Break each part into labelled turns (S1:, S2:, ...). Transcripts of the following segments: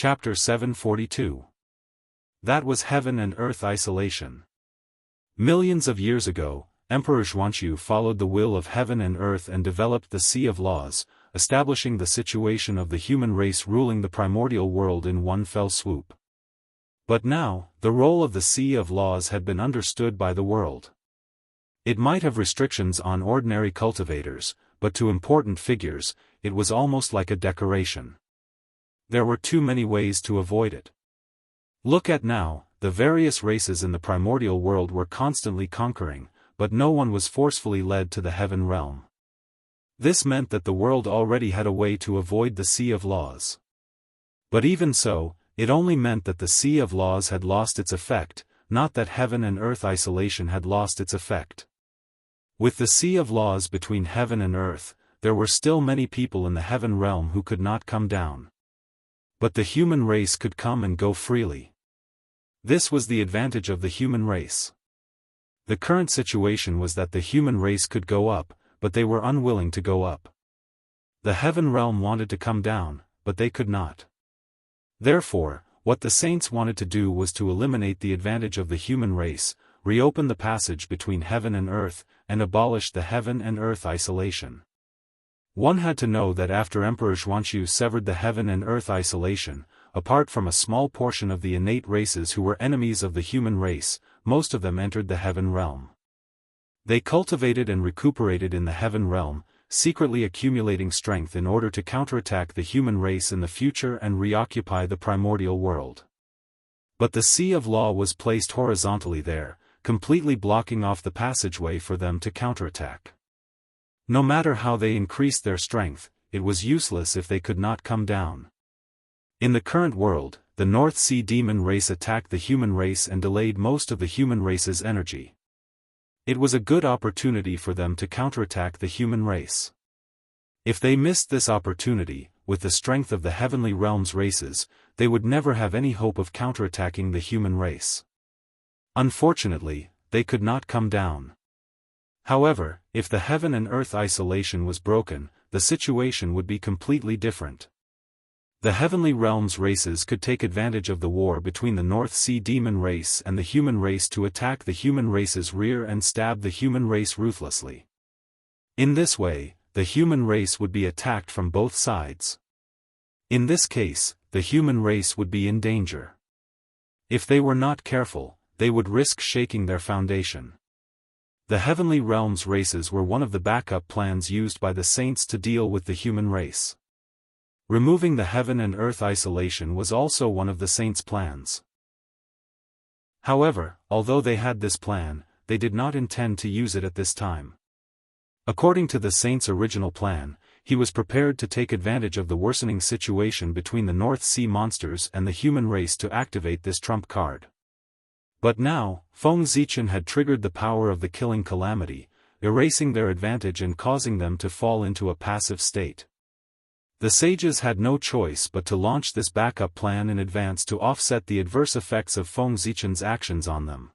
S1: Chapter 742. That was heaven and earth isolation. Millions of years ago, Emperor Jianghu followed the will of heaven and earth and developed the Sea of Laws, establishing the situation of the human race ruling the primordial world in one fell swoop. But now, the role of the Sea of Laws had been understood by the world. It might have restrictions on ordinary cultivators, but to important figures, it was almost like a decoration. There were too many ways to avoid it. Look at now, the various races in the primordial world were constantly conquering, but no one was forcefully led to the heaven realm. This meant that the world already had a way to avoid the Sea of Laws. But even so, it only meant that the Sea of Laws had lost its effect, not that heaven and earth isolation had lost its effect. With the Sea of Laws between heaven and earth, there were still many people in the heaven realm who could not come down. But the human race could come and go freely. This was the advantage of the human race. The current situation was that the human race could go up, but they were unwilling to go up. The heaven realm wanted to come down, but they could not. Therefore, what the saints wanted to do was to eliminate the advantage of the human race, reopen the passage between heaven and earth, and abolish the heaven and earth isolation. One had to know that after Emperor Jianghu severed the heaven and earth isolation, apart from a small portion of the innate races who were enemies of the human race, most of them entered the heaven realm. They cultivated and recuperated in the heaven realm, secretly accumulating strength in order to counterattack the human race in the future and reoccupy the primordial world. But the Sea of Law was placed horizontally there, completely blocking off the passageway for them to counterattack. No matter how they increased their strength, it was useless if they could not come down. In the current world, the North Sea demon race attacked the human race and delayed most of the human race's energy. It was a good opportunity for them to counterattack the human race. If they missed this opportunity, with the strength of the heavenly realms races, they would never have any hope of counterattacking the human race. Unfortunately, they could not come down. However, if the heaven and earth isolation was broken, the situation would be completely different. The heavenly realms races could take advantage of the war between the North Sea demon race and the human race to attack the human race's rear and stab the human race ruthlessly. In this way, the human race would be attacked from both sides. In this case, the human race would be in danger. If they were not careful, they would risk shaking their foundation. The heavenly realms races were one of the backup plans used by the saints to deal with the human race. Removing the heaven and earth isolation was also one of the saints' plans. However, although they had this plan, they did not intend to use it at this time. According to the saint's original plan, he was prepared to take advantage of the worsening situation between the North Sea monsters and the human race to activate this trump card. But now, Feng Zichen had triggered the power of the killing calamity, erasing their advantage and causing them to fall into a passive state. The sages had no choice but to launch this backup plan in advance to offset the adverse effects of Feng Zichen's actions on them.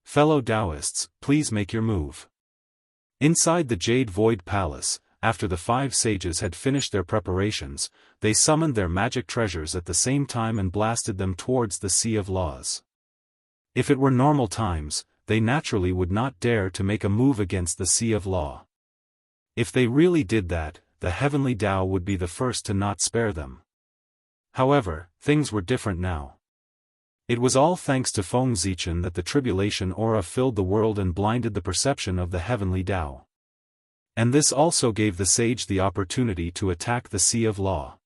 S1: Fellow Daoists, please make your move. Inside the Jade Void Palace, after the 5 sages had finished their preparations, they summoned their magic treasures at the same time and blasted them towards the Sea of Laws. If it were normal times, they naturally would not dare to make a move against the Sea of Law. If they really did that, the heavenly Tao would be the first to not spare them. However, things were different now. It was all thanks to Feng Zichen that the tribulation aura filled the world and blinded the perception of the heavenly Tao. And this also gave the sage the opportunity to attack the Sea of Law.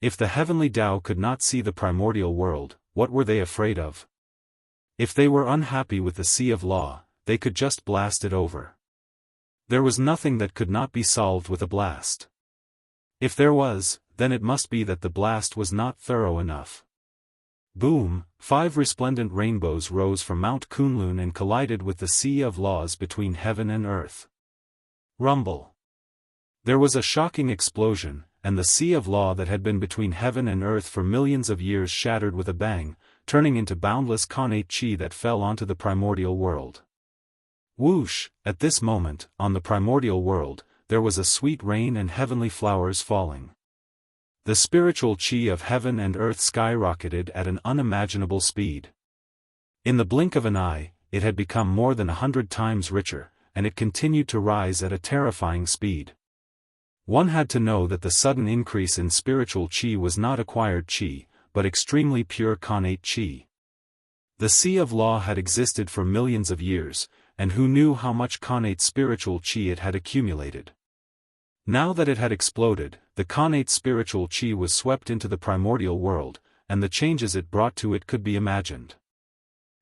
S1: If the heavenly Tao could not see the primordial world, what were they afraid of? If they were unhappy with the Sea of Law, they could just blast it over. There was nothing that could not be solved with a blast. If there was, then it must be that the blast was not thorough enough. Boom! 5 resplendent rainbows rose from Mount Kunlun and collided with the Sea of Laws between heaven and earth. Rumble! There was a shocking explosion, and the Sea of Law that had been between heaven and earth for millions of years shattered with a bang, turning into boundless connate chi that fell onto the primordial world. Whoosh! At this moment, on the primordial world, there was a sweet rain and heavenly flowers falling. The spiritual qi of heaven and earth skyrocketed at an unimaginable speed. In the blink of an eye, it had become more than 100 times richer, and it continued to rise at a terrifying speed. One had to know that the sudden increase in spiritual qi was not acquired qi, but extremely pure connate qi. The sea of law had existed for millions of years, and who knew how much connate spiritual qi it had accumulated. Now that it had exploded, the connate spiritual qi was swept into the primordial world, and the changes it brought to it could be imagined.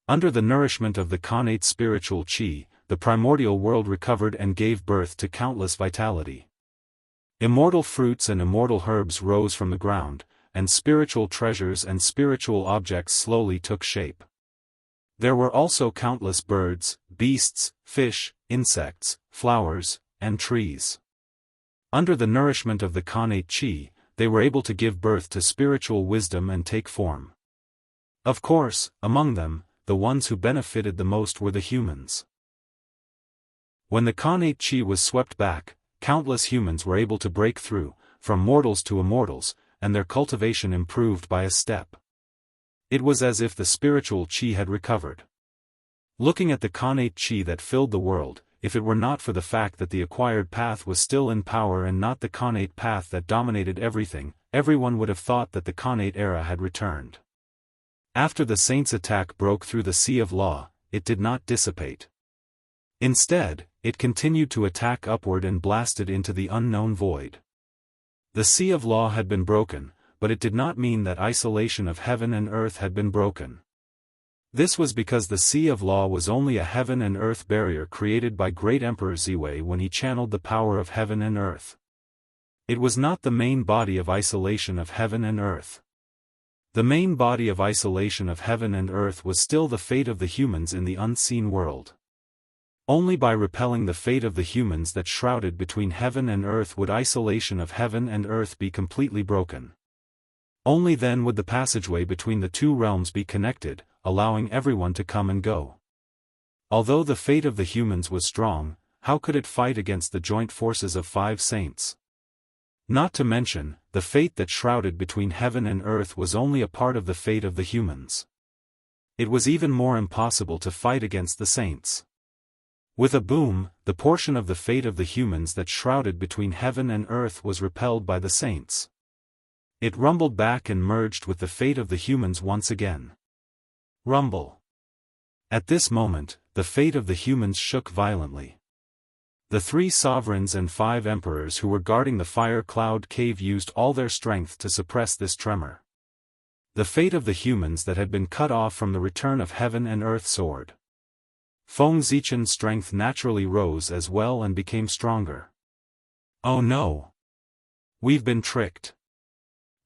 S1: Under the nourishment of the connate spiritual qi, the primordial world recovered and gave birth to countless vitality. Immortal fruits and immortal herbs rose from the ground, and spiritual treasures and spiritual objects slowly took shape. There were also countless birds, beasts, fish, insects, flowers, and trees. Under the nourishment of the connate qi, they were able to give birth to spiritual wisdom and take form. Of course, among them, the ones who benefited the most were the humans. When the connate qi was swept back, countless humans were able to break through, from mortals to immortals, and their cultivation improved by a step. It was as if the spiritual qi had recovered. Looking at the connate qi that filled the world, if it were not for the fact that the acquired path was still in power and not the connate path that dominated everything, everyone would have thought that the connate era had returned. After the saints' attack broke through the sea of law, it did not dissipate. Instead, it continued to attack upward and blasted into the unknown void. The sea of law had been broken, but it did not mean that isolation of heaven and earth had been broken. This was because the sea of law was only a heaven and earth barrier created by great Emperor Ziwei when he channeled the power of heaven and earth. It was not the main body of isolation of heaven and earth. The main body of isolation of heaven and earth was still the fate of the humans in the unseen world. Only by repelling the fate of the humans that shrouded between heaven and earth would isolation of heaven and earth be completely broken. Only then would the passageway between the two realms be connected, allowing everyone to come and go. Although the fate of the humans was strong, how could it fight against the joint forces of 5 saints? Not to mention, the fate that shrouded between heaven and earth was only a part of the fate of the humans. It was even more impossible to fight against the saints. With a boom, the portion of the fate of the humans that shrouded between heaven and earth was repelled by the saints. It rumbled back and merged with the fate of the humans once again. Rumble. At this moment, the fate of the humans shook violently. The 3 sovereigns and 5 emperors who were guarding the fire cloud cave used all their strength to suppress this tremor. The fate of the humans that had been cut off from the return of heaven and earth soared. Feng Zichen's strength naturally rose as well and became stronger. Oh no! We've been tricked.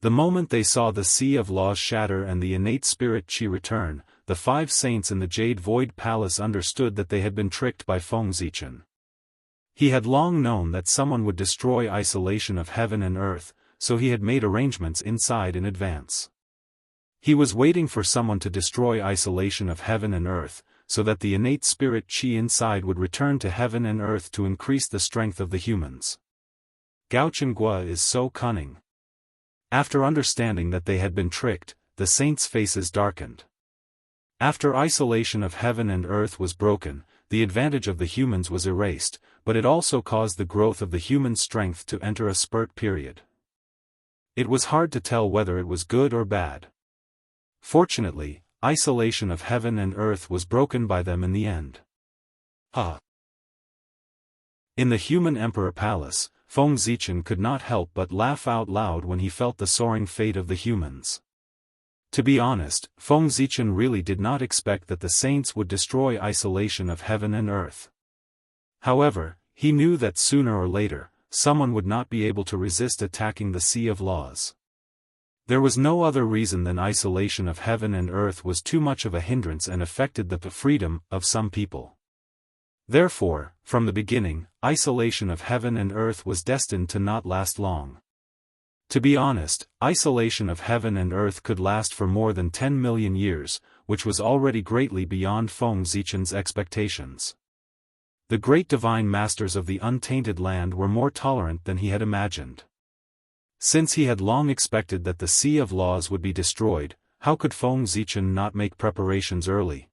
S1: The moment they saw the sea of laws shatter and the innate spirit qi return, the 5 saints in the Jade Void Palace understood that they had been tricked by Feng Zichen. He had long known that someone would destroy isolation of heaven and earth, so he had made arrangements inside in advance. He was waiting for someone to destroy isolation of heaven and earth, so that the innate spirit qi inside would return to heaven and earth to increase the strength of the humans. Gao Chenghua is so cunning. After understanding that they had been tricked, the saints' faces darkened. After isolation of heaven and earth was broken, the advantage of the humans was erased, but it also caused the growth of the human strength to enter a spurt period. It was hard to tell whether it was good or bad. Fortunately, isolation of heaven and earth was broken by them in the end. In the human emperor palace, Feng Zichen could not help but laugh out loud when he felt the soaring fate of the humans. To be honest, Feng Zichen really did not expect that the saints would destroy isolation of heaven and earth. However, he knew that sooner or later, someone would not be able to resist attacking the sea of laws. There was no other reason than isolation of heaven and earth was too much of a hindrance and affected the freedom of some people. Therefore, from the beginning, isolation of heaven and earth was destined to not last long. To be honest, isolation of heaven and earth could last for more than 10 million years, which was already greatly beyond Feng Zichen's expectations. The great divine masters of the untainted land were more tolerant than he had imagined. Since he had long expected that the Sea of Laws would be destroyed, how could Feng Zichen not make preparations early?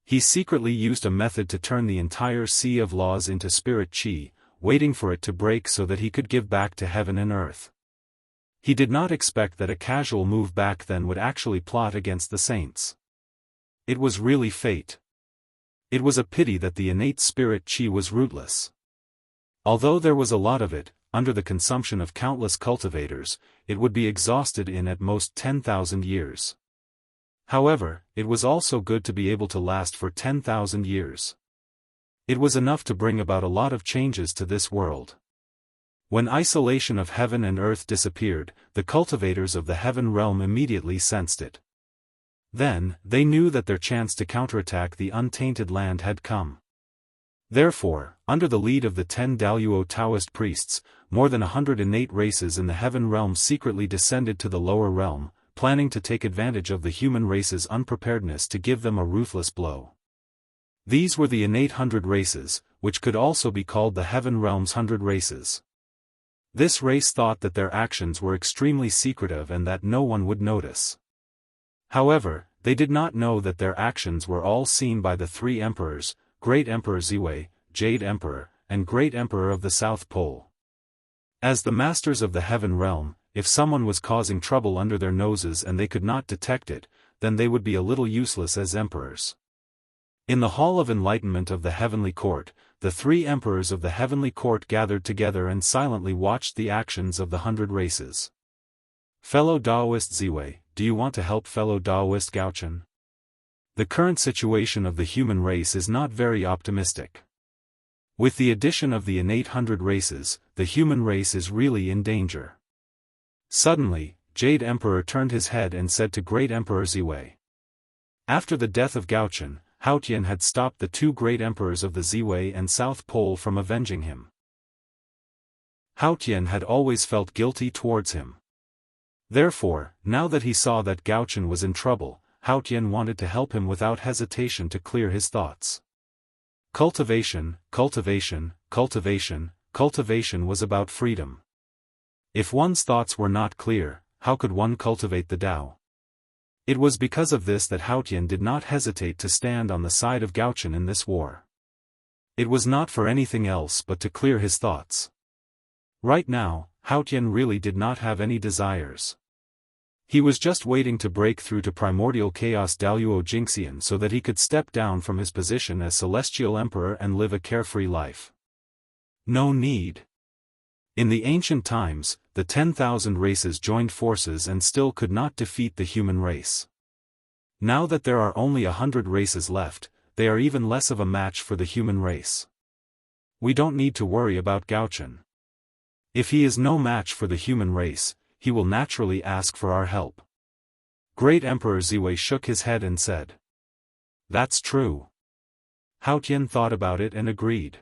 S1: He secretly used a method to turn the entire Sea of Laws into spirit qi, waiting for it to break so that he could give back to heaven and earth. He did not expect that a casual move back then would actually plot against the saints. It was really fate. It was a pity that the innate spirit qi was rootless. Although there was a lot of it, under the consumption of countless cultivators, it would be exhausted in at most 10,000 years. However, it was also good to be able to last for 10,000 years. It was enough to bring about a lot of changes to this world. When isolation of heaven and earth disappeared, the cultivators of the heaven realm immediately sensed it. Then, they knew that their chance to counterattack the untainted land had come. Therefore, under the lead of the 10 Daoist Taoist priests, more than 100 innate races in the heaven realm secretly descended to the lower realm, planning to take advantage of the human race's unpreparedness to give them a ruthless blow. These were the innate 100 races, which could also be called the heaven realm's 100 races. This race thought that their actions were extremely secretive and that no one would notice. However, they did not know that their actions were all seen by the three emperors, Great Emperor Ziwei, Jade Emperor, and Great Emperor of the South Pole. As the masters of the heaven realm, if someone was causing trouble under their noses and they could not detect it, then they would be a little useless as emperors. In the Hall of Enlightenment of the Heavenly Court, the three emperors of the Heavenly Court gathered together and silently watched the actions of the 100 races. Fellow Daoist Ziwei, do you want to help fellow Daoist Gaochen? The current situation of the human race is not very optimistic. With the addition of the innate 100 races, the human race is really in danger. Suddenly, Jade Emperor turned his head and said to Great Emperor Ziwei. After the death of Gaochen, Haotian had stopped the two great emperors of the Ziwei and South Pole from avenging him. Haotian had always felt guilty towards him. Therefore, now that he saw that Gaochen was in trouble, Haotian wanted to help him without hesitation to clear his thoughts. Cultivation, cultivation, cultivation, cultivation was about freedom. If one's thoughts were not clear, how could one cultivate the Tao? It was because of this that Haotian did not hesitate to stand on the side of Gaochen in this war. It was not for anything else but to clear his thoughts. Right now, Haotian really did not have any desires. He was just waiting to break through to primordial chaos Daoist Jingxian so that he could step down from his position as Celestial Emperor and live a carefree life. No need. In the ancient times, the 10,000 races joined forces and still could not defeat the human race. Now that there are only 100 races left, they are even less of a match for the human race. We don't need to worry about Gaochen. If he is no match for the human race, he will naturally ask for our help. Great Emperor Ziwei shook his head and said. That's true. Haotian thought about it and agreed.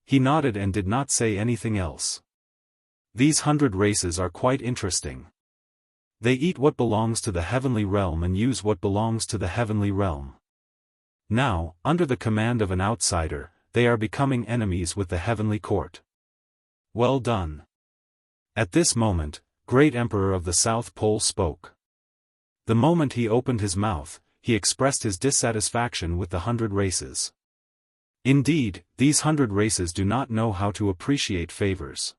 S1: He nodded and did not say anything else. These 100 races are quite interesting. They eat what belongs to the heavenly realm and use what belongs to the heavenly realm. Now, under the command of an outsider, they are becoming enemies with the heavenly court. Well done. At this moment, Great Emperor of the South Pole spoke. The moment he opened his mouth, he expressed his dissatisfaction with the 100 races. Indeed, these 100 races do not know how to appreciate favors.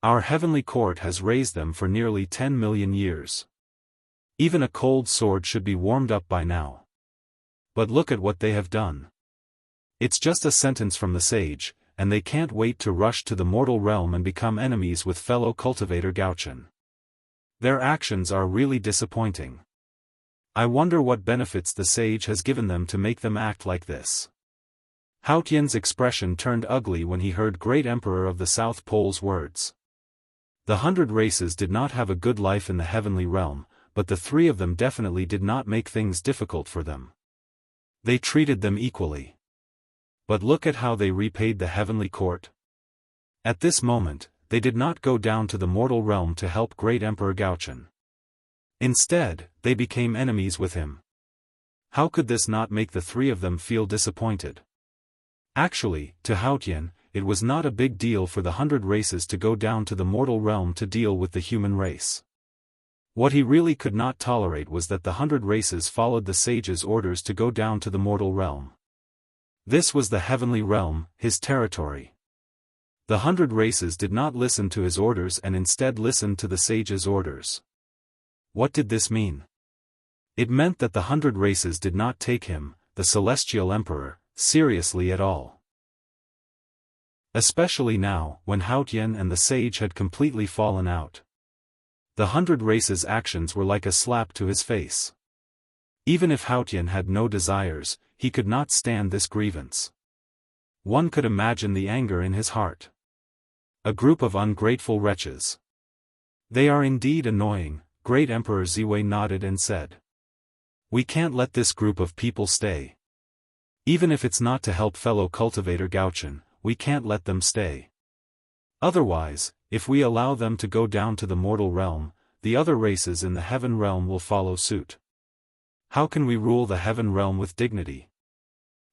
S1: Our heavenly court has raised them for nearly 10 million years. Even a cold sword should be warmed up by now. But look at what they have done. It's just a sentence from the sage, and they can't wait to rush to the mortal realm and become enemies with fellow cultivator Gaochen. Their actions are really disappointing. I wonder what benefits the sage has given them to make them act like this. Haotian's expression turned ugly when he heard Great Emperor of the South Pole's words. The 100 races did not have a good life in the heavenly realm, but the three of them definitely did not make things difficult for them. They treated them equally. But look at how they repaid the heavenly court. At this moment, they did not go down to the mortal realm to help Great Emperor Gaochen. Instead, they became enemies with him. How could this not make the three of them feel disappointed? Actually, to Haotian, it was not a big deal for the 100 races to go down to the mortal realm to deal with the human race. What he really could not tolerate was that the 100 races followed the sage's orders to go down to the mortal realm. This was the heavenly realm, his territory. The 100 races did not listen to his orders and instead listened to the sage's orders. What did this mean? It meant that the 100 races did not take him, the celestial emperor, seriously at all. Especially now, when Haotian and the sage had completely fallen out. The 100 races' actions were like a slap to his face. Even if Haotian had no desires, he could not stand this grievance. One could imagine the anger in his heart. A group of ungrateful wretches. They are indeed annoying, great Emperor Ziwei nodded and said. We can't let this group of people stay. Even if it's not to help fellow cultivator Gaochen, we can't let them stay. Otherwise, if we allow them to go down to the mortal realm, the other races in the heaven realm will follow suit. How can we rule the heaven realm with dignity?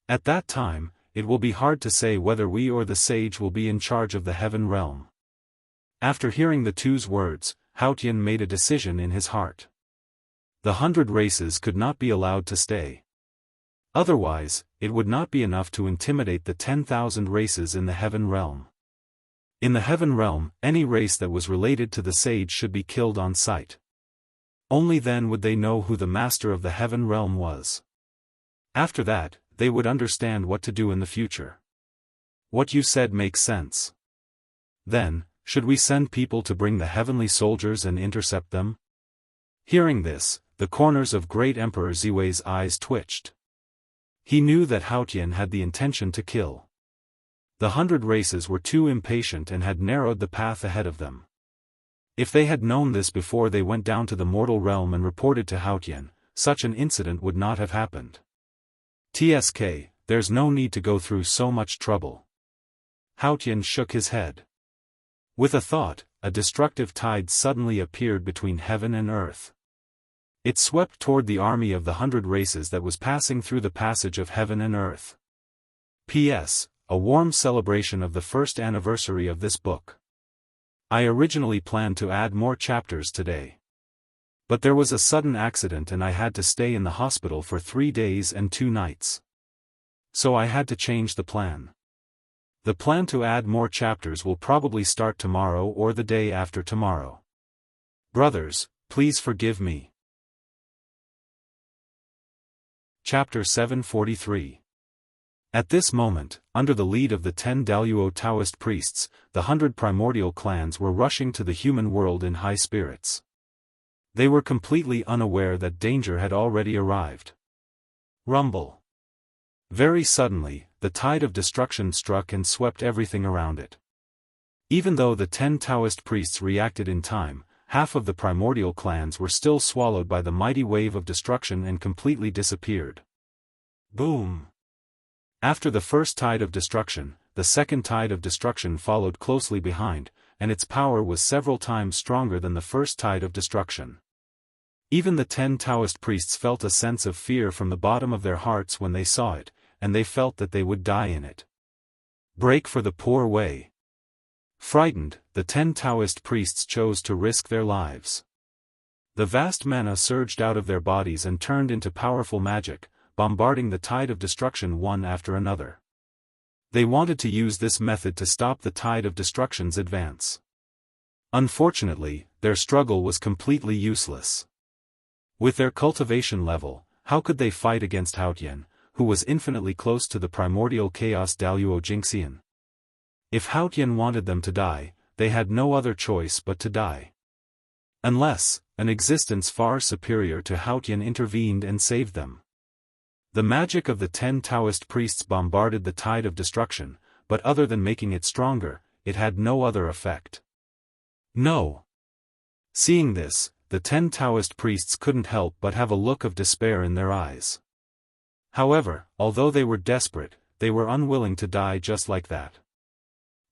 S1: At that time, it will be hard to say whether we or the sage will be in charge of the heaven realm. After hearing the two's words, Haotian made a decision in his heart. The 100 races could not be allowed to stay. Otherwise, it would not be enough to intimidate the 10,000 races in the heaven realm. In the heaven realm, any race that was related to the sage should be killed on sight. Only then would they know who the master of the heaven realm was. After that, they would understand what to do in the future. What you said makes sense. Then, should we send people to bring the heavenly soldiers and intercept them? Hearing this, the corners of great Emperor Ziwei's eyes twitched. He knew that Haotian had the intention to kill. The 100 races were too impatient and had narrowed the path ahead of them. If they had known this before they went down to the mortal realm and reported to Haotian, such an incident would not have happened. TSK, there's no need to go through so much trouble. Haotian shook his head. With a thought, a destructive tide suddenly appeared between heaven and earth. It swept toward the army of the 100 races that was passing through the passage of heaven and earth. P.S. A warm celebration of the first anniversary of this book. I originally planned to add more chapters today. But there was a sudden accident and I had to stay in the hospital for 3 days and 2 nights. So I had to change the plan. The plan to add more chapters will probably start tomorrow or the day after tomorrow. Brothers, please forgive me. Chapter 743. At this moment, under the lead of the 10 Daluo Taoist priests, the 100 primordial clans were rushing to the human world in high spirits. They were completely unaware that danger had already arrived. Rumble. Very suddenly, the tide of destruction struck and swept everything around it. Even though the 10 Taoist priests reacted in time, half of the primordial clans were still swallowed by the mighty wave of destruction and completely disappeared. Boom! After the first tide of destruction, the second tide of destruction followed closely behind, and its power was several times stronger than the first tide of destruction. Even the 10 Taoist priests felt a sense of fear from the bottom of their hearts when they saw it, and they felt that they would die in it. Break for the poor way. Frightened, the 10 Taoist priests chose to risk their lives. The vast mana surged out of their bodies and turned into powerful magic, bombarding the tide of destruction one after another. They wanted to use this method to stop the tide of destruction's advance. Unfortunately, their struggle was completely useless. With their cultivation level, how could they fight against Haotian, who was infinitely close to the primordial chaos Daluo Jingxian? If Haotian wanted them to die, they had no other choice but to die. Unless, an existence far superior to Haotian intervened and saved them. The magic of the 10 Taoist priests bombarded the tide of destruction, but other than making it stronger, it had no other effect. No. Seeing this, the 10 Taoist priests couldn't help but have a look of despair in their eyes. However, although they were desperate, they were unwilling to die just like that.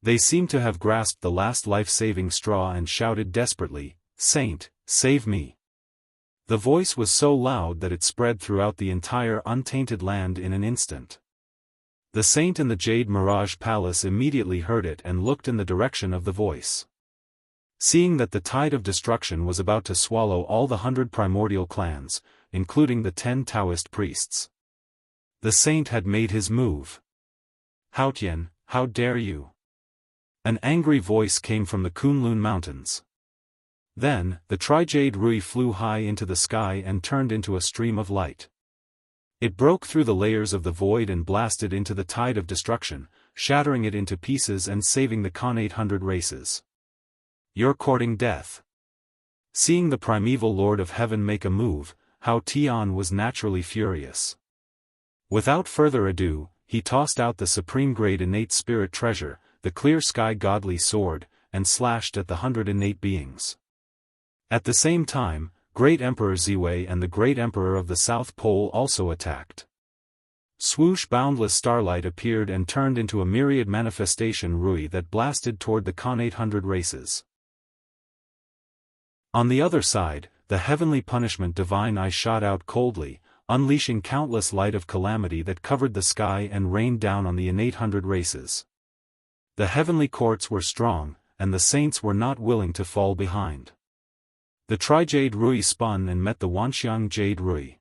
S1: They seemed to have grasped the last life-saving straw and shouted desperately, "Saint, save me!" The voice was so loud that it spread throughout the entire untainted land in an instant. The saint in the Jade Mirage Palace immediately heard it and looked in the direction of the voice. Seeing that the tide of destruction was about to swallow all the 100 primordial clans, including the 10 Daoist priests. The saint had made his move. "Haotian, how dare you?" An angry voice came from the Kunlun Mountains. Then, the Tri-Jade Rui flew high into the sky and turned into a stream of light. It broke through the layers of the void and blasted into the tide of destruction, shattering it into pieces and saving the Khan 800 races. "You're courting death." Seeing the primeval Lord of Heaven make a move, Hao Tian was naturally furious. Without further ado, he tossed out the supreme-grade innate spirit treasure, the clear sky godly sword, and slashed at the 100 innate beings. At the same time, Great Emperor Ziwei and the Great Emperor of the South Pole also attacked. Swoosh boundless starlight appeared and turned into a myriad manifestation Rui that blasted toward the Khan 800 races. On the other side, the heavenly punishment divine eye shot out coldly, unleashing countless light of calamity that covered the sky and rained down on the innate 100 races. The heavenly courts were strong, and the saints were not willing to fall behind. The Tri-Jade Rui spun and met the Wanxiang Jade Rui.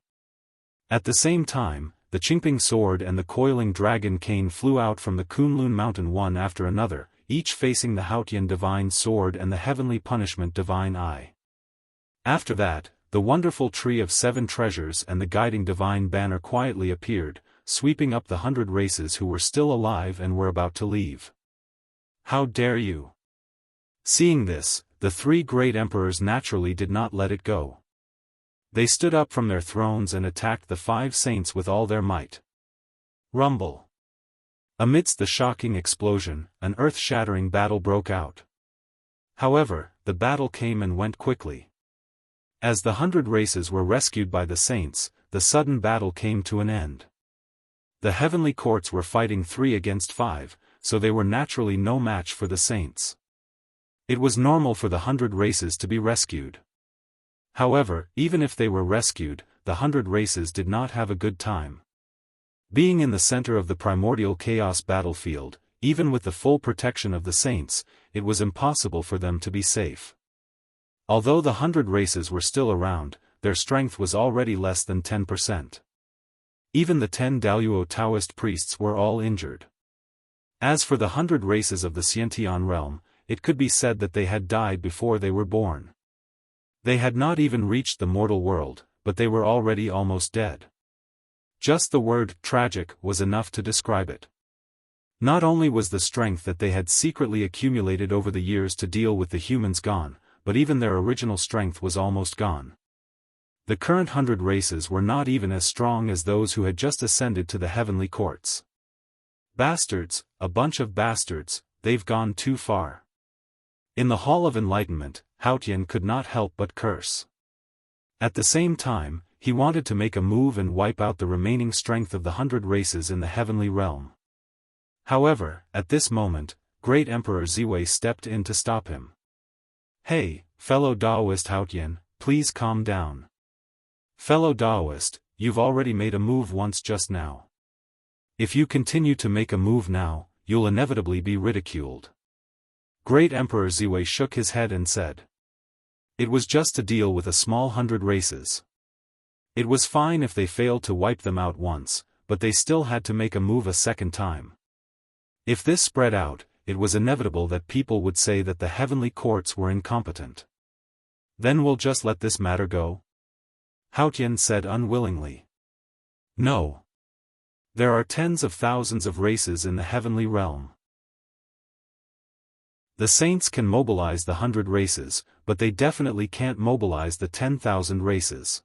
S1: At the same time, the Qingping sword and the coiling dragon cane flew out from the Kunlun mountain one after another, each facing the Haotian divine sword and the heavenly punishment divine eye. After that, the wonderful tree of 7 treasures and the guiding divine banner quietly appeared, sweeping up the 100 races who were still alive and were about to leave. "How dare you?" Seeing this, the 3 great emperors naturally did not let it go. They stood up from their thrones and attacked the 5 saints with all their might. Rumble. Amidst the shocking explosion, an earth-shattering battle broke out. However, the battle came and went quickly. As the 100 races were rescued by the saints, the sudden battle came to an end. The heavenly courts were fighting 3 against 5, so they were naturally no match for the saints. It was normal for the 100 races to be rescued. However, even if they were rescued, the 100 races did not have a good time. Being in the center of the primordial chaos battlefield, even with the full protection of the saints, it was impossible for them to be safe. Although the 100 races were still around, their strength was already less than 10%. Even the 10 Daoist Taoist priests were all injured. As for the 100 races of the Xiantian realm, it could be said that they had died before they were born. They had not even reached the mortal world, but they were already almost dead. Just the word tragic was enough to describe it. Not only was the strength that they had secretly accumulated over the years to deal with the humans gone, but even their original strength was almost gone. The current 100 races were not even as strong as those who had just ascended to the heavenly courts. Bastards, a bunch of bastards, they've gone too far. In the Hall of Enlightenment, Haotian could not help but curse. At the same time, he wanted to make a move and wipe out the remaining strength of the 100 races in the heavenly realm. However, at this moment, Great Emperor Ziwei stepped in to stop him. "Hey, fellow Daoist Haotian, please calm down. Fellow Daoist, you've already made a move once just now. If you continue to make a move now, you'll inevitably be ridiculed." Great Emperor Ziwei shook his head and said, "It was just to deal with a small 100 races. It was fine if they failed to wipe them out once, but they still had to make a move a second time. If this spread out, it was inevitable that people would say that the heavenly courts were incompetent. Then we'll just let this matter go?" Haotian said unwillingly. "No. There are tens of thousands of races in the heavenly realm. The saints can mobilize the 100 races, but they definitely can't mobilize the 10,000 races.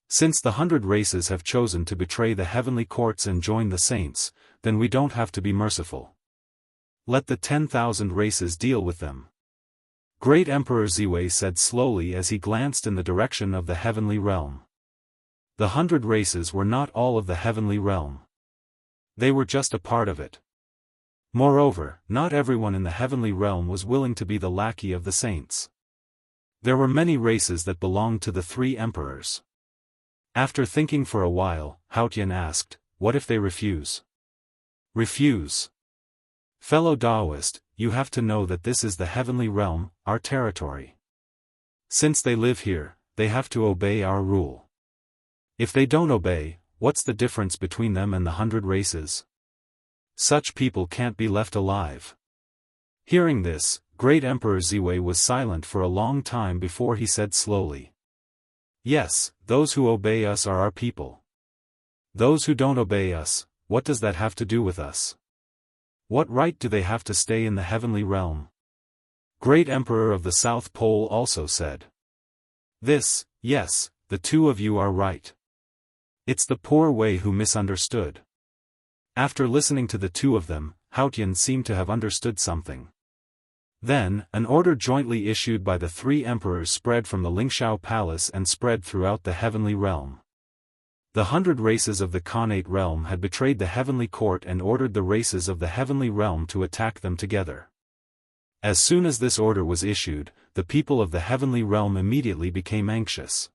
S1: Since the 100 races have chosen to betray the heavenly courts and join the saints, then we don't have to be merciful. Let the 10,000 races deal with them." Great Emperor Ziwei said slowly as he glanced in the direction of the heavenly realm. The 100 races were not all of the heavenly realm. They were just a part of it. Moreover, not everyone in the heavenly realm was willing to be the lackey of the saints. There were many races that belonged to the 3 emperors. After thinking for a while, Haotian asked, "What if they refuse?" Refuse. Fellow Daoist, you have to know that this is the heavenly realm, our territory. Since they live here, they have to obey our rule. If they don't obey, what's the difference between them and the 100 races? Such people can't be left alive. Hearing this, Great Emperor Ziwei was silent for a long time before he said slowly. Yes, those who obey us are our people. Those who don't obey us, what does that have to do with us? What right do they have to stay in the heavenly realm? Great Emperor of the South Pole also said. This, yes, the two of you are right. It's the poor Wei who misunderstood. After listening to the two of them, Haotian seemed to have understood something. Then, an order jointly issued by the three emperors spread from the Lingshao Palace and spread throughout the heavenly realm. The 100 races of the Khanate realm had betrayed the heavenly court and ordered the races of the heavenly realm to attack them together. As soon as this order was issued, the people of the heavenly realm immediately became anxious.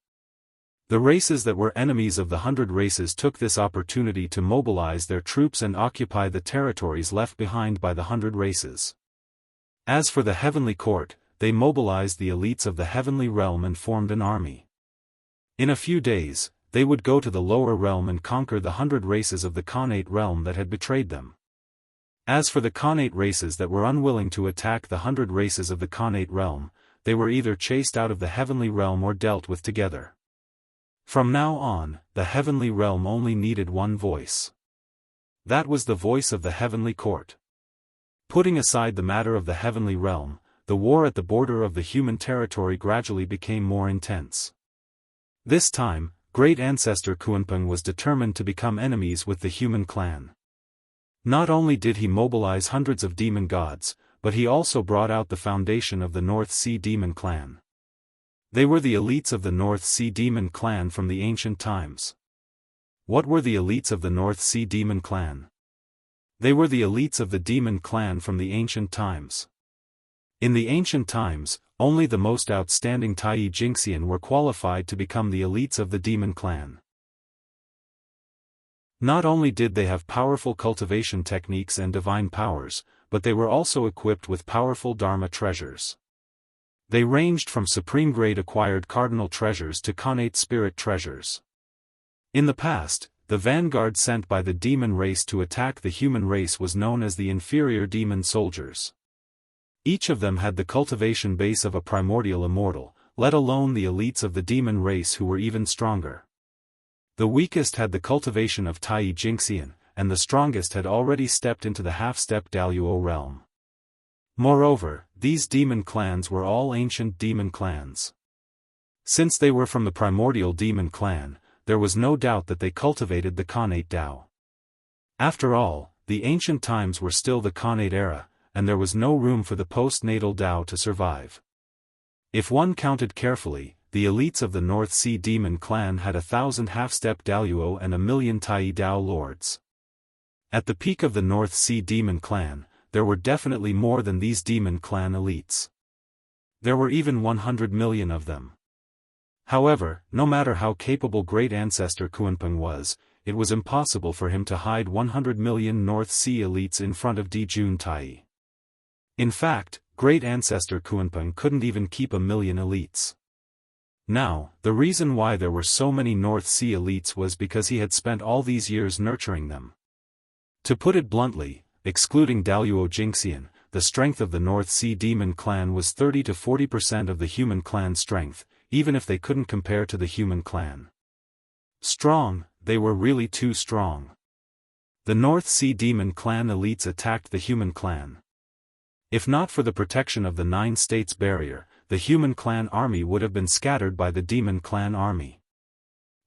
S1: The races that were enemies of the 100 races took this opportunity to mobilize their troops and occupy the territories left behind by the 100 races. As for the heavenly court, they mobilized the elites of the heavenly realm and formed an army. In a few days, they would go to the lower realm and conquer the 100 races of the Khanate realm that had betrayed them. As for the Khanate races that were unwilling to attack the 100 races of the Khanate realm, they were either chased out of the heavenly realm or dealt with together. From now on, the heavenly realm only needed one voice. That was the voice of the heavenly court. Putting aside the matter of the heavenly realm, the war at the border of the human territory gradually became more intense. This time, Great Ancestor Kunpeng was determined to become enemies with the human clan. Not only did he mobilize hundreds of demon gods, but he also brought out the foundation of the North Sea Demon Clan. They were the elites of the North Sea Demon Clan from the ancient times. What were the elites of the North Sea Demon Clan? They were the elites of the Demon Clan from the ancient times. In the ancient times, only the most outstanding Tai Jingxian were qualified to become the elites of the Demon Clan. Not only did they have powerful cultivation techniques and divine powers, but they were also equipped with powerful Dharma treasures. They ranged from supreme-grade acquired cardinal treasures to Khanate spirit treasures. In the past, the vanguard sent by the demon race to attack the human race was known as the inferior demon soldiers. Each of them had the cultivation base of a primordial immortal, let alone the elites of the demon race who were even stronger. The weakest had the cultivation of Tai Jingxian, and the strongest had already stepped into the half-step Daluo realm. Moreover, these demon clans were all ancient demon clans. Since they were from the primordial demon clan, there was no doubt that they cultivated the Khanate Dao. After all, the ancient times were still the Khanate era, and there was no room for the post-natal Dao to survive. If one counted carefully, the elites of the North Sea Demon Clan had 1,000 half-step Daluo and 1,000,000 Tai Dao lords. At the peak of the North Sea Demon Clan, there were definitely more than these Demon Clan elites. There were even 100 million of them. However, no matter how capable Great Ancestor Kunpeng was, it was impossible for him to hide 100 million North Sea elites in front of Dijun Tai. In fact, Great Ancestor Kunpeng couldn't even keep 1,000,000 elites. Now, the reason why there were so many North Sea elites was because he had spent all these years nurturing them. To put it bluntly, excluding Daluo Jingxian, the strength of the North Sea Demon Clan was 30 to 40% of the human clan strength, even if they couldn't compare to the human clan. Strong, they were really too strong. The North Sea Demon Clan elites attacked the human clan. If not for the protection of the 9 states barrier, the human clan army would have been scattered by the demon clan army.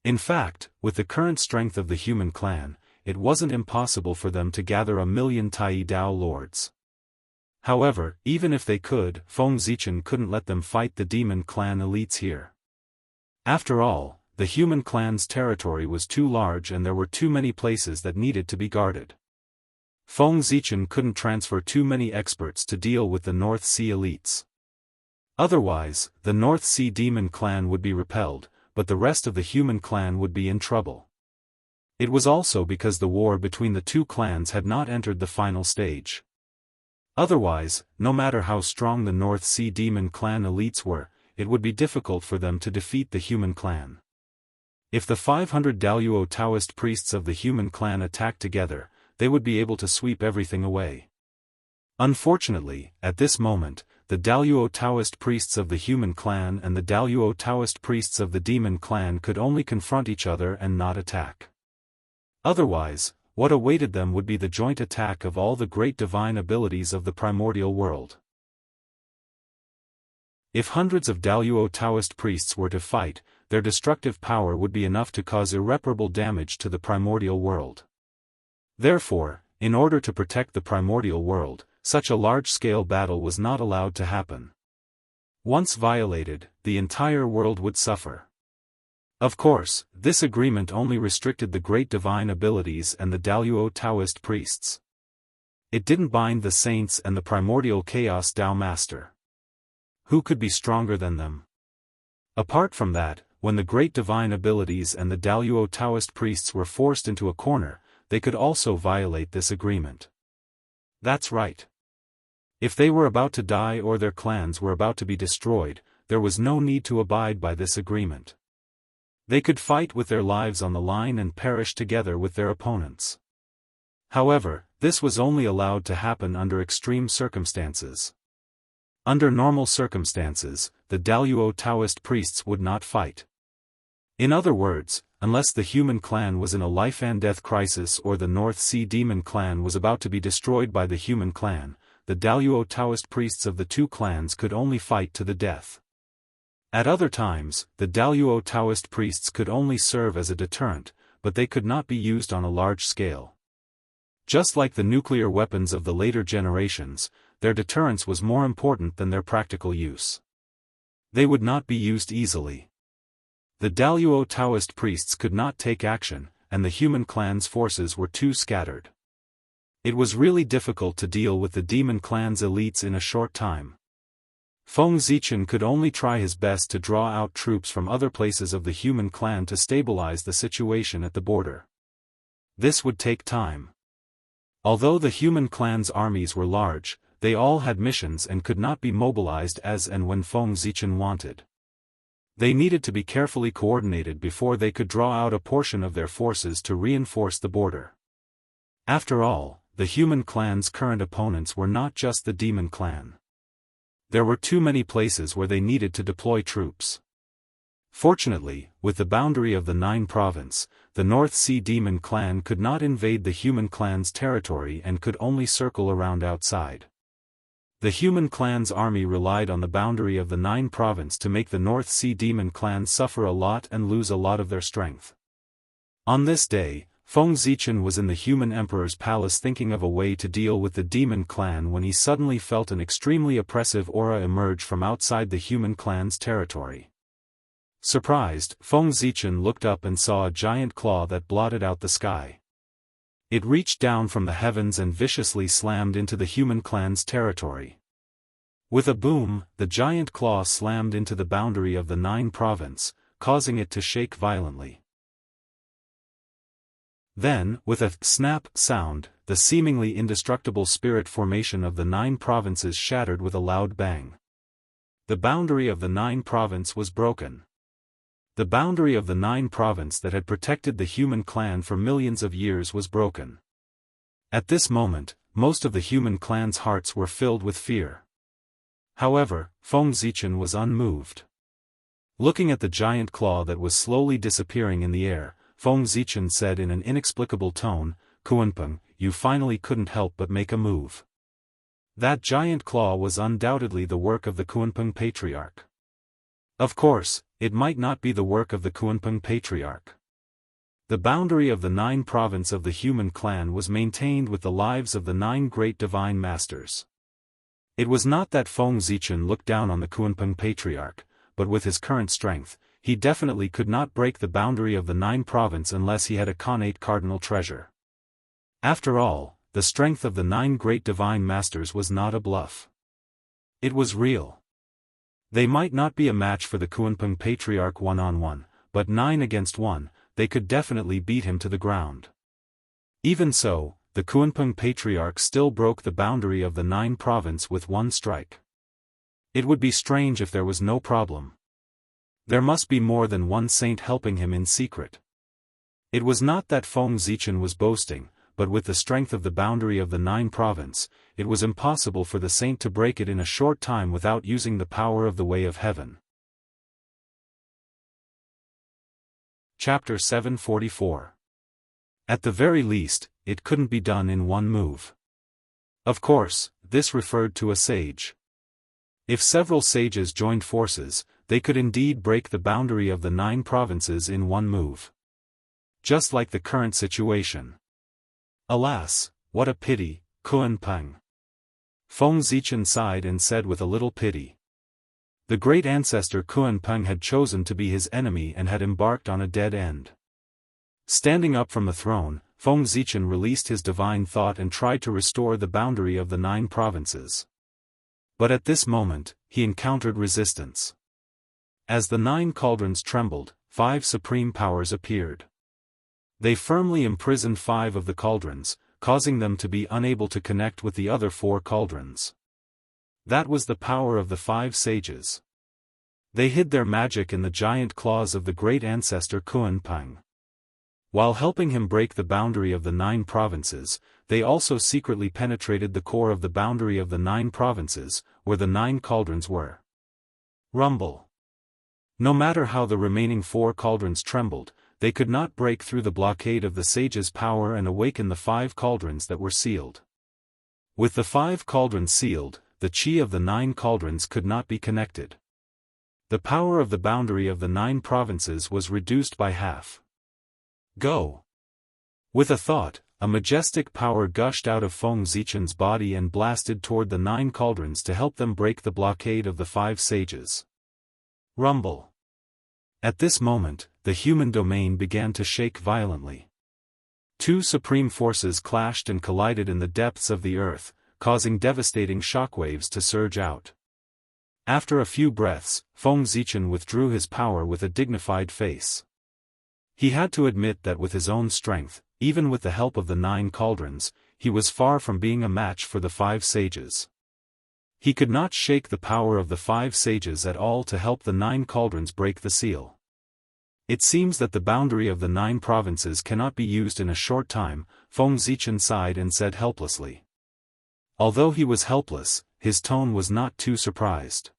S1: In fact, with the current strength of the human clan, it wasn't impossible for them to gather 1,000,000 Tai Dao lords. However, even if they could, Feng Zichen couldn't let them fight the demon clan elites here. After all, the human clan's territory was too large and there were too many places that needed to be guarded. Feng Zichen couldn't transfer too many experts to deal with the North Sea elites. Otherwise, the North Sea Demon Clan would be repelled, but the rest of the human clan would be in trouble. It was also because the war between the two clans had not entered the final stage. Otherwise, no matter how strong the North Sea Demon clan elites were, it would be difficult for them to defeat the human clan. If the 500 Daoist Taoist priests of the human clan attacked together, they would be able to sweep everything away. Unfortunately, at this moment, the Daoist Taoist priests of the human clan and the Daoist Taoist priests of the demon clan could only confront each other and not attack. Otherwise, what awaited them would be the joint attack of all the great divine abilities of the primordial world. If hundreds of Daoist Taoist priests were to fight, their destructive power would be enough to cause irreparable damage to the primordial world. Therefore, in order to protect the primordial world, such a large-scale battle was not allowed to happen. Once violated, the entire world would suffer. Of course, this agreement only restricted the great divine abilities and the Daoist Taoist priests. It didn't bind the saints and the primordial chaos Tao master. Who could be stronger than them? Apart from that, when the great divine abilities and the Daoist Taoist priests were forced into a corner, they could also violate this agreement. That's right. If they were about to die or their clans were about to be destroyed, there was no need to abide by this agreement. They could fight with their lives on the line and perish together with their opponents. However, this was only allowed to happen under extreme circumstances. Under normal circumstances, the Daoist Taoist priests would not fight. In other words, unless the human clan was in a life-and-death crisis or the North Sea Demon clan was about to be destroyed by the human clan, the Daoist Taoist priests of the two clans could only fight to the death. At other times, the Daoist Taoist priests could only serve as a deterrent, but they could not be used on a large scale. Just like the nuclear weapons of the later generations, their deterrence was more important than their practical use. They would not be used easily. The Daoist Taoist priests could not take action, and the human clan's forces were too scattered. It was really difficult to deal with the demon clan's elites in a short time. Feng Zichen could only try his best to draw out troops from other places of the human clan to stabilize the situation at the border. This would take time. Although the human clan's armies were large, they all had missions and could not be mobilized as and when Feng Zichen wanted. They needed to be carefully coordinated before they could draw out a portion of their forces to reinforce the border. After all, the human clan's current opponents were not just the demon clan. There were too many places where they needed to deploy troops. Fortunately, with the boundary of the Nine Province, the North Sea Demon clan could not invade the human clan's territory and could only circle around outside. The human clan's army relied on the boundary of the Nine Province to make the North Sea Demon clan suffer a lot and lose a lot of their strength. On this day, Feng Zichen was in the human emperor's palace thinking of a way to deal with the demon clan when he suddenly felt an extremely oppressive aura emerge from outside the human clan's territory. Surprised, Feng Zichen looked up and saw a giant claw that blotted out the sky. It reached down from the heavens and viciously slammed into the human clan's territory. With a boom, the giant claw slammed into the boundary of the Nine Province, causing it to shake violently. Then, with a snap sound, the seemingly indestructible spirit formation of the Nine Provinces shattered with a loud bang. The boundary of the Nine Province was broken. The boundary of the Nine Province that had protected the human clan for millions of years was broken. At this moment, most of the human clan's hearts were filled with fear. However, Feng Zichen was unmoved. Looking at the giant claw that was slowly disappearing in the air, Feng Zichen said in an inexplicable tone, "Kunpeng, you finally couldn't help but make a move." That giant claw was undoubtedly the work of the Kunpeng Patriarch. Of course, it might not be the work of the Kunpeng Patriarch. The boundary of the Nine Province of the human clan was maintained with the lives of the 9 great divine masters. It was not that Feng Zichen looked down on the Kunpeng Patriarch, but with his current strength, he definitely could not break the boundary of the Nine Province unless he had a connate cardinal treasure. After all, the strength of the 9 great divine masters was not a bluff. It was real. They might not be a match for the Kunpeng Patriarch one-on-one, but 9 against 1, they could definitely beat him to the ground. Even so, the Kunpeng Patriarch still broke the boundary of the 9 province with one strike. It would be strange if there was no problem. There must be more than one saint helping him in secret. It was not that Feng Zichen was boasting, but with the strength of the boundary of the 9 province, it was impossible for the saint to break it in a short time without using the power of the Way of Heaven. Chapter 744. At the very least, it couldn't be done in one move. Of course, this referred to a sage. If several sages joined forces, they could indeed break the boundary of the 9 provinces in one move. Just like the current situation. Alas, what a pity, Kunpeng. Feng Zichen sighed and said with a little pity. The great ancestor Kunpeng had chosen to be his enemy and had embarked on a dead end. Standing up from the throne, Feng Zichen released his divine thought and tried to restore the boundary of the 9 provinces. But at this moment, he encountered resistance. As the 9 cauldrons trembled, 5 supreme powers appeared. They firmly imprisoned 5 of the cauldrons, causing them to be unable to connect with the other 4 cauldrons. That was the power of the 5 sages. They hid their magic in the giant claws of the great ancestor Kunpeng. While helping him break the boundary of the 9 provinces, they also secretly penetrated the core of the boundary of the 9 provinces, where the 9 cauldrons were. Rumble. No matter how the remaining 4 cauldrons trembled, they could not break through the blockade of the sage's power and awaken the 5 cauldrons that were sealed. With the 5 cauldrons sealed, the chi of the 9 cauldrons could not be connected. The power of the boundary of the 9 provinces was reduced by half. Go! With a thought, a majestic power gushed out of Feng Zichen's body and blasted toward the 9 cauldrons to help them break the blockade of the 5 sages. Rumble! At this moment, the human domain began to shake violently. 2 supreme forces clashed and collided in the depths of the earth, causing devastating shockwaves to surge out. After a few breaths, Feng Zichen withdrew his power with a dignified face. He had to admit that with his own strength, even with the help of the 9 cauldrons, he was far from being a match for the 5 sages. He could not shake the power of the 5 sages at all to help the 9 cauldrons break the seal. It seems that the boundary of the 9 provinces cannot be used in a short time, Feng Zichen sighed and said helplessly. Although he was helpless, his tone was not too surprised.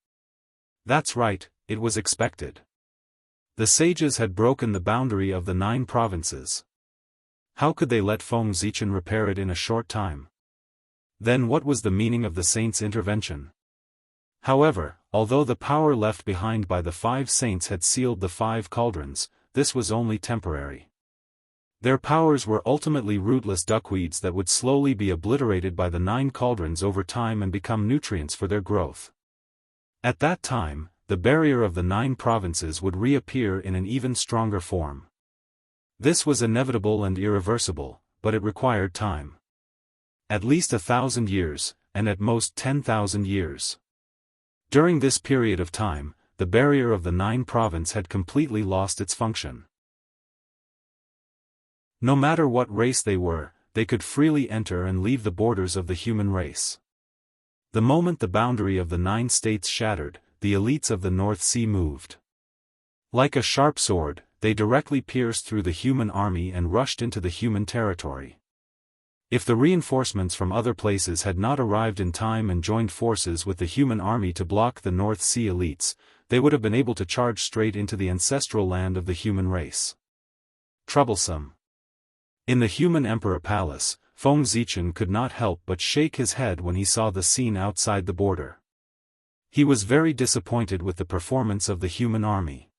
S1: That's right, it was expected. The sages had broken the boundary of the 9 provinces. How could they let Feng Zichen repair it in a short time? Then what was the meaning of the saints' intervention? However, although the power left behind by the 5 saints had sealed the 5 cauldrons, this was only temporary. Their powers were ultimately rootless duckweeds that would slowly be obliterated by the 9 cauldrons over time and become nutrients for their growth. At that time, the barrier of the 9 provinces would reappear in an even stronger form. This was inevitable and irreversible, but it required time. At least 1,000 years, and at most 10,000 years. During this period of time, the barrier of the 9 province had completely lost its function. No matter what race they were, they could freely enter and leave the borders of the human race. The moment the boundary of the 9 states shattered, the elites of the North Sea moved. Like a sharp sword, they directly pierced through the human army and rushed into the human territory. If the reinforcements from other places had not arrived in time and joined forces with the human army to block the North Sea elites, they would have been able to charge straight into the ancestral land of the human race. Troublesome. In the human emperor palace, Feng Zichen could not help but shake his head when he saw the scene outside the border. He was very disappointed with the performance of the human army.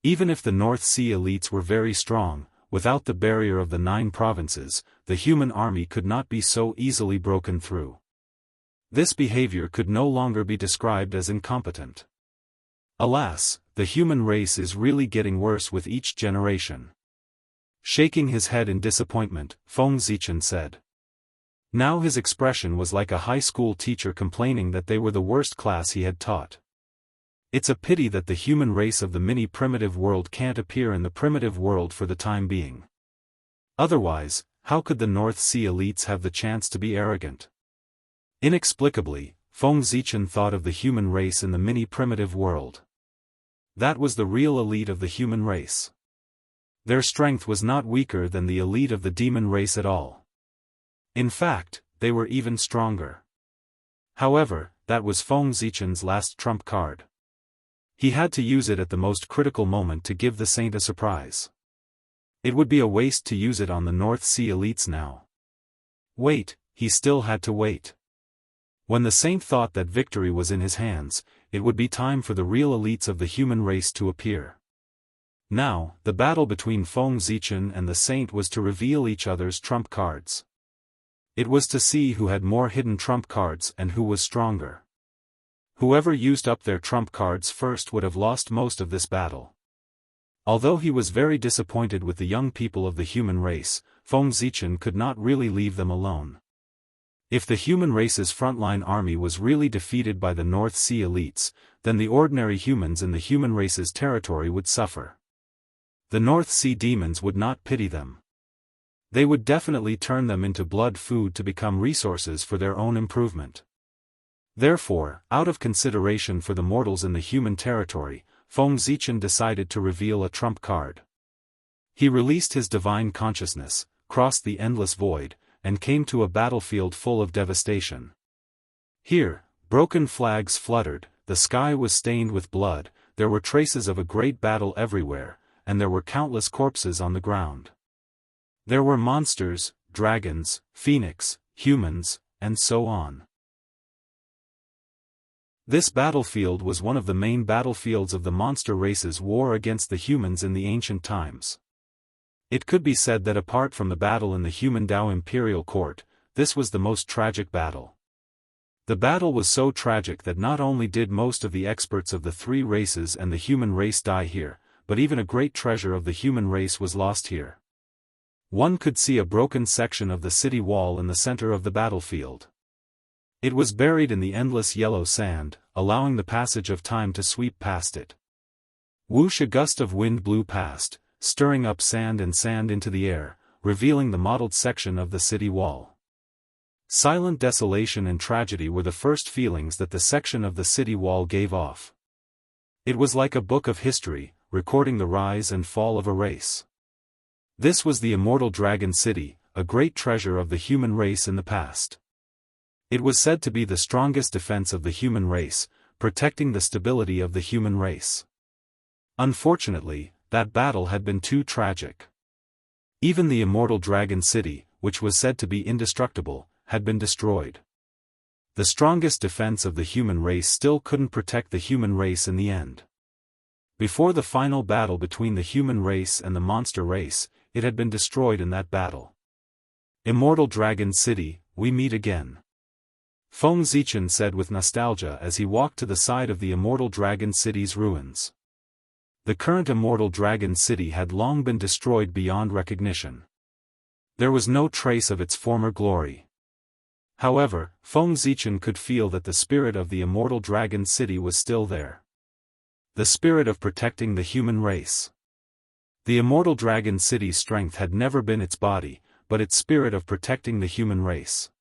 S1: Even if the North Sea elites were very strong, without the barrier of the 9 provinces, the human army could not be so easily broken through. This behavior could no longer be described as incompetent. Alas, the human race is really getting worse with each generation. Shaking his head in disappointment, Feng Zichen said. Now his expression was like a high school teacher complaining that they were the worst class he had taught. It's a pity that the human race of the mini-primitive world can't appear in the primitive world for the time being. Otherwise, how could the North Sea elites have the chance to be arrogant? Inexplicably, Feng Zichen thought of the human race in the mini-primitive world. That was the real elite of the human race. Their strength was not weaker than the elite of the demon race at all. In fact, they were even stronger. However, that was Feng Zichen's last trump card. He had to use it at the most critical moment to give the saint a surprise. It would be a waste to use it on the North Sea elites now. Wait, he still had to wait. When the saint thought that victory was in his hands, it would be time for the real elites of the human race to appear. Now, the battle between Feng Zichen and the saint was to reveal each other's trump cards. It was to see who had more hidden trump cards and who was stronger. Whoever used up their trump cards first would have lost most of this battle. Although he was very disappointed with the young people of the human race, Feng Zichen could not really leave them alone. If the human race's frontline army was really defeated by the North Sea elites, then the ordinary humans in the human race's territory would suffer. The North Sea demons would not pity them. They would definitely turn them into blood food to become resources for their own improvement. Therefore, out of consideration for the mortals in the human territory, Feng Zichen decided to reveal a trump card. He released his divine consciousness, crossed the endless void, and came to a battlefield full of devastation. Here, broken flags fluttered, the sky was stained with blood, there were traces of a great battle everywhere, and there were countless corpses on the ground. There were monsters, dragons, phoenix, humans, and so on. This battlefield was one of the main battlefields of the monster race's war against the humans in the ancient times. It could be said that apart from the battle in the human Dao imperial court, this was the most tragic battle. The battle was so tragic that not only did most of the experts of the three races and the human race die here, but even a great treasure of the human race was lost here. One could see a broken section of the city wall in the center of the battlefield. It was buried in the endless yellow sand, allowing the passage of time to sweep past it. Whoosh, a gust of wind blew past, stirring up sand into the air, revealing the mottled section of the city wall. Silent desolation and tragedy were the first feelings that the section of the city wall gave off. It was like a book of history, recording the rise and fall of a race. This was the immortal dragon city, a great treasure of the human race in the past. It was said to be the strongest defense of the human race, protecting the stability of the human race. Unfortunately, that battle had been too tragic. Even the immortal dragon city, which was said to be indestructible, had been destroyed. The strongest defense of the human race still couldn't protect the human race in the end. Before the final battle between the human race and the monster race, it had been destroyed in that battle. Immortal Dragon City, we meet again. Feng Zichen said with nostalgia as he walked to the side of the Immortal Dragon City's ruins. The current Immortal Dragon City had long been destroyed beyond recognition. There was no trace of its former glory. However, Feng Zichen could feel that the spirit of the Immortal Dragon City was still there. The spirit of protecting the human race. The Immortal Dragon City's strength had never been its body, but its spirit of protecting the human race.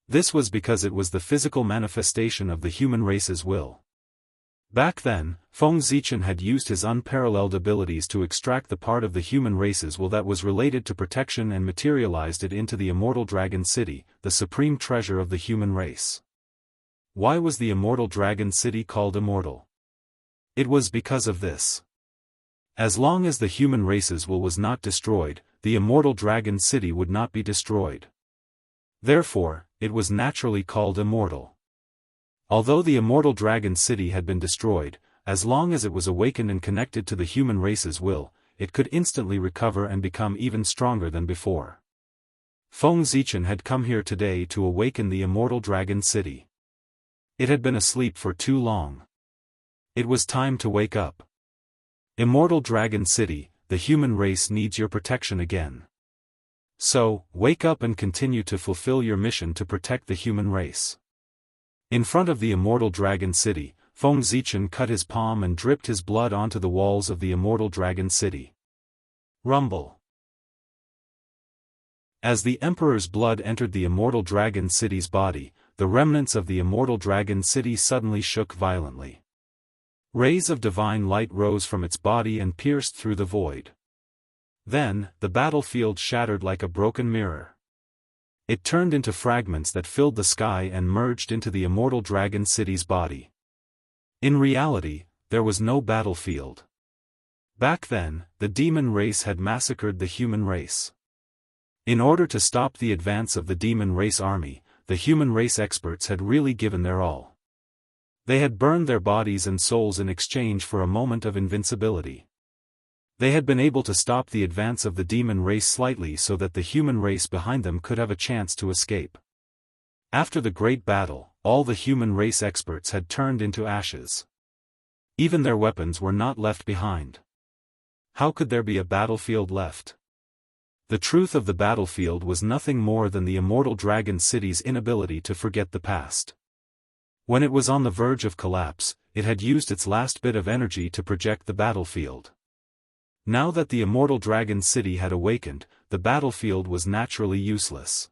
S1: This was because it was the physical manifestation of the human race's will. Back then, Feng Zichen had used his unparalleled abilities to extract the part of the human race's will that was related to protection and materialized it into the Immortal Dragon City, the supreme treasure of the human race. Why was the Immortal Dragon City called immortal? It was because of this. As long as the human race's will was not destroyed, the Immortal Dragon City would not be destroyed. Therefore, it was naturally called immortal. Although the Immortal Dragon City had been destroyed, as long as it was awakened and connected to the human race's will, it could instantly recover and become even stronger than before. Feng Zichen had come here today to awaken the Immortal Dragon City. It had been asleep for too long. It was time to wake up. Immortal Dragon City, the human race needs your protection again. So, wake up and continue to fulfill your mission to protect the human race. In front of the Immortal Dragon City, Feng Zichen cut his palm and dripped his blood onto the walls of the Immortal Dragon City. Rumble. As the Emperor's blood entered the Immortal Dragon City's body, the remnants of the Immortal Dragon City suddenly shook violently. Rays of divine light rose from its body and pierced through the void. Then, the battlefield shattered like a broken mirror. It turned into fragments that filled the sky and merged into the Immortal Dragon City's body. In reality, there was no battlefield. Back then, the demon race had massacred the human race. In order to stop the advance of the demon race army, the human race experts had really given their all. They had burned their bodies and souls in exchange for a moment of invincibility. They had been able to stop the advance of the demon race slightly so that the human race behind them could have a chance to escape. After the great battle, all the human race experts had turned into ashes. Even their weapons were not left behind. How could there be a battlefield left? The truth of the battlefield was nothing more than the Immortal Dragon City's inability to forget the past. When it was on the verge of collapse, it had used its last bit of energy to project the battlefield. Now that the Immortal Dragon City had awakened, the battlefield was naturally useless.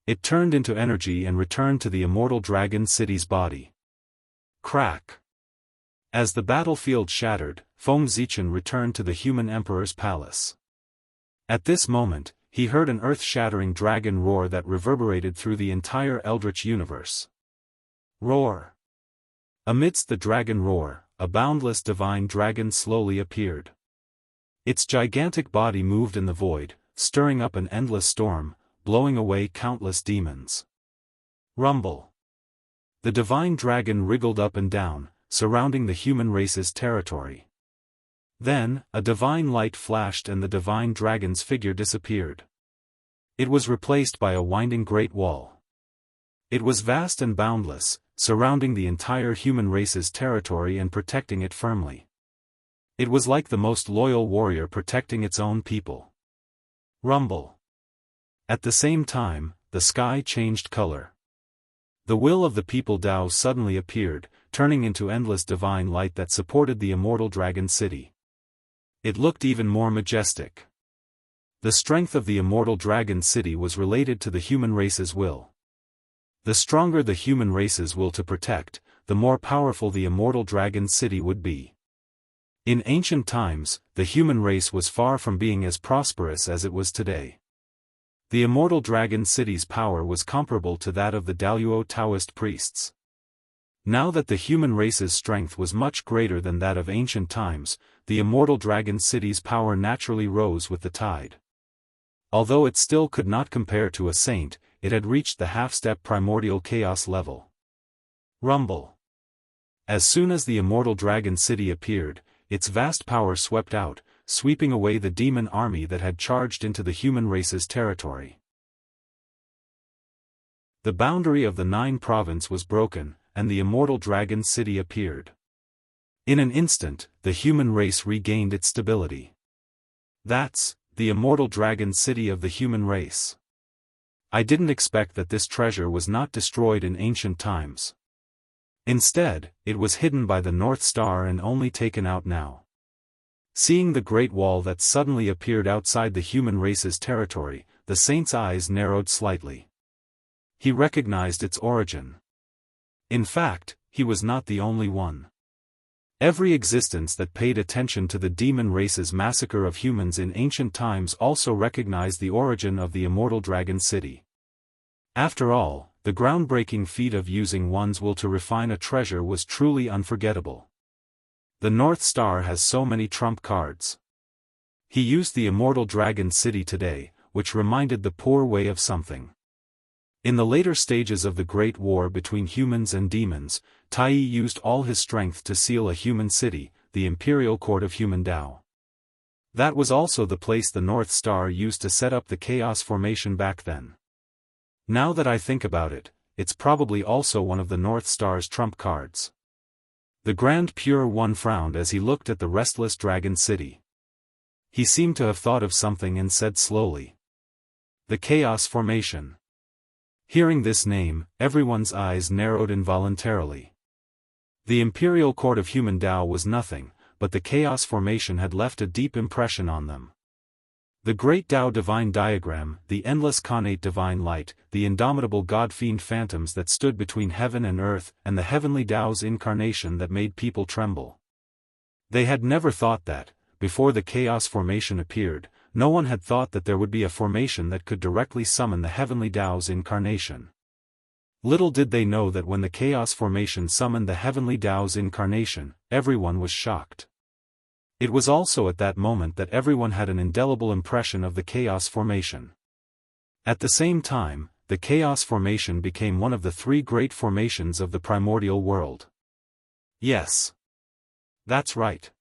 S1: It turned into energy and returned to the Immortal Dragon City's body. Crack. As the battlefield shattered, Feng Zichen returned to the human emperor's palace. At this moment, he heard an earth-shattering dragon roar that reverberated through the entire eldritch universe. Roar. Amidst the dragon roar, a boundless divine dragon slowly appeared. Its gigantic body moved in the void, stirring up an endless storm, blowing away countless demons. Rumble. The divine dragon wriggled up and down, surrounding the human race's territory. Then, a divine light flashed and the divine dragon's figure disappeared. It was replaced by a winding great wall. It was vast and boundless, surrounding the entire human race's territory and protecting it firmly. It was like the most loyal warrior protecting its own people. Rumble. At the same time, the sky changed color. The will of the people Dao suddenly appeared, turning into endless divine light that supported the Immortal Dragon City. It looked even more majestic. The strength of the Immortal Dragon City was related to the human race's will. The stronger the human race's will to protect, the more powerful the Immortal Dragon City would be. In ancient times, the human race was far from being as prosperous as it was today. The Immortal Dragon City's power was comparable to that of the Daoist Taoist priests. Now that the human race's strength was much greater than that of ancient times, the Immortal Dragon City's power naturally rose with the tide. Although it still could not compare to a saint, it had reached the half-step primordial chaos level. Rumble. As soon as the Immortal Dragon City appeared, its vast power swept out, sweeping away the demon army that had charged into the human race's territory. The boundary of the Nine Province was broken, and the Immortal Dragon City appeared. In an instant, the human race regained its stability. That's the Immortal Dragon City of the human race. I didn't expect that this treasure was not destroyed in ancient times. Instead, it was hidden by the North Star and only taken out now. Seeing the Great Wall that suddenly appeared outside the human race's territory, the saint's eyes narrowed slightly. He recognized its origin. In fact, he was not the only one. Every existence that paid attention to the demon race's massacre of humans in ancient times also recognized the origin of the Immortal Dragon City. After all, the groundbreaking feat of using one's will to refine a treasure was truly unforgettable. The North Star has so many trump cards. He used the Immortal Dragon City today, which reminded the poor way of something. In the later stages of the Great War between humans and demons, Tai used all his strength to seal a human city, the Imperial Court of Human Dao. That was also the place the North Star used to set up the Chaos Formation back then. Now that I think about it, it's probably also one of the North Star's trump cards. The Grand Pure One frowned as he looked at the restless Dragon City. He seemed to have thought of something and said slowly. The Chaos Formation. Hearing this name, everyone's eyes narrowed involuntarily. The imperial court of human Tao was nothing, but the chaos formation had left a deep impression on them. The great Tao divine diagram, the endless connate divine light, the indomitable god-fiend phantoms that stood between heaven and earth, and the heavenly Tao's incarnation that made people tremble. They had never thought that, before the chaos formation appeared, no one had thought that there would be a formation that could directly summon the heavenly Tao's incarnation. Little did they know that when the chaos formation summoned the heavenly Tao's incarnation, everyone was shocked. It was also at that moment that everyone had an indelible impression of the chaos formation. At the same time, the chaos formation became one of the three great formations of the primordial world. Yes. That's right.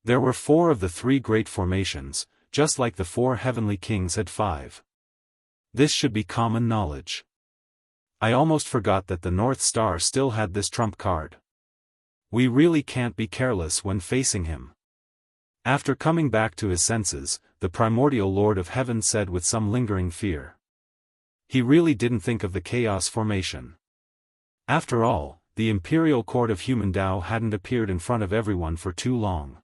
S1: There were 4 of the 3 great formations, just like the 4 heavenly kings had 5. This should be common knowledge. I almost forgot that the North Star still had this trump card. We really can't be careless when facing him. After coming back to his senses, the primordial Lord of Heaven said with some lingering fear. He really didn't think of the chaos formation. After all, the imperial court of human Tao hadn't appeared in front of everyone for too long.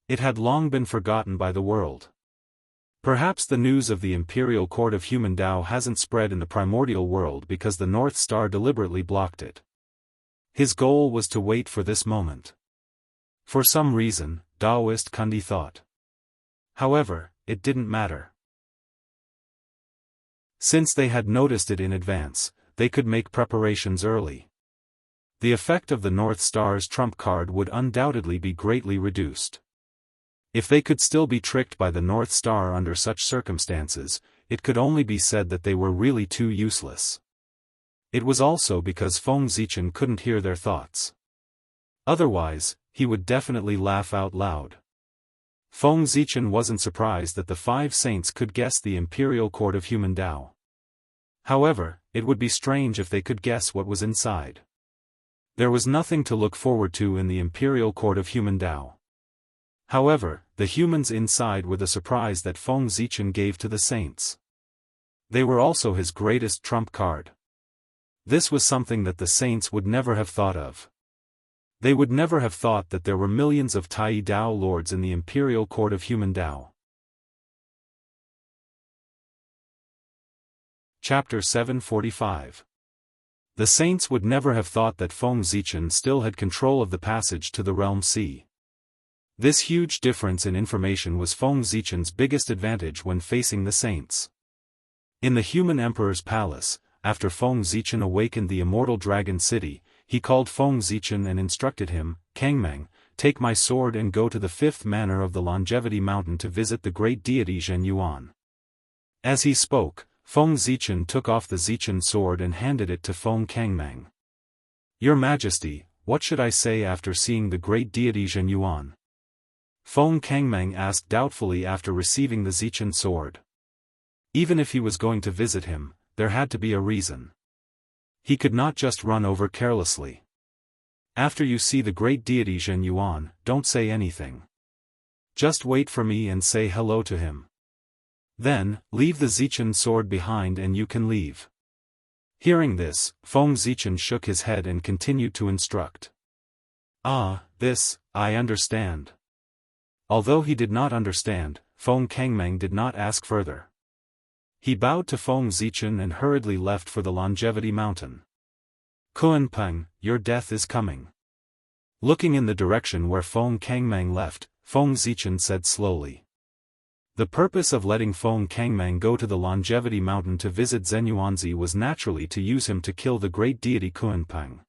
S1: It had long been forgotten by the world. Perhaps the news of the imperial court of human Tao hasn't spread in the primordial world because the North Star deliberately blocked it. His goal was to wait for this moment. For some reason, Daoist Kundi thought. However, it didn't matter. Since they had noticed it in advance, they could make preparations early. The effect of the North Star's trump card would undoubtedly be greatly reduced. If they could still be tricked by the North Star under such circumstances, it could only be said that they were really too useless. It was also because Feng Zichen couldn't hear their thoughts. Otherwise, he would definitely laugh out loud. Feng Zichen wasn't surprised that the 5 saints could guess the imperial court of human Tao. However, it would be strange if they could guess what was inside. There was nothing to look forward to in the imperial court of human Tao. However, the humans inside were the surprise that Feng Zichen gave to the saints. They were also his greatest trump card. This was something that the saints would never have thought of. They would never have thought that there were millions of Tai Dao lords in the imperial court of human Tao. Chapter 745. The saints would never have thought that Feng Zichen still had control of the passage to the realm sea. This huge difference in information was Feng Zichen's biggest advantage when facing the saints. In the human emperor's palace, after Feng Zichen awakened the immortal dragon city, he called Feng Zichen and instructed him, Kangmeng, take my sword and go to the 5th manor of the Longevity Mountain to visit the great deity Zhenyuan. As he spoke, Feng Zichen took off the Zichen sword and handed it to Feng Kangmeng. Your Majesty, what should I say after seeing the great deity Zhenyuan? Feng Kangmeng asked doubtfully after receiving the Zichen sword. Even if he was going to visit him, there had to be a reason. He could not just run over carelessly. After you see the great deity Zhenyuan, don't say anything. Just wait for me and say hello to him. Then, leave the Zichen sword behind and you can leave. Hearing this, Feng Zichen shook his head and continued to instruct. Ah, this, I understand. Although he did not understand, Feng Kangmeng did not ask further. He bowed to Feng Zichen and hurriedly left for the Longevity Mountain. Kunpeng, your death is coming. Looking in the direction where Feng Kangmeng left, Feng Zichen said slowly. The purpose of letting Feng Kangmeng go to the Longevity Mountain to visit Zhenyuanzi was naturally to use him to kill the great deity Kunpeng.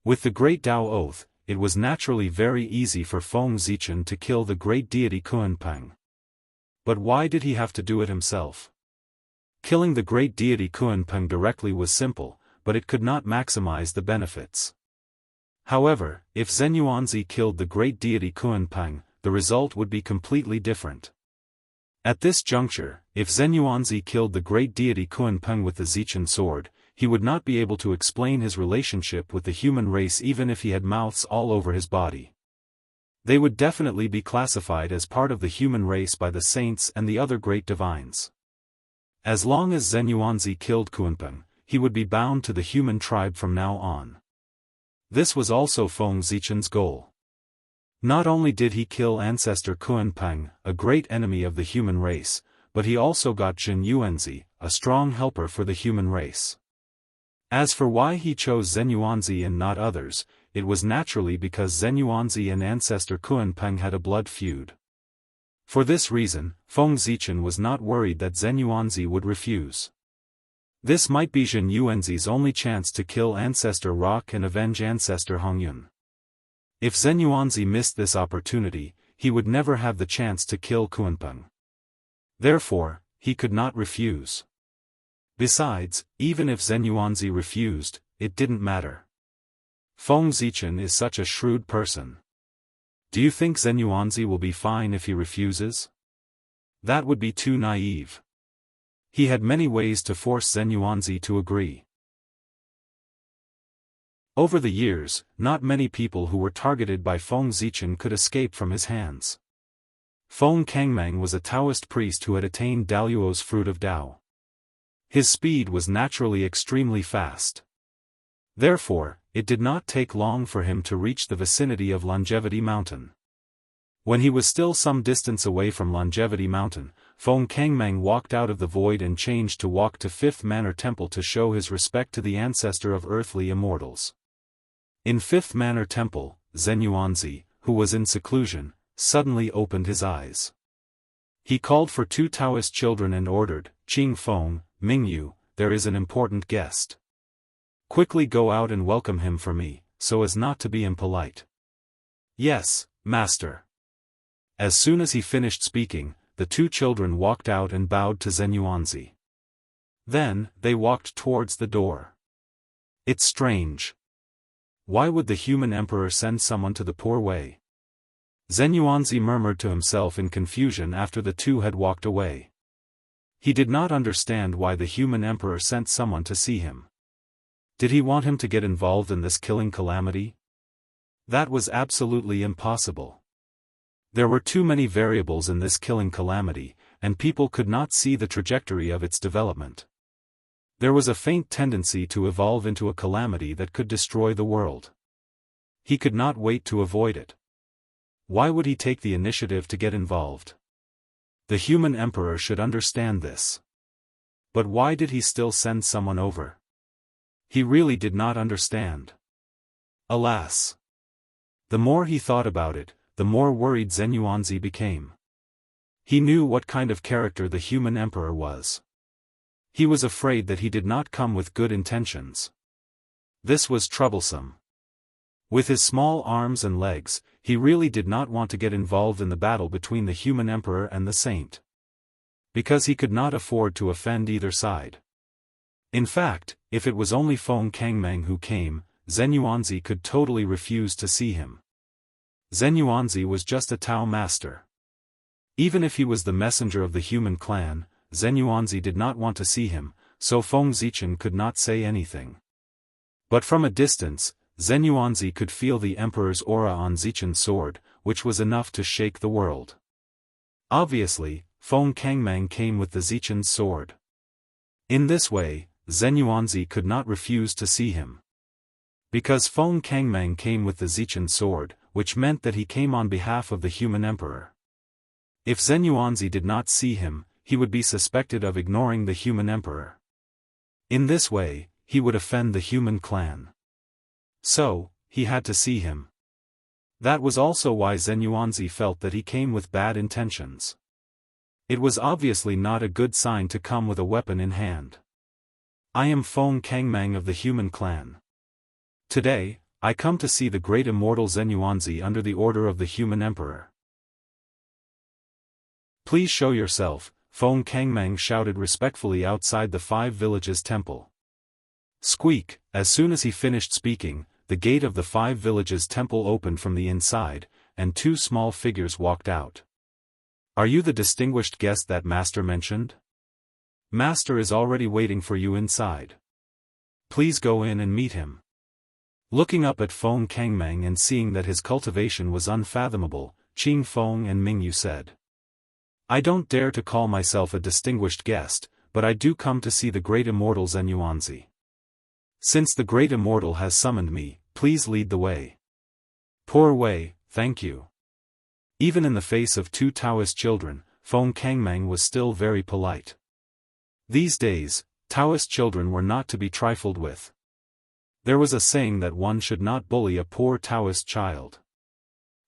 S1: With the great Tao oath, it was naturally very easy for Feng Zichen to kill the great deity Kunpeng. But why did he have to do it himself? Killing the great deity Kunpeng directly was simple, but it could not maximize the benefits. However, if Zhenyuanzi killed the great deity Kunpeng, the result would be completely different. At this juncture, if Zhenyuanzi killed the great deity Kunpeng with the Zichen sword, he would not be able to explain his relationship with the human race even if he had mouths all over his body. They would definitely be classified as part of the human race by the saints and the other great divines. As long as Zhenyuanzi killed Kunpeng, he would be bound to the human tribe from now on. This was also Feng Zichen's goal. Not only did he kill ancestor Kuanpeng, a great enemy of the human race, but he also got Zhen Yuanzi, a strong helper for the human race. As for why he chose Zhen Yuanzi and not others, it was naturally because Zhen Yuanzi and ancestor Kuanpeng had a blood feud. For this reason, Feng Zichen was not worried that Zhen Yuanzi would refuse. This might be Zhen Yuanzi's only chance to kill ancestor Rock and avenge ancestor Hongyun. If Zhen Yuanzi missed this opportunity, he would never have the chance to kill Kuanpeng. Therefore, he could not refuse. Besides, even if Zhen Yuanzi refused, it didn't matter. Feng Zichen is such a shrewd person. Do you think Zhen Yuanzi will be fine if he refuses? That would be too naive. He had many ways to force Zhen Yuanzi to agree. Over the years, not many people who were targeted by Feng Zichen could escape from his hands. Feng Kangmeng was a Taoist priest who had attained Daoist's fruit of Dao. His speed was naturally extremely fast. Therefore, it did not take long for him to reach the vicinity of Longevity Mountain. When he was still some distance away from Longevity Mountain, Feng Kangmeng walked out of the void and changed to walk to Fifth Manor Temple to show his respect to the ancestor of earthly immortals. In Fifth Manor Temple, Zhen Yuanzi, who was in seclusion, suddenly opened his eyes. He called for 2 Taoist children and ordered, "Qing Feng, Mingyu, there is an important guest. Quickly go out and welcome him for me, so as not to be impolite." "Yes, master." As soon as he finished speaking, the 2 children walked out and bowed to Zhen Yuanzi. Then, they walked towards the door. It's strange. Why would the human emperor send someone to the poor way? Zhen Yuanzi murmured to himself in confusion after the 2 had walked away. He did not understand why the human emperor sent someone to see him. Did he want him to get involved in this killing calamity? That was absolutely impossible. There were too many variables in this killing calamity, and people could not see the trajectory of its development. There was a faint tendency to evolve into a calamity that could destroy the world. He could not wait to avoid it. Why would he take the initiative to get involved? The human emperor should understand this. But why did he still send someone over? He really did not understand. Alas! The more he thought about it, the more worried Zhen Yuanzi became. He knew what kind of character the human emperor was. He was afraid that he did not come with good intentions. This was troublesome. With his small arms and legs, he really did not want to get involved in the battle between the human emperor and the saint. Because he could not afford to offend either side. In fact, if it was only Feng Kangmeng who came, Zhen Yuanzi could totally refuse to see him. Zhen Yuanzi was just a Tao master. Even if he was the messenger of the human clan, Zhen Yuanzi did not want to see him, so Feng Zichen could not say anything. But from a distance, Zhen Yuanzi could feel the emperor's aura on Zichen's sword, which was enough to shake the world. Obviously, Feng Kangmeng came with the Zichen's sword. In this way, Zhen Yuanzi could not refuse to see him. Because Feng Kangmeng came with the Zichen's sword, which meant that he came on behalf of the human emperor. If Zhen Yuanzi did not see him, he would be suspected of ignoring the human emperor. In this way, he would offend the human clan. So, he had to see him. That was also why Zhen Yuanzi felt that he came with bad intentions. It was obviously not a good sign to come with a weapon in hand. I am Feng Kangmeng of the human clan. Today, I come to see the great immortal Zhen Yuanzi under the order of the human emperor. Please show yourself, Feng Kangmeng shouted respectfully outside the 5 villages temple. Squeak, as soon as he finished speaking, the gate of the 5 villages temple opened from the inside, and 2 small figures walked out. Are you the distinguished guest that Master mentioned? Master is already waiting for you inside. Please go in and meet him. Looking up at Feng Kangmeng and seeing that his cultivation was unfathomable, Qing Feng and Mingyu said. I don't dare to call myself a distinguished guest, but I do come to see the great immortal Zhen Yuanzi. Since the great immortal has summoned me, please lead the way. Poor Wei, thank you. Even in the face of two Taoist children, Feng Kangmeng was still very polite. These days, Taoist children were not to be trifled with. There was a saying that one should not bully a poor Taoist child.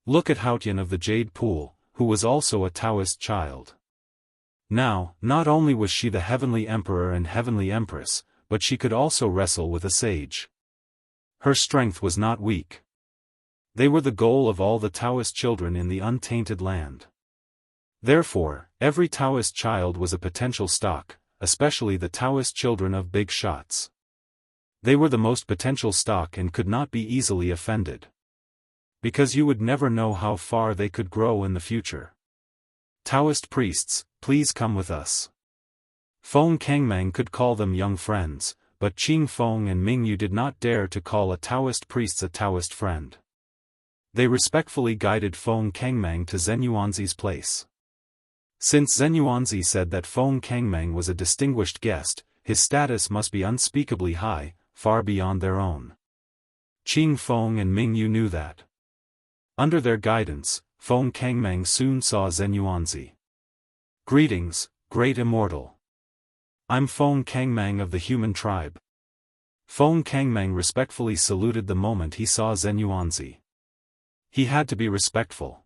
S1: Look at Haotian of the Jade Pool, who was also a Taoist child. Now, not only was she the Heavenly Emperor and Heavenly Empress, but she could also wrestle with a sage. Her strength was not weak. They were the goal of all the Taoist children in the untainted land. Therefore, every Taoist child was a potential stock, especially the Taoist children of big shots. They were the most potential stock and could not be easily offended. Because you would never know how far they could grow in the future. Taoist priests, please come with us. Feng Kangmeng could call them young friends, but Qing Feng and Ming Yu did not dare to call a Taoist priest a Taoist friend. They respectfully guided Feng Kangmeng to Zhen Yuanzi's place. Since Zhen Yuanzi said that Feng Kangmeng was a distinguished guest, his status must be unspeakably high, far beyond their own. Qing Feng and Ming Yu knew that. Under their guidance, Feng Kangmeng soon saw Zhen Yuanzi. Greetings, great immortal. I'm Feng Kangmeng of the human tribe. Feng Kangmeng respectfully saluted the moment he saw Zhen Yuanzi. He had to be respectful.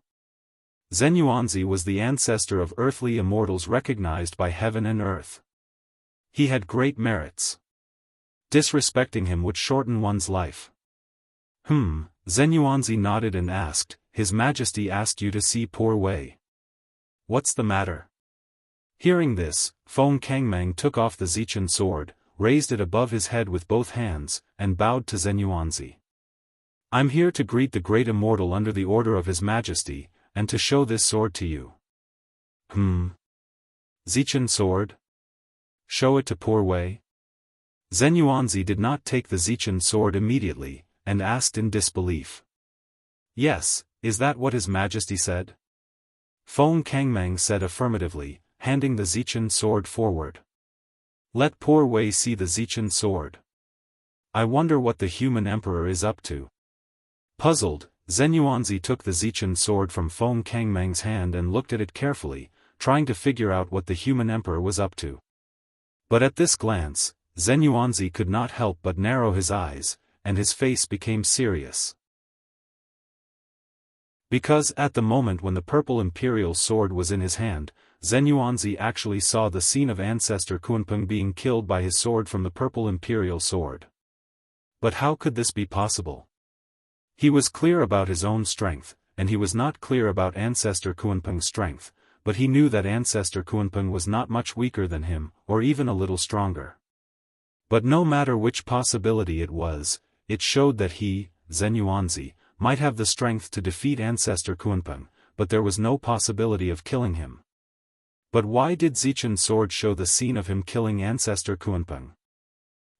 S1: Zhen Yuanzi was the ancestor of earthly immortals recognized by heaven and earth. He had great merits. Disrespecting him would shorten one's life. Zhen Yuanzi nodded and asked, His Majesty asked you to see poor Wei. What's the matter? Hearing this, Feng Kangmeng took off the Zichen sword, raised it above his head with both hands, and bowed to Zhen Yuanzi. I'm here to greet the great immortal under the order of His Majesty, and to show this sword to you. Zichen sword? Show it to poor Wei? Zhen Yuanzi did not take the Zichen sword immediately, and asked in disbelief. Yes, is that what His Majesty said? Feng Kangmeng said affirmatively, handing the Zichen sword forward. Let poor Wei see the Zichen sword. I wonder what the human emperor is up to. Puzzled, Zhen Yuanzi took the Zichen sword from Feng Kangmeng's hand and looked at it carefully, trying to figure out what the human emperor was up to. But at this glance, Zhen Yuanzi could not help but narrow his eyes, and his face became serious. Because at the moment when the purple imperial sword was in his hand, Zhen Yuanzi actually saw the scene of ancestor Kunpeng being killed by his sword from the purple imperial sword. But how could this be possible? He was clear about his own strength, and he was not clear about ancestor Kunpeng's strength, but he knew that ancestor Kunpeng was not much weaker than him, or even a little stronger. But no matter which possibility it was, it showed that he, Zhen Yuanzi, might have the strength to defeat ancestor Kunpeng, but there was no possibility of killing him. But why did Zichen's sword show the scene of him killing ancestor Kunpeng?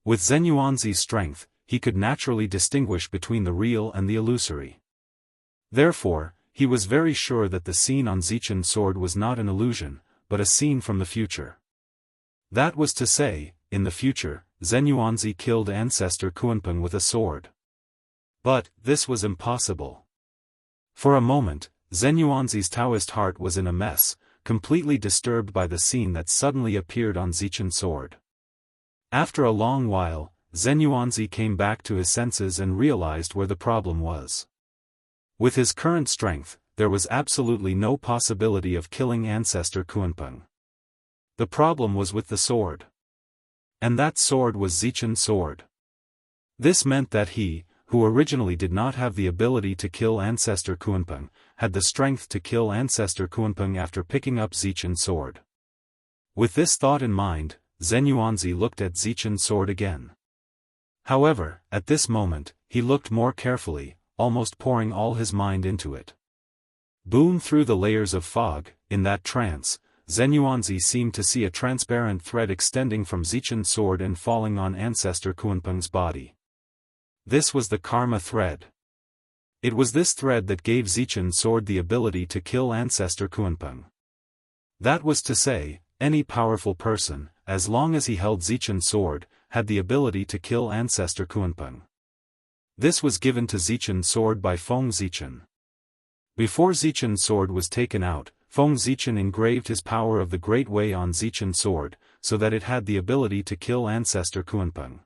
S1: With Zhen Yuanzi's strength, he could naturally distinguish between the real and the illusory. Therefore, he was very sure that the scene on Zichen's sword was not an illusion, but a scene from the future. That was to say, in the future, Zhen Yuanzi killed ancestor Kunpeng with a sword. But, this was impossible. For a moment, Zhen Yuanzi's Taoist heart was in a mess, completely disturbed by the scene that suddenly appeared on Zichen's sword. After a long while, Zhen Yuanzi came back to his senses and realized where the problem was. With his current strength, there was absolutely no possibility of killing ancestor Kunpeng. The problem was with the sword. And that sword was Zichen's sword. This meant that he, who originally did not have the ability to kill ancestor Kunpeng, had the strength to kill ancestor Kunpeng after picking up Zichen's sword. With this thought in mind, Zhen Yuanzi looked at Zichen's sword again. However, at this moment, he looked more carefully, almost pouring all his mind into it. Boom through the layers of fog, in that trance, Zhen Yuanzi seemed to see a transparent thread extending from Zichen's sword and falling on ancestor Kunpeng's body. This was the karma thread. It was this thread that gave Zichen's sword the ability to kill ancestor Kunpeng. That was to say, any powerful person, as long as he held Zichen's sword, had the ability to kill ancestor Kunpeng. This was given to Zichen's sword by Feng Zichen. Before Zichen's sword was taken out, Feng Zichen engraved his power of the Great Way on Zichen's sword, so that it had the ability to kill Ancestor Kunpeng.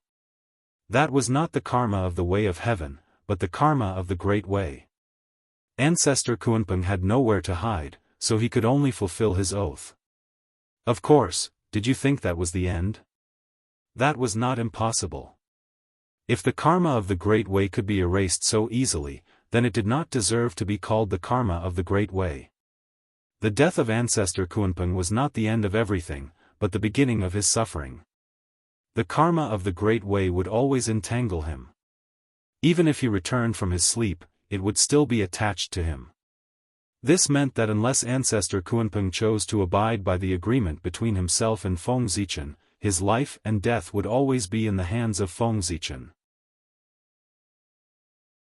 S1: That was not the karma of the Way of Heaven, but the karma of the Great Way. Ancestor Kunpeng had nowhere to hide, so he could only fulfill his oath. Of course, did you think that was the end? That was not impossible. If the karma of the Great Way could be erased so easily, then it did not deserve to be called the karma of the Great Way. The death of Ancestor Kunpeng was not the end of everything, but the beginning of his suffering. The karma of the Great Way would always entangle him. Even if he returned from his sleep, it would still be attached to him. This meant that unless Ancestor Kunpeng chose to abide by the agreement between himself and Feng Zichen, his life and death would always be in the hands of Feng Zichen.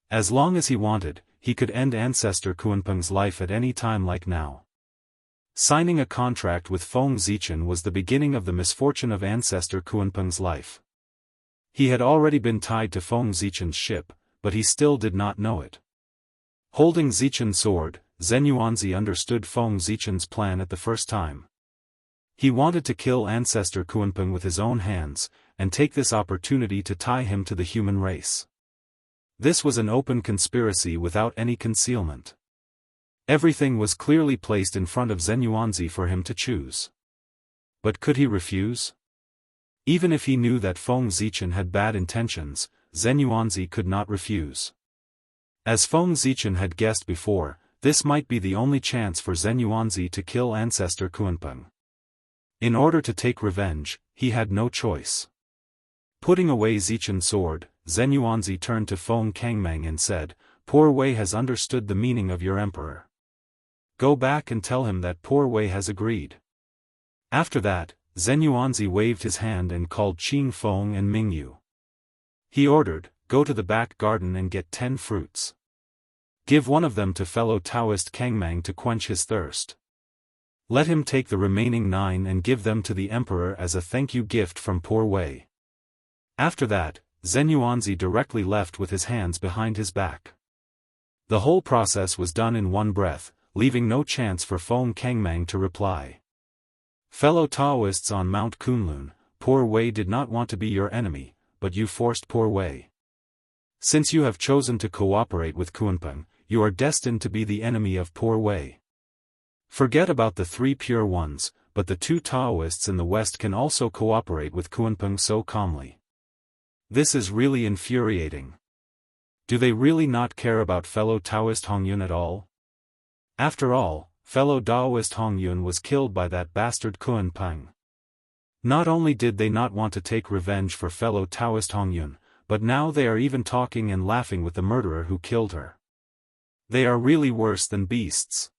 S1: As long as he wanted, he could end Ancestor Kunpeng's life at any time like now. Signing a contract with Feng Zichen was the beginning of the misfortune of Ancestor Kunpeng's life. He had already been tied to Feng Zichen's ship, but he still did not know it. Holding Zichen's sword, Zhen Yuanzi understood Feng Zichen's plan at the first time. He wanted to kill Ancestor Kunpeng with his own hands, and take this opportunity to tie him to the human race. This was an open conspiracy without any concealment. Everything was clearly placed in front of Zhen Yuanzi for him to choose. But could he refuse? Even if he knew that Feng Zichen had bad intentions, Zhen Yuanzi could not refuse. As Feng Zichen had guessed before, this might be the only chance for Zhen Yuanzi to kill Ancestor Kunpeng. In order to take revenge, he had no choice. Putting away Zichen's sword, Zhen Yuanzi turned to Feng Kangmang and said, "Poor Wei has understood the meaning of your emperor. Go back and tell him that Poor Wei has agreed." After that, Zhen Yuanzi waved his hand and called Qing Feng and Mingyu. He ordered, "Go to the back garden and get 10 fruits. Give one of them to fellow Daoist Kangmang to quench his thirst. Let him take the remaining 9 and give them to the emperor as a thank you gift from Poor Wei." After that, Zhen Yuanzi directly left with his hands behind his back. The whole process was done in one breath, leaving no chance for Feng Kangmang to reply. "Fellow Taoists on Mount Kunlun, Poor Wei did not want to be your enemy, but you forced Poor Wei. Since you have chosen to cooperate with Kunpeng, you are destined to be the enemy of Poor Wei. Forget about the 3 pure ones, but the 2 Taoists in the West can also cooperate with Kunpeng so calmly. This is really infuriating. Do they really not care about fellow Taoist Hongyun at all? After all, fellow Daoist Hongyun was killed by that bastard Kunpeng. Not only did they not want to take revenge for fellow Taoist Hongyun, but now they are even talking and laughing with the murderer who killed her. They are really worse than beasts."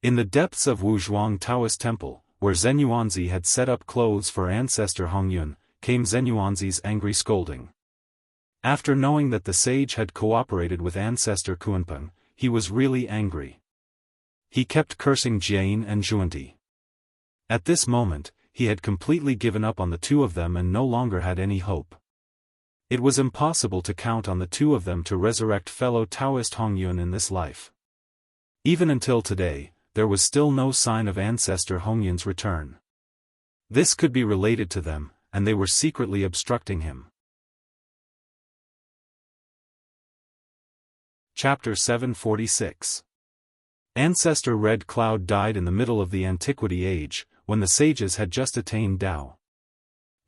S1: In the depths of Wuzhuang Taoist Temple, where Zhen Yuanzi had set up clothes for Ancestor Hongyun, came Zhen Yuanzi's angry scolding. After knowing that the sage had cooperated with Ancestor Kunpeng, he was really angry. He kept cursing Jian and Zhuanti. At this moment, he had completely given up on the 2 of them and no longer had any hope. It was impossible to count on the 2 of them to resurrect fellow Taoist Hongyun in this life. Even until today, there was still no sign of Ancestor Hongyun's return. This could be related to them, and they were secretly obstructing him. Chapter 746. Ancestor Red Cloud died in the middle of the Antiquity Age, when the sages had just attained Tao.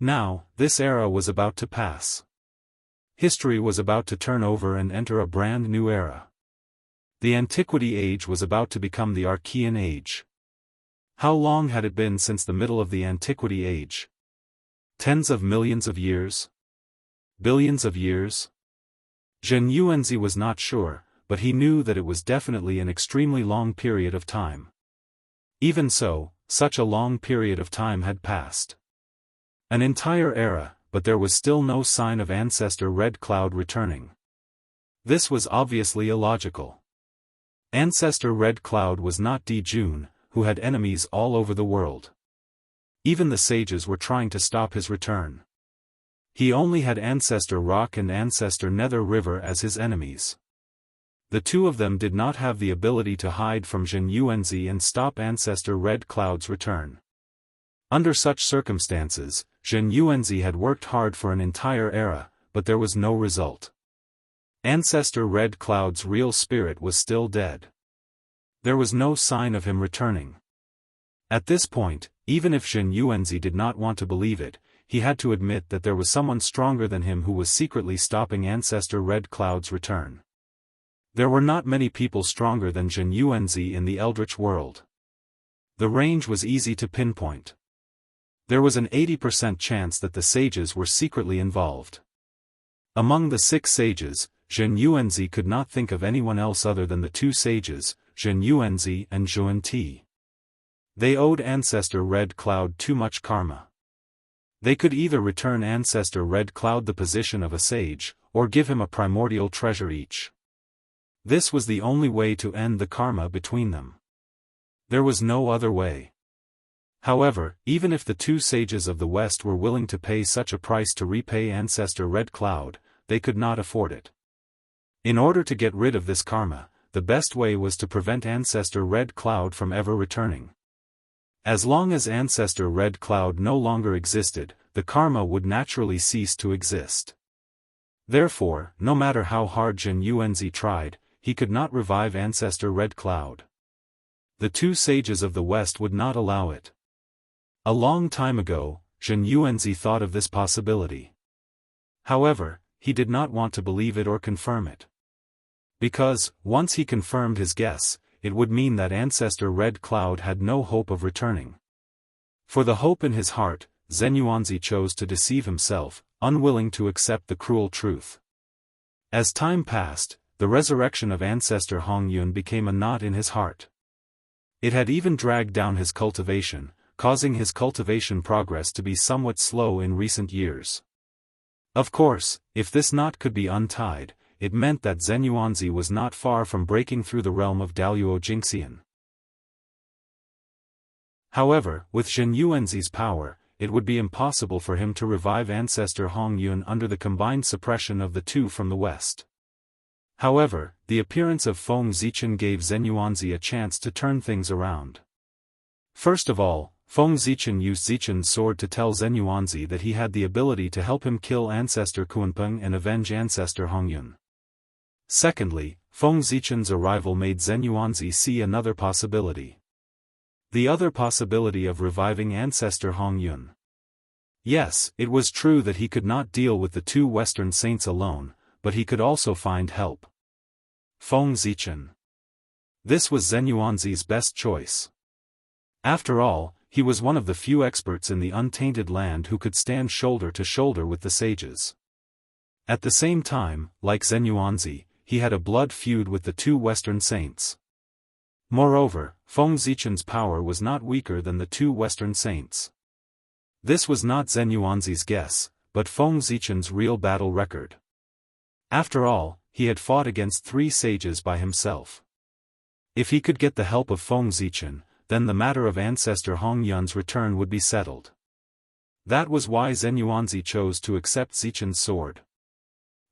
S1: Now, this era was about to pass. History was about to turn over and enter a brand new era. The Antiquity Age was about to become the Archean Age. How long had it been since the middle of the Antiquity Age? Tens of millions of years? Billions of years? Zhen Yuanzi was not sure, but he knew that it was definitely an extremely long period of time. Even so, such a long period of time had passed. An entire era, but there was still no sign of Ancestor Red Cloud returning. This was obviously illogical. Ancestor Red Cloud was not Di Jun, who had enemies all over the world. Even the sages were trying to stop his return. He only had Ancestor Rock and Ancestor Nether River as his enemies. The two of them did not have the ability to hide from Zhen Yuanzi and stop Ancestor Red Cloud's return. Under such circumstances, Zhen Yuanzi had worked hard for an entire era, but there was no result. Ancestor Red Cloud's real spirit was still dead. There was no sign of him returning. At this point, even if Zhen Yuanzi did not want to believe it, he had to admit that there was someone stronger than him who was secretly stopping Ancestor Red Cloud's return. There were not many people stronger than Zhen Yuanzi in the Eldritch world. The range was easy to pinpoint. There was an 80% chance that the sages were secretly involved. Among the 6 sages, Zhen Yuanzi could not think of anyone else other than the 2 sages, Zhen Yuanzi and Zhuan Ti. They owed Ancestor Red Cloud too much karma. They could either return Ancestor Red Cloud the position of a sage, or give him a primordial treasure each. This was the only way to end the karma between them. There was no other way. However, even if the 2 sages of the West were willing to pay such a price to repay Ancestor Red Cloud, they could not afford it. In order to get rid of this karma, the best way was to prevent Ancestor Red Cloud from ever returning. As long as Ancestor Red Cloud no longer existed, the karma would naturally cease to exist. Therefore, no matter how hard Zhen Yuanzi tried, he could not revive Ancestor Red Cloud. The 2 sages of the West would not allow it. A long time ago, Zhen Yuanzi thought of this possibility. However, he did not want to believe it or confirm it. Because, once he confirmed his guess, it would mean that Ancestor Red Cloud had no hope of returning. For the hope in his heart, Zhen Yuanzi chose to deceive himself, unwilling to accept the cruel truth. As time passed, the resurrection of Ancestor Hongyun became a knot in his heart. It had even dragged down his cultivation, causing his cultivation progress to be somewhat slow in recent years. Of course, if this knot could be untied, it meant that Zhen Yuanzi was not far from breaking through the realm of Daoist Jingxian. However, with Zhen Yuanzi's power, it would be impossible for him to revive Ancestor Hongyun under the combined suppression of the 2 from the West. However, the appearance of Feng Zichen gave Zhen Yuanzi a chance to turn things around. First of all, Feng Zichen used Zichen's sword to tell Zhen Yuanzi that he had the ability to help him kill Ancestor Kunpeng and avenge Ancestor Hongyun. Secondly, Feng Zichen's arrival made Zhen Yuanzi see another possibility. The other possibility of reviving Ancestor Hongyun. Yes, it was true that he could not deal with the 2 Western saints alone, but he could also find help. Feng Zichen. This was Zhen Yuanzi's best choice. After all, he was one of the few experts in the untainted land who could stand shoulder to shoulder with the sages. At the same time, like Zhen Yuanzi, he had a blood feud with the 2 Western saints. Moreover, Feng Zichen's power was not weaker than the 2 Western saints. This was not Zhen Yuanzi's guess, but Feng Zichen's real battle record. After all, he had fought against 3 sages by himself. If he could get the help of Feng Zichen, then the matter of Ancestor Hongyun's return would be settled. That was why Zhen Yuanzi chose to accept Zichen's sword.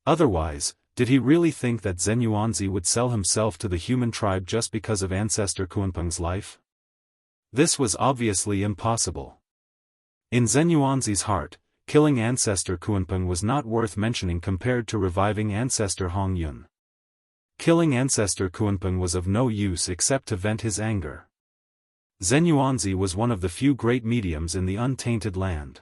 S1: Otherwise, did he really think that Zhen Yuanzi would sell himself to the human tribe just because of Ancestor Kunpeng's life? This was obviously impossible. In Zhen Yuanzi's heart, killing Ancestor Kunpeng was not worth mentioning compared to reviving Ancestor Hongyun. Killing Ancestor Kunpeng was of no use except to vent his anger. Zhen Yuanzi was one of the few great mediums in the untainted land.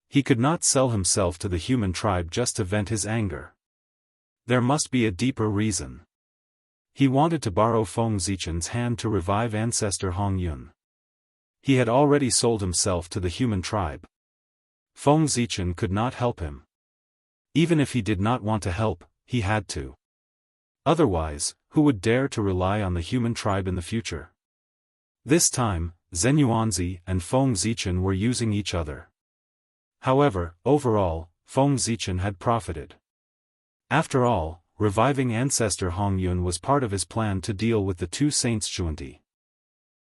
S1: He could not sell himself to the human tribe just to vent his anger. There must be a deeper reason. He wanted to borrow Feng Zichen's hand to revive Ancestor Hongyun. He had already sold himself to the human tribe. Feng Zichen could not help him. Even if he did not want to help, he had to. Otherwise, who would dare to rely on the human tribe in the future? This time, Zhen Yuanzi and Feng Zichen were using each other. However, overall, Feng Zichen had profited. After all, reviving Ancestor Hongyun was part of his plan to deal with the 2 saints Zhuan Ti.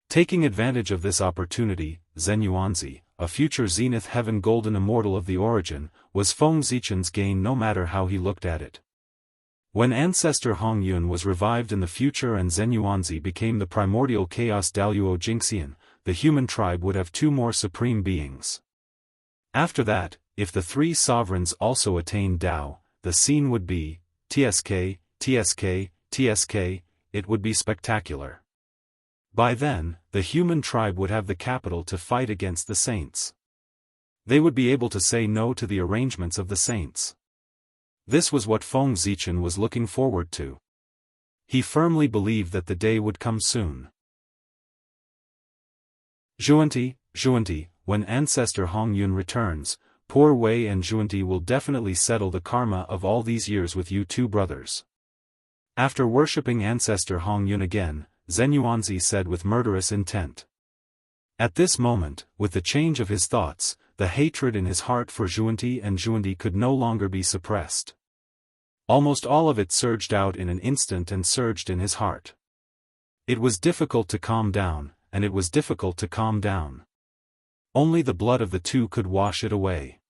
S1: Taking advantage of this opportunity, Zhen Yuanzi, a future zenith heaven golden immortal of the origin, was Feng Zichen's gain no matter how he looked at it. When Ancestor Hong Yun was revived in the future and Zenyuanzi became the primordial chaos Daoist Jingxian, the human tribe would have two more supreme beings. After that, if the three sovereigns also attained Dao, the scene would be, TSK, TSK, TSK, it would be spectacular. By then, the human tribe would have the capital to fight against the saints. They would be able to say no to the arrangements of the saints. This was what Feng Zichen was looking forward to. He firmly believed that the day would come soon. Zhuanti, when Ancestor Hong Yun returns, poor Wei and Zhuanti will definitely settle the karma of all these years with you two brothers. After worshipping Ancestor Hong Yun again, Zenyuanzi said with murderous intent. At this moment, with the change of his thoughts, the hatred in his heart for Zhuanti and Zhuanti could no longer be suppressed. Almost all of it surged out in an instant and surged in his heart. It was difficult to calm down, and it was difficult to calm down. Only the blood of the two could wash it away.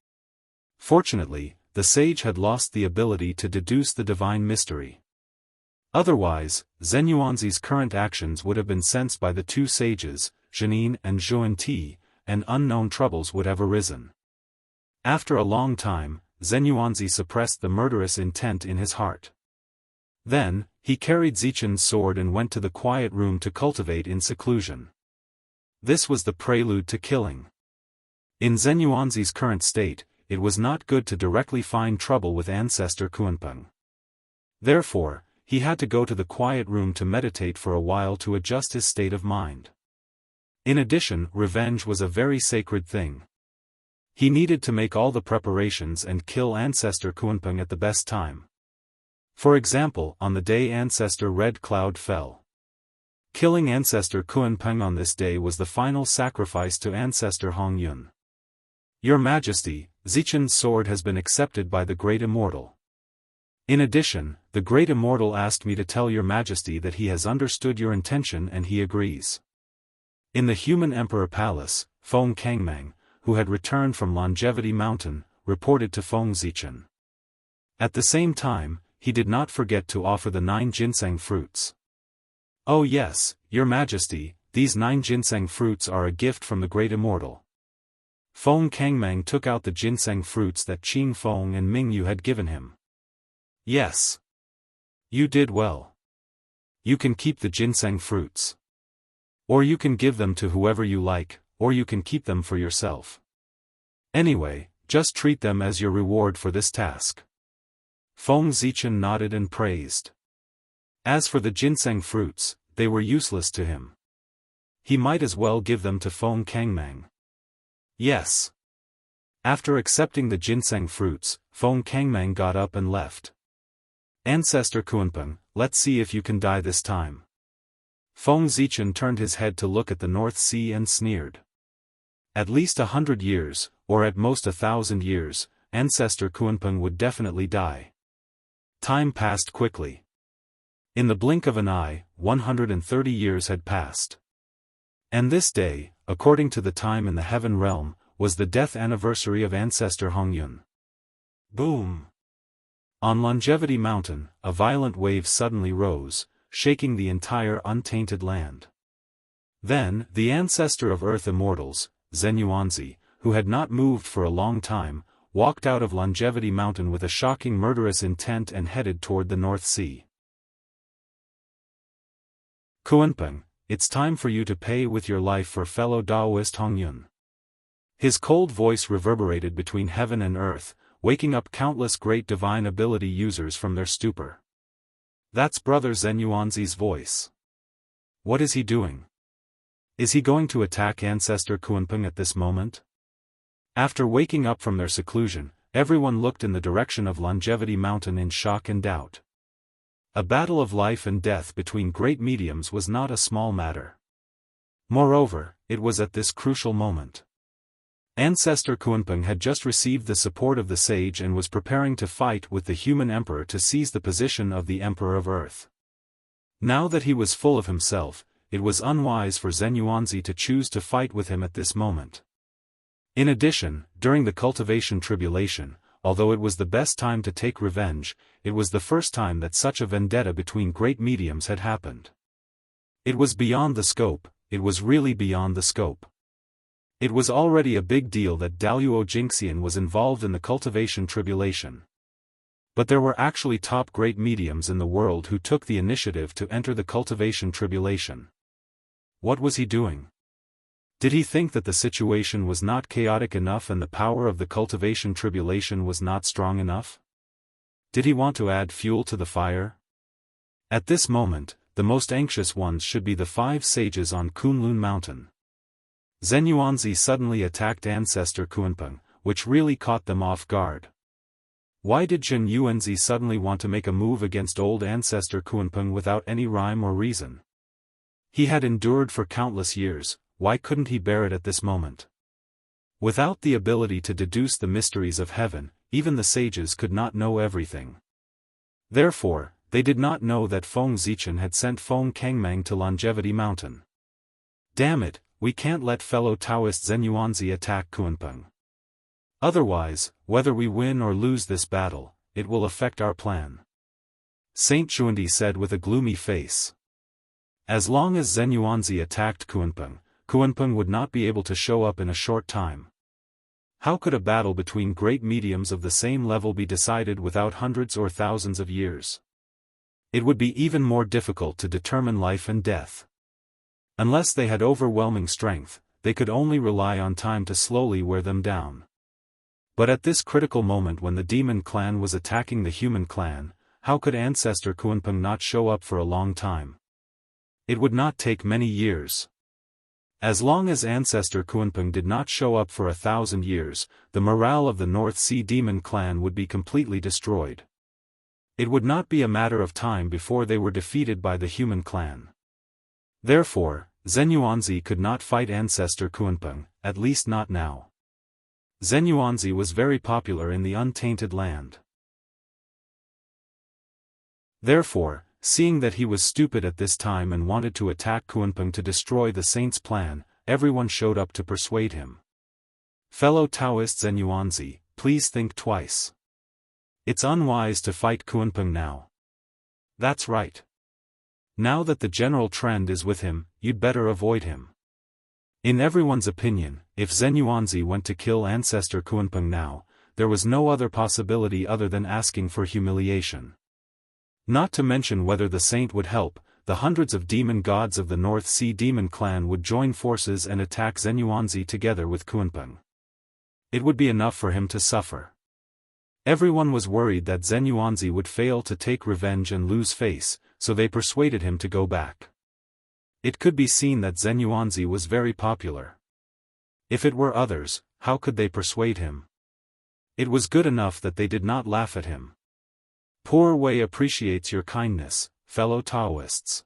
S1: Fortunately, the sage had lost the ability to deduce the divine mystery. Otherwise, Zenyuanzi's current actions would have been sensed by the two sages, Zhenin and Zhuanti, and unknown troubles would have arisen. After a long time, Zenyuanzi suppressed the murderous intent in his heart. Then, he carried Zichen's sword and went to the quiet room to cultivate in seclusion. This was the prelude to killing. In Zenyuanzi's current state, it was not good to directly find trouble with Ancestor Kunpeng. Therefore, he had to go to the quiet room to meditate for a while to adjust his state of mind. In addition, revenge was a very sacred thing. He needed to make all the preparations and kill Ancestor Kunpeng at the best time. For example, on the day Ancestor Red Cloud fell. Killing Ancestor Kunpeng on this day was the final sacrifice to Ancestor Hong Yun. Your Majesty, Zichen's sword has been accepted by the Great Immortal. In addition, the Great Immortal asked me to tell Your Majesty that he has understood your intention and he agrees. In the Human Emperor Palace, Feng Kangmang, who had returned from Longevity Mountain, reported to Feng Zichen. At the same time, he did not forget to offer the 9 ginseng fruits. Oh yes, Your Majesty, these 9 ginseng fruits are a gift from the Great Immortal. Feng Kangmang took out the ginseng fruits that Qing Feng and Ming Yu had given him. Yes. You did well. You can keep the ginseng fruits. Or you can give them to whoever you like, or you can keep them for yourself. Anyway, just treat them as your reward for this task. Feng Zichen nodded and praised. As for the ginseng fruits, they were useless to him. He might as well give them to Feng Kangmang. Yes. After accepting the ginseng fruits, Feng Kangmang got up and left. Ancestor Kunpeng, let's see if you can die this time. Feng Zichen turned his head to look at the North Sea and sneered. At least 100 years, or at most 1,000 years, Ancestor Kunpeng would definitely die. Time passed quickly. In the blink of an eye, 130 years had passed. And this day, according to the time in the heaven realm, was the death anniversary of Ancestor Hong Yun. Boom! On Longevity Mountain, a violent wave suddenly rose, shaking the entire untainted land. Then, the ancestor of Earth Immortals, Zenyuanzi, who had not moved for a long time, walked out of Longevity Mountain with a shocking murderous intent and headed toward the North Sea. Kunpeng, it's time for you to pay with your life for fellow Daoist Hong Yun. His cold voice reverberated between heaven and earth, waking up countless great divine ability users from their stupor. That's Brother Zenyuanzi's voice. What is he doing? Is he going to attack Ancestor Kunpeng at this moment? After waking up from their seclusion, everyone looked in the direction of Longevity Mountain in shock and doubt. A battle of life and death between great mediums was not a small matter. Moreover, it was at this crucial moment. Ancestor Kunpeng had just received the support of the sage and was preparing to fight with the human emperor to seize the position of the Emperor of Earth. Now that he was full of himself, it was unwise for Zenyuanzi to choose to fight with him at this moment. In addition, during the Cultivation tribulation, although it was the best time to take revenge, it was the first time that such a vendetta between great mediums had happened. It was beyond the scope, it was really beyond the scope. It was already a big deal that Daoist Jingxian was involved in the Cultivation tribulation. But there were actually top great mediums in the world who took the initiative to enter the Cultivation tribulation. What was he doing? Did he think that the situation was not chaotic enough and the power of the Cultivation tribulation was not strong enough? Did he want to add fuel to the fire? At this moment, the most anxious ones should be the 5 sages on Kunlun Mountain. Zhen Yuanzi suddenly attacked Ancestor Kunpeng, which really caught them off guard. Why did Zhen Yuanzi suddenly want to make a move against old Ancestor Kunpeng without any rhyme or reason? He had endured for countless years. Why couldn't he bear it at this moment? Without the ability to deduce the mysteries of heaven, even the sages could not know everything. Therefore, they did not know that Feng Zichen had sent Feng Kangmang to Longevity Mountain. Damn it, we can't let fellow Taoist Zhen Yuanzi attack Kunpeng. Otherwise, whether we win or lose this battle, it will affect our plan. Saint Chuandi said with a gloomy face. As long as Zhen Yuanzi attacked Kunpeng would not be able to show up in a short time. How could a battle between great mediums of the same level be decided without hundreds or thousands of years? It would be even more difficult to determine life and death. Unless they had overwhelming strength, they could only rely on time to slowly wear them down. But at this critical moment when the demon clan was attacking the human clan, how could Ancestor Kunpeng not show up for a long time? It would not take many years. As long as Ancestor Kunpeng did not show up for 1,000 years, the morale of the North Sea Demon clan would be completely destroyed. It would not be a matter of time before they were defeated by the human clan. Therefore, Zhen Yuanzi could not fight Ancestor Kunpeng, at least not now. Zhen Yuanzi was very popular in the untainted land. Therefore, seeing that he was stupid at this time and wanted to attack Kunpeng to destroy the saint's plan, everyone showed up to persuade him. Fellow Taoist Zhen Yuanzi, please think twice. It's unwise to fight Kunpeng now. That's right. Now that the general trend is with him, you'd better avoid him. In everyone's opinion, if Zhen Yuanzi went to kill Ancestor Kunpeng now, there was no other possibility other than asking for humiliation. Not to mention whether the saint would help, the hundreds of demon gods of the North Sea Demon clan would join forces and attack Zhen Yuanzi together with Kunpeng. It would be enough for him to suffer. Everyone was worried that Zhen Yuanzi would fail to take revenge and lose face, so they persuaded him to go back. It could be seen that Zhen Yuanzi was very popular. If it were others, how could they persuade him? It was good enough that they did not laugh at him. Poor Wei appreciates your kindness, fellow Taoists.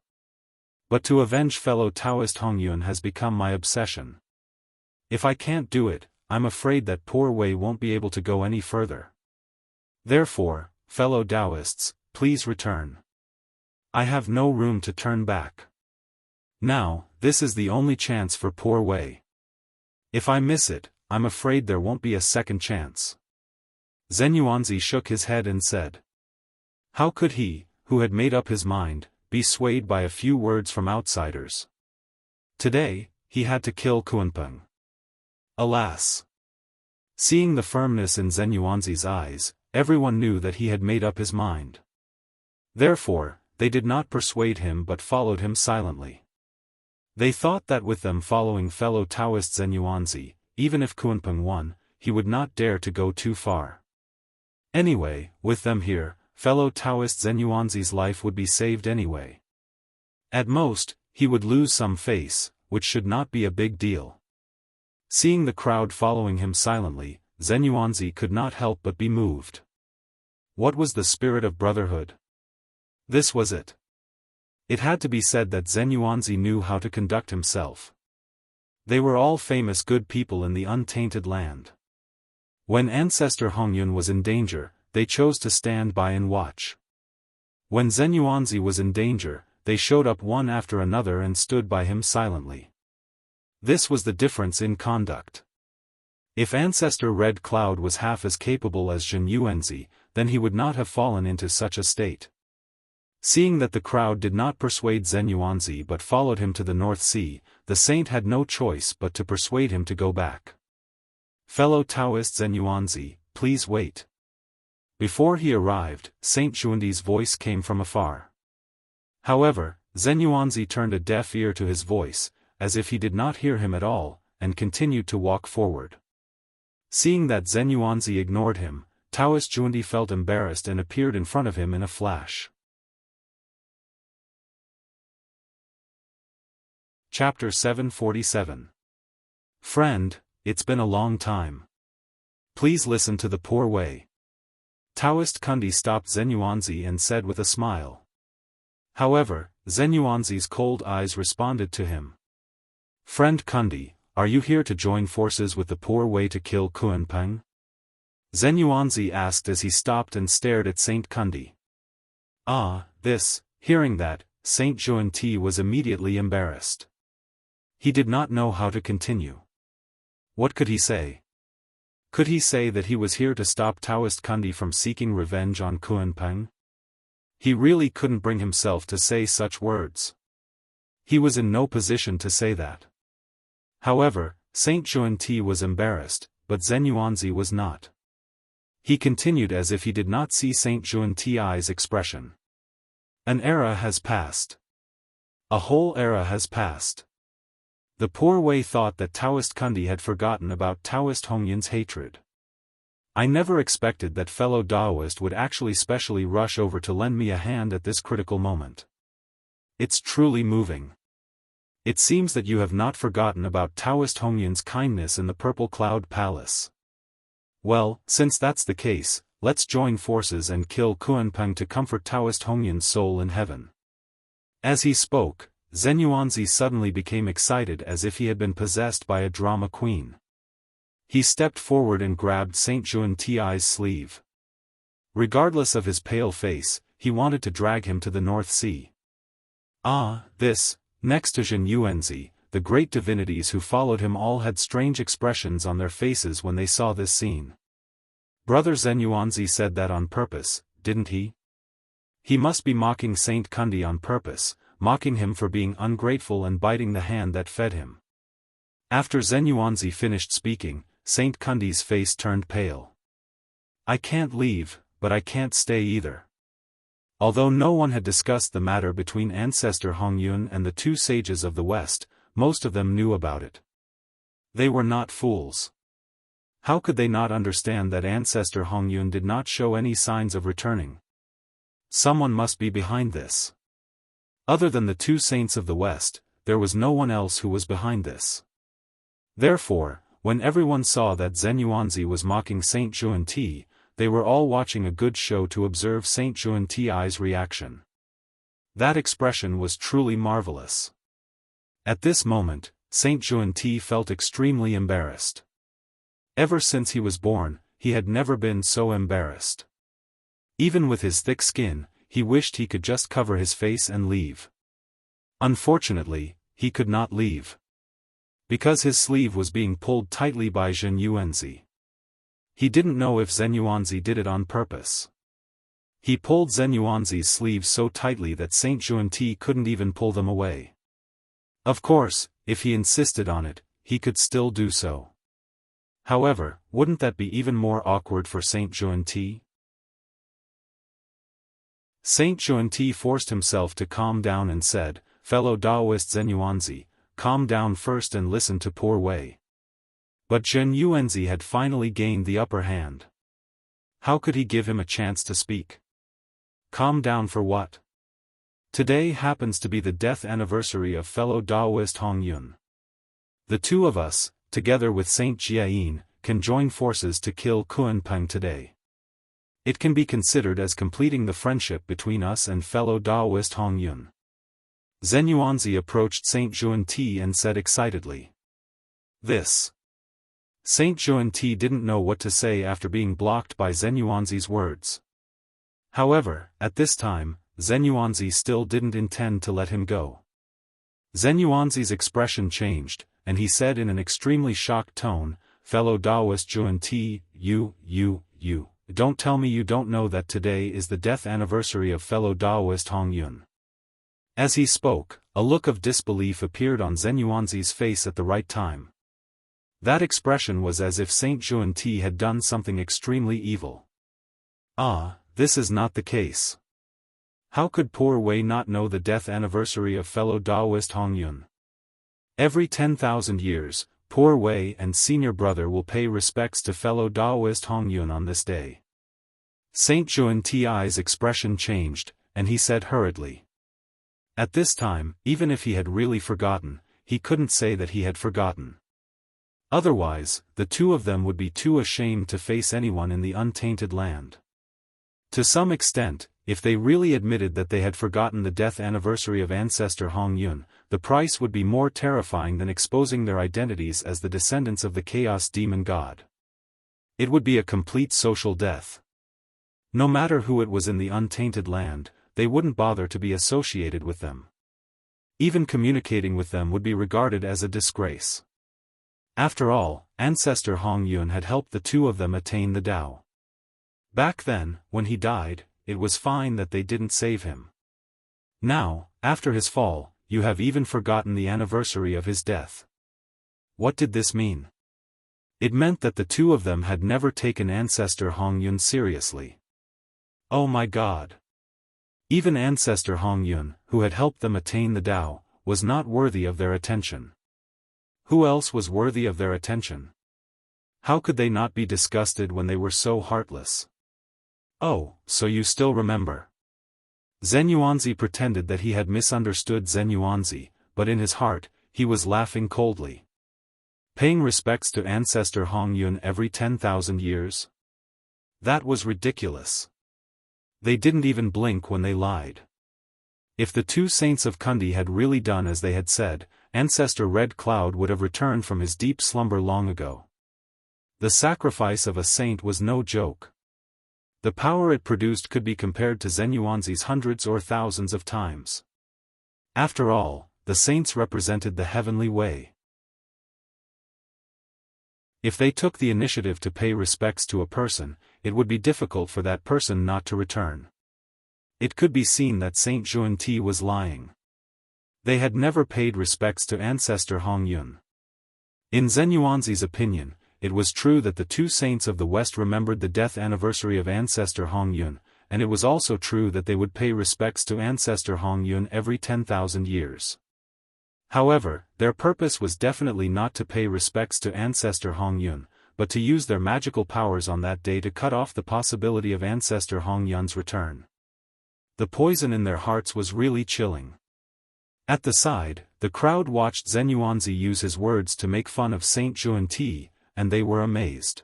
S1: But to avenge fellow Taoist Hongyun has become my obsession. If I can't do it, I'm afraid that poor Wei won't be able to go any further. Therefore, fellow Daoists, please return. I have no room to turn back. Now, this is the only chance for poor Wei. If I miss it, I'm afraid there won't be a second chance. Zhen Yuanzi shook his head and said. How could he, who had made up his mind, be swayed by a few words from outsiders? Today, he had to kill Kunpeng. Alas! Seeing the firmness in Zhen Yuanzi's eyes, everyone knew that he had made up his mind. Therefore, they did not persuade him but followed him silently. They thought that with them following fellow Taoist Zhen Yuanzi, even if Kunpeng won, he would not dare to go too far. Anyway, with them here, fellow Taoist Zhen Yuanzi's life would be saved anyway. At most, he would lose some face, which should not be a big deal. Seeing the crowd following him silently, Zhen Yuanzi could not help but be moved. What was the spirit of brotherhood? This was it. It had to be said that Zhen Yuanzi knew how to conduct himself. They were all famous good people in the untainted land. When Ancestor Hongyun was in danger, they chose to stand by and watch. When Zhen Yuanzi was in danger, they showed up one after another and stood by him silently. This was the difference in conduct. If Ancestor Red Cloud was half as capable as Zhen Yuanzi, then he would not have fallen into such a state. Seeing that the crowd did not persuade Zhen Yuanzi but followed him to the North Sea, the saint had no choice but to persuade him to go back. Fellow Taoist Zhen Yuanzi, please wait. Before he arrived, Saint Xuandi's voice came from afar. However, Zhen Yuanzi turned a deaf ear to his voice, as if he did not hear him at all, and continued to walk forward. Seeing that Zhen Yuanzi ignored him, Taoist Xuandi felt embarrassed and appeared in front of him in a flash. Chapter 747. Friend, it's been a long time. Please listen to the poor way. Taoist Kundi stopped Zhen Yuanzi and said with a smile. However, Zhen Yuanzi's cold eyes responded to him. Friend Kundi, are you here to join forces with the poor way to kill Kunpeng? Zhen Yuanzi asked as he stopped and stared at Saint Kundi. Hearing that, Saint Xuanti was immediately embarrassed. He did not know how to continue. What could he say? Could he say that he was here to stop Taoist Kundi from seeking revenge on Kunpeng? He really couldn't bring himself to say such words. He was in no position to say that. However, Saint Xuanti was embarrassed, but Zhen Yuanzi was not. He continued as if he did not see Saint Xuanti's expression. An era has passed. A whole era has passed. The poor way thought that Taoist Kundi had forgotten about Taoist Hongyun's hatred. I never expected that fellow Daoist would actually specially rush over to lend me a hand at this critical moment. It's truly moving. It seems that you have not forgotten about Taoist Hongyun's kindness in the Purple Cloud Palace. Well, since that's the case, let's join forces and kill Kunpeng to comfort Taoist Hongyun's soul in heaven. As he spoke, Zhen Yuanzi suddenly became excited as if he had been possessed by a drama queen. He stepped forward and grabbed Saint Xuanti's sleeve. Regardless of his pale face, he wanted to drag him to the North Sea. Next to Zhen Yuanzi, the great divinities who followed him all had strange expressions on their faces when they saw this scene. Brother Zhen Yuanzi said that on purpose, didn't he? He must be mocking Saint Kundi on purpose, mocking him for being ungrateful and biting the hand that fed him. After Zhen Yuanzi finished speaking, Saint Kundi's face turned pale. I can't leave, but I can't stay either. Although no one had discussed the matter between Ancestor Hongyun and the two sages of the West, most of them knew about it. They were not fools. How could they not understand that Ancestor Hongyun did not show any signs of returning? Someone must be behind this. Other than the two saints of the West, there was no one else who was behind this. Therefore, when everyone saw that Zhen Yuanzi was mocking Saint Xuanti, they were all watching a good show to observe Saint Xuanti's reaction. That expression was truly marvelous. At this moment, Saint Xuanti felt extremely embarrassed. Ever since he was born, he had never been so embarrassed. Even with his thick skin, he wished he could just cover his face and leave. Unfortunately, he could not leave. Because his sleeve was being pulled tightly by Zhen Yuanzi. He didn't know if Zhen Yuanzi did it on purpose. He pulled Zhen Yuanzi's sleeves so tightly that Saint Xuanti couldn't even pull them away. Of course, if he insisted on it, he could still do so. However, wouldn't that be even more awkward for Saint Xuanti? Saint Xuanti forced himself to calm down and said, Fellow Daoist Zhen Yuanzi, calm down first and listen to poor Wei. But Zhen Yuanzi had finally gained the upper hand. How could he give him a chance to speak? Calm down for what? Today happens to be the death anniversary of fellow Daoist Hongyun. The two of us, together with Saint Jiayin, can join forces to kill Kunpeng today. It can be considered as completing the friendship between us and fellow Daoist Hongyun. Zhen Yuanzi approached Saint Xuanti and said excitedly. This. Saint Xuanti didn't know what to say after being blocked by Zhen Yuanzi's words. However, at this time, Zhen Yuanzi still didn't intend to let him go. Zhen Yuanzi's expression changed, and he said in an extremely shocked tone, fellow Daoist Juan-Ti, you. Don't tell me you don't know that today is the death anniversary of fellow Daoist Hong Yun. As he spoke, a look of disbelief appeared on Zhen Yuanzi's face at the right time. That expression was as if Saint Juan-Ti had done something extremely evil. Ah, this is not the case. How could poor Wei not know the death anniversary of fellow Daoist Hong Yun? Every 10,000 years, poor Wei and senior brother will pay respects to fellow Daoist Hong Yun on this day. Saint Juan-Ti's expression changed, and he said hurriedly. At this time, even if he had really forgotten, he couldn't say that he had forgotten. Otherwise, the two of them would be too ashamed to face anyone in the untainted land. To some extent, if they really admitted that they had forgotten the death anniversary of ancestor Hong Yun, the price would be more terrifying than exposing their identities as the descendants of the Chaos Demon God. It would be a complete social death. No matter who it was in the untainted land, they wouldn't bother to be associated with them. Even communicating with them would be regarded as a disgrace. After all, ancestor Hong Yun had helped the two of them attain the Tao. Back then, when he died, it was fine that they didn't save him. Now, after his fall, you have even forgotten the anniversary of his death. What did this mean? It meant that the two of them had never taken ancestor Hong Yun seriously. Oh my God! Even ancestor Hong Yun, who had helped them attain the Tao, was not worthy of their attention. Who else was worthy of their attention? How could they not be disgusted when they were so heartless? Oh, so you still remember. Zhen Yuanzi pretended that he had misunderstood Zhen Yuanzi, but in his heart, he was laughing coldly. Paying respects to ancestor Hong Yun every 10,000 years? That was ridiculous. They didn't even blink when they lied. If the two saints of Kundi had really done as they had said, ancestor Red Cloud would have returned from his deep slumber long ago. The sacrifice of a saint was no joke. The power it produced could be compared to Zhen Yuanzi's hundreds or thousands of times. After all, the saints represented the heavenly way. If they took the initiative to pay respects to a person, it would be difficult for that person not to return. It could be seen that Saint Juan-Ti was lying. They had never paid respects to ancestor Hong Yun. In Zhen Yuanzi's opinion, it was true that the two saints of the West remembered the death anniversary of ancestor Hong Yun, and it was also true that they would pay respects to ancestor Hong Yun every 10,000 years. However, their purpose was definitely not to pay respects to ancestor Hong Yun, but to use their magical powers on that day to cut off the possibility of ancestor Hong Yun's return. The poison in their hearts was really chilling. At the side, the crowd watched Zhen Yuanzi use his words to make fun of Saint Juan-Ti, and they were amazed.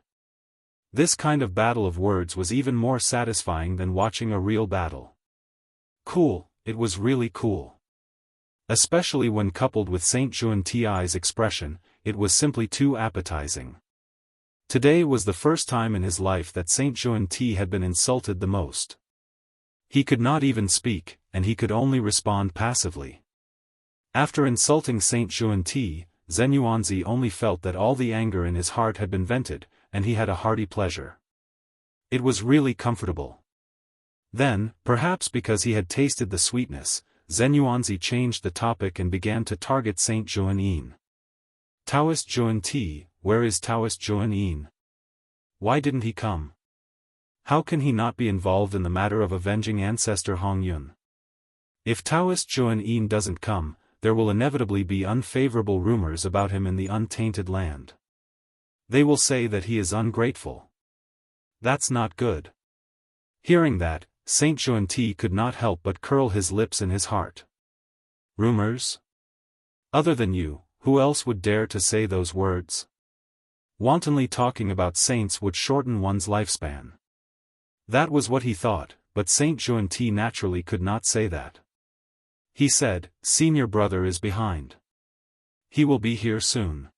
S1: This kind of battle of words was even more satisfying than watching a real battle. Cool, it was really cool. Especially when coupled with Saint Juan-Ti's expression, it was simply too appetizing. Today was the first time in his life that Saint Juan-Ti had been insulted the most. He could not even speak, and he could only respond passively. After insulting Saint Juan-Ti, Zhen Yuanzi only felt that all the anger in his heart had been vented, and he had a hearty pleasure. It was really comfortable. Then, perhaps because he had tasted the sweetness, Zhen Yuanzi changed the topic and began to target Saint Juan-Yin. Taoist Juan-Ti, where is Taoist Juan-Yin? Why didn't he come? How can he not be involved in the matter of avenging ancestor Hong Yun? If Taoist Juan-Yin doesn't come, there will inevitably be unfavorable rumors about him in the untainted land. They will say that he is ungrateful. That's not good. Hearing that, Saint Juan-Ti could not help but curl his lips in his heart. Rumors? Other than you, who else would dare to say those words? Wantonly talking about saints would shorten one's lifespan. That was what he thought, but Saint Juan-Ti naturally could not say that. He said, "Senior brother is behind. He will be here soon."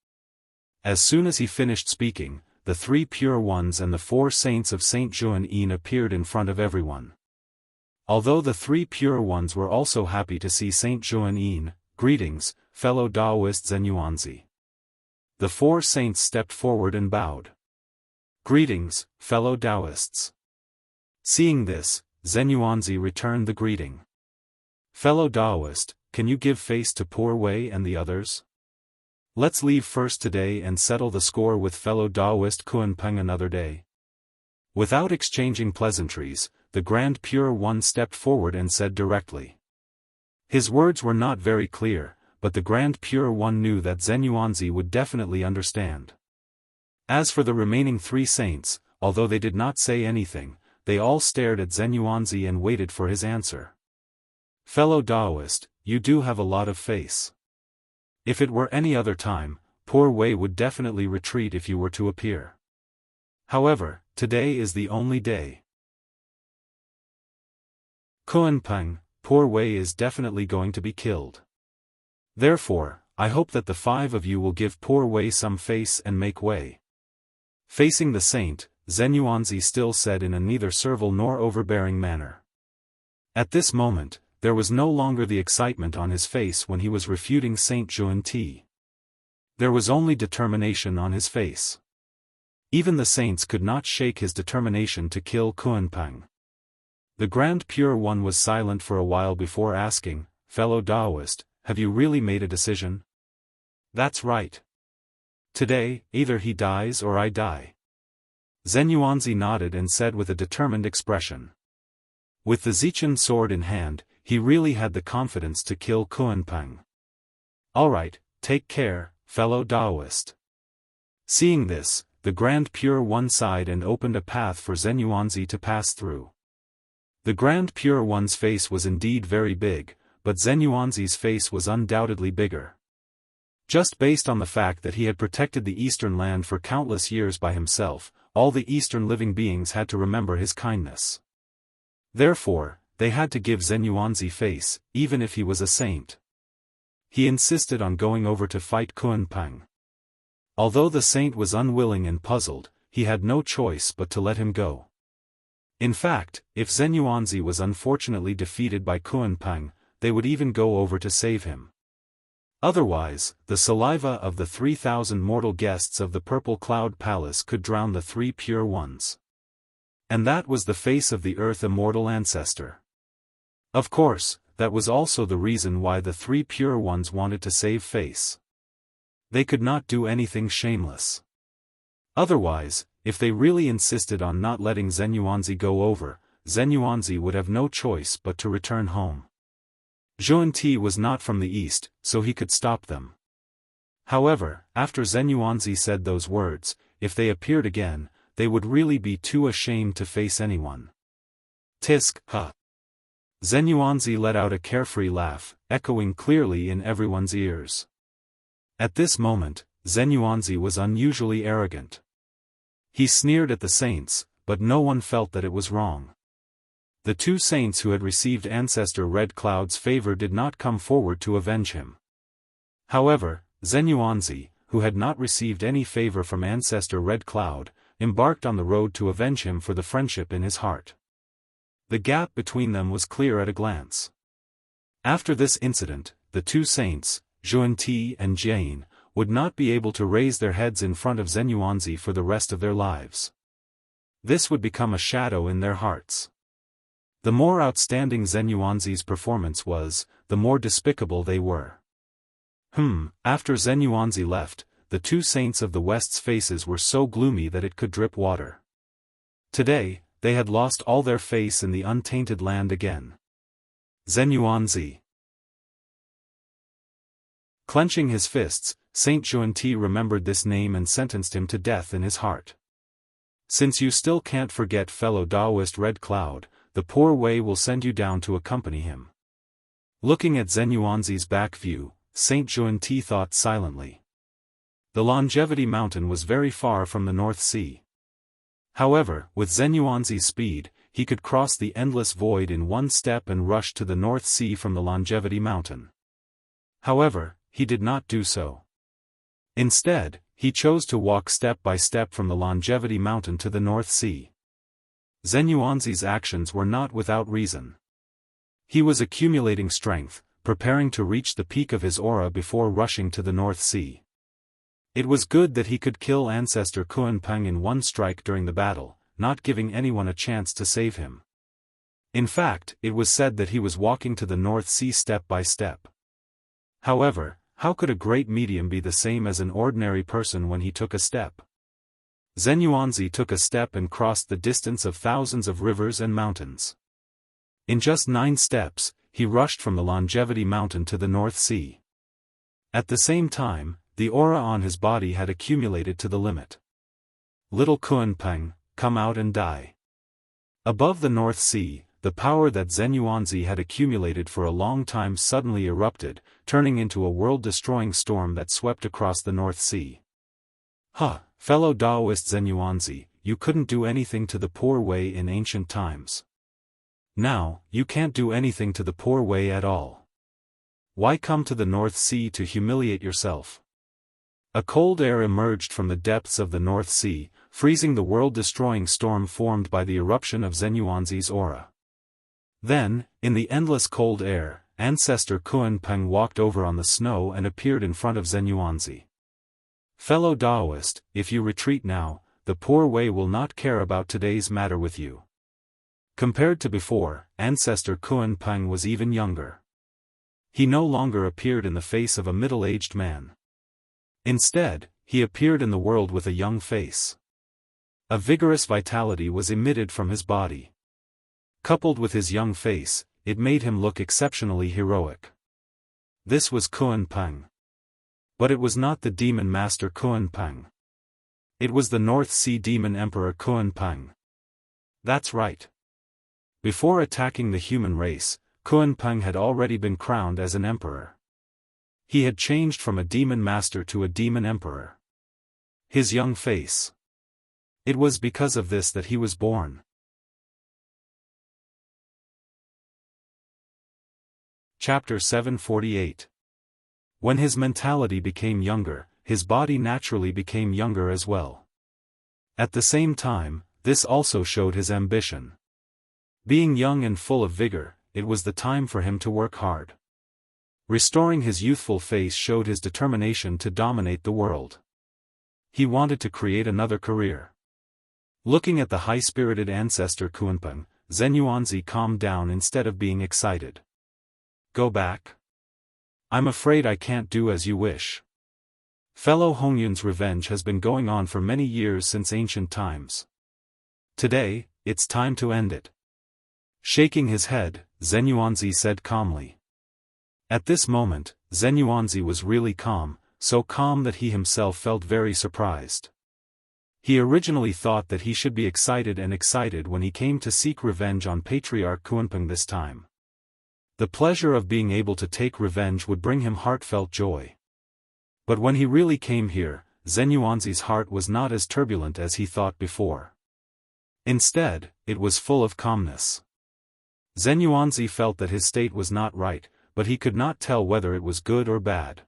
S1: As soon as he finished speaking, the 3 pure ones and the 4 saints of Saint Juan-Yin appeared in front of everyone. Although the 3 pure ones were also happy to see Saint Juan-Yin, greetings, fellow Daoist Zhen Yuanzi. The four saints stepped forward and bowed. "Greetings, fellow Daoists." Seeing this, Zenyuanzi returned the greeting. "Fellow Daoist, can you give face to Poor Wei and the others? Let's leave first today and settle the score with fellow Daoist Kunpeng another day." Without exchanging pleasantries, the Grand Pure One stepped forward and said directly. His words were not very clear, but the Grand Pure One knew that Zenyuanzi would definitely understand. As for the remaining three saints, although they did not say anything, they all stared at Zenyuanzi and waited for his answer. "Fellow Daoist, you do have a lot of face. If it were any other time, Poor Wei would definitely retreat if you were to appear. However, today is the only day. Kunpeng, Poor Wei is definitely going to be killed. Therefore, I hope that the five of you will give Poor Wei some face and make way." Facing the saint, Zenyuanzi still said in a neither servile nor overbearing manner. At this moment, there was no longer the excitement on his face when he was refuting Saint Zhuan-Ti. There was only determination on his face. Even the saints could not shake his determination to kill Kunpeng. The Grand Pure One was silent for a while before asking, "Fellow Daoist, have you really made a decision?" "That's right. Today, either he dies or I die." Zenyuanzi nodded and said with a determined expression. With the Zichen sword in hand, he really had the confidence to kill Kunpeng. "All right, take care, fellow Daoist." Seeing this, the Grand Pure One sighed and opened a path for Zenyuanzi to pass through. The Grand Pure One's face was indeed very big, but Zenyuanzi's face was undoubtedly bigger. Just based on the fact that he had protected the Eastern land for countless years by himself, all the Eastern living beings had to remember his kindness. Therefore, they had to give Zenyuanzi face, even if he was a saint. He insisted on going over to fight Kunpeng. Although the saint was unwilling and puzzled, he had no choice but to let him go. In fact, if Zenyuanzi was unfortunately defeated by Kunpeng, they would even go over to save him. Otherwise, the saliva of the 3,000 mortal guests of the Purple Cloud Palace could drown the three pure ones. And that was the face of the Earth Immortal Ancestor. Of course, that was also the reason why the three pure ones wanted to save face. They could not do anything shameless. Otherwise, if they really insisted on not letting Zenyuanzi go over, Zenyuanzi would have no choice but to return home. Zhuan-Ti was not from the east, so he could stop them. However, after Zenyuanzi said those words, if they appeared again, they would really be too ashamed to face anyone. Tisk, huh. Zenyuanzi let out a carefree laugh, echoing clearly in everyone's ears. At this moment, Zenyuanzi was unusually arrogant. He sneered at the saints, but no one felt that it was wrong. The two saints who had received Ancestor Red Cloud's favor did not come forward to avenge him. However, Zenyuanzi, who had not received any favor from Ancestor Red Cloud, embarked on the road to avenge him for the friendship in his heart. The gap between them was clear at a glance. After this incident, the two saints, Zhuan-Ti and Jianghu, would not be able to raise their heads in front of Zenyuanzi for the rest of their lives. This would become a shadow in their hearts. The more outstanding Zenyuanzi's performance was, the more despicable they were. After Zenyuanzi left, the two saints of the West's faces were so gloomy that it could drip water. Today, they had lost all their face in the untainted land again. Zenyuanzi. Clenching his fists, Saint Zhuan-Ti remembered this name and sentenced him to death in his heart. Since you still can't forget fellow Daoist Red Cloud, the Poor Wei will send you down to accompany him. Looking at Zenyuanzi's back view, Saint Zhuan-Ti thought silently. The Longevity Mountain was very far from the North Sea. However, with Zenyuanzi's speed, he could cross the endless void in one step and rush to the North Sea from the Longevity Mountain. However, he did not do so. Instead, he chose to walk step by step from the Longevity Mountain to the North Sea. Zenyuanzi's actions were not without reason. He was accumulating strength, preparing to reach the peak of his aura before rushing to the North Sea. It was good that he could kill Ancestor Kunpeng in one strike during the battle, not giving anyone a chance to save him. In fact, it was said that he was walking to the North Sea step by step. However, how could a great medium be the same as an ordinary person when he took a step? Zenyuanzi took a step and crossed the distance of thousands of rivers and mountains. In just 9 steps, he rushed from the Longevity Mountain to the North Sea. At the same time, the aura on his body had accumulated to the limit. Little Kunpeng, come out and die. Above the North Sea, the power that Zenyuanzi had accumulated for a long time suddenly erupted, turning into a world-destroying storm that swept across the North Sea. Fellow Daoist Zenyuanzi, you couldn't do anything to the poor way in ancient times. Now, you can't do anything to the poor way at all. Why come to the North Sea to humiliate yourself? A cold air emerged from the depths of the North Sea, freezing the world-destroying storm formed by the eruption of Zenyuanzi's aura. Then, in the endless cold air, Ancestor Kunpeng walked over on the snow and appeared in front of Zenyuanzi. Fellow Daoist, if you retreat now, the poor way will not care about today's matter with you. Compared to before, Ancestor Kunpeng was even younger. He no longer appeared in the face of a middle-aged man. Instead, he appeared in the world with a young face. A vigorous vitality was emitted from his body. Coupled with his young face, it made him look exceptionally heroic. This was Kunpeng. But it was not the Demon Master Kunpeng. It was the North Sea Demon Emperor Kunpeng. That's right. Before attacking the human race, Kunpeng had already been crowned as an emperor. He had changed from a demon master to a demon emperor. His young face. It was because of this that he was born. Chapter 748. When his mentality became younger, his body naturally became younger as well. At the same time, this also showed his ambition. Being young and full of vigor, it was the time for him to work hard. Restoring his youthful face showed his determination to dominate the world. He wanted to create another career. Looking at the high-spirited Ancestor Kunpeng, Zenyuanzi calmed down instead of being excited. Go back? I'm afraid I can't do as you wish. Fellow Hongyun's revenge has been going on for many years since ancient times. Today, it's time to end it. Shaking his head, Zenyuanzi said calmly. At this moment, Zenyuanzi was really calm, so calm that he himself felt very surprised. He originally thought that he should be excited when he came to seek revenge on Patriarch Kunpeng this time. The pleasure of being able to take revenge would bring him heartfelt joy. But when he really came here, Zenyuanzi's heart was not as turbulent as he thought before. Instead, it was full of calmness. Zenyuanzi felt that his state was not right, but he could not tell whether it was good or bad.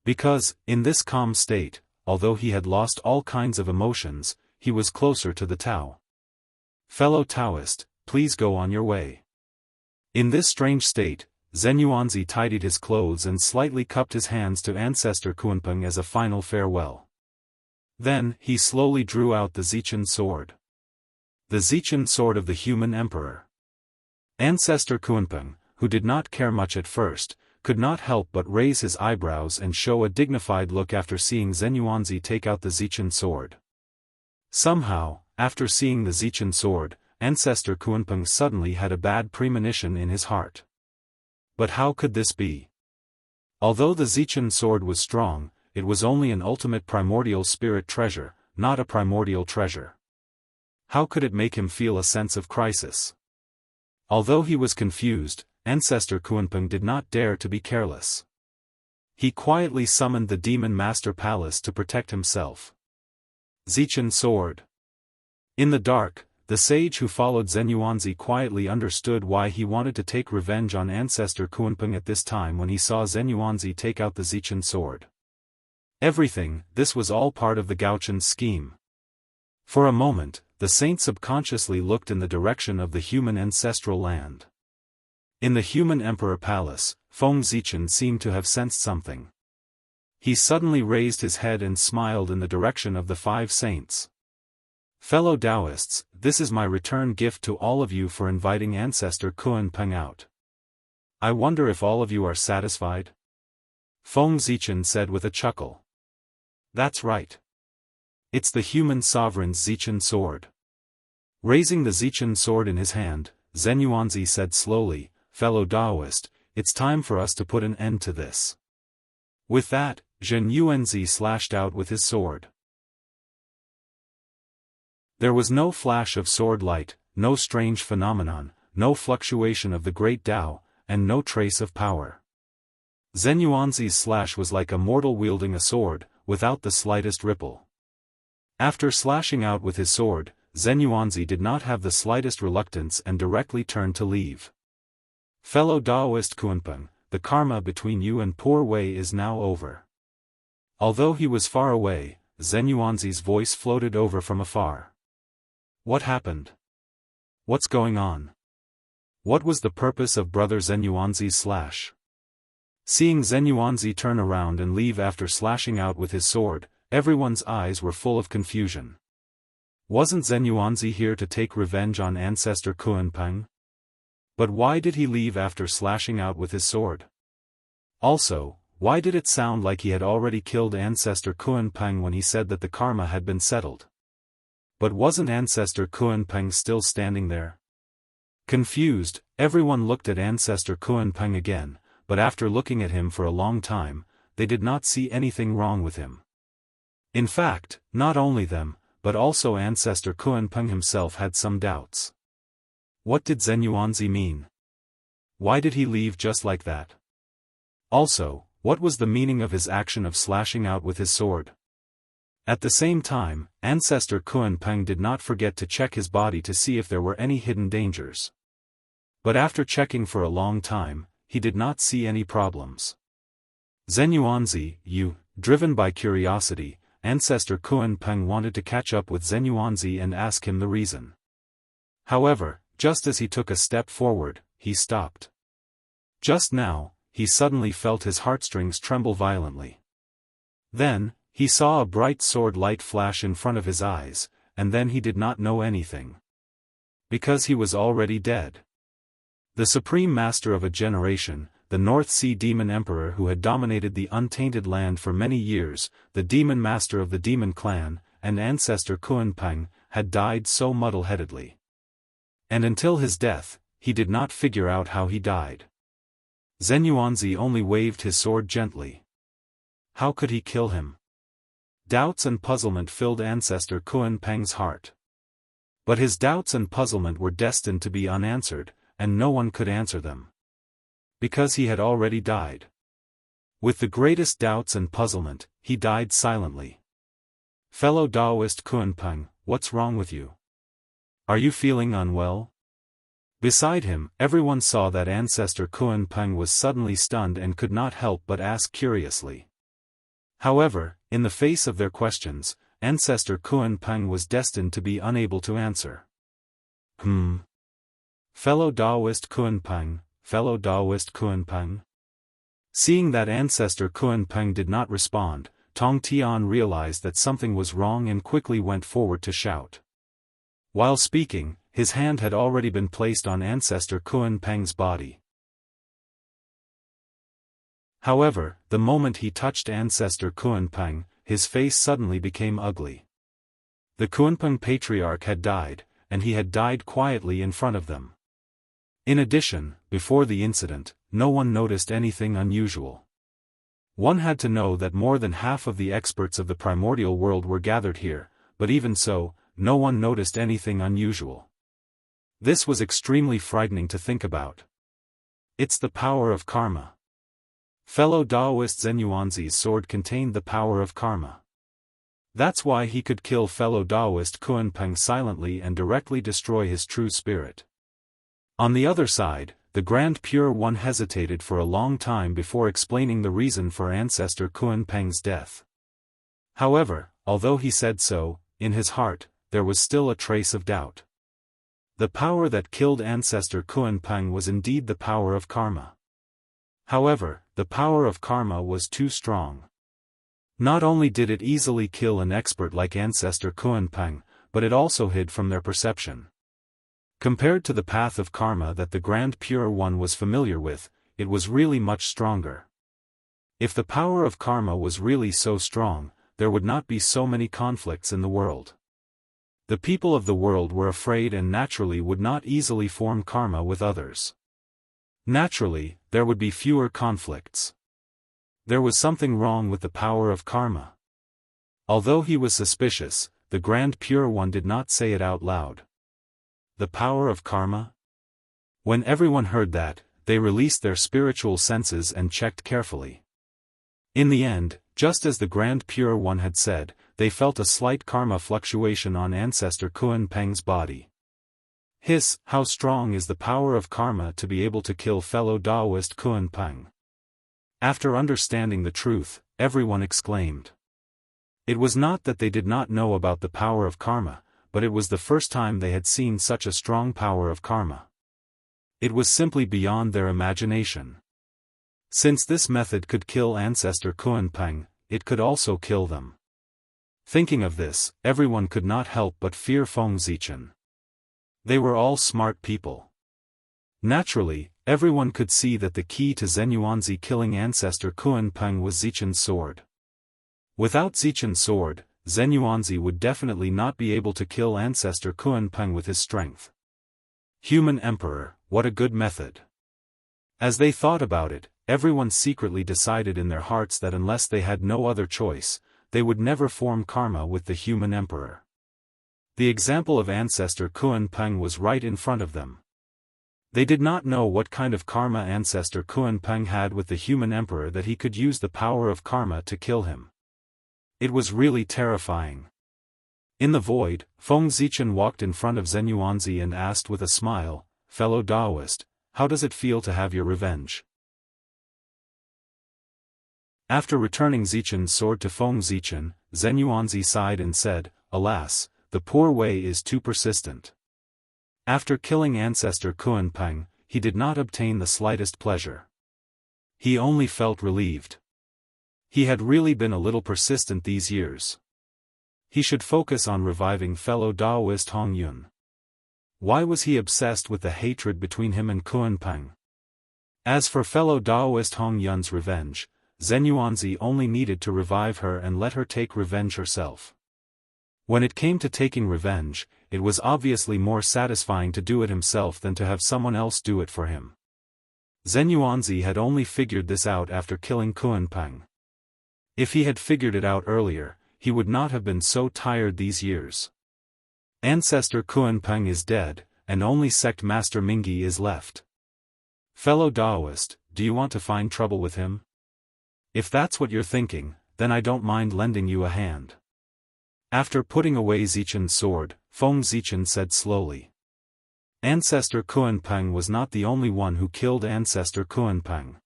S1: Because, in this calm state, although he had lost all kinds of emotions, he was closer to the Tao. Fellow Taoist, please go on your way. In this strange state, Zenyuanzi tidied his clothes and slightly cupped his hands to Ancestor Kunpeng as a final farewell. Then, he slowly drew out the Zichen sword. The Zichen sword of the human emperor. Ancestor Kunpeng, who did not care much at first, could not help but raise his eyebrows and show a dignified look after seeing Zenyuanzi take out the Zichen sword. Somehow, after seeing the Zichen sword, Ancestor Kunpeng suddenly had a bad premonition in his heart. But how could this be? Although the Zichen sword was strong, it was only an ultimate primordial spirit treasure, not a primordial treasure. How could it make him feel a sense of crisis? Although he was confused, Ancestor Kunpeng did not dare to be careless. He quietly summoned the Demon Master Palace to protect himself. Zichen sword. In the dark, the sage who followed Zenyuanzi quietly understood why he wanted to take revenge on Ancestor Kunpeng at this time when he saw Zenyuanzi take out the Zichen sword. This was all part of the Gaochen's scheme. For a moment, the saint subconsciously looked in the direction of the human ancestral land. In the human emperor palace, Feng Zichen seemed to have sensed something. He suddenly raised his head and smiled in the direction of the 5 saints. Fellow Daoists, this is my return gift to all of you for inviting Ancestor Kunpeng out. I wonder if all of you are satisfied? Feng Zichen said with a chuckle. That's right. It's the human sovereign's Zichen sword. Raising the Zichen sword in his hand, Zhen Yuanzi said slowly, Fellow Daoist, it's time for us to put an end to this. With that, Zhen Yuanzi slashed out with his sword. There was no flash of sword light, no strange phenomenon, no fluctuation of the great Tao, and no trace of power. Zhen Yuanzi's slash was like a mortal wielding a sword, without the slightest ripple. After slashing out with his sword, Zhen Yuanzi did not have the slightest reluctance and directly turned to leave. Fellow Daoist Kunpeng, the karma between you and poor Wei is now over. Although he was far away, Zhen Yuanzi's voice floated over from afar. What happened? What's going on? What was the purpose of Brother Zhen Yuanzi's slash? Seeing Zhen Yuanzi turn around and leave after slashing out with his sword, everyone's eyes were full of confusion. Wasn't Zhen Yuanzi here to take revenge on Ancestor Kunpeng? But why did he leave after slashing out with his sword? Also, why did it sound like he had already killed Ancestor Kunpeng when he said that the karma had been settled? But wasn't Ancestor Kunpeng still standing there? Confused, everyone looked at Ancestor Kunpeng again, but after looking at him for a long time, they did not see anything wrong with him. In fact, not only them, but also Ancestor Kunpeng himself had some doubts. What did Zhen Yuanzi mean? Why did he leave just like that? Also, what was the meaning of his action of slashing out with his sword? At the same time, Ancestor Kunpeng did not forget to check his body to see if there were any hidden dangers. But after checking for a long time, he did not see any problems. Zhen Yuanzi, driven by curiosity, Ancestor Kunpeng wanted to catch up with Zhen Yuanzi and ask him the reason. However, just as he took a step forward, he stopped. Just now, he suddenly felt his heartstrings tremble violently. Then, he saw a bright sword light flash in front of his eyes, and then he did not know anything. Because he was already dead. The Supreme Master of a generation, the North Sea Demon Emperor who had dominated the untainted land for many years, the Demon Master of the Demon Clan, and Ancestor Kunpeng, had died so muddle-headedly. And until his death, he did not figure out how he died. Zhen Yuanzi only waved his sword gently. How could he kill him? Doubts and puzzlement filled Ancestor Kunpeng's heart. But his doubts and puzzlement were destined to be unanswered, and no one could answer them. Because he had already died. With the greatest doubts and puzzlement, he died silently. Fellow Daoist Kunpeng, what's wrong with you? Are you feeling unwell? Beside him, everyone saw that Ancestor Kunpeng was suddenly stunned and could not help but ask curiously. However, in the face of their questions, Ancestor Kunpeng was destined to be unable to answer. Fellow Daoist Kunpeng, Fellow Daoist Kunpeng. Seeing that Ancestor Kunpeng did not respond, Tong Tian realized that something was wrong and quickly went forward to shout. While speaking, his hand had already been placed on Ancestor Kunpeng's body. However, the moment he touched Ancestor Kunpeng, his face suddenly became ugly. The Kunpeng patriarch had died, and he had died quietly in front of them. In addition, before the incident, no one noticed anything unusual. One had to know that more than half of the experts of the primordial world were gathered here, but even so, no one noticed anything unusual. This was extremely frightening to think about. It's the power of karma. Fellow Daoist Zhen Yuanzi's sword contained the power of karma. That's why he could kill fellow Daoist Kunpeng silently and directly destroy his true spirit. On the other side, the Grand Pure One hesitated for a long time before explaining the reason for Ancestor Kunpeng's death. However, although he said so, in his heart, there was still a trace of doubt. The power that killed Ancestor Kunpeng was indeed the power of karma. However, the power of karma was too strong. Not only did it easily kill an expert like Ancestor Kunpeng, but it also hid from their perception. Compared to the path of karma that the Grand Pure One was familiar with, it was really much stronger. If the power of karma was really so strong, there would not be so many conflicts in the world. The people of the world were afraid and naturally would not easily form karma with others. Naturally, there would be fewer conflicts. There was something wrong with the power of karma. Although he was suspicious, the Grand Pure One did not say it out loud. The power of karma? When everyone heard that, they released their spiritual senses and checked carefully. In the end, just as the Grand Pure One had said, they felt a slight karma fluctuation on Ancestor Kunpeng's body. Hiss, how strong is the power of karma to be able to kill fellow Daoist Kunpeng? After understanding the truth, everyone exclaimed. It was not that they did not know about the power of karma, but it was the first time they had seen such a strong power of karma. It was simply beyond their imagination. Since this method could kill Ancestor Kunpeng, it could also kill them. Thinking of this, everyone could not help but fear Feng Zichen. They were all smart people. Naturally, everyone could see that the key to Zenyuanzi killing Ancestor Kunpeng was Zichen's sword. Without Zichen's sword, Zenyuanzi would definitely not be able to kill Ancestor Kunpeng with his strength. Human Emperor, what a good method. As they thought about it, everyone secretly decided in their hearts that unless they had no other choice, they would never form karma with the Human Emperor. The example of Ancestor Kunpeng was right in front of them. They did not know what kind of karma Ancestor Kunpeng had with the Human Emperor that he could use the power of karma to kill him. It was really terrifying. In the void, Feng Zichen walked in front of Zenyuanzi and asked with a smile, "Fellow Daoist, how does it feel to have your revenge?" After returning Zichen's sword to Feng Zichen, Zenyuanzi sighed and said, "Alas, the poor way is too persistent." After killing Ancestor Kunpeng, he did not obtain the slightest pleasure. He only felt relieved. He had really been a little persistent these years. He should focus on reviving fellow Daoist Hong Yun. Why was he obsessed with the hatred between him and Kunpeng? As for fellow Daoist Hong Yun's revenge, Zenyuanzi only needed to revive her and let her take revenge herself. When it came to taking revenge, it was obviously more satisfying to do it himself than to have someone else do it for him. Zenyuanzi had only figured this out after killing Kunpeng. If he had figured it out earlier, he would not have been so tired these years. Ancestor Kunpeng is dead, and only Sect Master Mingyi is left. Fellow Daoist, do you want to find trouble with him? If that's what you're thinking, then I don't mind lending you a hand. After putting away Zichen's sword, Feng Zichen said slowly. Ancestor Kunpeng was not the only one who killed Ancestor Kunpeng.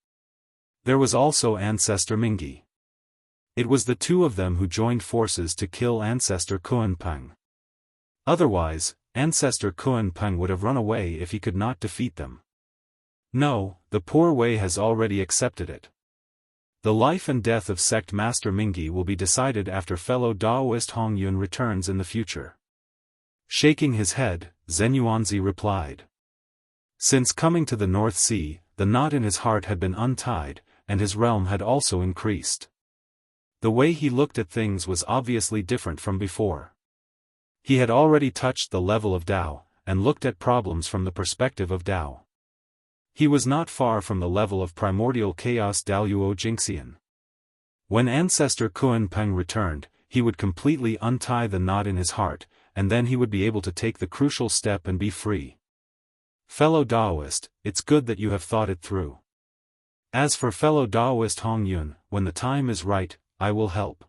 S1: There was also Ancestor Mingyi. It was the two of them who joined forces to kill Ancestor Kunpeng. Otherwise, Ancestor Kunpeng would have run away if he could not defeat them. No, the poor way has already accepted it. The life and death of Sect Master Mingyi will be decided after fellow Daoist Hong Yun returns in the future. Shaking his head, Zenyuanzi replied. Since coming to the North Sea, the knot in his heart had been untied, and his realm had also increased. The way he looked at things was obviously different from before. He had already touched the level of Tao, and looked at problems from the perspective of Tao. He was not far from the level of primordial chaos Daoyuo Jingxian. When Ancestor Kunpeng returned, he would completely untie the knot in his heart, and then he would be able to take the crucial step and be free. Fellow Daoist, it's good that you have thought it through. As for fellow Daoist Hong Yun, when the time is right, I will help.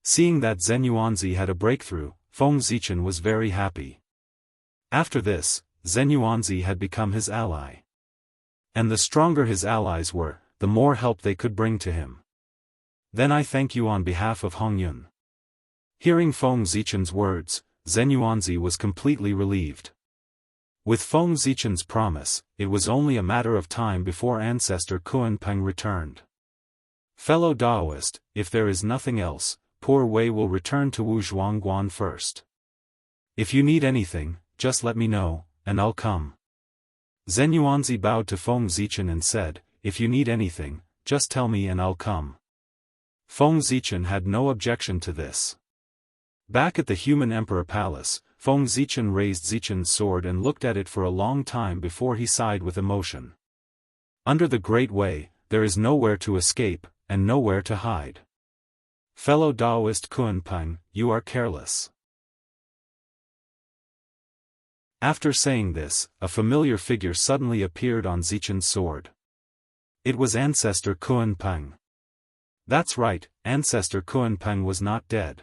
S1: Seeing that Zenyuanzi had a breakthrough, Feng Zichen was very happy. After this, Zenyuanzi had become his ally. And the stronger his allies were, the more help they could bring to him. Then I thank you on behalf of Hong Yun. Hearing Feng Zichen's words, Zenyuanzi was completely relieved. With Feng Zichen's promise, it was only a matter of time before Ancestor Kunpeng returned. Fellow Daoist, if there is nothing else, poor Wei will return to Wu Zhuangguan first. If you need anything, just let me know, and I'll come. Zhen Yuanzi bowed to Feng Zichen and said, if you need anything, just tell me and I'll come. Feng Zichen had no objection to this. Back at the human emperor palace, Feng Zichen raised Zichen's sword and looked at it for a long time before he sighed with emotion. Under the Great Way, there is nowhere to escape, and nowhere to hide. Fellow Daoist Kunpeng, you are careless. After saying this, a familiar figure suddenly appeared on Zichen's sword. It was Ancestor Kunpeng. That's right, Ancestor Kunpeng was not dead.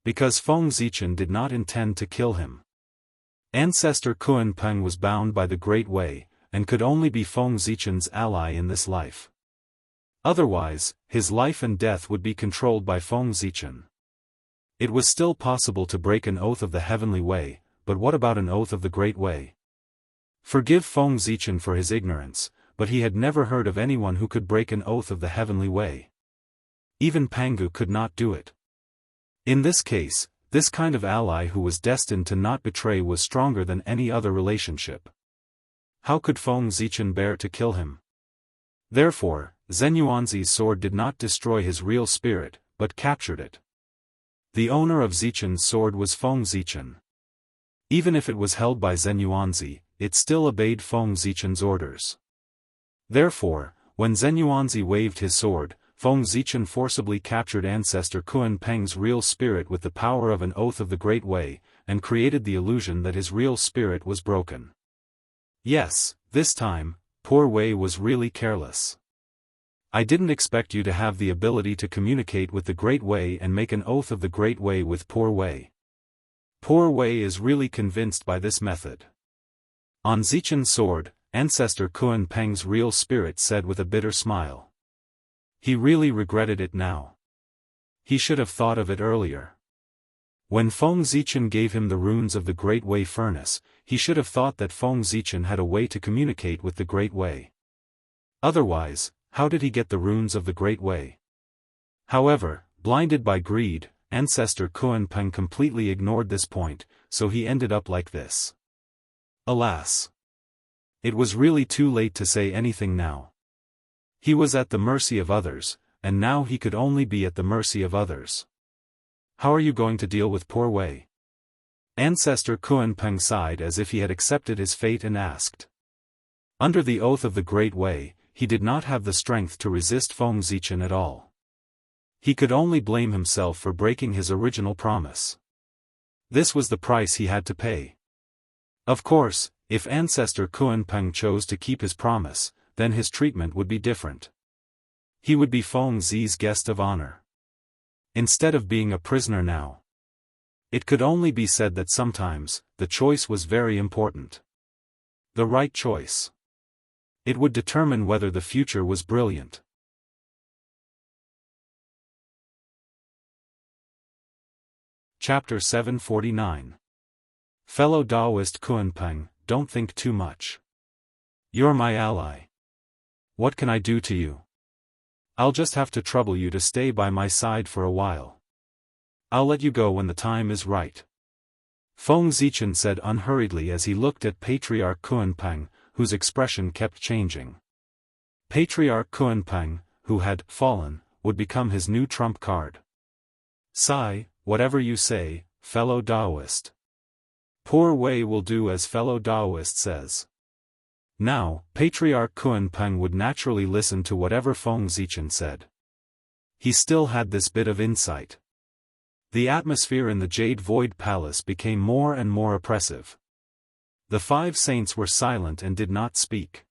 S1: Because Feng Zichen did not intend to kill him. Ancestor Kunpeng was bound by the Great Way, and could only be Feng Zichen's ally in this life. Otherwise, his life and death would be controlled by Feng Zichen. It was still possible to break an oath of the Heavenly Way, but what about an oath of the Great Way? Forgive Feng Zichen for his ignorance, but he had never heard of anyone who could break an oath of the Heavenly Way. Even Pangu could not do it. In this case, this kind of ally who was destined to not betray was stronger than any other relationship. How could Feng Zichen bear to kill him? Therefore, Zhen Yuanzi's sword did not destroy his real spirit, but captured it. The owner of Zichen's sword was Feng Zichen. Even if it was held by Zhen Yuanzi, it still obeyed Feng Zichen's orders. Therefore, when Zhen Yuanzi waved his sword, Feng Zichen forcibly captured Ancestor Kunpeng's real spirit with the power of an oath of the Great Way, and created the illusion that his real spirit was broken. Yes, this time, poor Wei was really careless. I didn't expect you to have the ability to communicate with the Great Way and make an oath of the Great Way with poor Wei. Poor Wei is really convinced by this method. On Zichen's sword, Ancestor Kunpeng's real spirit said with a bitter smile. He really regretted it now. He should have thought of it earlier. When Feng Zichen gave him the runes of the Great Way furnace, he should have thought that Feng Zichen had a way to communicate with the Great Way. Otherwise, how did he get the runes of the Great Way? However, blinded by greed, Ancestor Kunpeng completely ignored this point, so he ended up like this. Alas! It was really too late to say anything now. He was at the mercy of others, and now he could only be at the mercy of others. How are you going to deal with poor Wei? Ancestor Kunpeng sighed as if he had accepted his fate and asked. Under the oath of the Great Way, he did not have the strength to resist Feng Zichen at all. He could only blame himself for breaking his original promise. This was the price he had to pay. Of course, if Ancestor Kunpeng chose to keep his promise, then his treatment would be different. He would be Feng Zi's guest of honor. Instead of being a prisoner now. It could only be said that sometimes, the choice was very important. The right choice. It would determine whether the future was brilliant. Chapter 749. Fellow Daoist Kunpeng, don't think too much. You're my ally. What can I do to you? I'll just have to trouble you to stay by my side for a while. I'll let you go when the time is right. Feng Zichen said unhurriedly as he looked at Patriarch Kunpeng, whose expression kept changing. Patriarch Kunpeng, who had fallen, would become his new trump card. Sigh, whatever you say, fellow Daoist. Poor Wei will do as fellow Daoist says. Now, Patriarch Kunpeng would naturally listen to whatever Feng Zichen said. He still had this bit of insight. The atmosphere in the Jade Void Palace became more and more oppressive. The 5 saints were silent and did not speak.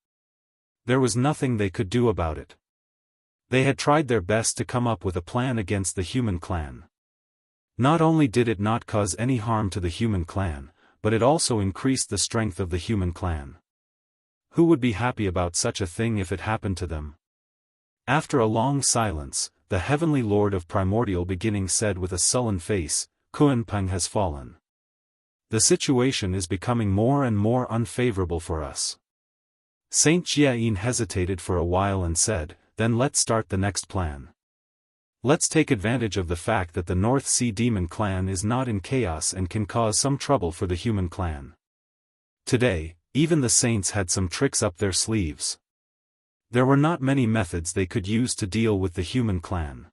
S1: There was nothing they could do about it. They had tried their best to come up with a plan against the human clan. Not only did it not cause any harm to the human clan, but it also increased the strength of the human clan. Who would be happy about such a thing if it happened to them? After a long silence, the Heavenly Lord of Primordial Beginning said with a sullen face, Kunpeng has fallen. The situation is becoming more and more unfavorable for us. Saint Jiayin hesitated for a while and said, then let's start the next plan. Let's take advantage of the fact that the North Sea Demon clan is not in chaos and can cause some trouble for the human clan. Today, even the saints had some tricks up their sleeves. There were not many methods they could use to deal with the human clan.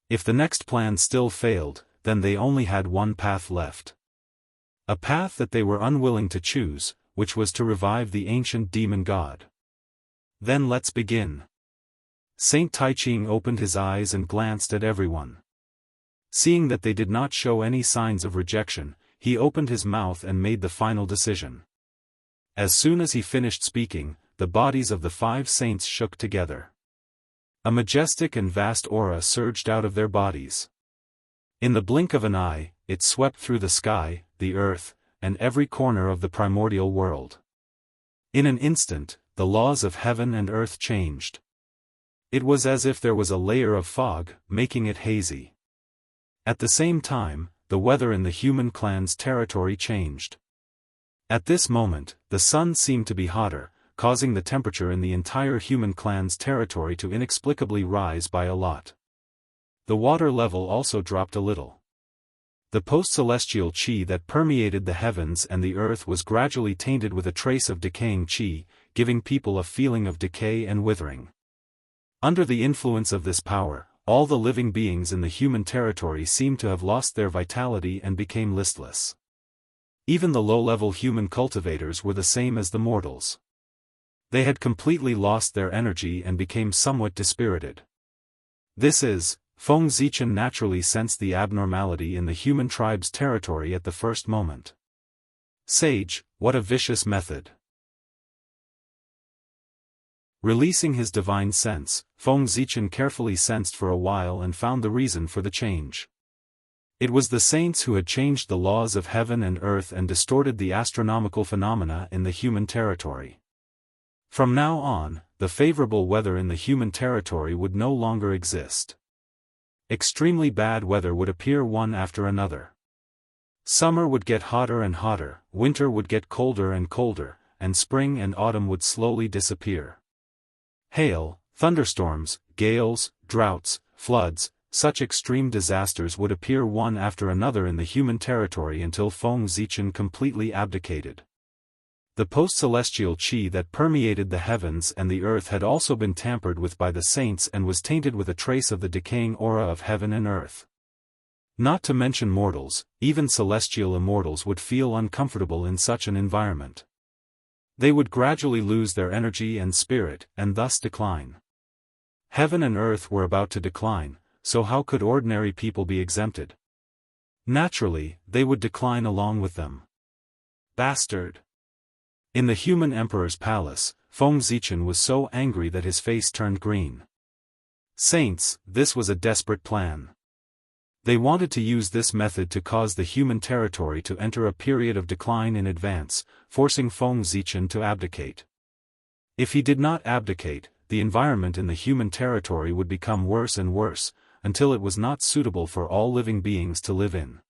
S1: If the next plan still failed, then they only had one path left. A path that they were unwilling to choose, which was to revive the ancient demon god. Then let's begin. Saint Taiching opened his eyes and glanced at everyone. Seeing that they did not show any signs of rejection, he opened his mouth and made the final decision. As soon as he finished speaking, the bodies of the 5 saints shook together. A majestic and vast aura surged out of their bodies. In the blink of an eye, it swept through the sky, the earth, and every corner of the primordial world. In an instant, the laws of heaven and earth changed. It was as if there was a layer of fog, making it hazy. At the same time, the weather in the human clan's territory changed. At this moment, the sun seemed to be hotter, causing the temperature in the entire human clan's territory to inexplicably rise by a lot. The water level also dropped a little. The post-celestial qi that permeated the heavens and the earth was gradually tainted with a trace of decaying qi, giving people a feeling of decay and withering. Under the influence of this power, all the living beings in the human territory seemed to have lost their vitality and became listless. Even the low-level human cultivators were the same as the mortals. They had completely lost their energy and became somewhat dispirited. Feng Zichen naturally sensed the abnormality in the human tribe's territory at the first moment. Sage, what a vicious method. Releasing his divine sense, Feng Zichen carefully sensed for a while and found the reason for the change. It was the saints who had changed the laws of heaven and earth and distorted the astronomical phenomena in the human territory. From now on, the favorable weather in the human territory would no longer exist. Extremely bad weather would appear one after another. Summer would get hotter and hotter, winter would get colder and colder, and spring and autumn would slowly disappear. Hail, thunderstorms, gales, droughts, floods, such extreme disasters would appear one after another in the human territory until Feng Zichen completely abdicated. The post-celestial qi that permeated the heavens and the earth had also been tampered with by the saints and was tainted with a trace of the decaying aura of heaven and earth. Not to mention mortals, even celestial immortals would feel uncomfortable in such an environment. They would gradually lose their energy and spirit, and thus decline. Heaven and earth were about to decline, so how could ordinary people be exempted? Naturally, they would decline along with them. Bastard! In the human emperor's palace, Feng Zichen was so angry that his face turned green. Saints, this was a desperate plan. They wanted to use this method to cause the human territory to enter a period of decline in advance, forcing Feng Zichen to abdicate. If he did not abdicate, the environment in the human territory would become worse and worse, until it was not suitable for all living beings to live in.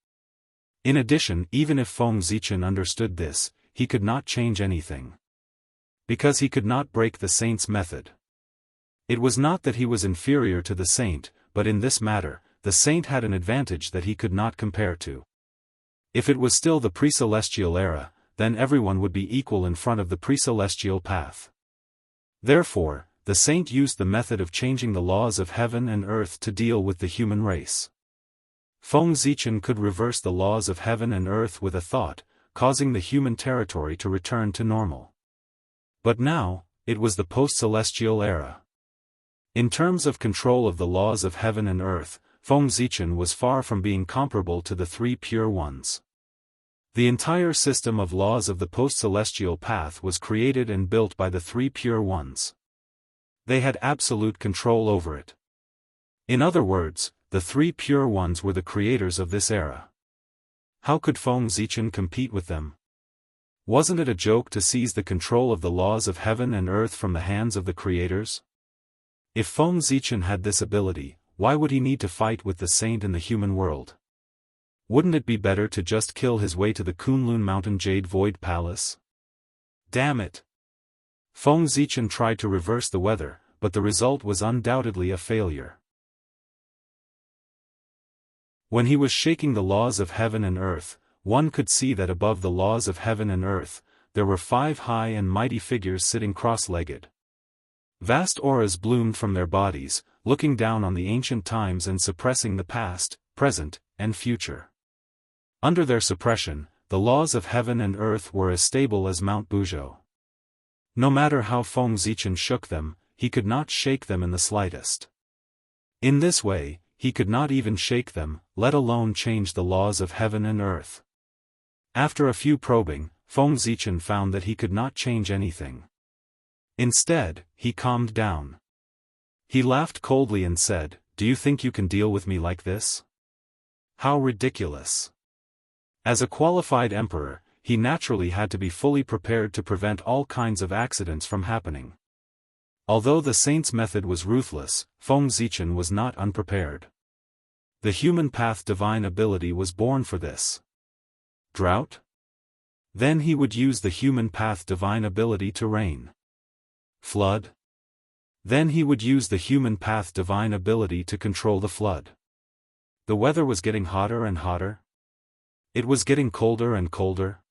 S1: In addition, even if Feng Zichen understood this, he could not change anything. Because he could not break the saint's method. It was not that he was inferior to the saint, but in this matter, the saint had an advantage that he could not compare to. If it was still the pre-celestial era, then everyone would be equal in front of the pre-celestial path. Therefore, the saint used the method of changing the laws of heaven and earth to deal with the human race. Feng Zichen could reverse the laws of heaven and earth with a thought, causing the human territory to return to normal. But now, it was the post-celestial era. In terms of control of the laws of heaven and earth, Feng Zichen was far from being comparable to the 3 pure ones. The entire system of laws of the post-celestial path was created and built by the 3 pure ones. They had absolute control over it. In other words, the 3 pure ones were the creators of this era. How could Feng Zichen compete with them? Wasn't it a joke to seize the control of the laws of heaven and earth from the hands of the creators? If Feng Zichen had this ability, why would he need to fight with the saint in the human world? Wouldn't it be better to just kill his way to the Kunlun Mountain Jade Void Palace? Damn it! Feng Zichen tried to reverse the weather, but the result was undoubtedly a failure. When he was shaking the laws of heaven and earth, one could see that above the laws of heaven and earth, there were 5 high and mighty figures sitting cross-legged. Vast auras bloomed from their bodies, looking down on the ancient times and suppressing the past, present, and future. Under their suppression, the laws of heaven and earth were as stable as Mount Buzhou. No matter how Feng Zichen shook them, he could not shake them in the slightest. In this way, he could not even shake them, let alone change the laws of heaven and earth. After a few probing, Feng Zichen found that he could not change anything. Instead, he calmed down. He laughed coldly and said, "Do you think you can deal with me like this? How ridiculous." As a qualified emperor, he naturally had to be fully prepared to prevent all kinds of accidents from happening. Although the saint's method was ruthless, Feng Zichen was not unprepared. The human path divine ability was born for this. Drought? Then he would use the human path divine ability to rain. Flood? Then he would use the human path divine ability to control the flood. The weather was getting hotter and hotter. It was getting colder and colder.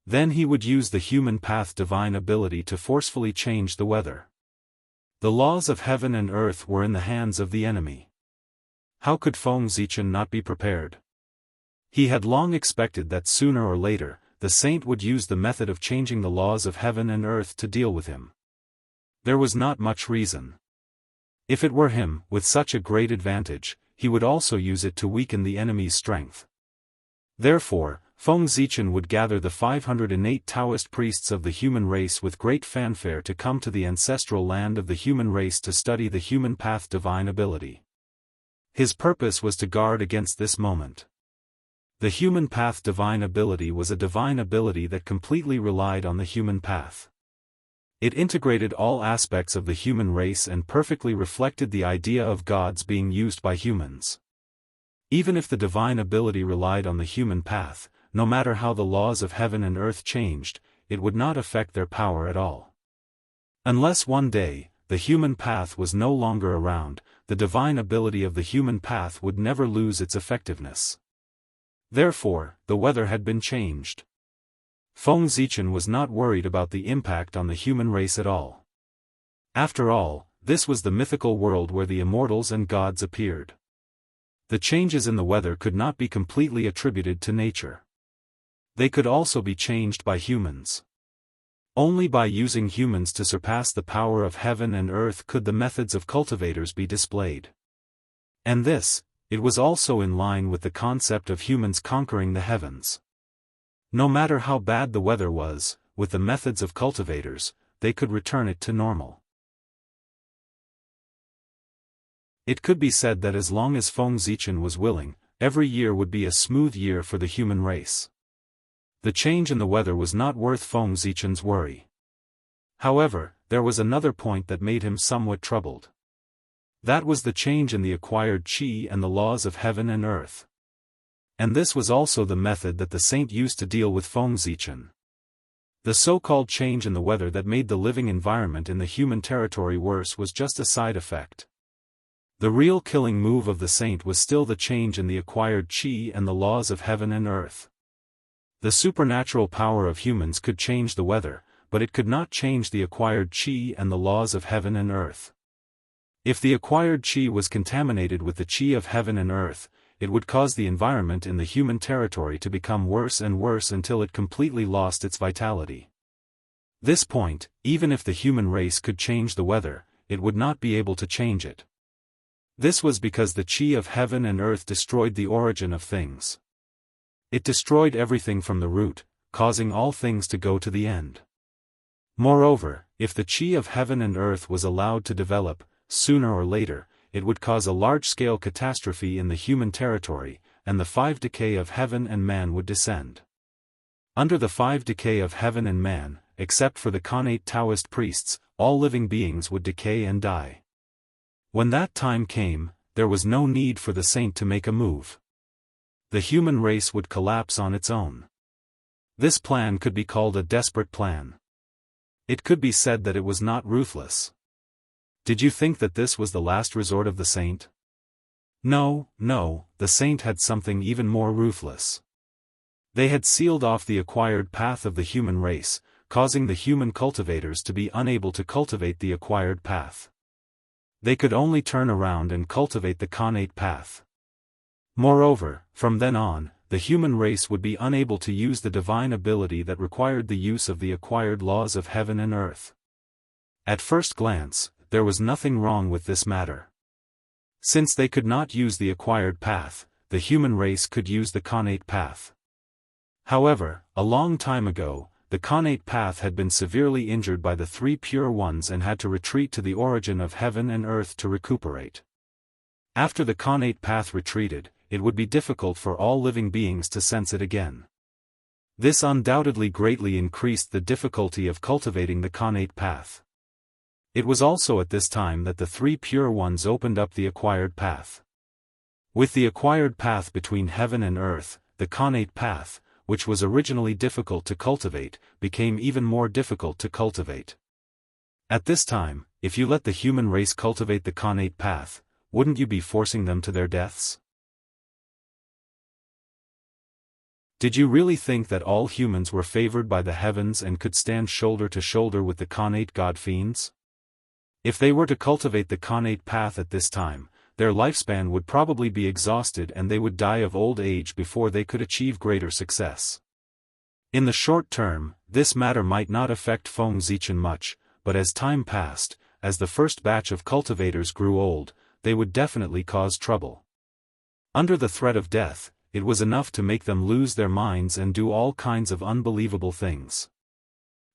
S1: Then he would use the human path divine ability to forcefully change the weather. The laws of heaven and earth were in the hands of the enemy. How could Feng Zichen not be prepared? He had long expected that sooner or later, the saint would use the method of changing the laws of heaven and earth to deal with him. There was not much reason. If it were him, with such a great advantage, he would also use it to weaken the enemy's strength. Therefore, Feng Zichen would gather the 508 Daoist priests of the human race with great fanfare to come to the ancestral land of the human race to study the human path divine ability. His purpose was to guard against this moment. The human path divine ability was a divine ability that completely relied on the human path. It integrated all aspects of the human race and perfectly reflected the idea of gods being used by humans. Even if the divine ability relied on the human path, no matter how the laws of heaven and earth changed, it would not affect their power at all. Unless one day, the human path was no longer around, the divine ability of the human path would never lose its effectiveness. Therefore, the weather had been changed. Feng Zichen was not worried about the impact on the human race at all. After all, this was the mythical world where the immortals and gods appeared. The changes in the weather could not be completely attributed to nature. They could also be changed by humans. Only by using humans to surpass the power of heaven and earth could the methods of cultivators be displayed. And this, it was also in line with the concept of humans conquering the heavens. No matter how bad the weather was, with the methods of cultivators, they could return it to normal. It could be said that as long as Feng Zichen was willing, every year would be a smooth year for the human race. The change in the weather was not worth Feng Zichen's worry. However, there was another point that made him somewhat troubled. That was the change in the acquired qi and the laws of heaven and earth. And this was also the method that the saint used to deal with Feng Zichen. The so-called change in the weather that made the living environment in the human territory worse was just a side effect. The real killing move of the saint was still the change in the acquired qi and the laws of heaven and earth. The supernatural power of humans could change the weather, but it could not change the acquired qi and the laws of heaven and earth. If the acquired qi was contaminated with the qi of heaven and earth, it would cause the environment in the human territory to become worse and worse until it completely lost its vitality. This point, even if the human race could change the weather, it would not be able to change it. This was because the qi of heaven and earth destroyed the origin of things. It destroyed everything from the root, causing all things to go to the end. Moreover, if the qi of heaven and earth was allowed to develop, sooner or later, it would cause a large-scale catastrophe in the human territory, and the 5 decay of heaven and man would descend. Under the 5 decay of heaven and man, except for the connate Daoist priests, all living beings would decay and die. When that time came, there was no need for the saint to make a move. The human race would collapse on its own. This plan could be called a desperate plan. It could be said that it was not ruthless. Did you think that this was the last resort of the saint? No, no, the saint had something even more ruthless. They had sealed off the acquired path of the human race, causing the human cultivators to be unable to cultivate the acquired path. They could only turn around and cultivate the connate path. Moreover, from then on, the human race would be unable to use the divine ability that required the use of the acquired laws of heaven and earth. At first glance, there was nothing wrong with this matter. Since they could not use the acquired path, the human race could use the connate path. However, a long time ago, the connate path had been severely injured by the three pure ones and had to retreat to the origin of heaven and earth to recuperate. After the connate path retreated, it would be difficult for all living beings to sense it again. This undoubtedly greatly increased the difficulty of cultivating the connate path. It was also at this time that the three pure ones opened up the acquired path. With the acquired path between heaven and earth, the connate path, which was originally difficult to cultivate, became even more difficult to cultivate. At this time, if you let the human race cultivate the connate path, wouldn't you be forcing them to their deaths? Did you really think that all humans were favored by the heavens and could stand shoulder to shoulder with the connate god-fiends? If they were to cultivate the connate path at this time, their lifespan would probably be exhausted and they would die of old age before they could achieve greater success. In the short term, this matter might not affect Feng Zichen much, but as time passed, as the first batch of cultivators grew old, they would definitely cause trouble. Under the threat of death, it was enough to make them lose their minds and do all kinds of unbelievable things.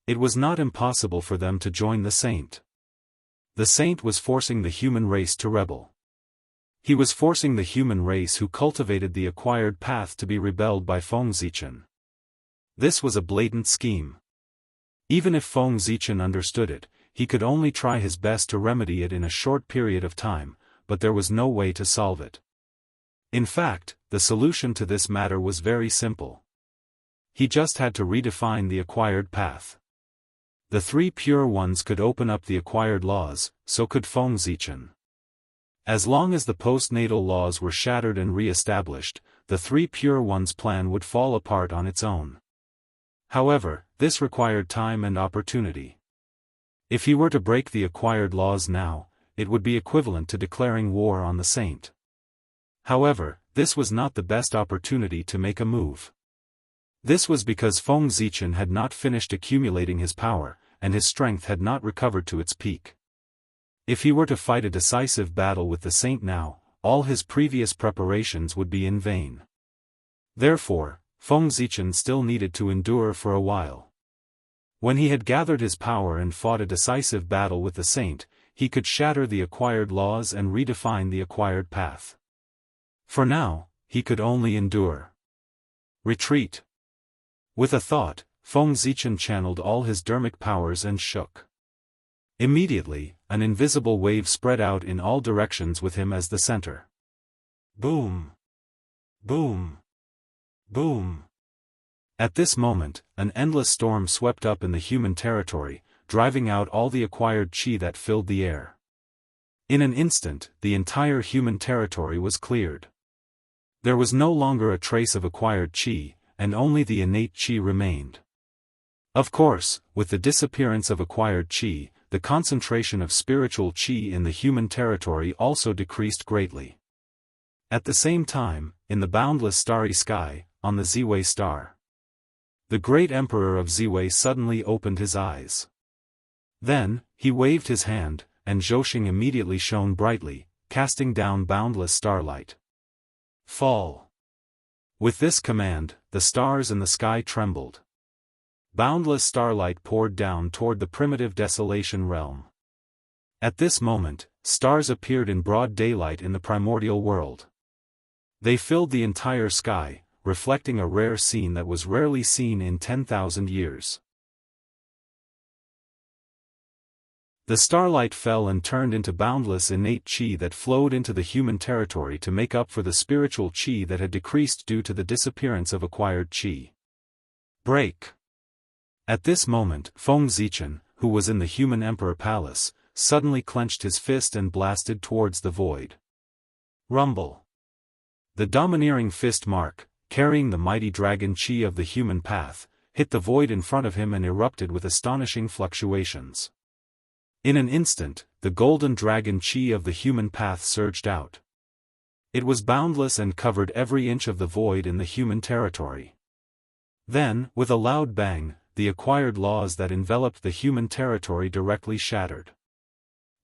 S1: It was not impossible for them to join the saint. The saint was forcing the human race to rebel. He was forcing the human race who cultivated the acquired path to be rebelled by Feng Zichen. This was a blatant scheme. Even if Feng Zichen understood it, he could only try his best to remedy it in a short period of time, but there was no way to solve it. In fact, the solution to this matter was very simple. He just had to redefine the acquired path. The three pure ones could open up the acquired laws, so could Feng Zichen. As long as the postnatal laws were shattered and re-established, the three pure ones' plan would fall apart on its own. However, this required time and opportunity. If he were to break the acquired laws now, it would be equivalent to declaring war on the saint. However, this was not the best opportunity to make a move. This was because Feng Zichen had not finished accumulating his power, and his strength had not recovered to its peak. If he were to fight a decisive battle with the saint now, all his previous preparations would be in vain. Therefore, Feng Zichen still needed to endure for a while. When he had gathered his power and fought a decisive battle with the saint, he could shatter the acquired laws and redefine the acquired path. For now, he could only endure. Retreat. With a thought, Feng Zichen channeled all his dermic powers and shook. Immediately, an invisible wave spread out in all directions with him as the center. Boom! Boom! Boom! At this moment, an endless storm swept up in the human territory, driving out all the acquired qi that filled the air. In an instant, the entire human territory was cleared. There was no longer a trace of acquired qi, and only the innate qi remained. Of course, with the disappearance of acquired qi, the concentration of spiritual qi in the human territory also decreased greatly. At the same time, in the boundless starry sky, on the Ziwei star, the great emperor of Ziwei suddenly opened his eyes. Then, he waved his hand, and Zhouxing immediately shone brightly, casting down boundless starlight. Fall! With this command, the stars in the sky trembled. Boundless starlight poured down toward the primitive desolation realm. At this moment, stars appeared in broad daylight in the primordial world. They filled the entire sky, reflecting a rare scene that was rarely seen in 10,000 years. The starlight fell and turned into boundless innate qi that flowed into the human territory to make up for the spiritual qi that had decreased due to the disappearance of acquired qi. Break! At this moment, Feng Zichen, who was in the human emperor palace, suddenly clenched his fist and blasted towards the void. Rumble. The domineering fist mark, carrying the mighty dragon chi of the human path, hit the void in front of him and erupted with astonishing fluctuations. In an instant, the golden dragon chi of the human path surged out. It was boundless and covered every inch of the void in the human territory. Then, with a loud bang, the acquired laws that enveloped the human territory directly shattered.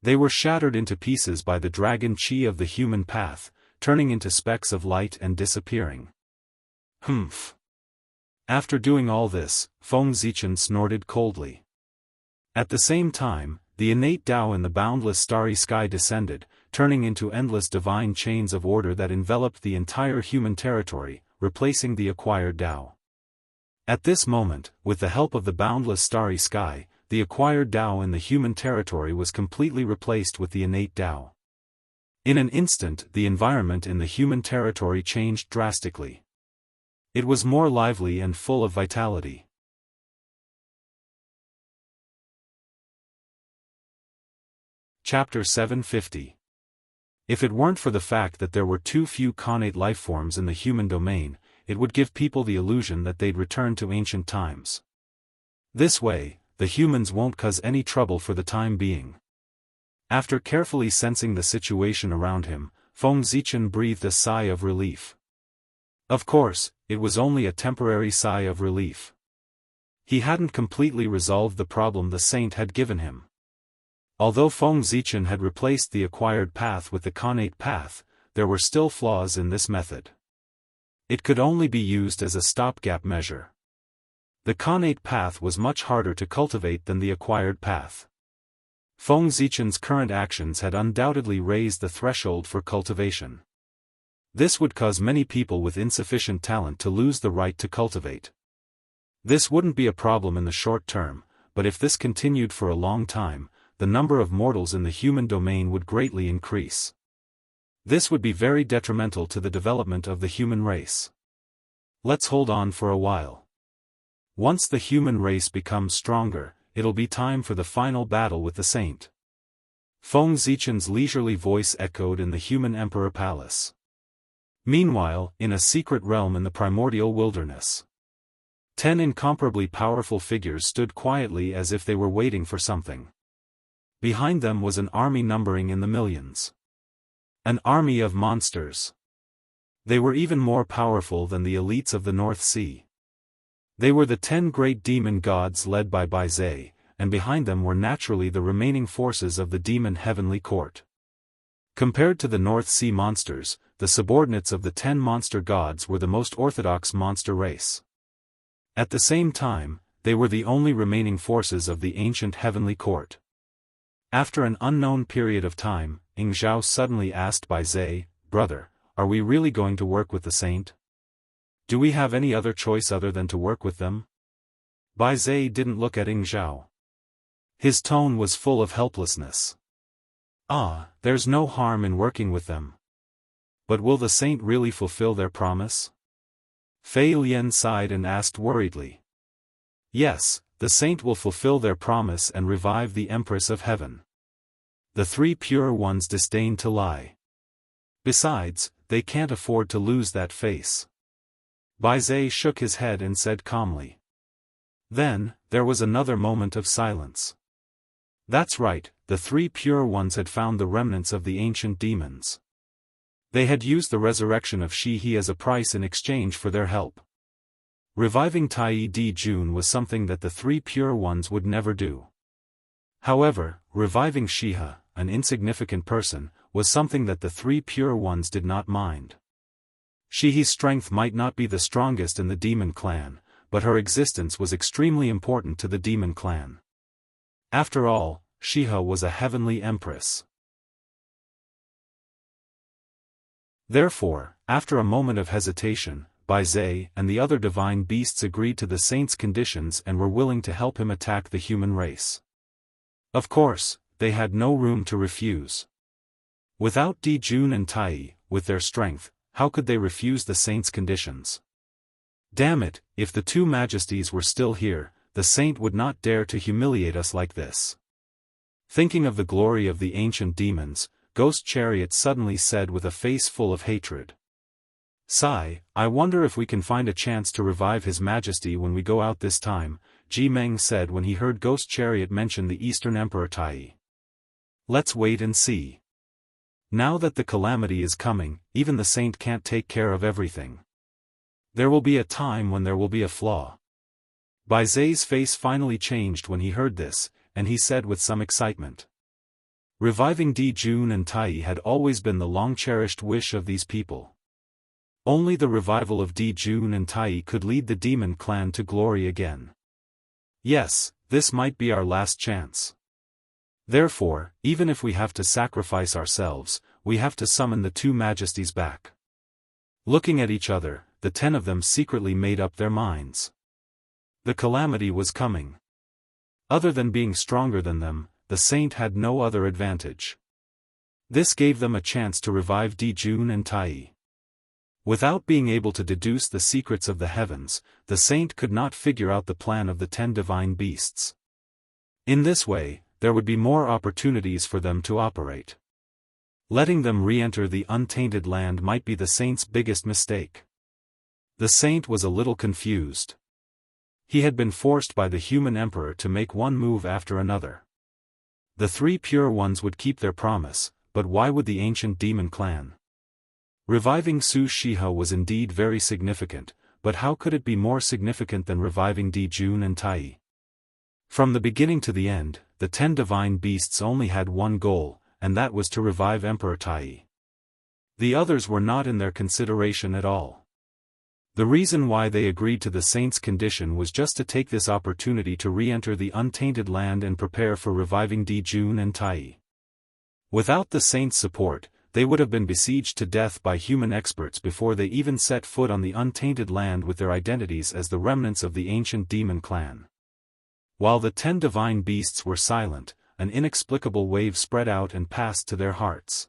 S1: They were shattered into pieces by the dragon chi of the human path, turning into specks of light and disappearing. Humph. After doing all this, Feng Zichen snorted coldly. At the same time, the innate Tao in the boundless starry sky descended, turning into endless divine chains of order that enveloped the entire human territory, replacing the acquired Tao. At this moment, with the help of the boundless starry sky, the acquired Tao in the human territory was completely replaced with the innate Tao. In an instant, the environment in the human territory changed drastically. It was more lively and full of vitality. Chapter 750. If it weren't for the fact that there were too few connate lifeforms in the human domain, it would give people the illusion that they'd returned to ancient times. This way, the humans won't cause any trouble for the time being. After carefully sensing the situation around him, Feng Zichen breathed a sigh of relief. Of course, it was only a temporary sigh of relief. He hadn't completely resolved the problem the saint had given him. Although Feng Zichen had replaced the acquired path with the connate path, there were still flaws in this method. It could only be used as a stopgap measure. The connate path was much harder to cultivate than the acquired path. Feng Zichen's current actions had undoubtedly raised the threshold for cultivation. This would cause many people with insufficient talent to lose the right to cultivate. This wouldn't be a problem in the short term, but if this continued for a long time, the number of mortals in the human domain would greatly increase. This would be very detrimental to the development of the human race. Let's hold on for a while. Once the human race becomes stronger, it'll be time for the final battle with the saint. Feng Zichen's leisurely voice echoed in the human emperor palace. Meanwhile, in a secret realm in the primordial wilderness, 10 incomparably powerful figures stood quietly as if they were waiting for something. Behind them was an army numbering in the millions. An army of monsters. They were even more powerful than the elites of the North Sea. They were the 10 great demon gods led by Bai Zhe, and behind them were naturally the remaining forces of the demon heavenly court. Compared to the North Sea monsters, the subordinates of the 10 monster gods were the most orthodox monster race. At the same time, they were the only remaining forces of the ancient heavenly court. After an unknown period of time, Ying Zhao suddenly asked Bai Zhe, "Brother, are we really going to work with the saint? Do we have any other choice other than to work with them?" Bai Zhe didn't look at Ying Zhao. His tone was full of helplessness. There's no harm in working with them. But will the saint really fulfill their promise? Fei Lian sighed and asked worriedly. Yes, the saint will fulfill their promise and revive the Empress of Heaven. The 3 pure ones disdain to lie. Besides, they can't afford to lose that face. Bai Zhe shook his head and said calmly. Then, there was another moment of silence. That's right, the 3 pure ones had found the remnants of the ancient demons. They had used the resurrection of Shihe as a price in exchange for their help. Reviving Tai Di Jun was something that the 3 pure ones would never do. However, reviving Shihe, an insignificant person, was something that the 3 pure ones did not mind. Shihe's strength might not be the strongest in the demon clan, but her existence was extremely important to the demon clan. After all, Shihe was a heavenly empress. Therefore, after a moment of hesitation, Bai Zhe and the other divine beasts agreed to the saint's conditions and were willing to help him attack the human race. Of course, they had no room to refuse. Without Di Jun and Tai, with their strength, how could they refuse the saint's conditions? Damn it, if the 2 majesties were still here, the saint would not dare to humiliate us like this. Thinking of the glory of the ancient demons, Ghost Chariot suddenly said with a face full of hatred. "Sigh, I wonder if we can find a chance to revive His Majesty when we go out this time," Ji Meng said when he heard Ghost Chariot mention the Eastern Emperor Tai. "Let's wait and see. Now that the calamity is coming, even the saint can't take care of everything. There will be a time when there will be a flaw." Bai Zai's face finally changed when he heard this, and he said with some excitement. Reviving Di Jun and Tai had always been the long-cherished wish of these people. Only the revival of Di Jun and Tai could lead the demon clan to glory again. Yes, this might be our last chance. Therefore, even if we have to sacrifice ourselves, we have to summon the two majesties back. Looking at each other, the 10 of them secretly made up their minds. The calamity was coming. Other than being stronger than them, the saint had no other advantage. This gave them a chance to revive Di Jun and Tai. Without being able to deduce the secrets of the heavens, the saint could not figure out the plan of the 10 divine beasts. In this way, there would be more opportunities for them to operate. Letting them re-enter the untainted land might be the saint's biggest mistake. The saint was a little confused. He had been forced by the human emperor to make one move after another. The 3 pure ones would keep their promise, but why would the ancient demon clan? Reviving Su Shiha was indeed very significant, but how could it be more significant than reviving Di Jun and Tai? From the beginning to the end, the 10 divine beasts only had one goal, and that was to revive Emperor Tai. The others were not in their consideration at all. The reason why they agreed to the saint's condition was just to take this opportunity to re-enter the untainted land and prepare for reviving Di Jun and Tai. Without the saint's support, they would have been besieged to death by human experts before they even set foot on the untainted land with their identities as the remnants of the ancient demon clan. While the 10 divine beasts were silent, an inexplicable wave spread out and passed to their hearts.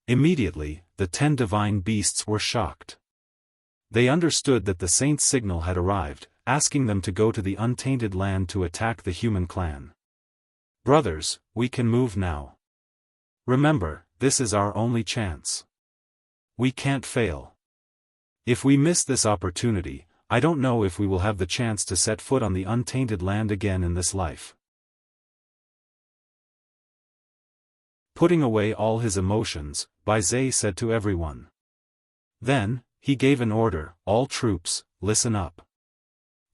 S1: Immediately, the 10 divine beasts were shocked. They understood that the saint's signal had arrived, asking them to go to the untainted land to attack the human clan. "Brothers, we can move now. Remember, this is our only chance. We can't fail. If we miss this opportunity, I don't know if we will have the chance to set foot on the untainted land again in this life." Putting away all his emotions, Bai Zai said to everyone. Then, he gave an order, "All troops, listen up.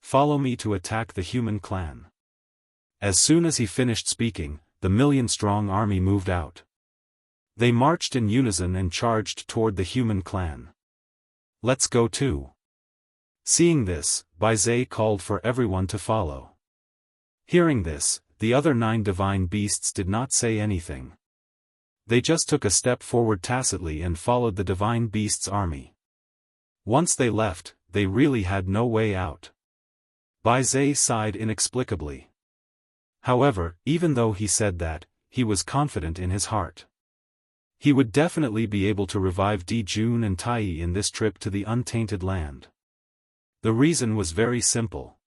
S1: Follow me to attack the human clan." As soon as he finished speaking, the 1,000,000-strong army moved out. They marched in unison and charged toward the human clan. "Let's go too." Seeing this, Bai Zai called for everyone to follow. Hearing this, the other 9 divine beasts did not say anything. They just took a step forward tacitly and followed the divine beast's army. Once they left, they really had no way out. Bai Zai sighed inexplicably. However, even though he said that, he was confident in his heart. He would definitely be able to revive Di Jun and Tai in this trip to the untainted land. The reason was very simple.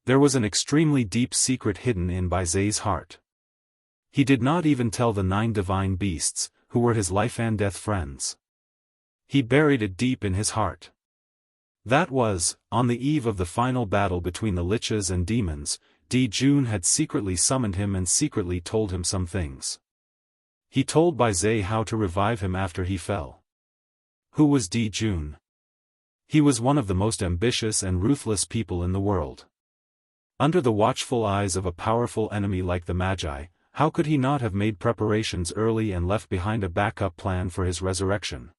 S1: There was an extremely deep secret hidden in Bai Zai's heart. He did not even tell the 9 divine beasts, who were his life and death friends. He buried it deep in his heart. That was, on the eve of the final battle between the liches and demons, Di Jun had secretly summoned him and secretly told him some things. He told Bai Zai how to revive him after he fell. Who was Di Jun? He was one of the most ambitious and ruthless people in the world. Under the watchful eyes of a powerful enemy like the Magi, how could he not have made preparations early and left behind a backup plan for his resurrection?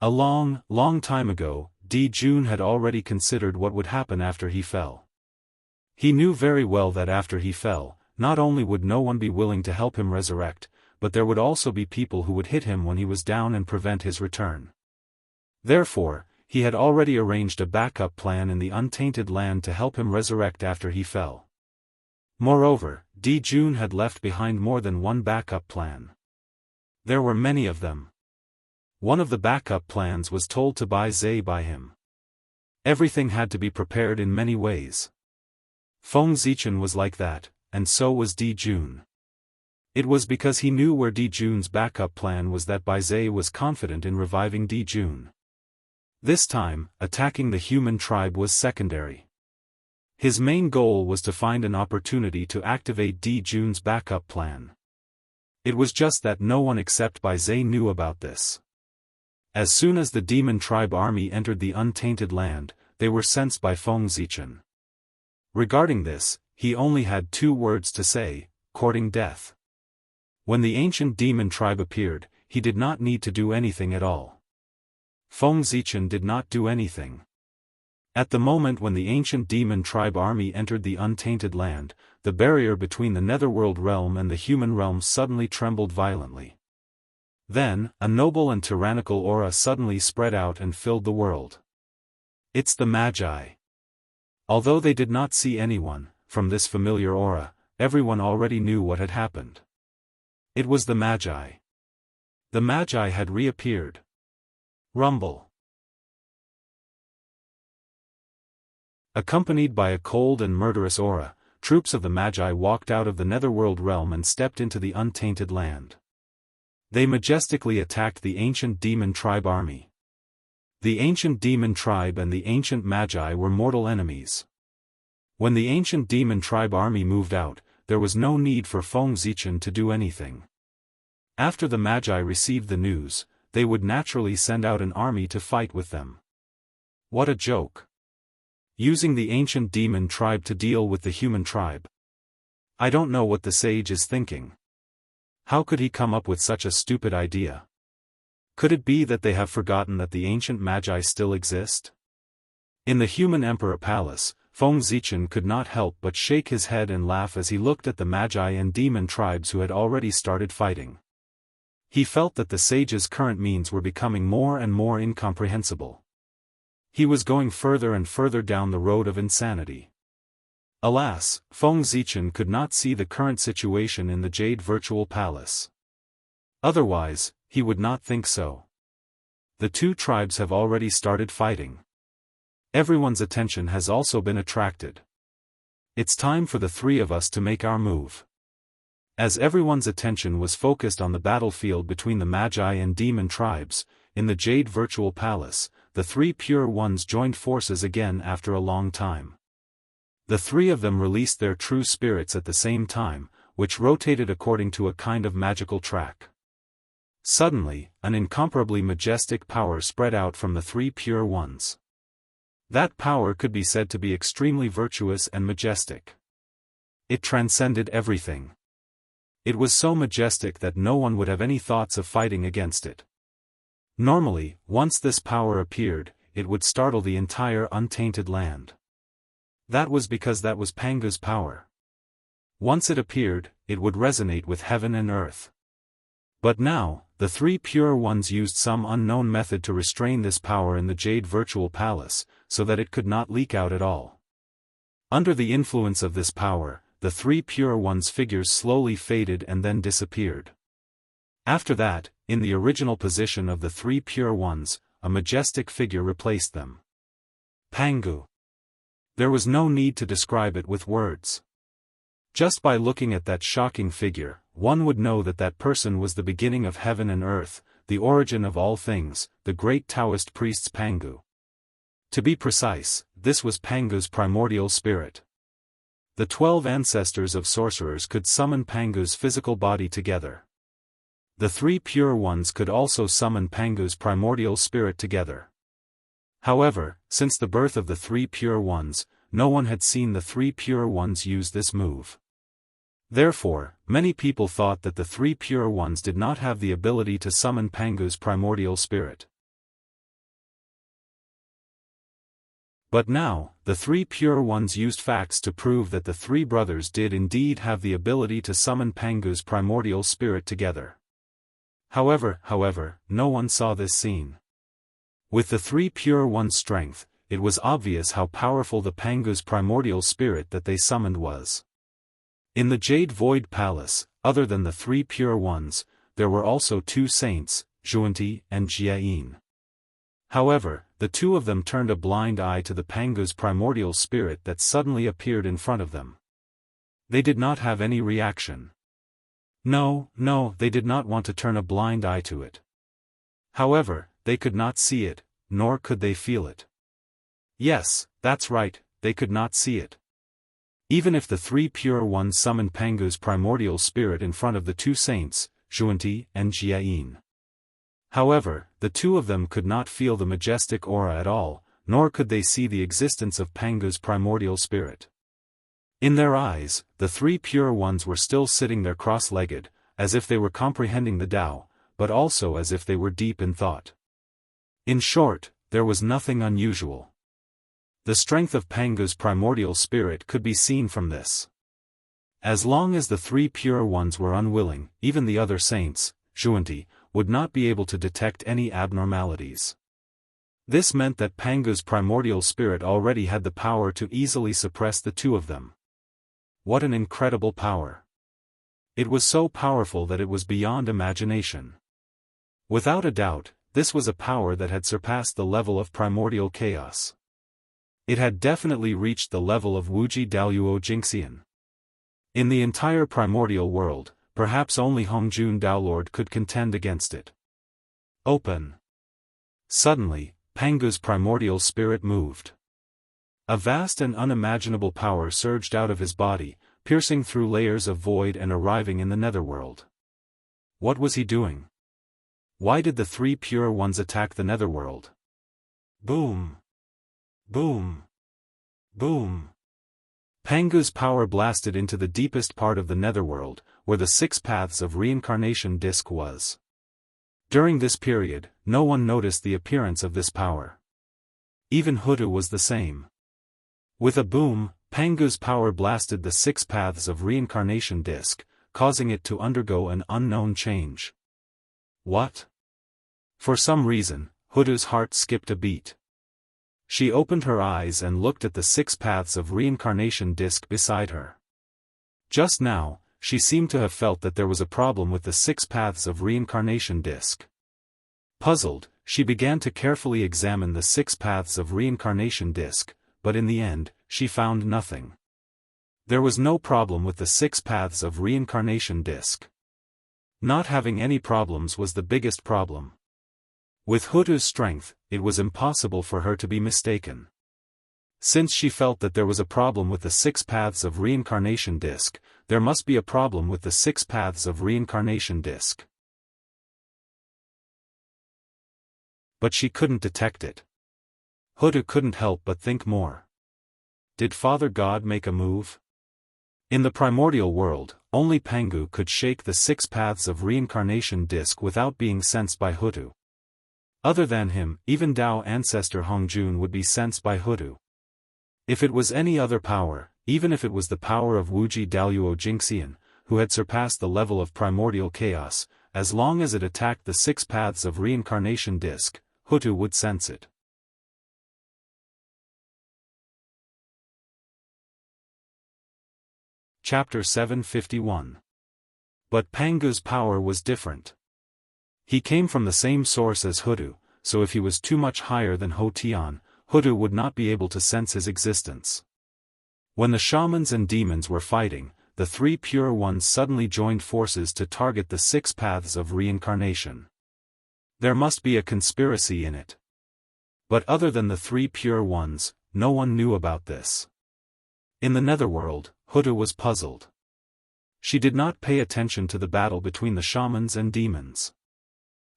S1: A long, long time ago, Di Jun had already considered what would happen after he fell. He knew very well that after he fell, not only would no one be willing to help him resurrect, but there would also be people who would hit him when he was down and prevent his return. Therefore, he had already arranged a backup plan in the untainted land to help him resurrect after he fell. Moreover, Di Jun had left behind more than one backup plan. There were many of them. One of the backup plans was told to Bai Zai by him. Everything had to be prepared in many ways. Feng Zichen was like that, and so was Di Jun. It was because he knew where Di Jun's backup plan was that Bai Zhe was confident in reviving Di Jun. This time, attacking the human tribe was secondary. His main goal was to find an opportunity to activate Di Jun's backup plan. It was just that no one except Bai Zhe knew about this. As soon as the demon tribe army entered the untainted land, they were sensed by Feng Zichen. Regarding this, he only had 2 words to say: courting death. When the ancient demon tribe appeared, he did not need to do anything at all. Feng Zichen did not do anything. At the moment when the ancient demon tribe army entered the untainted land, the barrier between the netherworld realm and the human realm suddenly trembled violently. Then, a noble and tyrannical aura suddenly spread out and filled the world. It's the Magi. Although they did not see anyone, from this familiar aura, everyone already knew what had happened. It was the Magi. The Magi had reappeared. Rumble. Accompanied by a cold and murderous aura, troops of the Magi walked out of the netherworld realm and stepped into the untainted land. They majestically attacked the ancient demon tribe army. The ancient demon tribe and the ancient Magi were mortal enemies. When the ancient demon tribe army moved out, there was no need for Feng Zichen to do anything. After the Magi received the news, they would naturally send out an army to fight with them. What a joke! Using the ancient demon tribe to deal with the human tribe. I don't know what the sage is thinking. How could he come up with such a stupid idea? Could it be that they have forgotten that the ancient Magi still exist? In the human emperor palace, Feng Zichen could not help but shake his head and laugh as he looked at the Magi and demon tribes who had already started fighting. He felt that the sage's current means were becoming more and more incomprehensible. He was going further and further down the road of insanity. Alas, Feng Zichen could not see the current situation in the Jade Virtual Palace. Otherwise, he would not think so. The 2 tribes have already started fighting. Everyone's attention has also been attracted. It's time for the 3 of us to make our move. As everyone's attention was focused on the battlefield between the Magi and demon tribes, in the Jade Virtual Palace, the 3 pure ones joined forces again after a long time. The 3 of them released their true spirits at the same time, which rotated according to a kind of magical track. Suddenly, an incomparably majestic power spread out from the 3 pure ones. That power could be said to be extremely virtuous and majestic. It transcended everything. It was so majestic that no one would have any thoughts of fighting against it. Normally, once this power appeared, it would startle the entire untainted land. That was because that was Pangu's power. Once it appeared, it would resonate with heaven and earth. But now, the 3 pure ones used some unknown method to restrain this power in the Jade Virtual Palace, so that it could not leak out at all. Under the influence of this power, the 3 pure ones' figures slowly faded and then disappeared. After that, in the original position of the 3 pure ones, a majestic figure replaced them. Pangu. There was no need to describe it with words. Just by looking at that shocking figure, one would know that that person was the beginning of heaven and earth, the origin of all things, the great Daoist priest's Pangu. To be precise, this was Pangu's primordial spirit. The 12 ancestors of sorcerers could summon Pangu's physical body together. The 3 pure ones could also summon Pangu's primordial spirit together. However, since the birth of the 3 pure ones, no one had seen the 3 pure ones use this move. Therefore, many people thought that the 3 pure ones did not have the ability to summon Pangu's primordial spirit. But now, the 3 pure ones used facts to prove that the 3 brothers did indeed have the ability to summon Pangu's primordial spirit together. However, no one saw this scene. With the 3 pure ones' strength, it was obvious how powerful the Pangu's primordial spirit that they summoned was. In the Jade Void Palace, other than the 3 pure ones, there were also 2 saints, Zhuanti and Jiayin. However, the 2 of them turned a blind eye to the Pangu's primordial spirit that suddenly appeared in front of them. They did not have any reaction. No, they did not want to turn a blind eye to it. However, they could not see it, nor could they feel it. Yes, that's right, they could not see it. Even if the three pure ones summoned Pangu's primordial spirit in front of the two saints, Zhuanti and Jiayin. However, the two of them could not feel the majestic aura at all, nor could they see the existence of Pangu's primordial spirit. In their eyes, the three pure ones were still sitting there cross-legged, as if they were comprehending the Tao, but also as if they were deep in thought. In short, there was nothing unusual. The strength of Pangu's primordial spirit could be seen from this. As long as the three pure ones were unwilling, even the other saints, Zhuanti, would not be able to detect any abnormalities. This meant that Pangu's primordial spirit already had the power to easily suppress the two of them. What an incredible power! It was so powerful that it was beyond imagination. Without a doubt, this was a power that had surpassed the level of primordial chaos. It had definitely reached the level of Wuxia Xianxia. In the entire primordial world, perhaps only Hongjun Daolord could contend against it. Open. Suddenly, Pangu's primordial spirit moved. A vast and unimaginable power surged out of his body, piercing through layers of void and arriving in the netherworld. What was he doing? Why did the three pure ones attack the netherworld? Boom! Boom! Boom! Pangu's power blasted into the deepest part of the netherworld, where the six paths of reincarnation disk was. During this period, no one noticed the appearance of this power. Even Hutu was the same. With a boom, Pangu's power blasted the six paths of reincarnation disk, causing it to undergo an unknown change. What? For some reason, Hutu's heart skipped a beat. She opened her eyes and looked at the six paths of reincarnation disk beside her. Just now, she seemed to have felt that there was a problem with the six paths of reincarnation disk. Puzzled, she began to carefully examine the six paths of reincarnation disk, but in the end, she found nothing. There was no problem with the six paths of reincarnation disk. Not having any problems was the biggest problem. With Hutu's strength, it was impossible for her to be mistaken. Since she felt that there was a problem with the six paths of reincarnation disk, there must be a problem with the six paths of reincarnation disk. But she couldn't detect it. Hutu couldn't help but think more. Did Father God make a move? In the primordial world, only Pangu could shake the six paths of reincarnation disk without being sensed by Hutu. Other than him, even Dao ancestor Hongjun would be sensed by Hutu. If it was any other power, even if it was the power of Wuxia Xianxia, who had surpassed the level of primordial chaos, as long as it attacked the six paths of reincarnation disk, Hutu would sense it. Chapter 751. But Pangu's power was different. He came from the same source as Hutu, so if he was too much higher than Ho Tian, Hutu would not be able to sense his existence. When the shamans and demons were fighting, the three pure ones suddenly joined forces to target the six paths of reincarnation. There must be a conspiracy in it. But other than the three pure ones, no one knew about this. In the netherworld, Hutu was puzzled. She did not pay attention to the battle between the shamans and demons.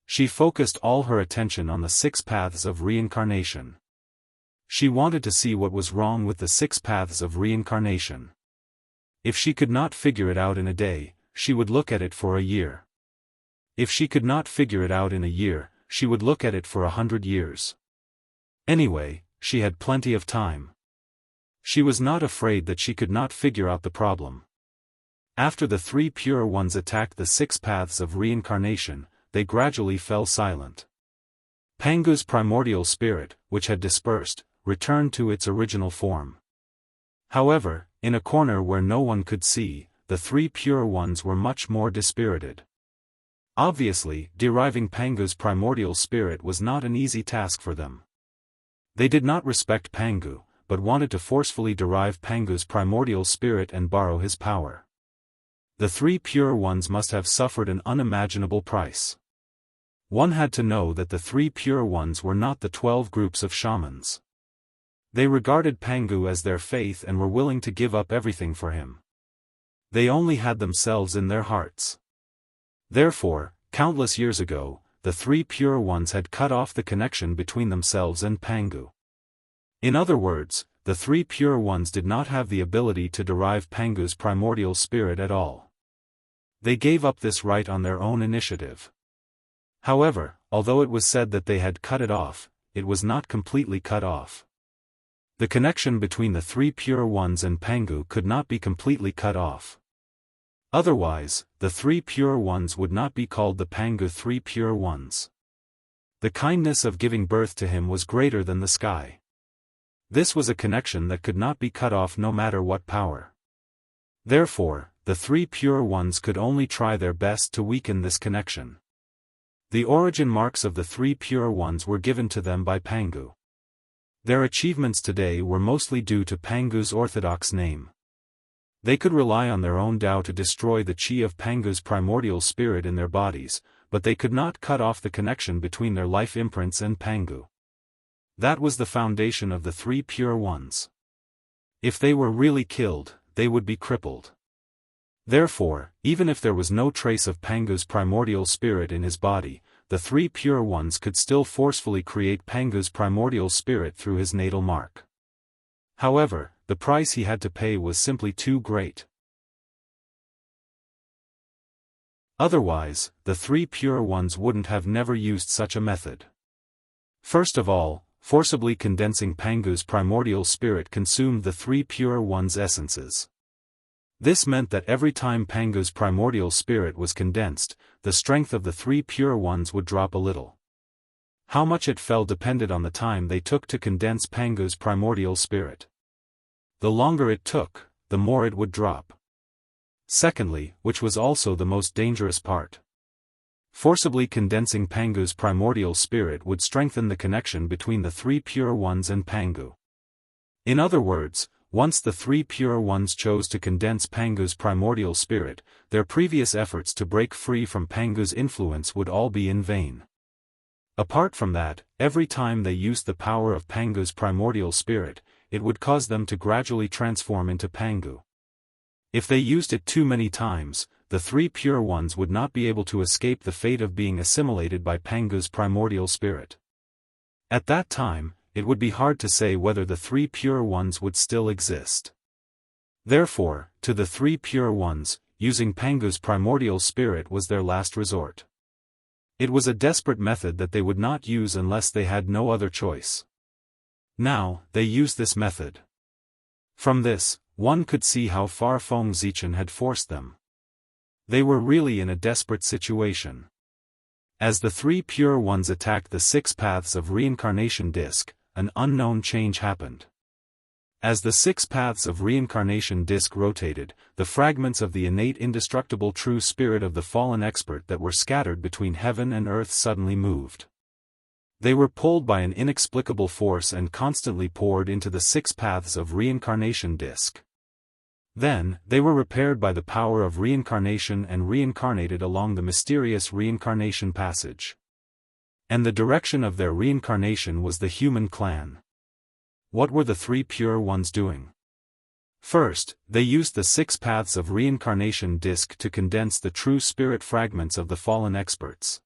S1: She focused all her attention on the six paths of reincarnation. She wanted to see what was wrong with the six paths of reincarnation. If she could not figure it out in a day, she would look at it for a year. If she could not figure it out in a year, she would look at it for 100 years. Anyway, she had plenty of time. She was not afraid that she could not figure out the problem. After the three pure ones attacked the six paths of reincarnation, they gradually fell silent. Pangu's primordial spirit, which had dispersed, returned to its original form. However, in a corner where no one could see, the three pure ones were much more dispirited. Obviously, deriving Pangu's primordial spirit was not an easy task for them. They did not respect Pangu, but wanted to forcefully derive Pangu's primordial spirit and borrow his power. The three pure ones must have suffered an unimaginable price. One had to know that the three pure ones were not the 12 groups of shamans. They regarded Pangu as their faith and were willing to give up everything for him. They only had themselves in their hearts. Therefore, countless years ago, the three pure ones had cut off the connection between themselves and Pangu. In other words, the three pure ones did not have the ability to derive Pangu's primordial spirit at all. They gave up this right on their own initiative. However, although it was said that they had cut it off, it was not completely cut off. The connection between the three pure ones and Pangu could not be completely cut off. Otherwise, the three pure ones would not be called the Pangu three pure ones. The kindness of giving birth to him was greater than the sky. This was a connection that could not be cut off no matter what power. Therefore, the three pure ones could only try their best to weaken this connection. The origin marks of the three pure ones were given to them by Pangu. Their achievements today were mostly due to Pangu's orthodox name. They could rely on their own Tao to destroy the chi of Pangu's primordial spirit in their bodies, but they could not cut off the connection between their life imprints and Pangu. That was the foundation of the three pure ones. If they were really killed, they would be crippled. Therefore, even if there was no trace of Pangu's primordial spirit in his body, the three pure ones could still forcefully create Pangu's primordial spirit through his natal mark. However, the price he had to pay was simply too great. Otherwise, the three pure ones wouldn't have never used such a method. First of all, forcibly condensing Pangu's primordial spirit consumed the three pure ones' essences. This meant that every time Pangu's primordial spirit was condensed, the strength of the three pure ones would drop a little. How much it fell depended on the time they took to condense Pangu's primordial spirit. The longer it took, the more it would drop. Secondly, which was also the most dangerous part, forcibly condensing Pangu's primordial spirit would strengthen the connection between the three pure ones and Pangu. In other words, once the three pure ones chose to condense Pangu's primordial spirit, their previous efforts to break free from Pangu's influence would all be in vain. Apart from that, every time they used the power of Pangu's primordial spirit, it would cause them to gradually transform into Pangu. If they used it too many times, the three pure ones would not be able to escape the fate of being assimilated by Pangu's primordial spirit. At that time, it would be hard to say whether the three pure ones would still exist. Therefore, to the three pure ones, using Pangu's primordial spirit was their last resort. It was a desperate method that they would not use unless they had no other choice. Now, they used this method. From this, one could see how far Feng Zichen had forced them. They were really in a desperate situation. As the three pure ones attacked the 6 paths of reincarnation disc, an unknown change happened. As the 6 paths of reincarnation disc rotated, the fragments of the innate indestructible true spirit of the fallen expert that were scattered between heaven and earth suddenly moved. They were pulled by an inexplicable force and constantly poured into the 6 paths of reincarnation disc. Then, they were repaired by the power of reincarnation and reincarnated along the mysterious reincarnation passage. And the direction of their reincarnation was the human clan. What were the three pure ones doing? First, they used the 6 paths of reincarnation disc to condense the true spirit fragments of the fallen experts.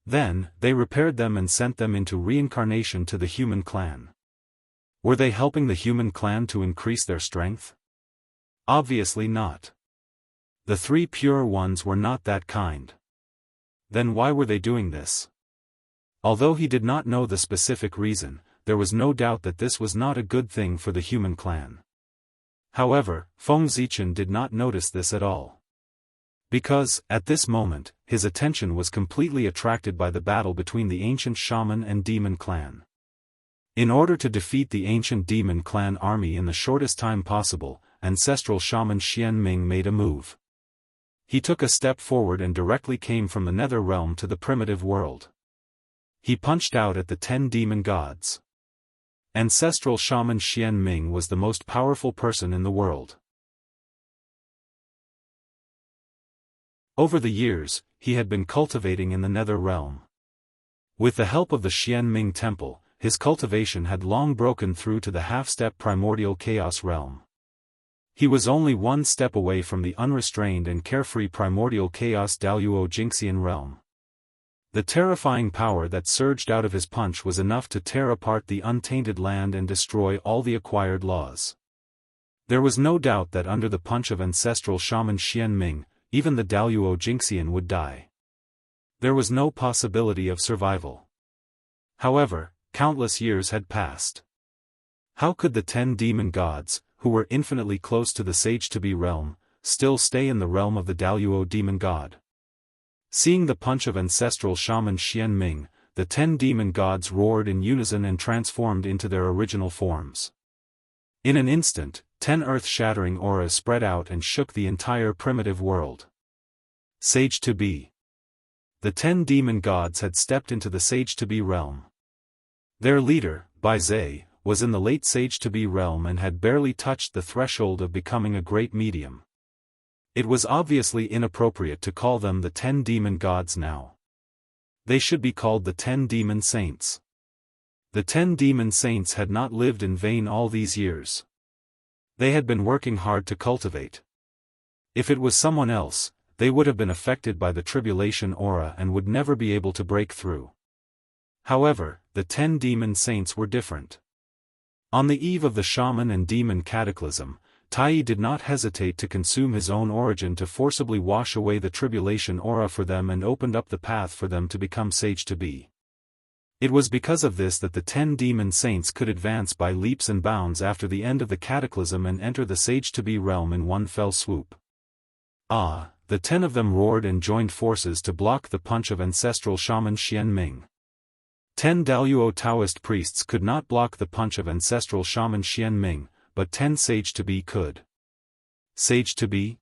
S1: Then, they repaired them and sent them into reincarnation to the human clan. Were they helping the human clan to increase their strength? Obviously not. The three pure ones were not that kind. Then why were they doing this? Although he did not know the specific reason, there was no doubt that this was not a good thing for the human clan. However, Feng Zichen did not notice this at all. Because, at this moment, his attention was completely attracted by the battle between the ancient shaman and demon clan. In order to defeat the ancient demon clan army in the shortest time possible, ancestral shaman Xian Ming made a move. He took a step forward and directly came from the nether realm to the primitive world. He punched out at the 10 demon gods. Ancestral shaman Xian Ming was the most powerful person in the world. Over the years, he had been cultivating in the nether realm. With the help of the Xianming Temple, his cultivation had long broken through to the half-step primordial chaos realm. He was only one step away from the unrestrained and carefree primordial chaos Daoist Jingxian realm. The terrifying power that surged out of his punch was enough to tear apart the untainted land and destroy all the acquired laws. There was no doubt that under the punch of ancestral shaman Xianming, even the Daoist Jingxian would die. There was no possibility of survival. However, countless years had passed. How could the 10 demon gods, who were infinitely close to the sage-to-be realm, still stay in the realm of the Daoist demon god? Seeing the punch of ancestral shaman Xianming, the 10 demon gods roared in unison and transformed into their original forms. In an instant, 10 earth-shattering auras spread out and shook the entire primitive world. Sage-to-be. The 10 demon gods had stepped into the sage-to-be realm. Their leader, Bai Zhe, was in the late sage-to-be realm and had barely touched the threshold of becoming a great medium. It was obviously inappropriate to call them the 10 demon gods now. They should be called the 10 demon saints. The 10 demon saints had not lived in vain all these years. They had been working hard to cultivate. If it was someone else, they would have been affected by the tribulation aura and would never be able to break through. However, the 10 demon saints were different. On the eve of the shaman and demon cataclysm, Tai did not hesitate to consume his own origin to forcibly wash away the tribulation aura for them and opened up the path for them to become sage-to-be. It was because of this that the 10 demon saints could advance by leaps and bounds after the end of the cataclysm and enter the sage-to-be realm in one fell swoop. The 10 of them roared and joined forces to block the punch of ancestral shaman Xianming. 10 Daoist Taoist priests could not block the punch of ancestral shaman Xianming, but 10 sage-to-be could. Sage-to-be?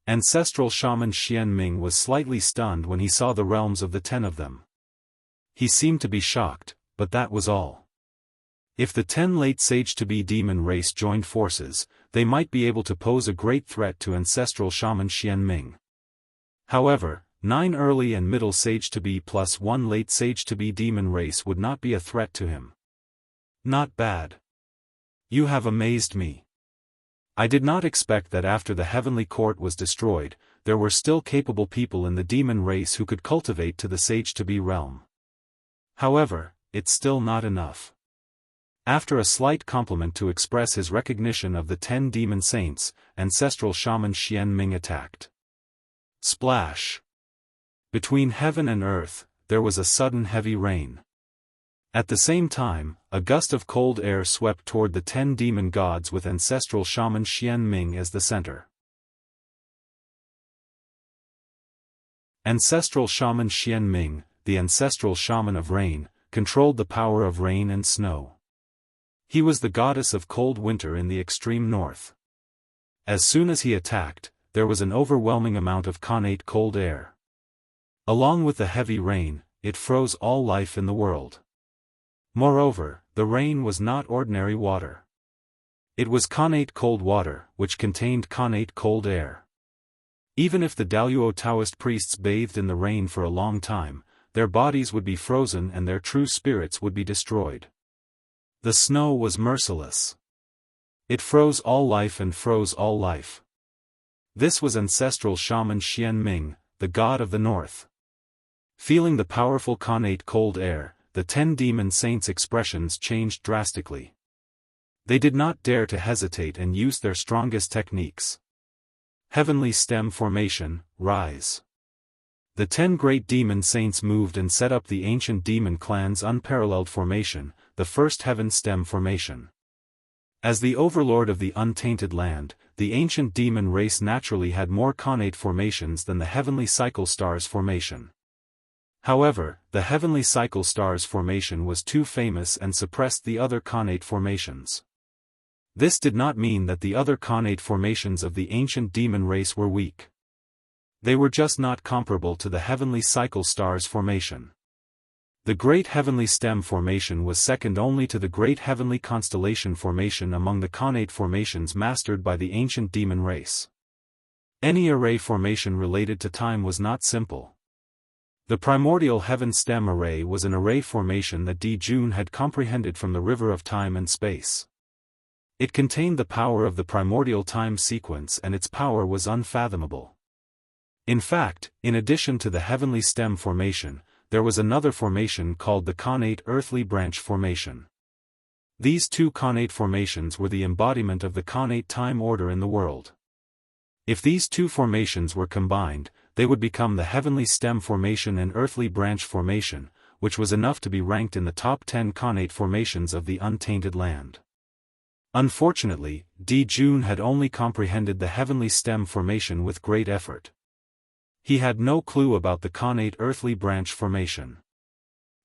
S1: Ancestral shaman Xianming was slightly stunned when he saw the realms of the 10 of them. He seemed to be shocked, but that was all. If the 10 late sage-to-be demon race joined forces, they might be able to pose a great threat to ancestral shaman Xianming. However, 9 early and middle sage-to-be plus 1 late sage-to-be demon race would not be a threat to him. Not bad. You have amazed me. I did not expect that after the heavenly court was destroyed, there were still capable people in the demon race who could cultivate to the sage-to-be realm. However, it's still not enough. After a slight compliment to express his recognition of the 10 demon saints, ancestral shaman Xianming attacked. Splash! Between heaven and earth, there was a sudden heavy rain. At the same time, a gust of cold air swept toward the 10 demon gods with ancestral shaman Xianming as the center. Ancestral shaman Xianming, the ancestral shaman of rain, controlled the power of rain and snow. He was the goddess of cold winter in the extreme north. As soon as he attacked, there was an overwhelming amount of connate cold air. Along with the heavy rain, it froze all life in the world. Moreover, the rain was not ordinary water. It was connate cold water, which contained connate cold air. Even if the Daoist Taoist priests bathed in the rain for a long time, their bodies would be frozen and their true spirits would be destroyed. The snow was merciless. It froze all life and froze all life. This was ancestral shaman Xianming, the god of the north. Feeling the powerful connate cold air, the 10 demon saints' expressions changed drastically. They did not dare to hesitate and used their strongest techniques. Heavenly stem formation, rise. The 10 great demon saints moved and set up the ancient demon clan's unparalleled formation, the first heaven stem formation. As the overlord of the untainted land, the ancient demon race naturally had more connate formations than the heavenly cycle stars formation. However, the heavenly cycle stars formation was too famous and suppressed the other connate formations. This did not mean that the other connate formations of the ancient demon race were weak. They were just not comparable to the heavenly cycle stars formation. The Great Heavenly Stem formation was second only to the Great Heavenly Constellation formation among the connate formations mastered by the ancient demon race. Any array formation related to time was not simple. The primordial heaven stem array was an array formation that Jun had comprehended from the river of time and space. It contained the power of the primordial time sequence, and its power was unfathomable. In fact, in addition to the heavenly stem formation, there was another formation called the connate earthly branch formation. These two connate formations were the embodiment of the connate time order in the world. If these two formations were combined, they would become the heavenly stem formation and earthly branch formation, which was enough to be ranked in the top 10 connate formations of the untainted land. Unfortunately, Jun had only comprehended the heavenly stem formation with great effort. He had no clue about the connate earthly branch formation.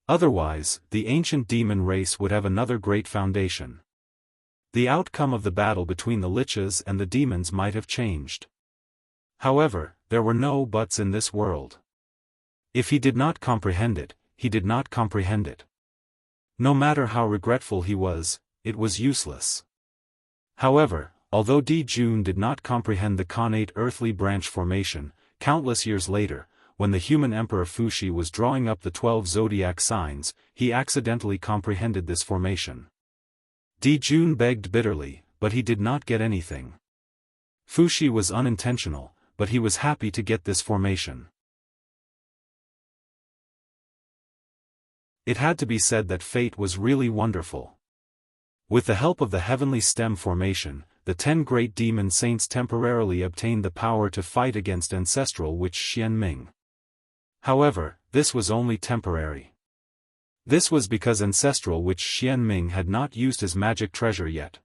S1: Otherwise, the ancient demon race would have another great foundation. The outcome of the battle between the liches and the demons might have changed. However, there were no buts in this world. If he did not comprehend it, he did not comprehend it. No matter how regretful he was, it was useless. However, although Jun did not comprehend the connate earthly branch formation, countless years later, when the human emperor Fuxi was drawing up the 12 zodiac signs, he accidentally comprehended this formation. Jun begged bitterly, but he did not get anything. Fuxi was unintentional, but he was happy to get this formation. It had to be said that fate was really wonderful. With the help of the heavenly stem formation, the 10 great demon saints temporarily obtained the power to fight against ancestral witch Xianming. However, this was only temporary. This was because ancestral witch Xianming had not used his magic treasure yet.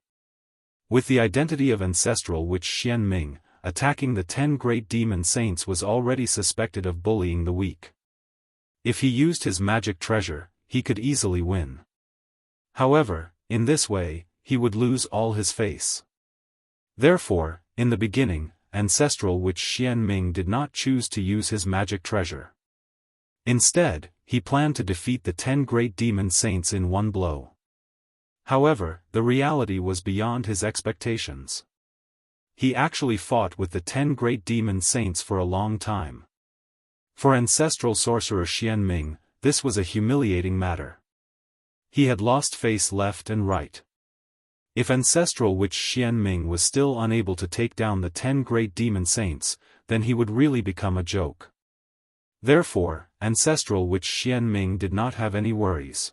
S1: With the identity of ancestral witch Xianming, attacking the 10 great demon saints was already suspected of bullying the weak. If he used his magic treasure, he could easily win. However, in this way, he would lose all his face. Therefore, in the beginning, ancestral witch Xianming did not choose to use his magic treasure. Instead, he planned to defeat the 10 great demon saints in one blow. However, the reality was beyond his expectations. He actually fought with the 10 great demon saints for a long time. For ancestral sorcerer Xianming, this was a humiliating matter. He had lost face left and right. If ancestral witch Xianming was still unable to take down the 10 great demon saints, then he would really become a joke. Therefore, ancestral witch Xianming did not have any worries.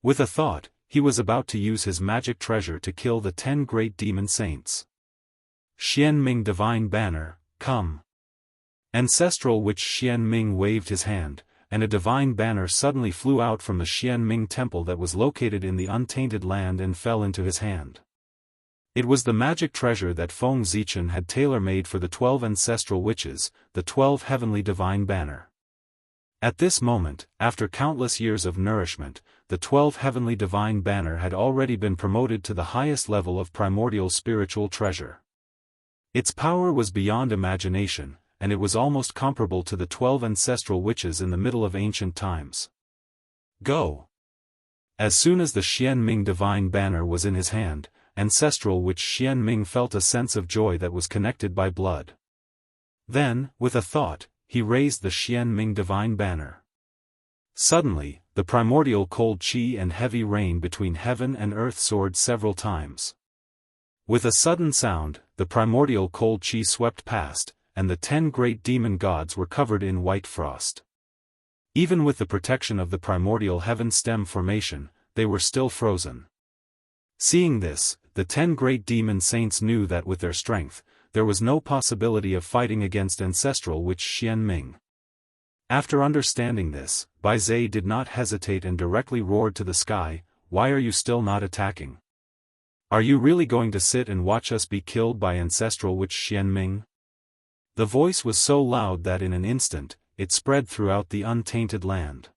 S1: With a thought, he was about to use his magic treasure to kill the 10 great demon saints. Xianming divine banner, come. Ancestral witch Xianming waved his hand, and a divine banner suddenly flew out from the Xianming temple that was located in the untainted land and fell into his hand. It was the magic treasure that Feng Zichen had tailor-made for the 12 ancestral witches, the 12 heavenly divine banner. At this moment, after countless years of nourishment, the 12 heavenly divine banner had already been promoted to the highest level of primordial spiritual treasure. Its power was beyond imagination, and it was almost comparable to the 12 ancestral witches in the middle of ancient times. Go! As soon as the Xianming divine banner was in his hand, ancestral witch Xianming felt a sense of joy that was connected by blood. Then, with a thought, he raised the Xianming divine banner. Suddenly, the primordial cold qi and heavy rain between heaven and earth soared several times. With a sudden sound, the primordial cold qi swept past, and the 10 great demon gods were covered in white frost. Even with the protection of the primordial heaven stem formation, they were still frozen. Seeing this, the 10 great demon saints knew that with their strength, there was no possibility of fighting against ancestral witch Xianming. After understanding this, Bai Zhe did not hesitate and directly roared to the sky, "Why are you still not attacking? Are you really going to sit and watch us be killed by ancestral witch Xianming?" The voice was so loud that in an instant, it spread throughout the untainted land.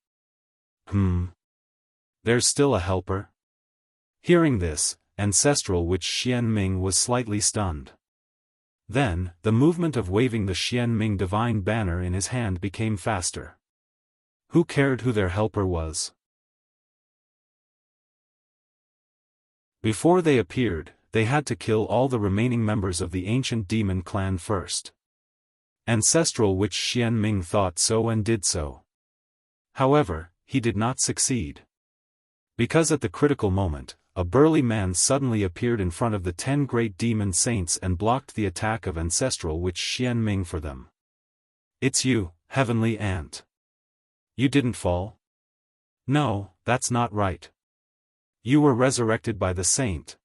S1: There's still a helper? Hearing this, ancestral witch Xianming was slightly stunned. Then, the movement of waving the Xianming divine banner in his hand became faster. Who cared who their helper was? Before they appeared, they had to kill all the remaining members of the ancient demon clan first. Ancestral Witch Xianming thought so and did so. However, he did not succeed. Because at the critical moment, a burly man suddenly appeared in front of the 10 great demon saints and blocked the attack of Ancestral Witch Xianming for them. "It's you, Heavenly Ant. You didn't fall? No, that's not right. You were resurrected by the saint."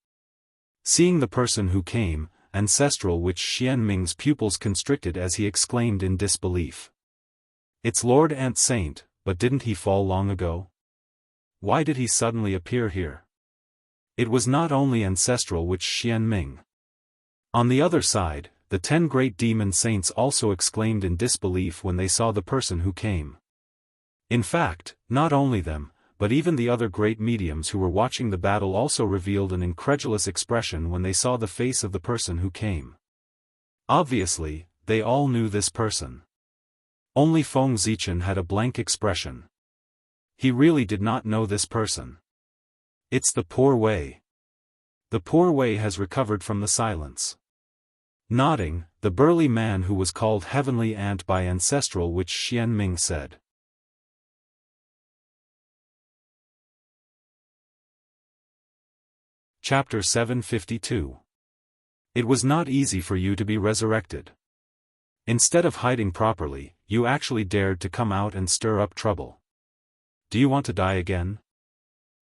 S1: Seeing the person who came, Ancestral Witch Xianming's pupils constricted as he exclaimed in disbelief. "It's Lord Ant Saint, but didn't he fall long ago? Why did he suddenly appear here?" It was not only Ancestral Witch Xianming. On the other side, the 10 great demon saints also exclaimed in disbelief when they saw the person who came. In fact, not only them, but even the other great mediums who were watching the battle also revealed an incredulous expression when they saw the face of the person who came. Obviously, they all knew this person. Only Feng Zichen had a blank expression. He really did not know this person. "It's the Poor Wei. The Poor Wei has recovered from the silence." Nodding, the burly man who was called Heavenly Ant by Ancestral Witch Xianming said. Chapter 752. It was not easy for you to be resurrected. Instead of hiding properly, you actually dared to come out and stir up trouble. Do you want to die again?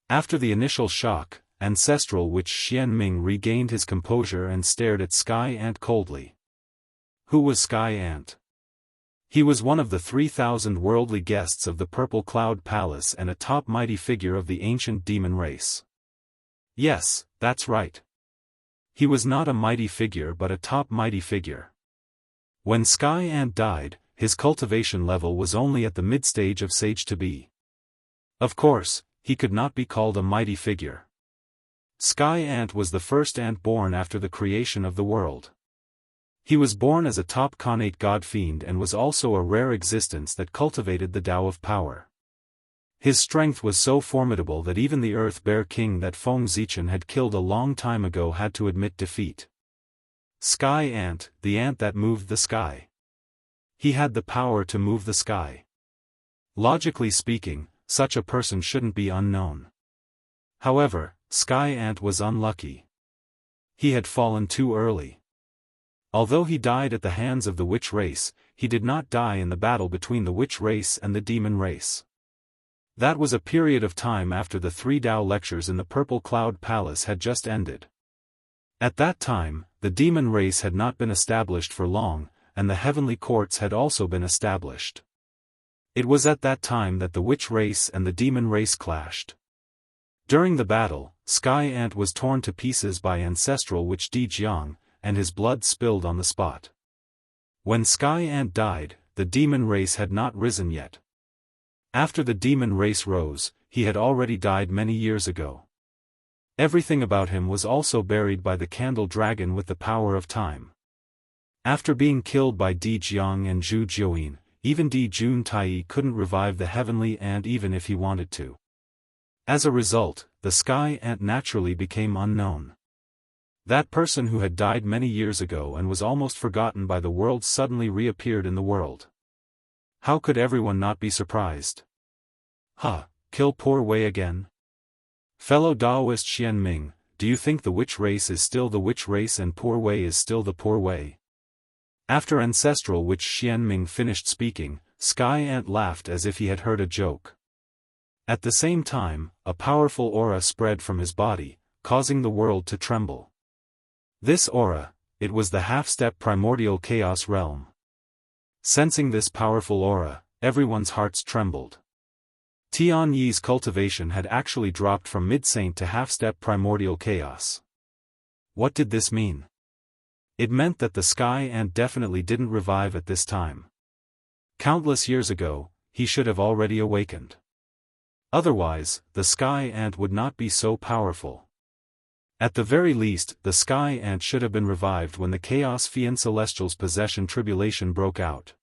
S1: After the initial shock, Ancestral Witch Xianming regained his composure and stared at Sky Ant coldly. Who was Sky Ant? He was one of the 3,000 worldly guests of the Purple Cloud Palace and a top mighty figure of the ancient demon race. Yes, that's right. He was not a mighty figure but a top mighty figure. When Sky Ant died, his cultivation level was only at the mid-stage of Sage to be. Of course, he could not be called a mighty figure. Sky Ant was the first ant born after the creation of the world. He was born as a top Khanate god fiend and was also a rare existence that cultivated the Tao of power. His strength was so formidable that even the Earth Bear King that Feng Zichen had killed a long time ago had to admit defeat. Sky Ant, the ant that moved the sky. He had the power to move the sky. Logically speaking, such a person shouldn't be unknown. However, Sky Ant was unlucky. He had fallen too early. Although he died at the hands of the witch race, he did not die in the battle between the witch race and the demon race. That was a period of time after the 3 Tao lectures in the Purple Cloud Palace had just ended. At that time, the demon race had not been established for long, and the heavenly courts had also been established. It was at that time that the witch race and the demon race clashed. During the battle, Sky Ant was torn to pieces by Ancestral Witch Jianghu, and his blood spilled on the spot. When Sky Ant died, the demon race had not risen yet. After the demon race rose, he had already died many years ago. Everything about him was also buried by the candle dragon with the power of time. After being killed by Di Jiang and Zhu Jiuyin, even Di Jun Tai couldn't revive the heavenly ant even if he wanted to. As a result, the Sky Ant naturally became unknown. That person who had died many years ago and was almost forgotten by the world suddenly reappeared in the world. How could everyone not be surprised? Kill Poor Wei again? Fellow Daoist Xianming, do you think the witch race is still the witch race and Poor Wei is still the Poor Wei? After Ancestral Witch Xianming finished speaking, Sky Ant laughed as if he had heard a joke. At the same time, a powerful aura spread from his body, causing the world to tremble. This aura, it was the half-step primordial chaos realm. Sensing this powerful aura, everyone's hearts trembled. Tian Yi's cultivation had actually dropped from mid-saint to half-step primordial chaos. What did this mean? It meant that the Sky Ant definitely didn't revive at this time. Countless years ago, he should have already awakened. Otherwise, the Sky Ant would not be so powerful. At the very least, the Sky Ant should have been revived when the Chaos Fiend Celestial's possession tribulation broke out.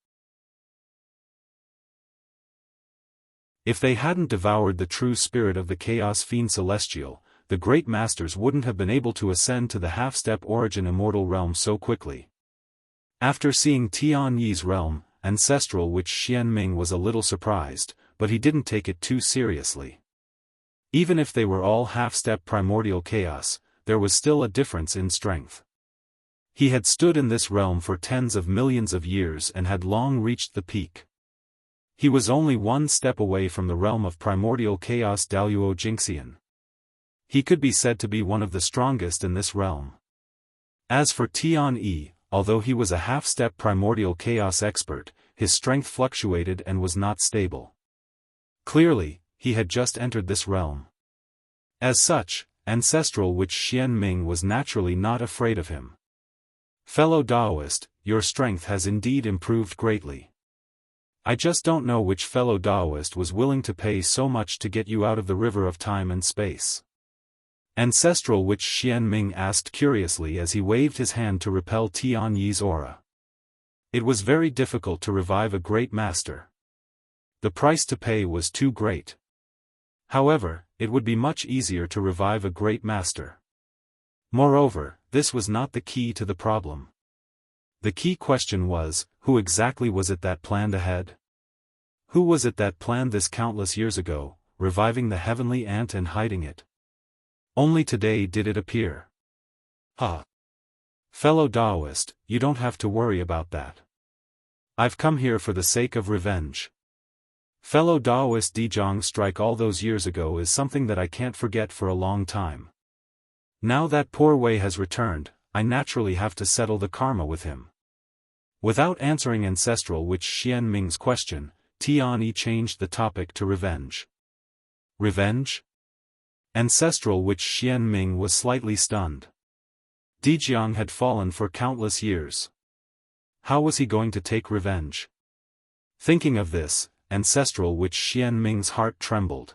S1: If they hadn't devoured the true spirit of the Chaos Fiend Celestial, the Great Masters wouldn't have been able to ascend to the half-step origin immortal realm so quickly. After seeing Tian Yi's realm, Ancestral Witch Xianming was a little surprised, but he didn't take it too seriously. Even if they were all half-step primordial chaos, there was still a difference in strength. He had stood in this realm for tens of millions of years and had long reached the peak. He was only one step away from the realm of primordial chaos Daoist Jingxian. He could be said to be one of the strongest in this realm. As for Tian Yi, although he was a half-step primordial chaos expert, his strength fluctuated and was not stable. Clearly, he had just entered this realm. As such, Ancestral Witch Xianming was naturally not afraid of him. Fellow Daoist, your strength has indeed improved greatly. I just don't know which fellow Daoist was willing to pay so much to get you out of the river of time and space. Ancestral Witch Xianming asked curiously as he waved his hand to repel Tian Yi's aura. It was very difficult to revive a great master. The price to pay was too great. However, it would be much easier to revive a great master. Moreover, this was not the key to the problem. The key question was, who exactly was it that planned ahead? Who was it that planned this countless years ago, reviving the heavenly ant and hiding it? Only today did it appear. Fellow Daoist, you don't have to worry about that. I've come here for the sake of revenge. Fellow Daoist Jianghu strike all those years ago is something that I can't forget for a long time. Now that poor Wei has returned, I naturally have to settle the karma with him. Without answering Ancestral Witch Xianming's question, Tian Yi changed the topic to revenge. Revenge? Ancestral Witch Xianming was slightly stunned. Jianghu had fallen for countless years. How was he going to take revenge? Thinking of this, Ancestral Witch Xianming's heart trembled.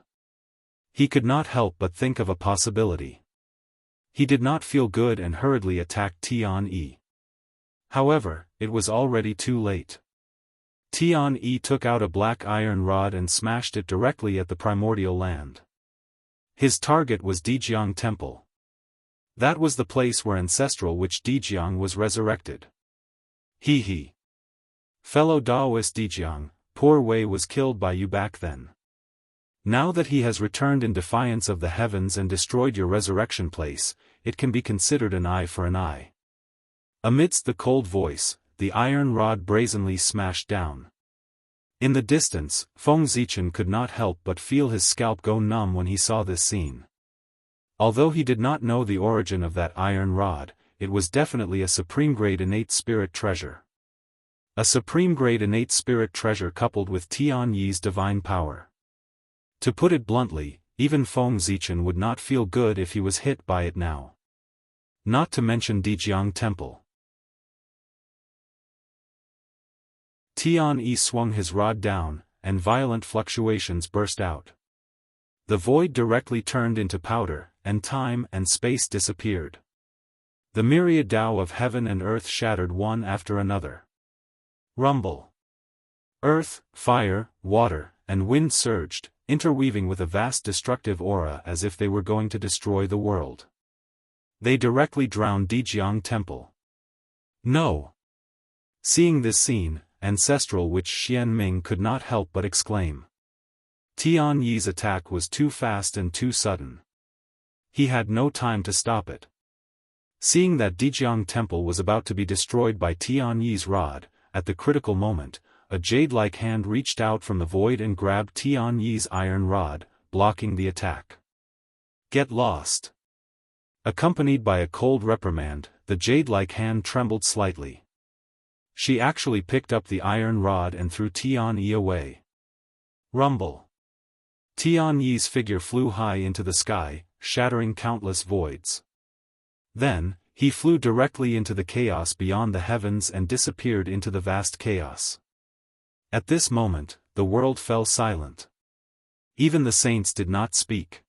S1: He could not help but think of a possibility. He did not feel good and hurriedly attacked Tian Yi. However, it was already too late. Tian Yi took out a black iron rod and smashed it directly at the primordial land. His target was Jianghu Temple. That was the place where Ancestral Witch Jianghu was resurrected. Fellow Daoist Jianghu, poor Wei was killed by you back then. Now that he has returned in defiance of the heavens and destroyed your resurrection place, it can be considered an eye for an eye. Amidst the cold voice, the iron rod brazenly smashed down. In the distance, Feng Zichen could not help but feel his scalp go numb when he saw this scene. Although he did not know the origin of that iron rod, it was definitely a supreme-grade innate spirit treasure. A supreme-grade innate spirit treasure coupled with Tian Yi's divine power. To put it bluntly, even Feng Zichen would not feel good if he was hit by it now. Not to mention Jianghu Temple. Tian Yi swung his rod down, and violent fluctuations burst out. The void directly turned into powder, and time and space disappeared. The myriad Tao of heaven and earth shattered one after another. Rumble. Earth, fire, water, and wind surged, interweaving with a vast destructive aura as if they were going to destroy the world. They directly drowned Jianghu Temple. No! Seeing this scene, Ancestral Witch Xianming could not help but exclaim. Tian Yi's attack was too fast and too sudden. He had no time to stop it. Seeing that Jianghu Temple was about to be destroyed by Tian Yi's rod, at the critical moment, a jade-like hand reached out from the void and grabbed Tian Yi's iron rod, blocking the attack. Get lost! Accompanied by a cold reprimand, the jade-like hand trembled slightly. She actually picked up the iron rod and threw Tian Yi away. Rumble. Tian Yi's figure flew high into the sky, shattering countless voids. Then, he flew directly into the chaos beyond the heavens and disappeared into the vast chaos. At this moment, the world fell silent. Even the saints did not speak.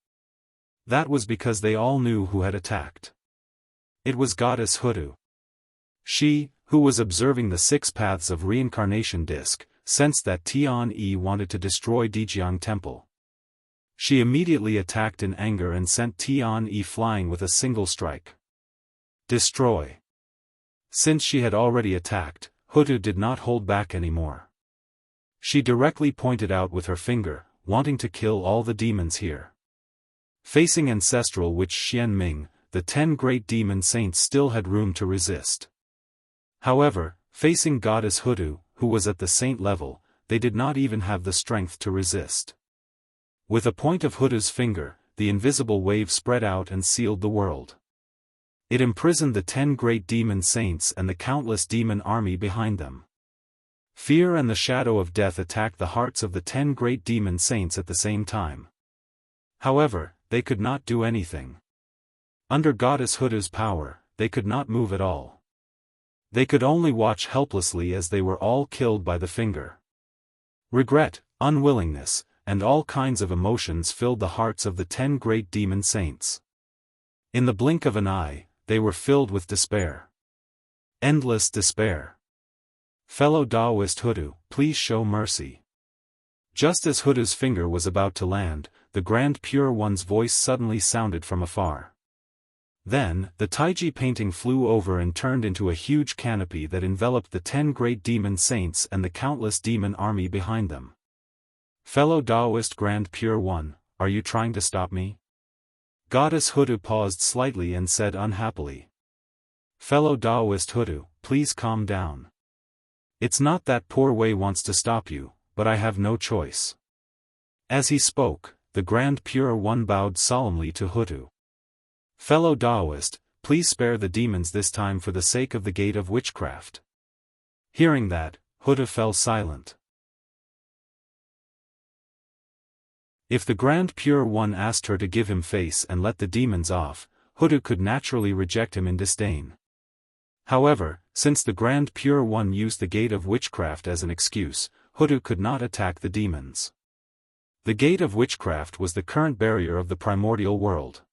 S1: That was because they all knew who had attacked. It was Goddess Hutu. She, who was observing the 6 paths of reincarnation disc, sensed that Tian Yi wanted to destroy Jianghu Temple. She immediately attacked in anger and sent Tian Yi flying with a single strike. Destroy. Since she had already attacked, Hutu did not hold back anymore. She directly pointed out with her finger, wanting to kill all the demons here. Facing ancestral witch Xianming, the 10 great demon saints still had room to resist. However, facing goddess Hutu, who was at the saint level, they did not even have the strength to resist. With a point of Hutu's finger, the invisible wave spread out and sealed the world. It imprisoned the 10 great demon saints and the countless demon army behind them. Fear and the shadow of death attacked the hearts of the 10 great demon saints at the same time. However, they could not do anything. Under goddess Hutu's power, they could not move at all. They could only watch helplessly as they were all killed by the finger. Regret, unwillingness, and all kinds of emotions filled the hearts of the 10 great demon saints. In the blink of an eye, they were filled with despair. Endless despair. Fellow Daoist Hutu, please show mercy. Just as Hutu's finger was about to land, the Grand Pure One's voice suddenly sounded from afar. Then, the Taiji painting flew over and turned into a huge canopy that enveloped the 10 great demon saints and the countless demon army behind them. Fellow Daoist Grand Pure One, are you trying to stop me? Goddess Hutu paused slightly and said unhappily. Fellow Daoist Hutu, please calm down. It's not that poor Wei wants to stop you, but I have no choice. As he spoke, the Grand Pure One bowed solemnly to Hutu. Fellow Daoist, please spare the demons this time for the sake of the Gate of Witchcraft. Hearing that, Hutu fell silent. If the Grand Pure One asked her to give him face and let the demons off, Hutu could naturally reject him in disdain. However, since the Grand Pure One used the Gate of Witchcraft as an excuse, Hutu could not attack the demons. The Gate of Witchcraft was the current barrier of the primordial world.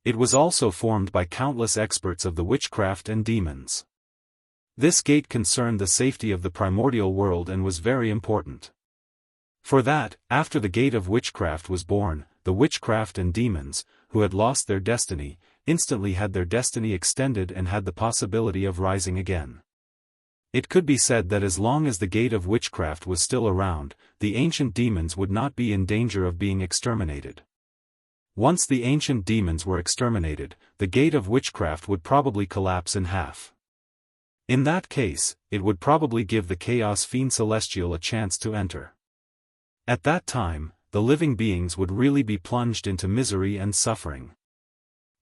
S1: It was also formed by countless experts of the witchcraft and demons. This gate concerned the safety of the primordial world and was very important. For that, after the Gate of Witchcraft was born, the witchcraft and demons, who had lost their destiny, instantly had their destiny extended and had the possibility of rising again. It could be said that as long as the Gate of Witchcraft was still around, the ancient demons would not be in danger of being exterminated. Once the ancient demons were exterminated, the Gate of Witchcraft would probably collapse in half. In that case, it would probably give the Chaos Fiend Celestial a chance to enter. At that time, the living beings would really be plunged into misery and suffering.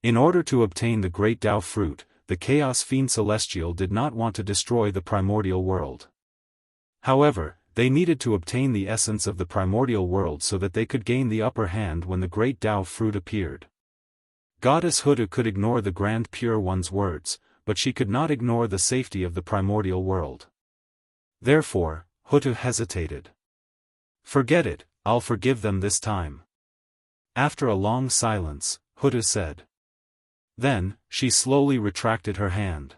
S1: In order to obtain the Great Tao Fruit, the Chaos Fiend Celestial did not want to destroy the primordial world. However, they needed to obtain the essence of the primordial world so that they could gain the upper hand when the Great Tao Fruit appeared. Goddess Hutu could ignore the Grand Pure One's words, but she could not ignore the safety of the primordial world. Therefore, Hutu hesitated. Forget it, I'll forgive them this time. After a long silence, Hutu said. Then, she slowly retracted her hand.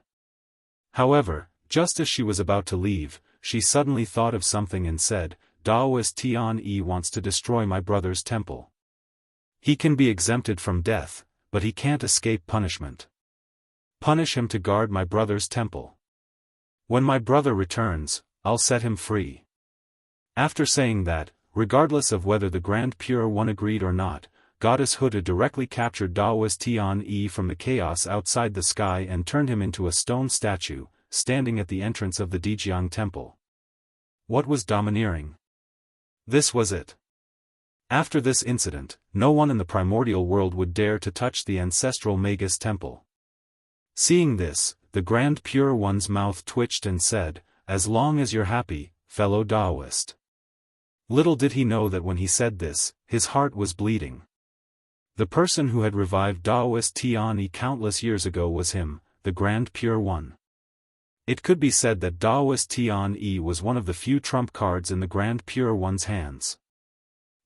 S1: However, just as she was about to leave, she suddenly thought of something and said, Daoist Tian wants to destroy my brother's temple. He can be exempted from death, but he can't escape punishment. Punish him to guard my brother's temple. When my brother returns, I'll set him free. After saying that, regardless of whether the Grand Pure One agreed or not, Goddess Hutu directly captured Daoist Tian from the chaos outside the sky and turned him into a stone statue, standing at the entrance of the Dijiang temple. What was domineering? This was it. After this incident, no one in the primordial world would dare to touch the ancestral Magus temple. Seeing this, the Grand Pure One's mouth twitched and said, as long as you're happy, fellow Daoist. Little did he know that when he said this, his heart was bleeding. The person who had revived Daoist Tian countless years ago was him, the Grand Pure One. It could be said that Daoist Tian was one of the few trump cards in the Grand Pure One's hands.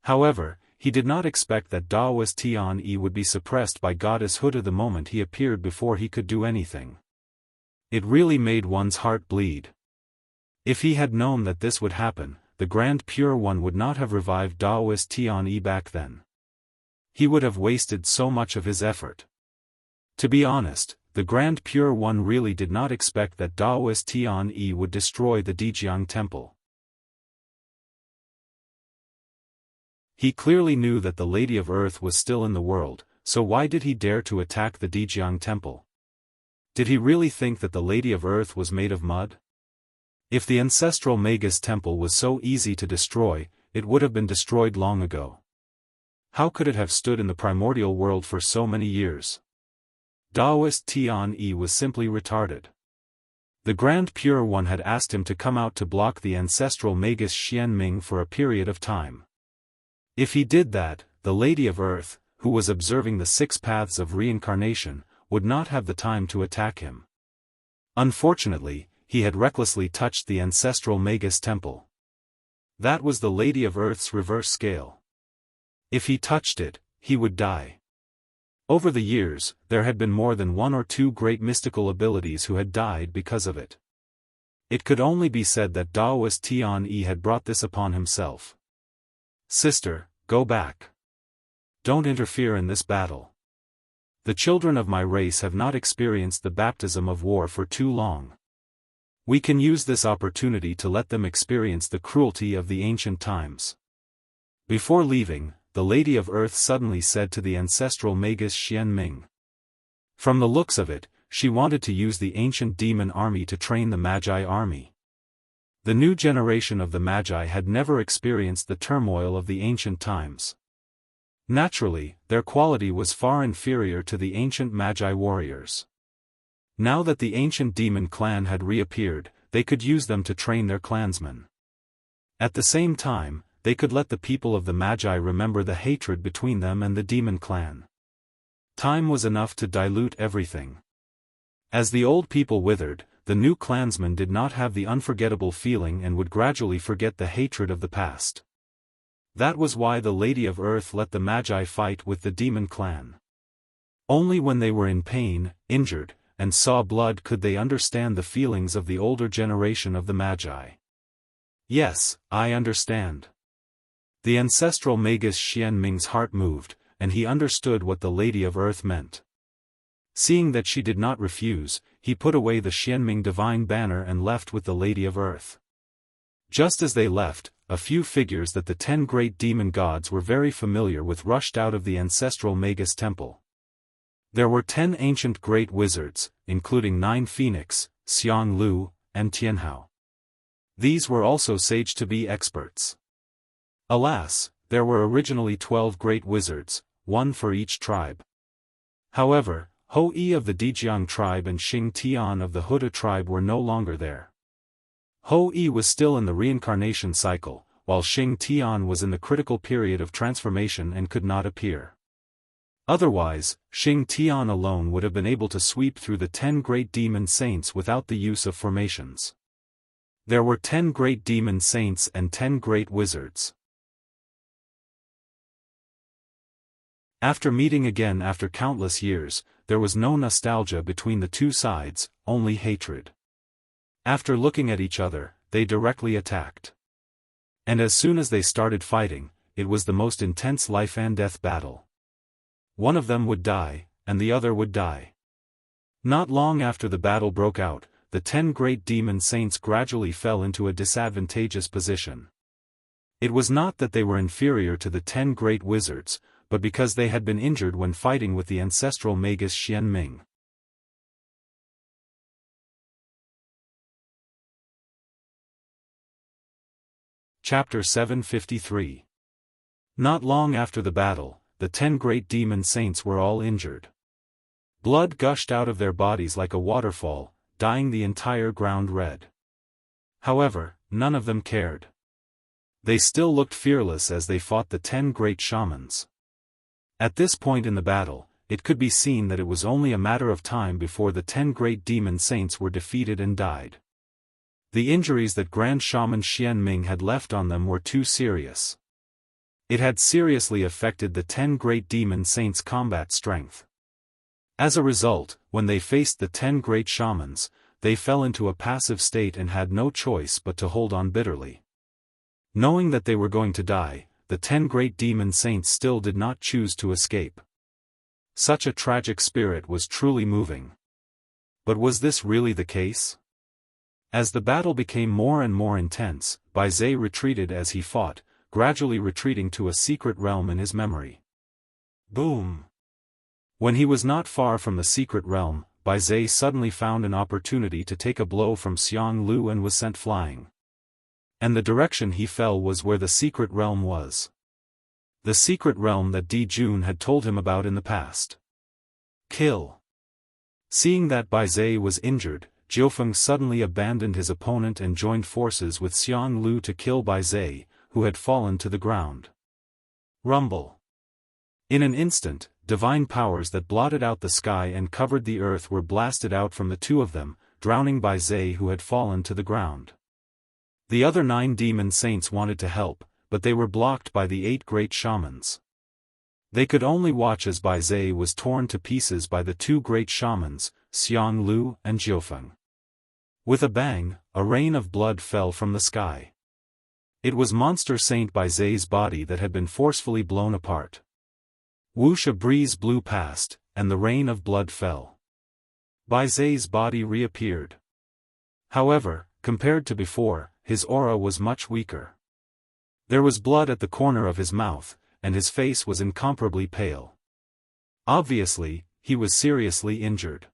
S1: However, he did not expect that Daoist Tian would be suppressed by Goddess Hutu the moment he appeared before he could do anything. It really made one's heart bleed. If he had known that this would happen, the Grand Pure One would not have revived Daoist Tian back then. He would have wasted so much of his effort. To be honest, the Grand Pure One really did not expect that Daoist Tian would destroy the Dijiang Temple. He clearly knew that the Lady of Earth was still in the world, so why did he dare to attack the Dijiang Temple? Did he really think that the Lady of Earth was made of mud? If the ancestral Magus Temple was so easy to destroy, it would have been destroyed long ago. How could it have stood in the primordial world for so many years? Daoist Tian was simply retarded. The Grand Pure One had asked him to come out to block the ancestral Magus Xianming for a period of time. If he did that, the Lady of Earth, who was observing the 6 paths of reincarnation, would not have the time to attack him. Unfortunately, he had recklessly touched the ancestral Magus Temple. That was the Lady of Earth's reverse scale. If he touched it, he would die. Over the years, there had been more than 1 or 2 great mystical abilities who had died because of it. It could only be said that Daoist Tian had brought this upon himself. Sister, go back. Don't interfere in this battle. The children of my race have not experienced the baptism of war for too long. We can use this opportunity to let them experience the cruelty of the ancient times. Before leaving, the Lady of Earth suddenly said to the ancestral Magus Xianming. From the looks of it, she wanted to use the ancient demon army to train the Magi army. The new generation of the Magi had never experienced the turmoil of the ancient times. Naturally, their quality was far inferior to the ancient Magi warriors. Now that the ancient demon clan had reappeared, they could use them to train their clansmen. At the same time, they could let the people of the Magi remember the hatred between them and the demon clan. Time was enough to dilute everything. As the old people withered, the new clansmen did not have the unforgettable feeling and would gradually forget the hatred of the past. That was why the Lady of Earth let the Magi fight with the demon clan. Only when they were in pain, injured, and saw blood could they understand the feelings of the older generation of the Magi. Yes, I understand. The ancestral Magus Xianming's heart moved, and he understood what the Lady of Earth meant. Seeing that she did not refuse, he put away the Xianming divine banner and left with the Lady of Earth. Just as they left, a few figures that the 10 great demon gods were very familiar with rushed out of the ancestral Magus temple. There were 10 ancient great wizards, including 9 Phoenix, Xiang Lu, and Tianhao. These were also saged to be experts. Alas, there were originally 12 great wizards, 1 for each tribe. However, Ho Yi of the Dijiang tribe and Xing Tian of the Huda tribe were no longer there. Ho Yi was still in the reincarnation cycle, while Xing Tian was in the critical period of transformation and could not appear. Otherwise, Xing Tian alone would have been able to sweep through the 10 great demon saints without the use of formations. There were 10 great demon saints and 10 great wizards. After meeting again after countless years, there was no nostalgia between the two sides, only hatred. After looking at each other, they directly attacked. And as soon as they started fighting, it was the most intense life and death battle. One of them would die, and the other would die. Not long after the battle broke out, the 10 great demon saints gradually fell into a disadvantageous position. It was not that they were inferior to the 10 great wizards, but because they had been injured when fighting with the ancestral Magus Xianming. Chapter 753. Not long after the battle, the 10 great demon saints were all injured. Blood gushed out of their bodies like a waterfall, dyeing the entire ground red. However, none of them cared. They still looked fearless as they fought the 10 great shamans. At this point in the battle, it could be seen that it was only a matter of time before the 10 great demon saints were defeated and died. The injuries that Grand Shaman Xianming had left on them were too serious. It had seriously affected the 10 great demon saints' combat strength. As a result, when they faced the 10 great shamans, they fell into a passive state and had no choice but to hold on bitterly. Knowing that they were going to die, the 10 great demon saints still did not choose to escape. Such a tragic spirit was truly moving. But was this really the case? As the battle became more and more intense, Bai Zhe retreated as he fought, gradually retreating to a secret realm in his memory. Boom! When he was not far from the secret realm, Bai Zhe suddenly found an opportunity to take a blow from Xiang Lu and was sent flying. And the direction he fell was where the secret realm was. The secret realm that Di Jun had told him about in the past. Kill! Seeing that Bai Zhe was injured, Jiufeng suddenly abandoned his opponent and joined forces with Xiang Lu to kill Bai Zhe, who had fallen to the ground. Rumble! In an instant, divine powers that blotted out the sky and covered the earth were blasted out from the two of them, drowning Bai Zhe who had fallen to the ground. The other 9 demon saints wanted to help, but they were blocked by the 8 great shamans. They could only watch as Bai Zhe was torn to pieces by the 2 great shamans, Xiang Lu and Jiufeng. With a bang, a rain of blood fell from the sky. It was Monster Saint Bai Zhe's body that had been forcefully blown apart. Whoosh, a breeze blew past, and the rain of blood fell. Bai Zhe's body reappeared. However, compared to before, his aura was much weaker. There was blood at the corner of his mouth, and his face was incomparably pale. Obviously, he was seriously injured.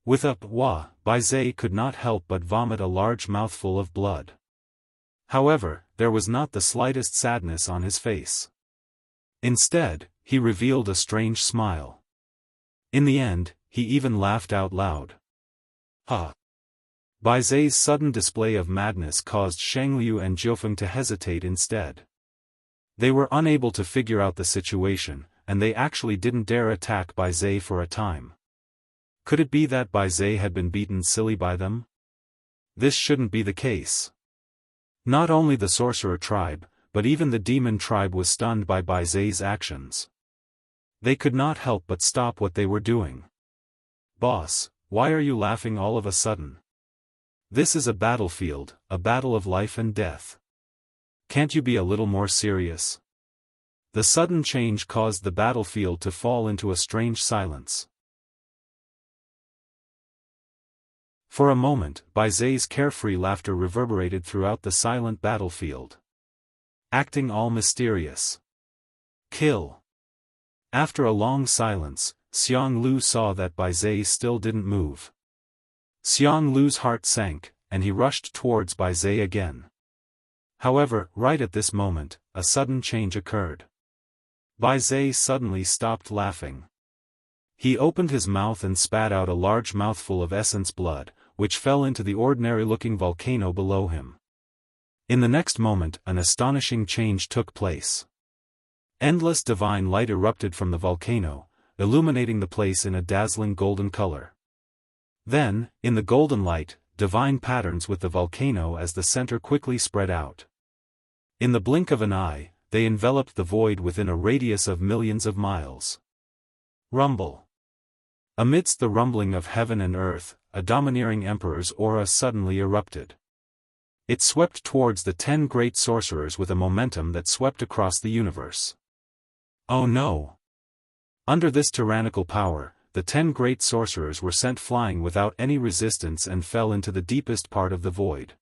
S1: With a "wah," Bai Zhe could not help but vomit a large mouthful of blood. However, there was not the slightest sadness on his face. Instead, he revealed a strange smile. In the end, he even laughed out loud. Ha! Bai Zhe's sudden display of madness caused Shangliu and Jiufeng to hesitate instead. They were unable to figure out the situation, and they actually didn't dare attack Bai Zhe for a time. Could it be that Bai Zhe had been beaten silly by them? This shouldn't be the case. Not only the sorcerer tribe, but even the demon tribe was stunned by Bai Zhe's actions. They could not help but stop what they were doing. Boss, why are you laughing all of a sudden? This is a battlefield, a battle of life and death. Can't you be a little more serious? The sudden change caused the battlefield to fall into a strange silence. For a moment, Bai Zhe's carefree laughter reverberated throughout the silent battlefield. Acting all mysterious. Kill. After a long silence, Xiang Lu saw that Bai Zhe still didn't move. Xiang Lu's heart sank, and he rushed towards Bai Zhe again. However, right at this moment, a sudden change occurred. Bai Zhe suddenly stopped laughing. He opened his mouth and spat out a large mouthful of essence blood, which fell into the ordinary-looking volcano below him. In the next moment, an astonishing change took place. Endless divine light erupted from the volcano, illuminating the place in a dazzling golden color. Then, in the golden light, divine patterns with the volcano as the center quickly spread out. In the blink of an eye, they enveloped the void within a radius of millions of miles. Rumble. Amidst the rumbling of heaven and earth, a domineering emperor's aura suddenly erupted. It swept towards the 10 great sorcerers with a momentum that swept across the universe. Oh no! Under this tyrannical power, the 10 great sorcerers were sent flying without any resistance and fell into the deepest part of the void.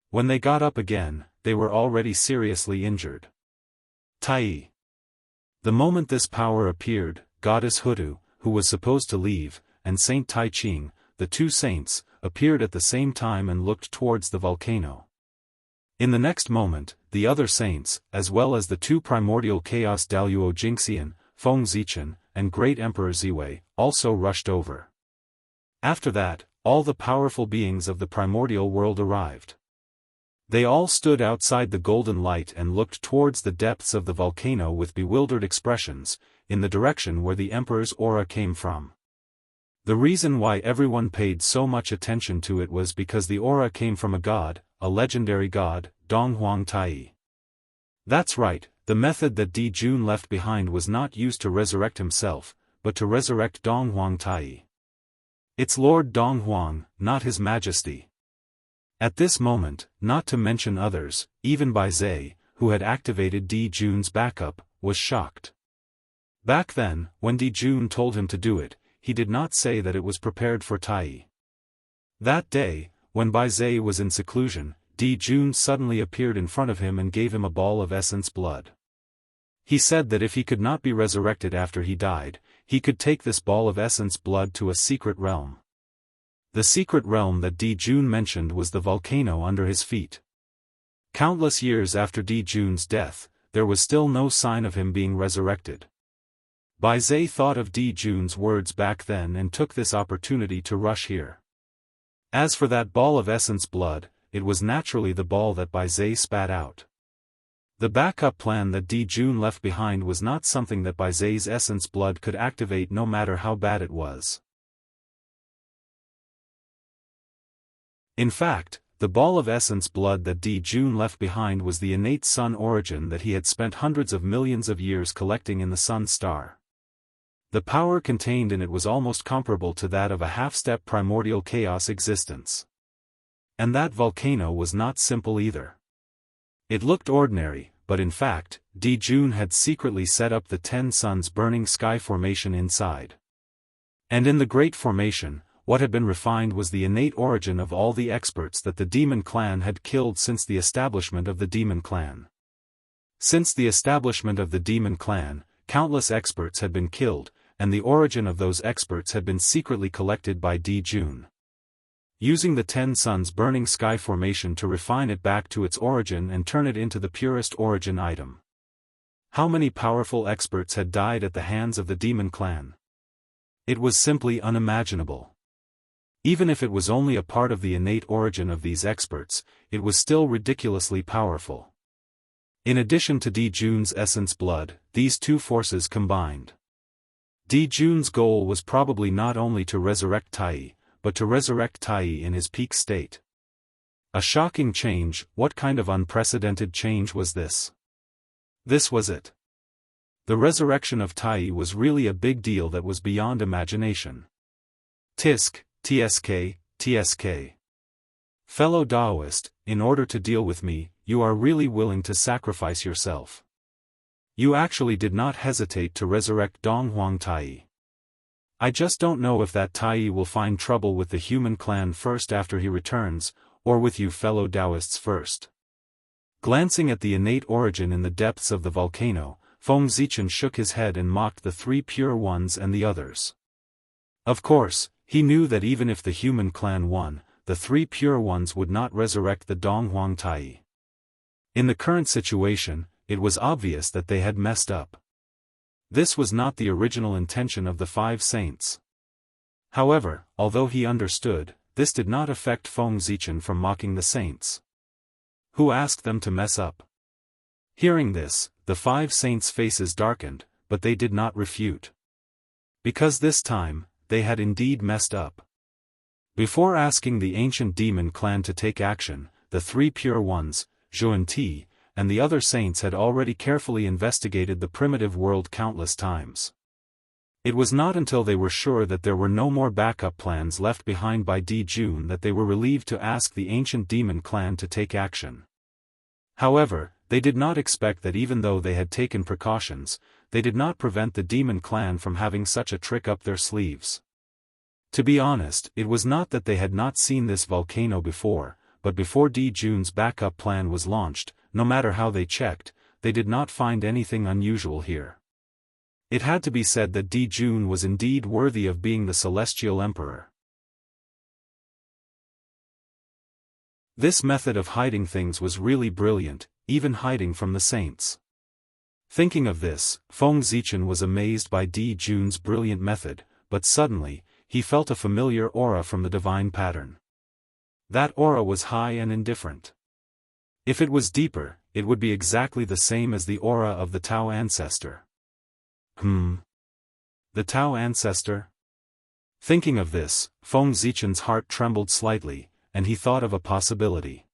S1: When they got up again, they were already seriously injured. Tai. The moment this power appeared, Goddess Hudu, who was supposed to leave, and Saint Tai Ching, the 2 saints, appeared at the same time and looked towards the volcano. In the next moment, the other saints, as well as the 2 primordial chaos Daluo Jingxian, Feng Zichen, and Great Emperor Ziwei, also rushed over. After that, all the powerful beings of the primordial world arrived. They all stood outside the golden light and looked towards the depths of the volcano with bewildered expressions, in the direction where the Emperor's aura came from. The reason why everyone paid so much attention to it was because the aura came from a god, a legendary god, Donghuang Tai. That's right, the method that Di Jun left behind was not used to resurrect himself, but to resurrect Donghuang Tai. It's Lord Donghuang, not His Majesty. At this moment, not to mention others, even Bai Zhe, who had activated Di Jun's backup, was shocked. Back then, when Di Jun told him to do it, he did not say that it was prepared for Tai. That day, when Bai Zai was in seclusion, Di Jun suddenly appeared in front of him and gave him a ball of essence blood. He said that if he could not be resurrected after he died, he could take this ball of essence blood to a secret realm. The secret realm that Di Jun mentioned was the volcano under his feet. Countless years after Di Jun's death, there was still no sign of him being resurrected. Bai Zai thought of Di Jun's words back then and took this opportunity to rush here. As for that ball of essence blood, it was naturally the ball that Bai Zai spat out. The backup plan that Di Jun left behind was not something that Bai Zai's essence blood could activate no matter how bad it was. In fact, the ball of essence blood that Di Jun left behind was the innate sun origin that he had spent hundreds of millions of years collecting in the sun star. The power contained in it was almost comparable to that of a half-step primordial chaos existence. And that volcano was not simple either. It looked ordinary, but in fact, Di Jun had secretly set up the 10 suns burning sky formation inside. And in the Great Formation, what had been refined was the innate origin of all the experts that the demon clan had killed since the establishment of the demon clan. Since the establishment of the demon clan, countless experts had been killed, and the origin of those experts had been secretly collected by Di Jun. Using the 10 suns burning sky formation to refine it back to its origin and turn it into the purest origin item. How many powerful experts had died at the hands of the demon clan? It was simply unimaginable. Even if it was only a part of the innate origin of these experts, it was still ridiculously powerful. In addition to Di Jun's essence blood, these two forces combined. Di Jun's goal was probably not only to resurrect Tai, but to resurrect Tai in his peak state. A shocking change. What kind of unprecedented change was this? This was it. The resurrection of Tai was really a big deal that was beyond imagination. Tisk, TSK, TSK. Fellow Daoist, in order to deal with me, you are really willing to sacrifice yourself. You actually did not hesitate to resurrect Donghuang Tai. I just don't know if that Tai will find trouble with the human clan first after he returns, or with you fellow Daoists first. Glancing at the innate origin in the depths of the volcano, Feng Zichen shook his head and mocked the 3 pure ones and the others. Of course, he knew that even if the human clan won, the 3 pure ones would not resurrect the Donghuang Tai. In the current situation, it was obvious that they had messed up. This was not the original intention of the 5 saints. However, although he understood, this did not affect Feng Zichen from mocking the saints. Who asked them to mess up? Hearing this, the 5 saints' faces darkened, but they did not refute. Because this time, they had indeed messed up. Before asking the ancient demon clan to take action, the 3 pure ones, Zhuan Ti, and the other saints had already carefully investigated the primitive world countless times. It was not until they were sure that there were no more backup plans left behind by Di Jun that they were relieved to ask the ancient demon clan to take action. However, they did not expect that even though they had taken precautions, they did not prevent the demon clan from having such a trick up their sleeves. To be honest, it was not that they had not seen this volcano before, but before Di Jun's backup plan was launched, no matter how they checked, they did not find anything unusual here. It had to be said that Di Jun was indeed worthy of being the Celestial Emperor. This method of hiding things was really brilliant, even hiding from the saints. Thinking of this, Feng Zichen was amazed by Di Jun's brilliant method, but suddenly, he felt a familiar aura from the divine pattern. That aura was high and indifferent. If it was deeper, it would be exactly the same as the aura of the Tao ancestor. The Tao ancestor? Thinking of this, Feng Zichen's heart trembled slightly, and he thought of a possibility.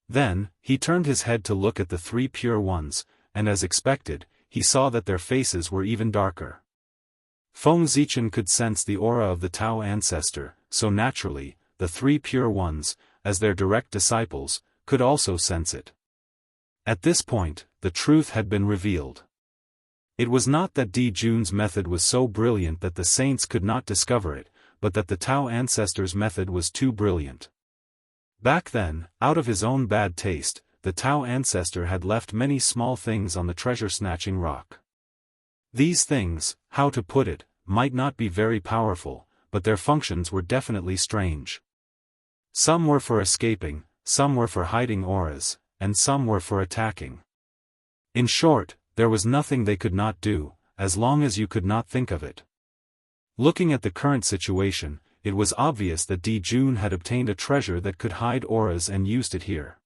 S1: Then, he turned his head to look at the 3 pure ones, and as expected, he saw that their faces were even darker. Feng Zichen could sense the aura of the Tao ancestor, so naturally, the 3 pure ones, as their direct disciples, could also sense it. At this point, the truth had been revealed. It was not that Di Jun's method was so brilliant that the saints could not discover it, but that the Tao ancestors' method was too brilliant. Back then, out of his own bad taste, the Tao ancestor had left many small things on the treasure-snatching rock. These things, how to put it, might not be very powerful, but their functions were definitely strange. Some were for escaping, some were for hiding auras, and some were for attacking. In short, there was nothing they could not do, as long as you could not think of it. Looking at the current situation, it was obvious that Di Jun had obtained a treasure that could hide auras and used it here.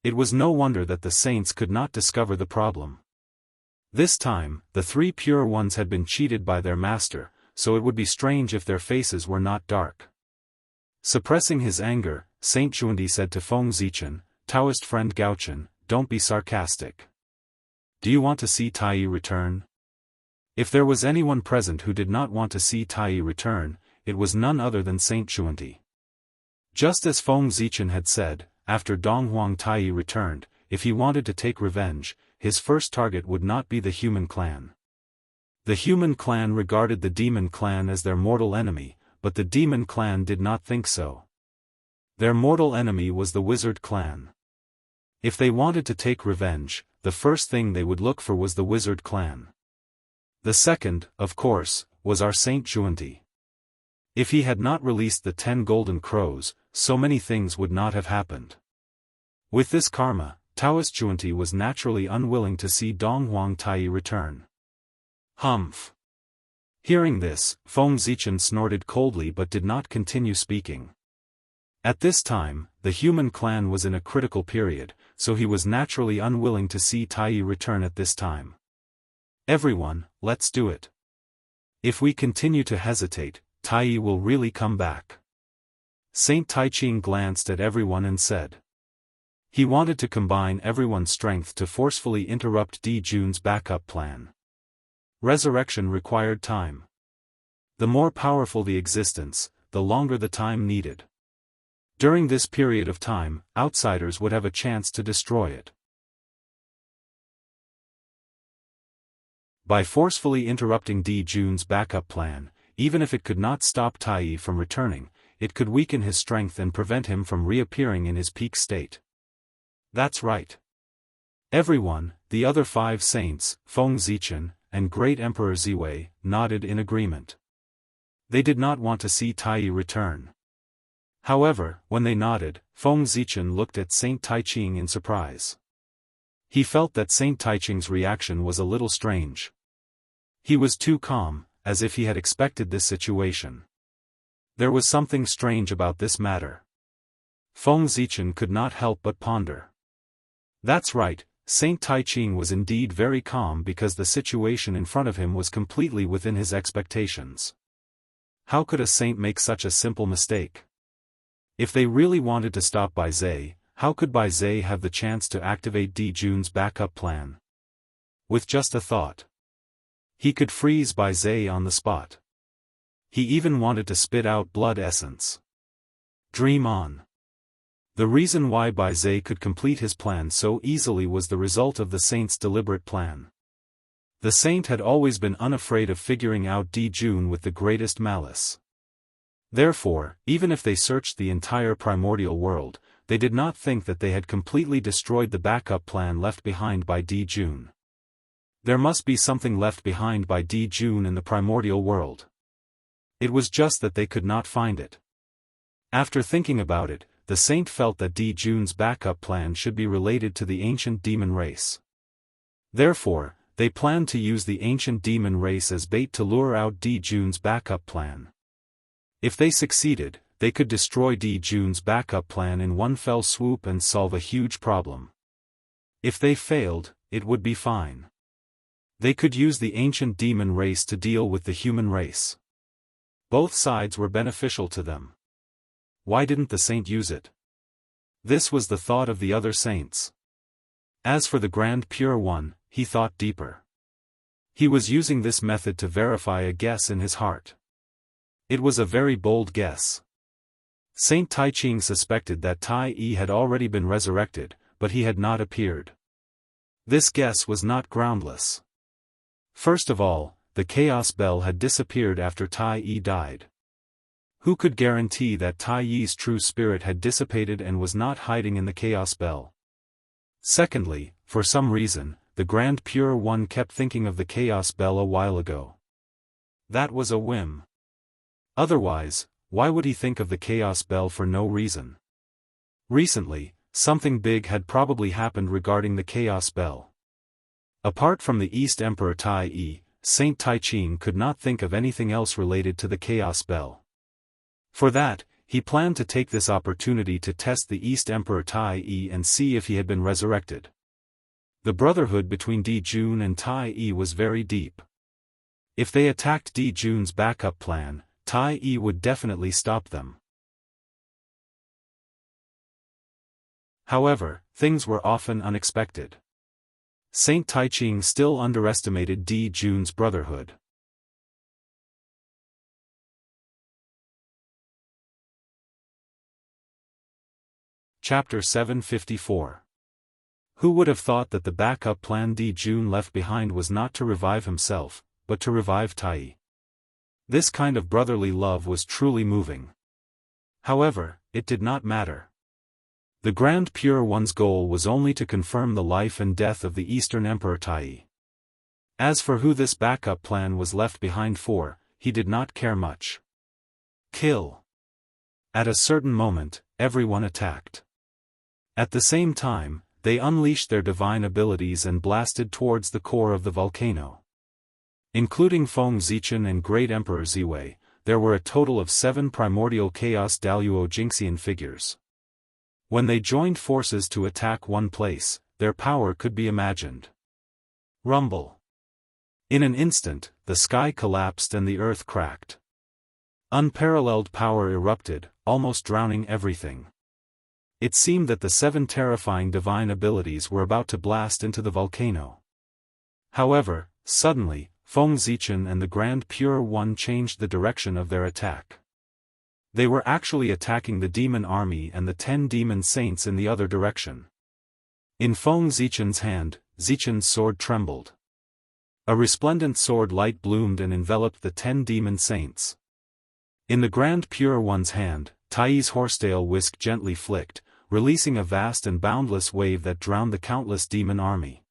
S1: It was no wonder that the saints could not discover the problem. This time, the three pure ones had been cheated by their master, so it would be strange if their faces were not dark. Suppressing his anger, Saint Xuandi said to Feng Zichen, Taoist friend Gaochen, don't be sarcastic. Do you want to see Tai return? If there was anyone present who did not want to see Tai return, it was none other than Saint Xuandi. Just as Feng Zichen had said, after Donghuang Tai returned, if he wanted to take revenge, his first target would not be the human clan. The human clan regarded the demon clan as their mortal enemy, but the demon clan did not think so. Their mortal enemy was the wizard clan. If they wanted to take revenge, the first thing they would look for was the wizard clan. The second, of course, was our Saint Xuandi. If he had not released the 10 golden crows, so many things would not have happened. With this karma, Taoist Xuandi was naturally unwilling to see Donghuang Tai return. Humph. Hearing this, Feng Zichen snorted coldly but did not continue speaking. At this time, the human clan was in a critical period, so he was naturally unwilling to see Tai return at this time. Everyone, let's do it. If we continue to hesitate, Tai will really come back. Saint Taiching glanced at everyone and said. He wanted to combine everyone's strength to forcefully interrupt Di Jun's backup plan. Resurrection required time. The more powerful the existence, the longer the time needed. During this period of time, outsiders would have a chance to destroy it. By forcefully interrupting Di Jun's backup plan, even if it could not stop Tai from returning, it could weaken his strength and prevent him from reappearing in his peak state. That's right. Everyone, the other 5 saints, Feng Zichen, and Great Emperor Ziwei, nodded in agreement. They did not want to see Tai return. However, when they nodded, Feng Zichen looked at Saint Taiching in surprise. He felt that Saint Taiching's reaction was a little strange. He was too calm, as if he had expected this situation. There was something strange about this matter. Feng Zichen could not help but ponder. That's right, Saint Taiching was indeed very calm because the situation in front of him was completely within his expectations. How could a saint make such a simple mistake? If they really wanted to stop Bai Zhe, how could Bai Zhe have the chance to activate Di Jun's backup plan? With just a thought. He could freeze Bai Zhe on the spot. He even wanted to spit out blood essence. Dream on. The reason why Bai Zhe could complete his plan so easily was the result of the saint's deliberate plan. The saint had always been unafraid of figuring out Di Jun with the greatest malice. Therefore, even if they searched the entire primordial world, they did not think that they had completely destroyed the backup plan left behind by Di Jun. There must be something left behind by Di Jun in the primordial world. It was just that they could not find it. After thinking about it, the saint felt that Di Jun's backup plan should be related to the ancient demon race. Therefore, they planned to use the ancient demon race as bait to lure out Di Jun's backup plan. If they succeeded, they could destroy Di Jun's backup plan in one fell swoop and solve a huge problem. If they failed, it would be fine. They could use the ancient demon race to deal with the human race. Both sides were beneficial to them. Why didn't the saint use it? This was the thought of the other saints. As for the Grand Pure One, he thought deeper. He was using this method to verify a guess in his heart. It was a very bold guess. Saint Taiching suspected that Tai had already been resurrected, but he had not appeared. This guess was not groundless. First of all, the Chaos Bell had disappeared after Tai Yi died. Who could guarantee that Tai Yi's true spirit had dissipated and was not hiding in the Chaos Bell? Secondly, for some reason, the Grand Pure One kept thinking of the Chaos Bell a while ago. That was a whim. Otherwise, why would he think of the Chaos Bell for no reason? Recently, something big had probably happened regarding the Chaos Bell. Apart from the East Emperor Tai Yi, Saint Taiching could not think of anything else related to the Chaos Bell. For that, he planned to take this opportunity to test the East Emperor Tai Yi and see if he had been resurrected. The brotherhood between Di Jun and Tai Yi was very deep. If they attacked Di Jun's backup plan, Tai Yi would definitely stop them. However, things were often unexpected. Saint Taiching still underestimated Di Jun's brotherhood. Chapter 754. Who would have thought that the backup plan Di Jun left behind was not to revive himself, but to revive Tai Yi? This kind of brotherly love was truly moving. However, it did not matter. The Grand Pure One's goal was only to confirm the life and death of the Eastern Emperor Tai Yi. As for who this backup plan was left behind for, he did not care much. Kill. At a certain moment, everyone attacked. At the same time, they unleashed their divine abilities and blasted towards the core of the volcano. Including Feng Zichen and Great Emperor Ziwei, there were a total of 7 primordial Chaos Daluo Jingxian figures. When they joined forces to attack one place, their power could be imagined. Rumble. In an instant, the sky collapsed and the earth cracked. Unparalleled power erupted, almost drowning everything. It seemed that the 7 terrifying divine abilities were about to blast into the volcano. However, suddenly, Feng Zichen and the Grand Pure One changed the direction of their attack. They were actually attacking the demon army and the 10 demon saints in the other direction. In Feng Zichen's hand, Zichen's sword trembled. A resplendent sword light bloomed and enveloped the 10 demon saints. In the Grand Pure One's hand, Tai Yi's horsetail whisk gently flicked, releasing a vast and boundless wave that drowned the countless demon army.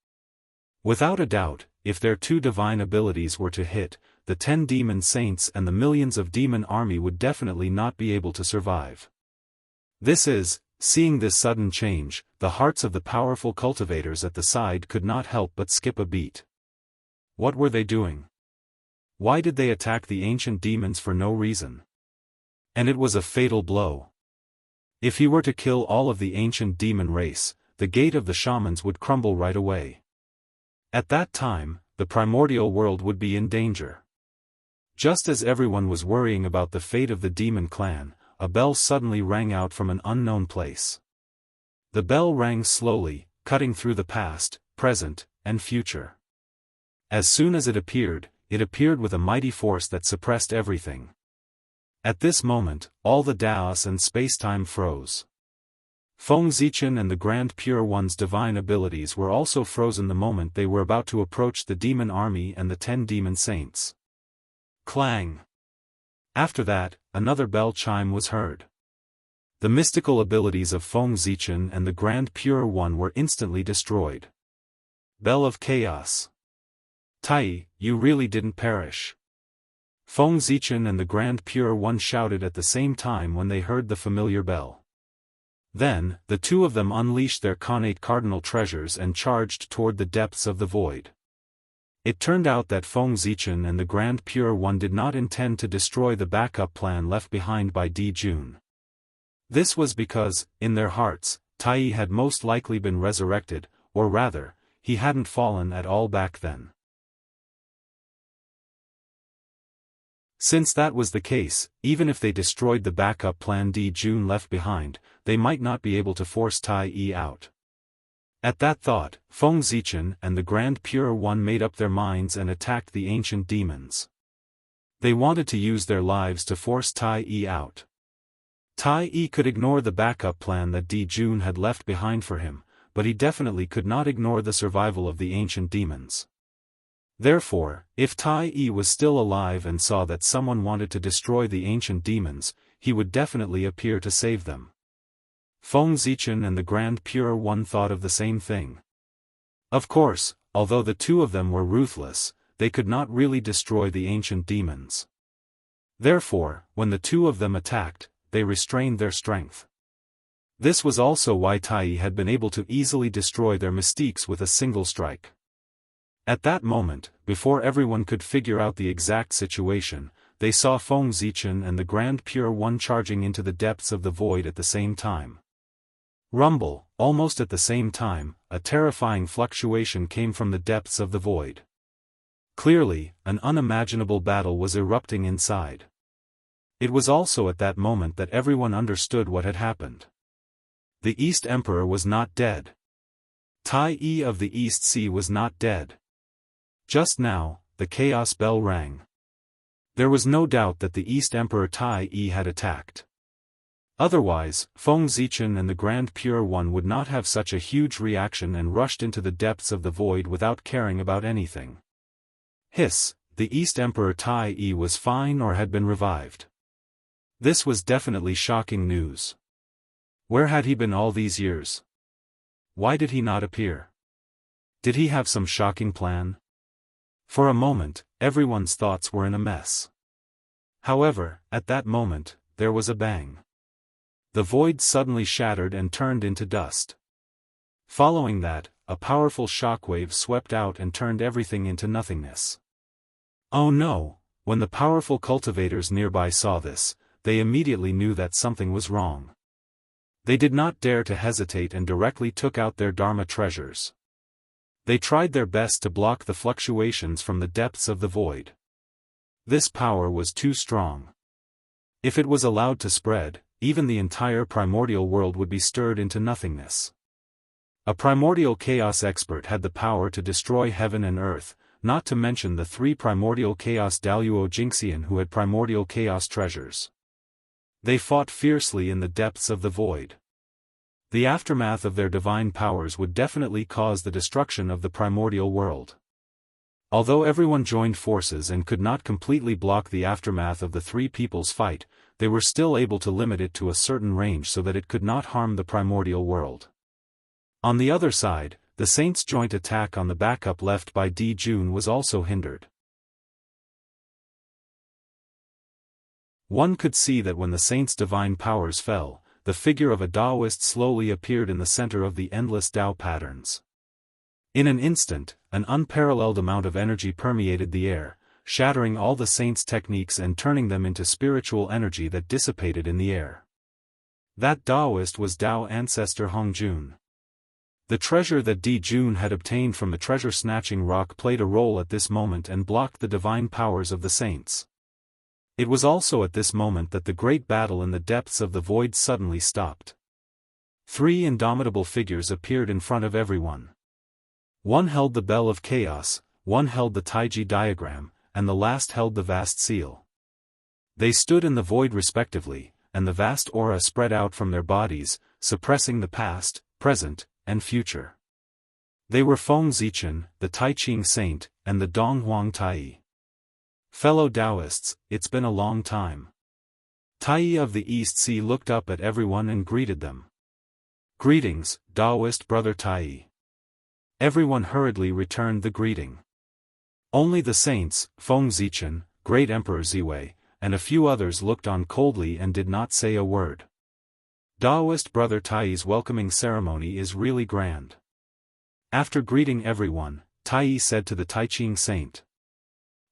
S1: Without a doubt, if their 2 divine abilities were to hit, the 10 demon saints and the millions of demon army would definitely not be able to survive. Seeing this sudden change, the hearts of the powerful cultivators at the side could not help but skip a beat. What were they doing? Why did they attack the ancient demons for no reason? And it was a fatal blow. If he were to kill all of the ancient demon race, the gate of the shamans would crumble right away. At that time, the primordial world would be in danger. Just as everyone was worrying about the fate of the demon clan, a bell suddenly rang out from an unknown place. The bell rang slowly, cutting through the past, present, and future. As soon as it appeared with a mighty force that suppressed everything. At this moment, all the Daos and spacetime froze. Feng Zichen and the Grand Pure One's divine abilities were also frozen the moment they were about to approach the demon army and the 10 demon saints. Clang! After that, another bell chime was heard. The mystical abilities of Feng Zichen and the Grand Pure One were instantly destroyed. Bell of Chaos. Tai Yi, you really didn't perish. Feng Zichen and the Grand Pure One shouted at the same time when they heard the familiar bell. Then, the 2 of them unleashed their connate cardinal treasures and charged toward the depths of the void. It turned out that Feng Zichen and the Grand Pure One did not intend to destroy the backup plan left behind by Di Jun. This was because, in their hearts, Tai Yi had most likely been resurrected, or rather, he hadn't fallen at all back then. Since that was the case, even if they destroyed the backup plan Di Jun left behind, they might not be able to force Tai Yi out. At that thought, Feng Zichen and the Grand Pure One made up their minds and attacked the ancient demons. They wanted to use their lives to force Tai Yi out. Tai Yi could ignore the backup plan that Di Jun had left behind for him, but he definitely could not ignore the survival of the ancient demons. Therefore, if Tai Yi was still alive and saw that someone wanted to destroy the ancient demons, he would definitely appear to save them. Feng Zichen and the Grand Pure One thought of the same thing. Of course, although the two of them were ruthless, they could not really destroy the ancient demons. Therefore, when the two of them attacked, they restrained their strength. This was also why Tai Yi had been able to easily destroy their mystiques with a single strike. At that moment, before everyone could figure out the exact situation, they saw Feng Zichen and the Grand Pure One charging into the depths of the void at the same time. Rumble, almost at the same time, a terrifying fluctuation came from the depths of the void. Clearly, an unimaginable battle was erupting inside. It was also at that moment that everyone understood what had happened. The East Emperor was not dead. Tai Yi of the East Sea was not dead. Just now, the chaos bell rang. There was no doubt that the East Emperor Tai Yi had attacked. Otherwise, Feng Zichen and the Grand Pure One would not have such a huge reaction and rushed into the depths of the void without caring about anything. Hiss, the East Emperor Tai Yi was fine or had been revived. This was definitely shocking news. Where had he been all these years? Why did he not appear? Did he have some shocking plan? For a moment, everyone's thoughts were in a mess. However, at that moment, there was a bang. The void suddenly shattered and turned into dust. Following that, a powerful shockwave swept out and turned everything into nothingness. Oh no! When the powerful cultivators nearby saw this, they immediately knew that something was wrong. They did not dare to hesitate and directly took out their Dharma treasures. They tried their best to block the fluctuations from the depths of the void. This power was too strong. If it was allowed to spread, even the entire primordial world would be stirred into nothingness. A primordial chaos expert had the power to destroy heaven and earth, not to mention the 3 primordial chaos Daoist Jingxian who had primordial chaos treasures. They fought fiercely in the depths of the void. The aftermath of their divine powers would definitely cause the destruction of the primordial world. Although everyone joined forces and could not completely block the aftermath of the 3 people's fight, they were still able to limit it to a certain range so that it could not harm the primordial world. On the other side, the Saints' joint attack on the backup left by Di Jun was also hindered. One could see that when the Saints' divine powers fell, the figure of a Daoist slowly appeared in the center of the endless Dao patterns. In an instant, an unparalleled amount of energy permeated the air, shattering all the Saints' techniques and turning them into spiritual energy that dissipated in the air. That Daoist was Dao ancestor Hongjun. The treasure that Di Jun had obtained from the treasure-snatching rock played a role at this moment and blocked the divine powers of the Saints. It was also at this moment that the great battle in the depths of the void suddenly stopped. 3 indomitable figures appeared in front of everyone. One held the Bell of Chaos, one held the Taiji diagram, and the last held the vast seal. They stood in the void respectively, and the vast aura spread out from their bodies, suppressing the past, present, and future. They were Feng Zichen, the Taiching Saint, and the Donghuang Tai. Fellow Daoists, it's been a long time. Tai of the East Sea looked up at everyone and greeted them. Greetings, Daoist brother Tai. Everyone hurriedly returned the greeting. Only the Saints, Feng Zichen, Great Emperor Ziwei, and a few others looked on coldly and did not say a word. Daoist brother Tai's welcoming ceremony is really grand. After greeting everyone, Tai said to the Taiching Saint.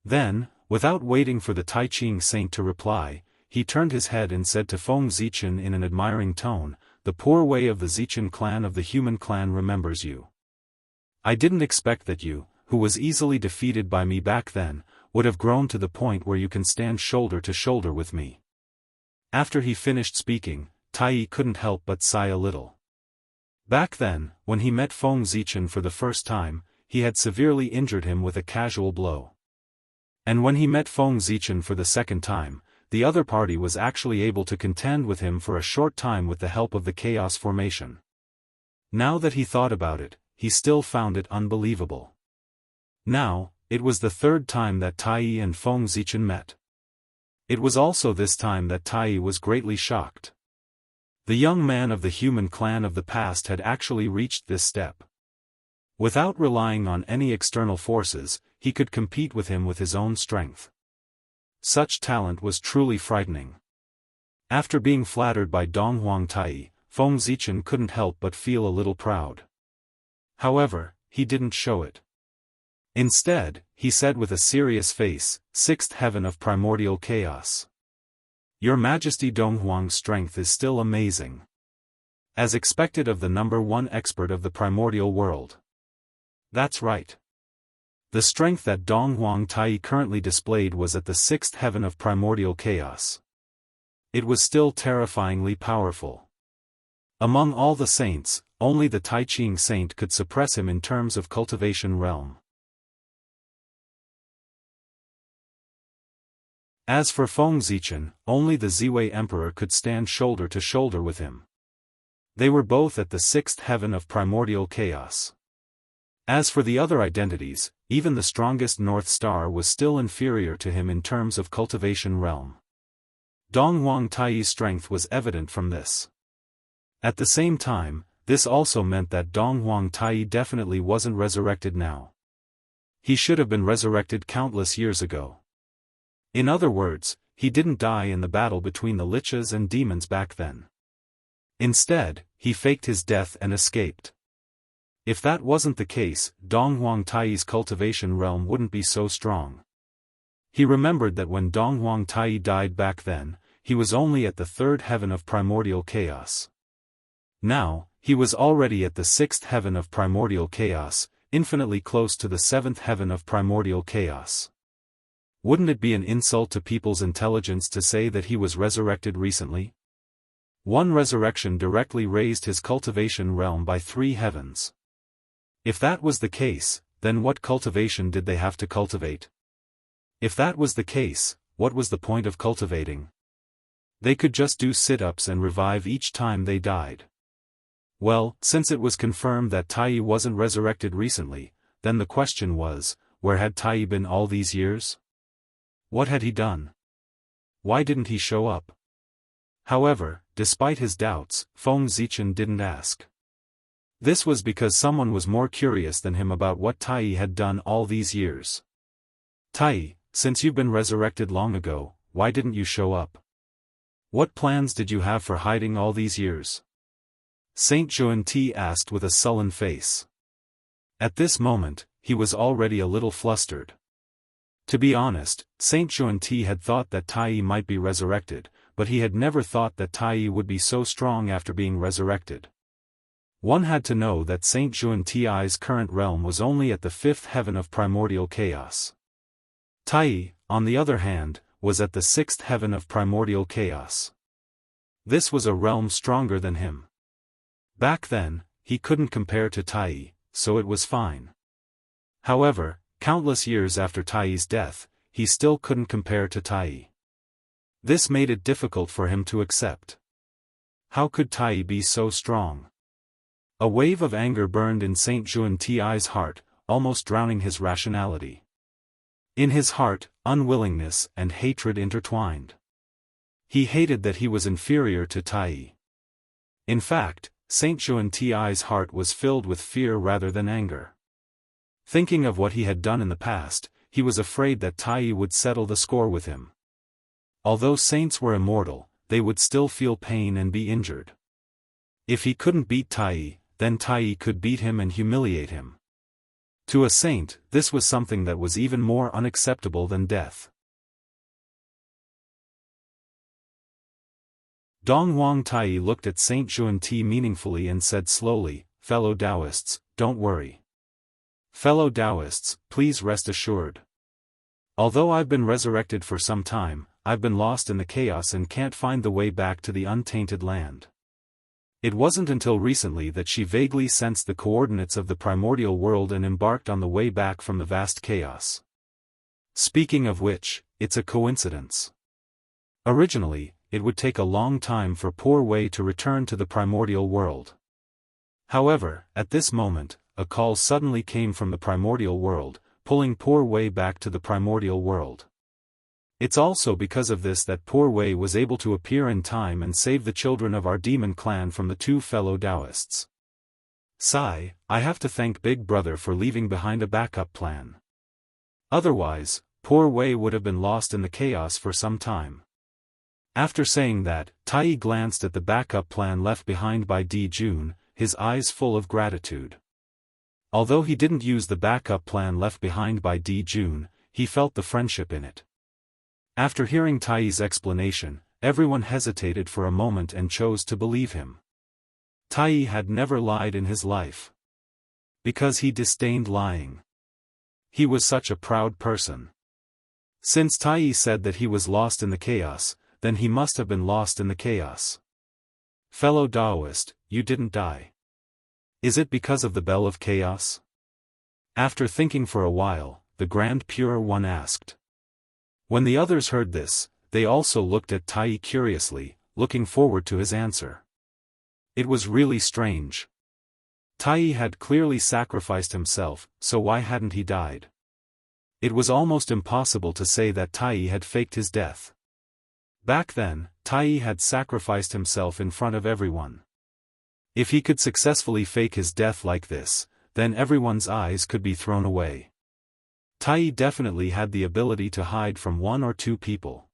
S1: Then, without waiting for the Taiching Saint to reply, he turned his head and said to Feng Zichen in an admiring tone, "The poor way of the Zichen clan of the human clan remembers you. I didn't expect that you, who was easily defeated by me back then, would have grown to the point where you can stand shoulder to shoulder with me." After he finished speaking, Tai couldn't help but sigh a little. Back then, when he met Feng Zichen for the first time, he had severely injured him with a casual blow. And when he met Feng Zichen for the second time, the other party was actually able to contend with him for a short time with the help of the Chaos Formation. Now that he thought about it, he still found it unbelievable. Now, it was the third time that Tai and Feng Zichen met. It was also this time that Tai was greatly shocked. The young man of the human clan of the past had actually reached this step. Without relying on any external forces, he could compete with him with his own strength. Such talent was truly frightening. After being flattered by Donghuang Tai, Feng Zichen couldn't help but feel a little proud. However, he didn't show it. Instead, he said with a serious face, "Sixth heaven of primordial chaos. Your Majesty, Donghuang's strength is still amazing. As expected of the #1 expert of the primordial world." That's right. The strength that Donghuang Tai currently displayed was at the 6th heaven of primordial chaos. It was still terrifyingly powerful. Among all the saints, only the Taiching saint could suppress him in terms of cultivation realm. As for Feng Zichen, only the Ziwei Emperor could stand shoulder to shoulder with him. They were both at the 6th heaven of primordial chaos. As for the other identities, even the strongest North Star was still inferior to him in terms of cultivation realm. Donghuang Tai's strength was evident from this. At the same time, this also meant that Donghuang Tai definitely wasn't resurrected now. He should have been resurrected countless years ago. In other words, he didn't die in the battle between the liches and demons back then. Instead, he faked his death and escaped. If that wasn't the case, Donghuang Tai's cultivation realm wouldn't be so strong. He remembered that when Donghuang Tai died back then, he was only at the 3rd heaven of primordial chaos. Now, he was already at the 6th heaven of primordial chaos, infinitely close to the 7th heaven of primordial chaos. Wouldn't it be an insult to people's intelligence to say that he was resurrected recently? One resurrection directly raised his cultivation realm by 3 heavens. If that was the case, then what cultivation did they have to cultivate? If that was the case, what was the point of cultivating? They could just do sit-ups and revive each time they died. Well, since it was confirmed that Tai wasn't resurrected recently, then the question was, where had Tai been all these years? What had he done? Why didn't he show up? However, despite his doubts, Feng Zichen didn't ask. This was because someone was more curious than him about what Tai had done all these years. Tai, since you've been resurrected long ago, why didn't you show up? What plans did you have for hiding all these years? Saint Juan-Ti asked with a sullen face. At this moment, he was already a little flustered. To be honest, Saint Juan-Ti had thought that Tai might be resurrected, but he had never thought that Tai would be so strong after being resurrected. One had to know that Saint Juan-Ti's current realm was only at the 5th heaven of primordial chaos. Tai, on the other hand, was at the 6th heaven of primordial chaos. This was a realm stronger than him. Back then, he couldn't compare to Tai, so it was fine. However, countless years after Tai's death, he still couldn't compare to Tai. This made it difficult for him to accept. How could Tai be so strong? A wave of anger burned in Saint Juan-Ti's heart, almost drowning his rationality. In his heart, unwillingness and hatred intertwined. He hated that he was inferior to Tai. In fact, Saint Juan-Ti's heart was filled with fear rather than anger. Thinking of what he had done in the past, he was afraid that Tai would settle the score with him. Although saints were immortal, they would still feel pain and be injured. If he couldn't beat Tai, then Tai could beat him and humiliate him. To a saint, this was something that was even more unacceptable than death. Donghuang Tai looked at Saint Juan-Ti meaningfully and said slowly, "Fellow Daoists, don't worry. Fellow Daoists, please rest assured. Although I've been resurrected for some time, I've been lost in the chaos and can't find the way back to the untainted land." It wasn't until recently that she vaguely sensed the coordinates of the primordial world and embarked on the way back from the vast chaos. Speaking of which, it's a coincidence. Originally, it would take a long time for poor Wei to return to the primordial world. However, at this moment, a call suddenly came from the primordial world, pulling poor Wei back to the primordial world. It's also because of this that poor Wei was able to appear in time and save the children of our demon clan from the two fellow Daoists. Sigh, I have to thank Big Brother for leaving behind a backup plan. Otherwise, poor Wei would have been lost in the chaos for some time. After saying that, Tai glanced at the backup plan left behind by Di Jun, his eyes full of gratitude. Although he didn't use the backup plan left behind by Di Jun, he felt the friendship in it. After hearing Tai's explanation, everyone hesitated for a moment and chose to believe him. Tai had never lied in his life. Because he disdained lying. He was such a proud person. Since Tai said that he was lost in the chaos, then he must have been lost in the chaos. Fellow Daoist, you didn't die. Is it because of the Bell of Chaos? After thinking for a while, the Grand Pure One asked. When the others heard this, they also looked at Tai curiously, looking forward to his answer. It was really strange. Tai had clearly sacrificed himself, so why hadn't he died? It was almost impossible to say that Tai had faked his death. Back then, Tai had sacrificed himself in front of everyone. If he could successfully fake his death like this, then everyone's eyes could be thrown away. Tai definitely had the ability to hide from one or two people.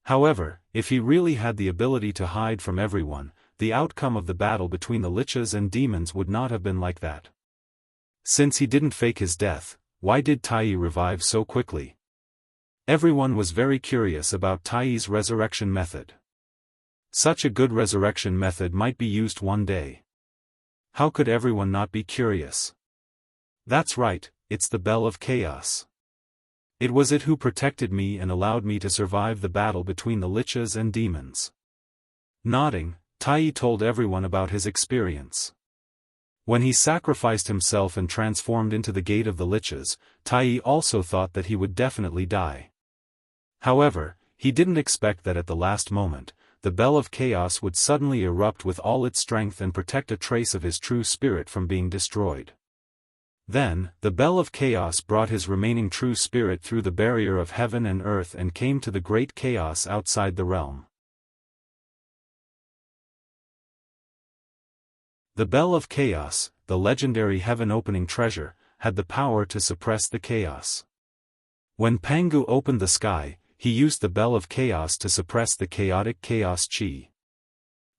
S1: However, if he really had the ability to hide from everyone, the outcome of the battle between the liches and demons would not have been like that. Since he didn't fake his death, why did Tai revive so quickly? Everyone was very curious about Tai's resurrection method. Such a good resurrection method might be used one day. How could everyone not be curious? That's right, it's the Bell of Chaos. It was it who protected me and allowed me to survive the battle between the liches and demons. Nodding, Tai told everyone about his experience. When he sacrificed himself and transformed into the gate of the liches, Tai also thought that he would definitely die. However, he didn't expect that at the last moment, the Bell of Chaos would suddenly erupt with all its strength and protect a trace of his true spirit from being destroyed. Then, the Bell of Chaos brought his remaining true spirit through the barrier of heaven and earth and came to the great chaos outside the realm. The Bell of Chaos, the legendary heaven-opening treasure, had the power to suppress the chaos. When Pangu opened the sky, he used the Bell of Chaos to suppress the chaotic chaos chi.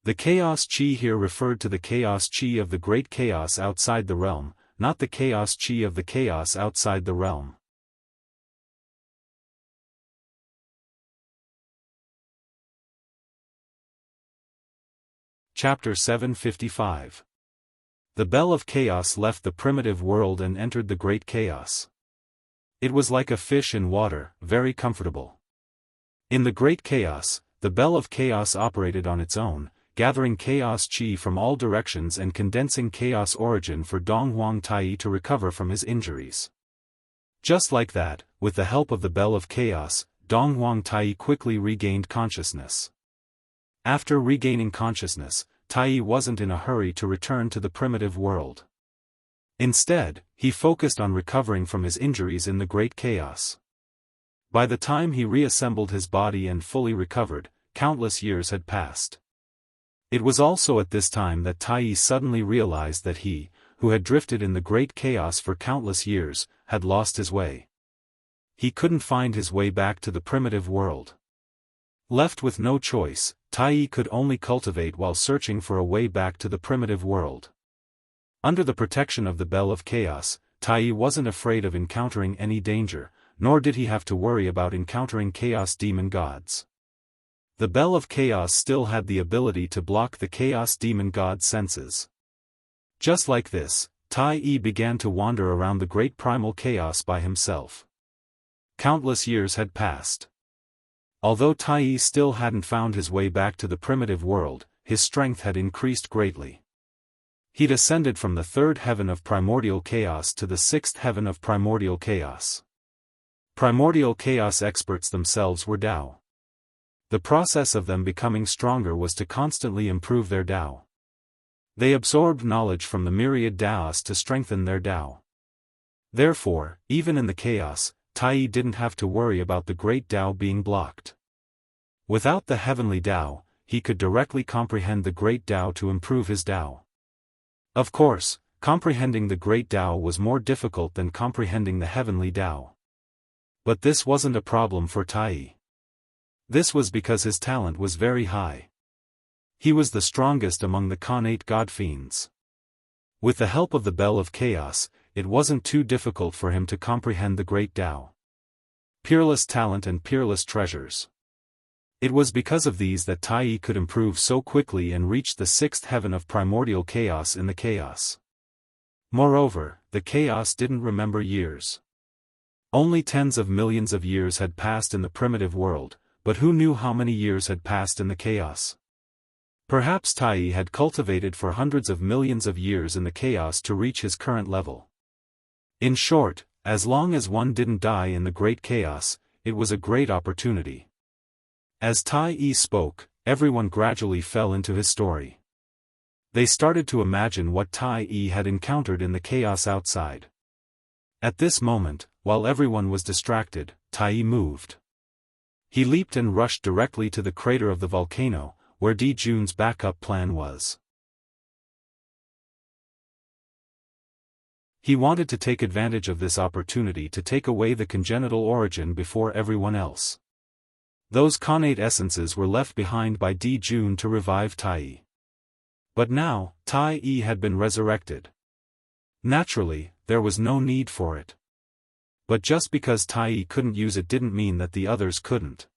S1: The chaos chi here referred to the chaos chi of the great chaos outside the realm, not the chaos chi of the chaos outside the realm. Chapter 755. The Bell of Chaos left the primitive world and entered the great chaos. It was like a fish in water, very comfortable. In the great chaos, the Bell of Chaos operated on its own, gathering chaos chi from all directions and condensing chaos origin for Donghuang Tai to recover from his injuries. Just like that, with the help of the Bell of Chaos, Donghuang Tai quickly regained consciousness. After regaining consciousness, Tai wasn't in a hurry to return to the primitive world. Instead, he focused on recovering from his injuries in the great chaos. By the time he reassembled his body and fully recovered, countless years had passed. It was also at this time that Tai suddenly realized that he, who had drifted in the great chaos for countless years, had lost his way. He couldn't find his way back to the primitive world. Left with no choice, Tai could only cultivate while searching for a way back to the primitive world. Under the protection of the Bell of Chaos, Tai wasn't afraid of encountering any danger, nor did he have to worry about encountering chaos demon gods. The Bell of Chaos still had the ability to block the chaos demon god's senses. Just like this, Tai began to wander around the great primal chaos by himself. Countless years had passed. Although Tai still hadn't found his way back to the primitive world, his strength had increased greatly. He'd ascended from the third heaven of primordial chaos to the sixth heaven of primordial chaos. Primordial chaos experts themselves were Dao. The process of them becoming stronger was to constantly improve their Dao. They absorbed knowledge from the myriad Daoists to strengthen their Dao. Therefore, even in the chaos, Tai didn't have to worry about the great Tao being blocked. Without the heavenly Tao, he could directly comprehend the great Tao to improve his Tao. Of course, comprehending the great Tao was more difficult than comprehending the heavenly Tao. But this wasn't a problem for Tai. This was because his talent was very high. He was the strongest among the Khanate god fiends. With the help of the Bell of Chaos, it wasn't too difficult for him to comprehend the great Tao. Peerless talent and peerless treasures. It was because of these that Tai could improve so quickly and reach the sixth heaven of primordial chaos in the chaos. Moreover, the chaos didn't remember years. Only tens of millions of years had passed in the primitive world, but who knew how many years had passed in the chaos? Perhaps Tai had cultivated for hundreds of millions of years in the chaos to reach his current level. In short, as long as one didn't die in the great chaos, it was a great opportunity. As Tai spoke, everyone gradually fell into his story. They started to imagine what Tai had encountered in the chaos outside. At this moment, while everyone was distracted, Tai moved. He leaped and rushed directly to the crater of the volcano, where Di Jun's backup plan was. He wanted to take advantage of this opportunity to take away the congenital origin before everyone else. Those Khanate essences were left behind by Di Jun to revive Tai. But now, Tai had been resurrected. Naturally, there was no need for it. But just because Tai couldn't use it didn't mean that the others couldn't.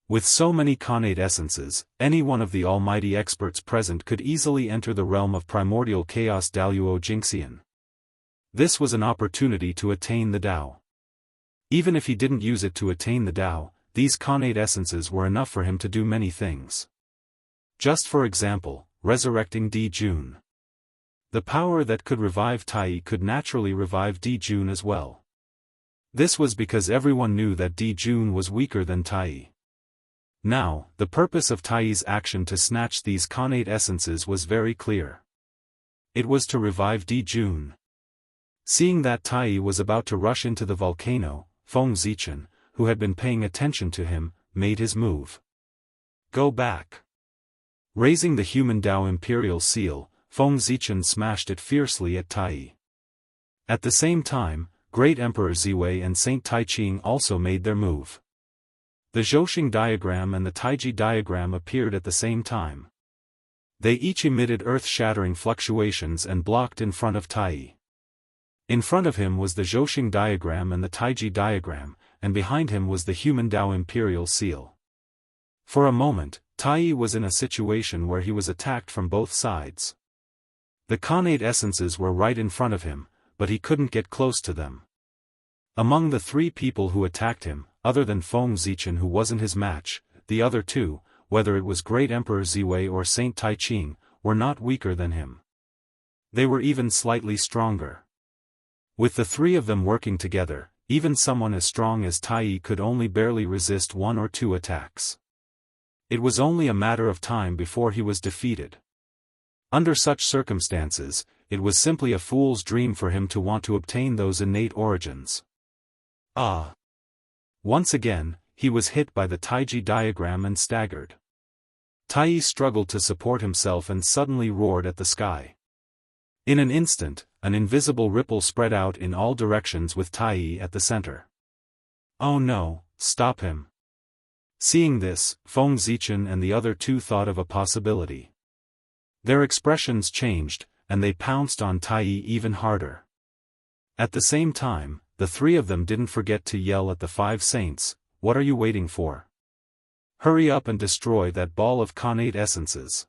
S1: With so many Khanate essences, any one of the almighty experts present could easily enter the realm of primordial chaos Daoist Jingxian. This was an opportunity to attain the Tao. Even if he didn't use it to attain the Tao, these Khanate essences were enough for him to do many things. Just for example, resurrecting Di Jun. The power that could revive Tai could naturally revive Di Jun as well. This was because everyone knew that Di Jun was weaker than Tai. Now, the purpose of Tai's action to snatch these Khanate essences was very clear. It was to revive Di Jun. Seeing that Tai was about to rush into the volcano, Feng Zichen, who had been paying attention to him, made his move. Go back. Raising the human Tao imperial seal, Feng Zichen smashed it fiercely at Tai. At the same time, Great Emperor Ziwei and Saint Taiching also made their move. The Zhouxing diagram and the Taiji diagram appeared at the same time. They each emitted earth-shattering fluctuations and blocked in front of Tai. In front of him was the Zhouxing diagram and the Taiji diagram, and behind him was the human Tao imperial seal. For a moment, Tai was in a situation where he was attacked from both sides. The Khanate essences were right in front of him, but he couldn't get close to them. Among the three people who attacked him, other than Feng Zichen who wasn't his match, the other two, whether it was Great Emperor Ziwei or Saint Taiching, were not weaker than him. They were even slightly stronger. With the three of them working together, even someone as strong as Tai could only barely resist one or two attacks. It was only a matter of time before he was defeated. Under such circumstances, it was simply a fool's dream for him to want to obtain those innate origins. Ah! Once again, he was hit by the Taiji diagram and staggered. Tai struggled to support himself and suddenly roared at the sky. In an instant, an invisible ripple spread out in all directions with Tai at the center. Oh no, stop him. Seeing this, Feng Zichen and the other two thought of a possibility. Their expressions changed, and they pounced on Tai even harder. At the same time, the three of them didn't forget to yell at the five saints, "What are you waiting for? Hurry up and destroy that ball of Khanate essences."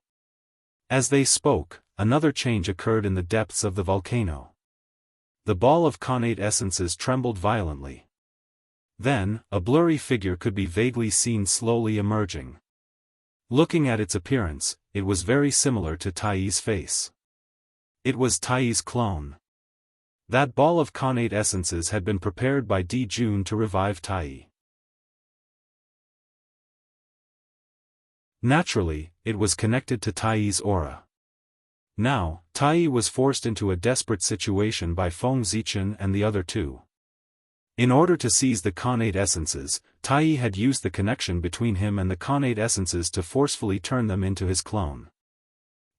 S1: As they spoke, another change occurred in the depths of the volcano. The ball of Khanate essences trembled violently. Then, a blurry figure could be vaguely seen slowly emerging. Looking at its appearance, it was very similar to Tai's face. It was Tai's clone. That ball of Khanate essences had been prepared by Di Jun to revive Tai. Naturally, it was connected to Tai's aura. Now, Tai was forced into a desperate situation by Feng Zichen and the other two. In order to seize the Khanate essences, Tai had used the connection between him and the Khanate essences to forcefully turn them into his clone.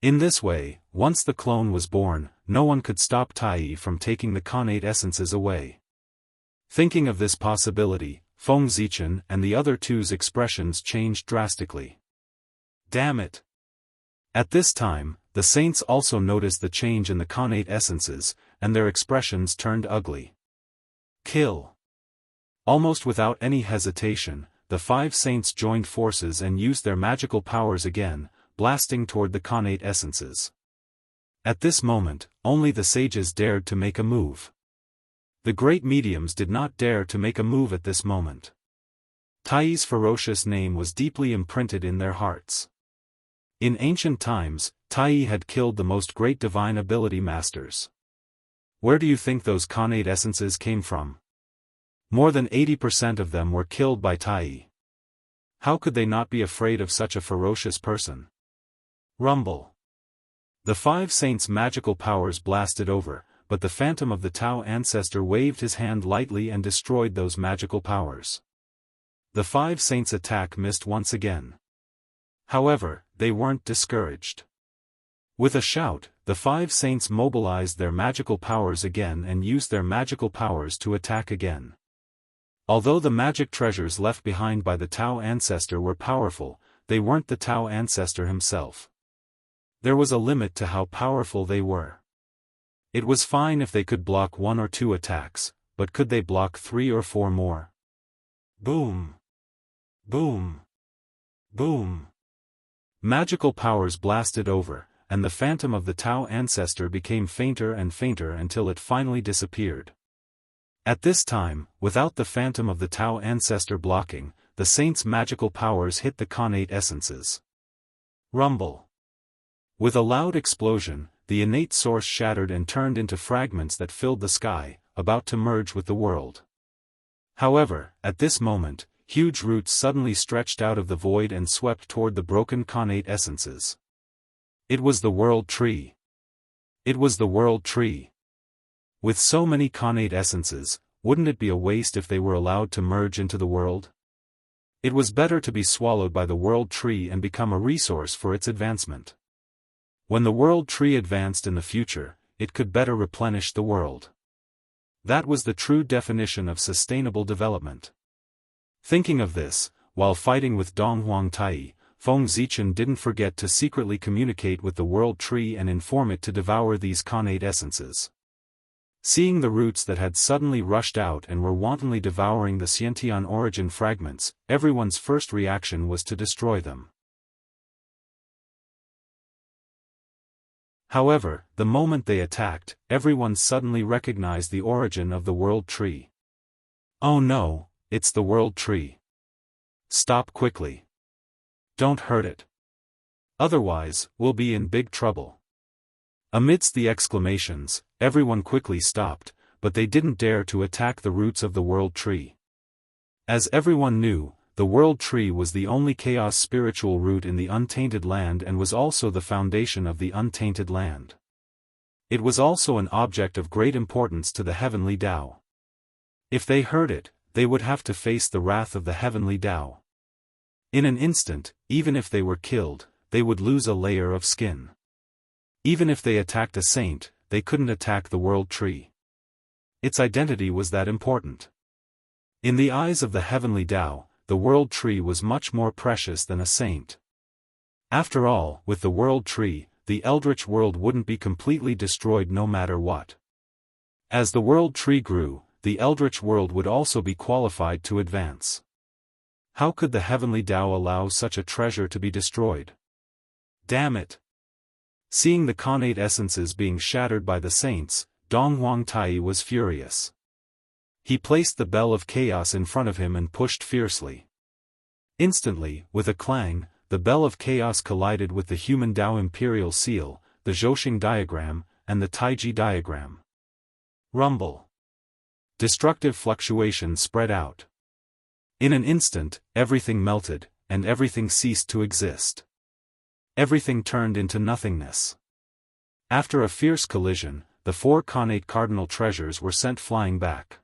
S1: In this way, once the clone was born, no one could stop Tai from taking the Khanate essences away. Thinking of this possibility, Feng Zichen and the other two's expressions changed drastically. Damn it! At this time, the saints also noticed the change in the Khanate essences, and their expressions turned ugly. Kill! Almost without any hesitation, the 5 saints joined forces and used their magical powers again, blasting toward the Khanate essences. At this moment, only the sages dared to make a move. The great mediums did not dare to make a move at this moment. Tai's ferocious name was deeply imprinted in their hearts. In ancient times, Tai had killed the most great divine ability masters. Where do you think those Khanate essences came from? More than 80% of them were killed by Tai. How could they not be afraid of such a ferocious person? Rumble. The 5 saints' magical powers blasted over, but the phantom of the Tao ancestor waved his hand lightly and destroyed those magical powers. The 5 saints' attack missed once again. However, they weren't discouraged. With a shout, the 5 saints mobilized their magical powers again and used their magical powers to attack again. Although the magic treasures left behind by the Tao ancestor were powerful, they weren't the Tao ancestor himself. There was a limit to how powerful they were. It was fine if they could block 1 or 2 attacks, but could they block 3 or 4 more? Boom! Boom! Boom! Magical powers blasted over, and the phantom of the Tao ancestor became fainter and fainter until it finally disappeared. At this time, without the phantom of the Tao ancestor blocking, the saints' magical powers hit the Khanate essences. Rumble. With a loud explosion, the innate source shattered and turned into fragments that filled the sky, about to merge with the world. However, at this moment, huge roots suddenly stretched out of the void and swept toward the broken Khanate essences. It was the World Tree. It was the World Tree. With so many Khanate essences, wouldn't it be a waste if they were allowed to merge into the world? It was better to be swallowed by the World Tree and become a resource for its advancement. When the World Tree advanced in the future, it could better replenish the world. That was the true definition of sustainable development. Thinking of this, while fighting with Donghuang Tai, Feng Zichen didn't forget to secretly communicate with the World Tree and inform it to devour these Khanate essences. Seeing the roots that had suddenly rushed out and were wantonly devouring the Xiantian origin fragments, everyone's first reaction was to destroy them. However, the moment they attacked, everyone suddenly recognized the origin of the World Tree. Oh no, it's the World Tree. Stop quickly. Don't hurt it. Otherwise, we'll be in big trouble. Amidst the exclamations, everyone quickly stopped, but they didn't dare to attack the roots of the World Tree. As everyone knew, the World Tree was the only chaos spiritual root in the untainted land and was also the foundation of the untainted land. It was also an object of great importance to the heavenly Tao. If they hurt it, they would have to face the wrath of the heavenly Tao. In an instant, even if they were killed, they would lose a layer of skin. Even if they attacked a saint, they couldn't attack the World Tree. Its identity was that important. In the eyes of the heavenly Tao, the World Tree was much more precious than a saint. After all, with the World Tree, the Eldritch world wouldn't be completely destroyed no matter what. As the World Tree grew, the Eldritch world would also be qualified to advance. How could the heavenly Tao allow such a treasure to be destroyed? Damn it! Seeing the Khanate essences being shattered by the saints, Donghuang Tai was furious. He placed the bell of chaos in front of him and pushed fiercely. Instantly, with a clang, the bell of chaos collided with the human Tao imperial seal, the Zhouxing diagram, and the Taiji diagram. Rumble. Destructive fluctuation spread out. In an instant, everything melted, and everything ceased to exist. Everything turned into nothingness. After a fierce collision, the 4 Khanate cardinal treasures were sent flying back.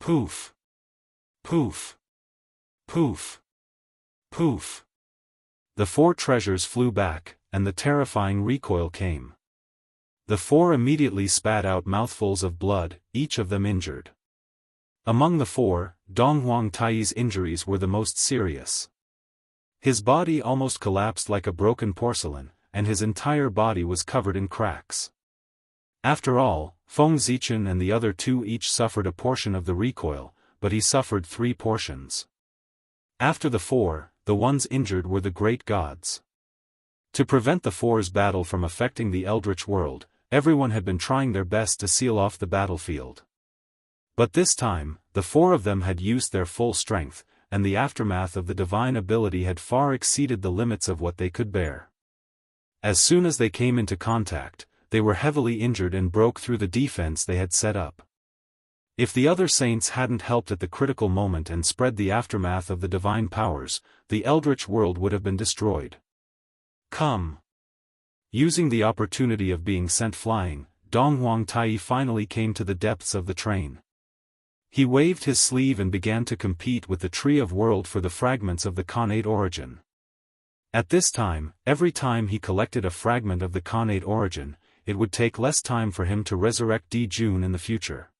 S1: Poof! Poof! Poof! Poof! The 4 treasures flew back, and the terrifying recoil came. The 4 immediately spat out mouthfuls of blood, each of them injured. Among the 4, Dong Huang Tai's injuries were the most serious. His body almost collapsed like a broken porcelain, and his entire body was covered in cracks. After all, Feng Zichen and the other 2 each suffered a portion of the recoil, but he suffered 3 portions. After the 4, the ones injured were the great gods. To prevent the 4's battle from affecting the Eldritch world, everyone had been trying their best to seal off the battlefield. But this time, the 4 of them had used their full strength, and the aftermath of the divine ability had far exceeded the limits of what they could bear. As soon as they came into contact, they were heavily injured and broke through the defense they had set up. If the other saints hadn't helped at the critical moment and spread the aftermath of the divine powers, the Eldritch world would have been destroyed. Come! Using the opportunity of being sent flying, Dong Huang Tai finally came to the depths of the train. He waved his sleeve and began to compete with the Tree of World for the fragments of the Khanate origin. At this time, every time he collected a fragment of the Khanate origin, it would take less time for him to resurrect Di Jun in the future.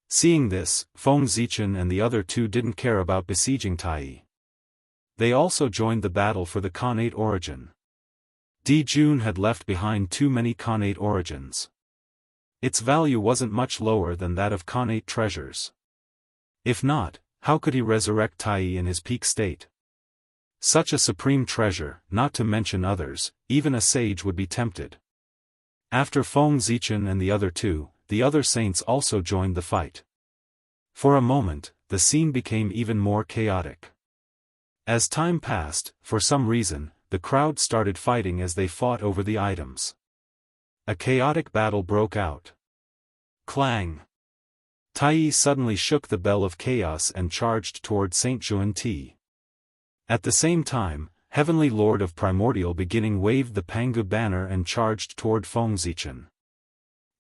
S1: Seeing this, Feng Zichen and the other 2 didn't care about besieging Tai. They also joined the battle for the Khanate origin. Di Jun had left behind too many Khanate origins. Its value wasn't much lower than that of Khanate treasures. If not, how could he resurrect Tai in his peak state? Such a supreme treasure, not to mention others, even a sage would be tempted. After Feng Zichen and the other 2, the other saints also joined the fight. For a moment, the scene became even more chaotic. As time passed, for some reason, the crowd started fighting as they fought over the items. A chaotic battle broke out. Clang! Tai suddenly shook the bell of chaos and charged toward Saint Juan Ti. At the same time, Heavenly Lord of Primordial Beginning waved the Pangu banner and charged toward Feng Zichen.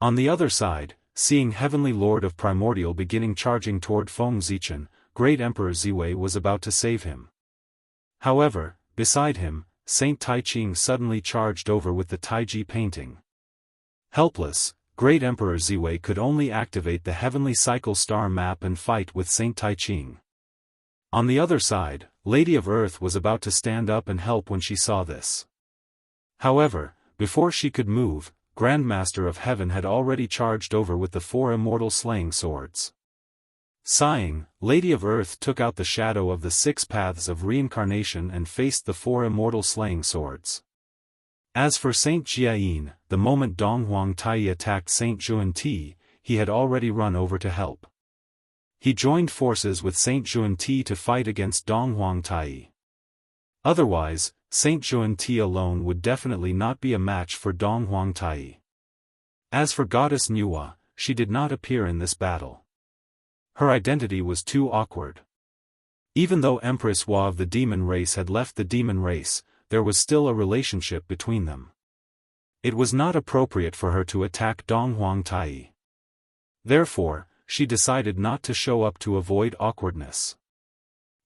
S1: On the other side, seeing Heavenly Lord of Primordial Beginning charging toward Feng Zichen, Great Emperor Ziwei was about to save him. However, beside him, Saint Tai Ching suddenly charged over with the Taiji painting. Helpless, Great Emperor Ziwei could only activate the Heavenly Cycle Star map and fight with Saint Tai Ching. On the other side, Lady of Earth was about to stand up and help when she saw this. However, before she could move, Grandmaster of Heaven had already charged over with the 4 immortal slaying swords. Sighing, Lady of Earth took out the shadow of the 6 paths of reincarnation and faced the 4 immortal slaying swords. As for Saint Jiayin, the moment Dong Huang Tai attacked Saint Juan Ti, he had already run over to help. He joined forces with Saint Juan Ti to fight against Dong Huang Tai. Otherwise, Saint Juan Ti alone would definitely not be a match for Dong Huang Tai. As for Goddess Nuwa, she did not appear in this battle. Her identity was too awkward. Even though Empress Hua of the demon race had left the demon race, there was still a relationship between them. It was not appropriate for her to attack Dong Huang Tai. Therefore, she decided not to show up to avoid awkwardness.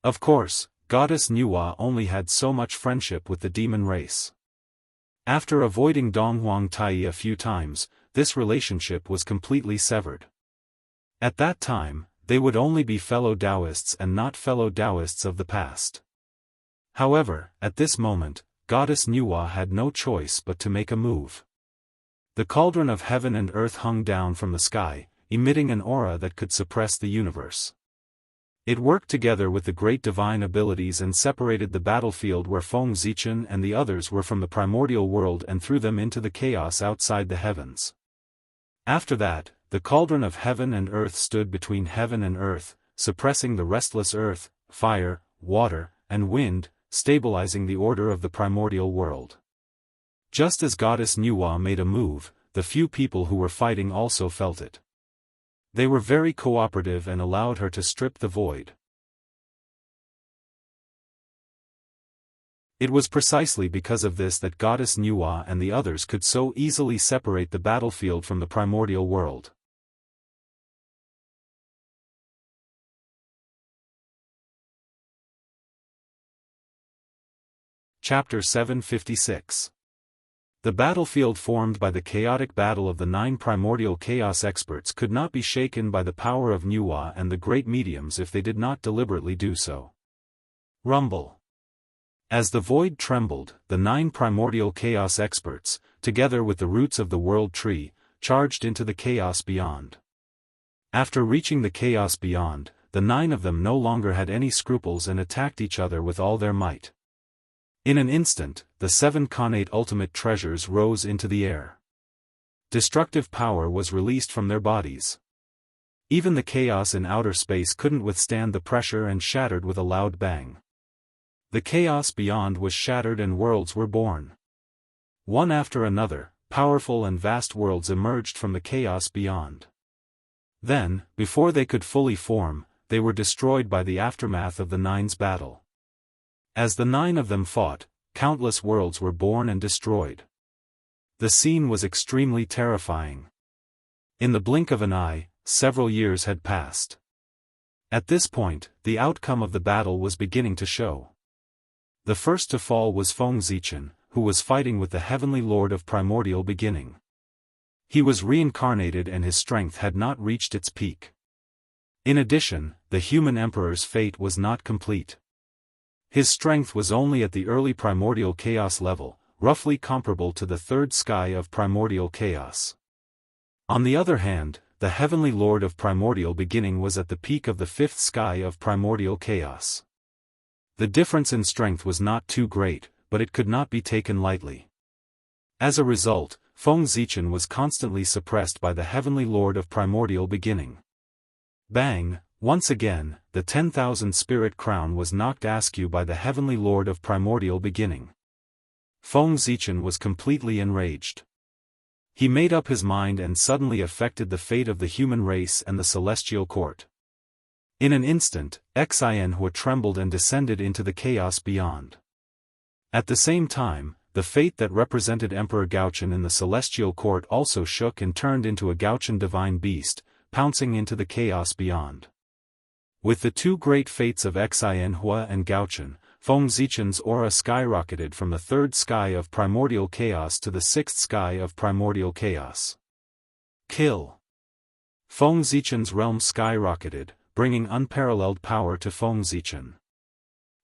S1: Of course, Goddess Nuwa only had so much friendship with the demon race. After avoiding Dong Huang Tai a few times, this relationship was completely severed. At that time, they would only be fellow Daoists and not fellow Daoists of the past. However, at this moment, Goddess Nuwa had no choice but to make a move. The cauldron of heaven and earth hung down from the sky, emitting an aura that could suppress the universe. It worked together with the great divine abilities and separated the battlefield where Feng Zichen and the others were from the primordial world and threw them into the chaos outside the heavens. After that, the cauldron of heaven and earth stood between heaven and earth, suppressing the restless earth, fire, water, and wind, stabilizing the order of the primordial world. Just as Goddess Nuwa made a move, the few people who were fighting also felt it. They were very cooperative and allowed her to strip the void. It was precisely because of this that Goddess Nuwa and the others could so easily separate the battlefield from the primordial world. Chapter 756. The battlefield formed by the chaotic battle of the 9 primordial chaos experts could not be shaken by the power of Nuwa and the great mediums if they did not deliberately do so. Rumble. As the void trembled, the 9 primordial chaos experts, together with the roots of the world tree, charged into the chaos beyond. After reaching the chaos beyond, the 9 of them no longer had any scruples and attacked each other with all their might. In an instant, the 7 connate ultimate treasures rose into the air. Destructive power was released from their bodies. Even the chaos in outer space couldn't withstand the pressure and shattered with a loud bang. The chaos beyond was shattered and worlds were born. One after another, powerful and vast worlds emerged from the chaos beyond. Then, before they could fully form, they were destroyed by the aftermath of the 9's battle. As the 9 of them fought, countless worlds were born and destroyed. The scene was extremely terrifying. In the blink of an eye, several years had passed. At this point, the outcome of the battle was beginning to show. The first to fall was Feng Zichen, who was fighting with the Heavenly Lord of Primordial Beginning. He was reincarnated and his strength had not reached its peak. In addition, the human emperor's fate was not complete. His strength was only at the early primordial chaos level, roughly comparable to the 3rd sky of primordial chaos. On the other hand, the Heavenly Lord of Primordial Beginning was at the peak of the 5th sky of primordial chaos. The difference in strength was not too great, but it could not be taken lightly. As a result, Feng Zichen was constantly suppressed by the Heavenly Lord of Primordial Beginning. Bang! Once again, the 10,000 spirit crown was knocked askew by the Heavenly Lord of Primordial Beginning. Feng Zichen was completely enraged. He made up his mind and suddenly affected the fate of the human race and the celestial court. In an instant, Xianxia trembled and descended into the chaos beyond. At the same time, the fate that represented Emperor Gaochen in the celestial court also shook and turned into a Gaochen divine beast, pouncing into the chaos beyond. With the 2 great fates of Xianxia and Gaochen, Feng Zichen's aura skyrocketed from the 3rd sky of primordial chaos to the 6th sky of primordial chaos. Kill. Feng Zichen's realm skyrocketed, bringing unparalleled power to Feng Zichen.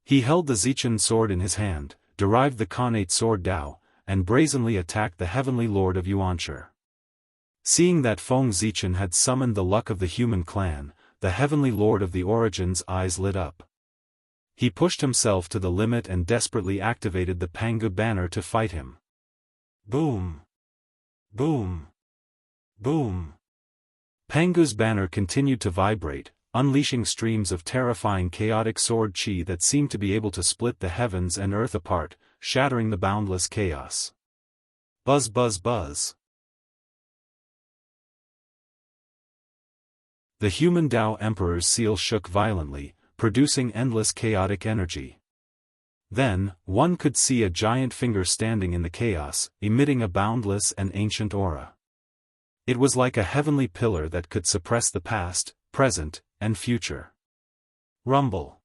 S1: He held the Zichen sword in his hand, derived the connate sword Dao, and brazenly attacked the Heavenly Lord of Yuanshi. Seeing that Feng Zichen had summoned the luck of the human clan, the Heavenly Lord of the Origin's eyes lit up. He pushed himself to the limit and desperately activated the Pangu banner to fight him. Boom! Boom! Boom! Pangu's banner continued to vibrate, unleashing streams of terrifying chaotic sword chi that seemed to be able to split the heavens and earth apart, shattering the boundless chaos. Buzz buzz buzz. The human Dao Emperor's seal shook violently, producing endless chaotic energy. Then, one could see a giant finger standing in the chaos, emitting a boundless and ancient aura. It was like a heavenly pillar that could suppress the past, present, and future. Rumble.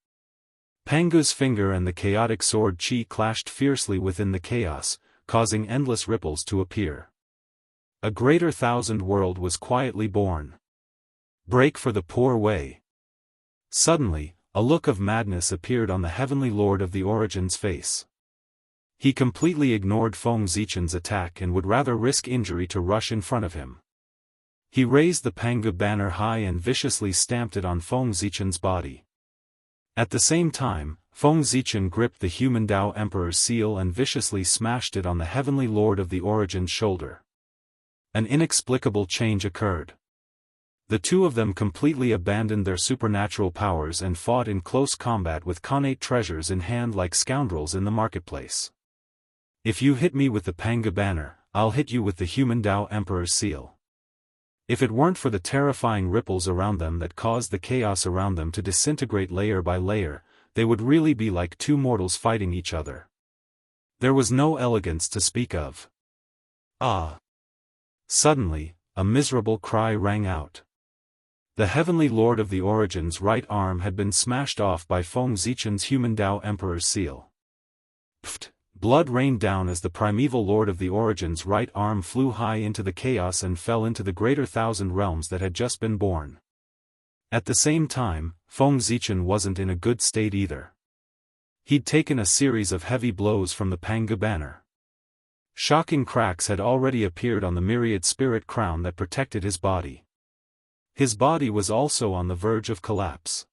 S1: Pangu's finger and the chaotic sword chi clashed fiercely within the chaos, causing endless ripples to appear. A greater 1,000 world was quietly born. Break for the poor way. Suddenly, a look of madness appeared on the Heavenly Lord of the Origin's face. He completely ignored Feng Zichen's attack and would rather risk injury to rush in front of him. He raised the Pangu banner high and viciously stamped it on Feng Zichen's body. At the same time, Feng Zichen gripped the human Dao Emperor's seal and viciously smashed it on the Heavenly Lord of the Origin's shoulder. An inexplicable change occurred. The 2 of them completely abandoned their supernatural powers and fought in close combat with connate treasures in hand like scoundrels in the marketplace. If you hit me with the Pangu banner, I'll hit you with the human Dao Emperor's seal. If it weren't for the terrifying ripples around them that caused the chaos around them to disintegrate layer by layer, they would really be like 2 mortals fighting each other. There was no elegance to speak of. Ah! Suddenly, a miserable cry rang out. The heavenly lord of the Origin's right arm had been smashed off by Feng Zichen's human Dao Emperor's seal. Pfft! Blood rained down as the primeval lord of the Origin's right arm flew high into the chaos and fell into the greater thousand realms that had just been born. At the same time, Feng Zichen wasn't in a good state either. He'd taken a series of heavy blows from the Pangu banner. Shocking cracks had already appeared on the myriad spirit crown that protected his body. His body was also on the verge of collapse.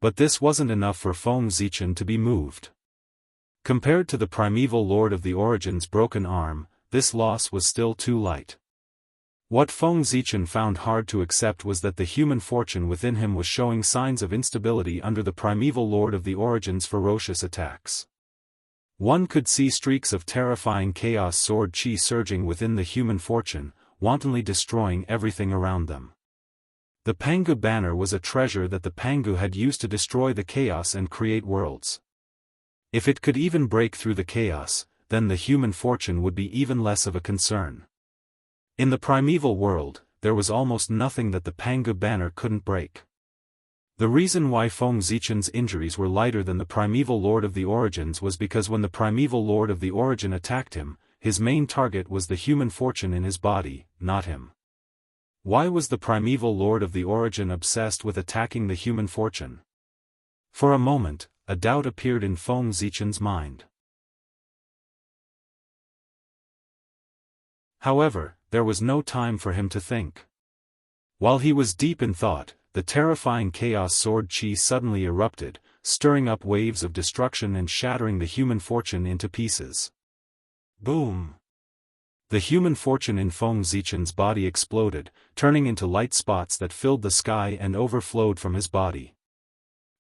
S1: But this wasn't enough for Feng Zichen to be moved. Compared to the primeval lord of the Origin's broken arm, this loss was still too light. What Feng Zichen found hard to accept was that the human fortune within him was showing signs of instability under the primeval lord of the Origin's ferocious attacks. One could see streaks of terrifying chaos sword chi surging within the human fortune, wantonly destroying everything around them. The Pangu banner was a treasure that the Pangu had used to destroy the chaos and create worlds. If it could even break through the chaos, then the human fortune would be even less of a concern. In the primeval world, there was almost nothing that the Pangu banner couldn't break. The reason why Feng Zichen's injuries were lighter than the primeval lord of the Origins was because when the primeval lord of the Origin attacked him, his main target was the human fortune in his body, not him. Why was the primeval lord of the Origin obsessed with attacking the human fortune? For a moment, a doubt appeared in Feng Zichen's mind. However, there was no time for him to think. While he was deep in thought, the terrifying chaos sword chi suddenly erupted, stirring up waves of destruction and shattering the human fortune into pieces. Boom! The human fortune in Feng Zichen's body exploded, turning into light spots that filled the sky and overflowed from his body.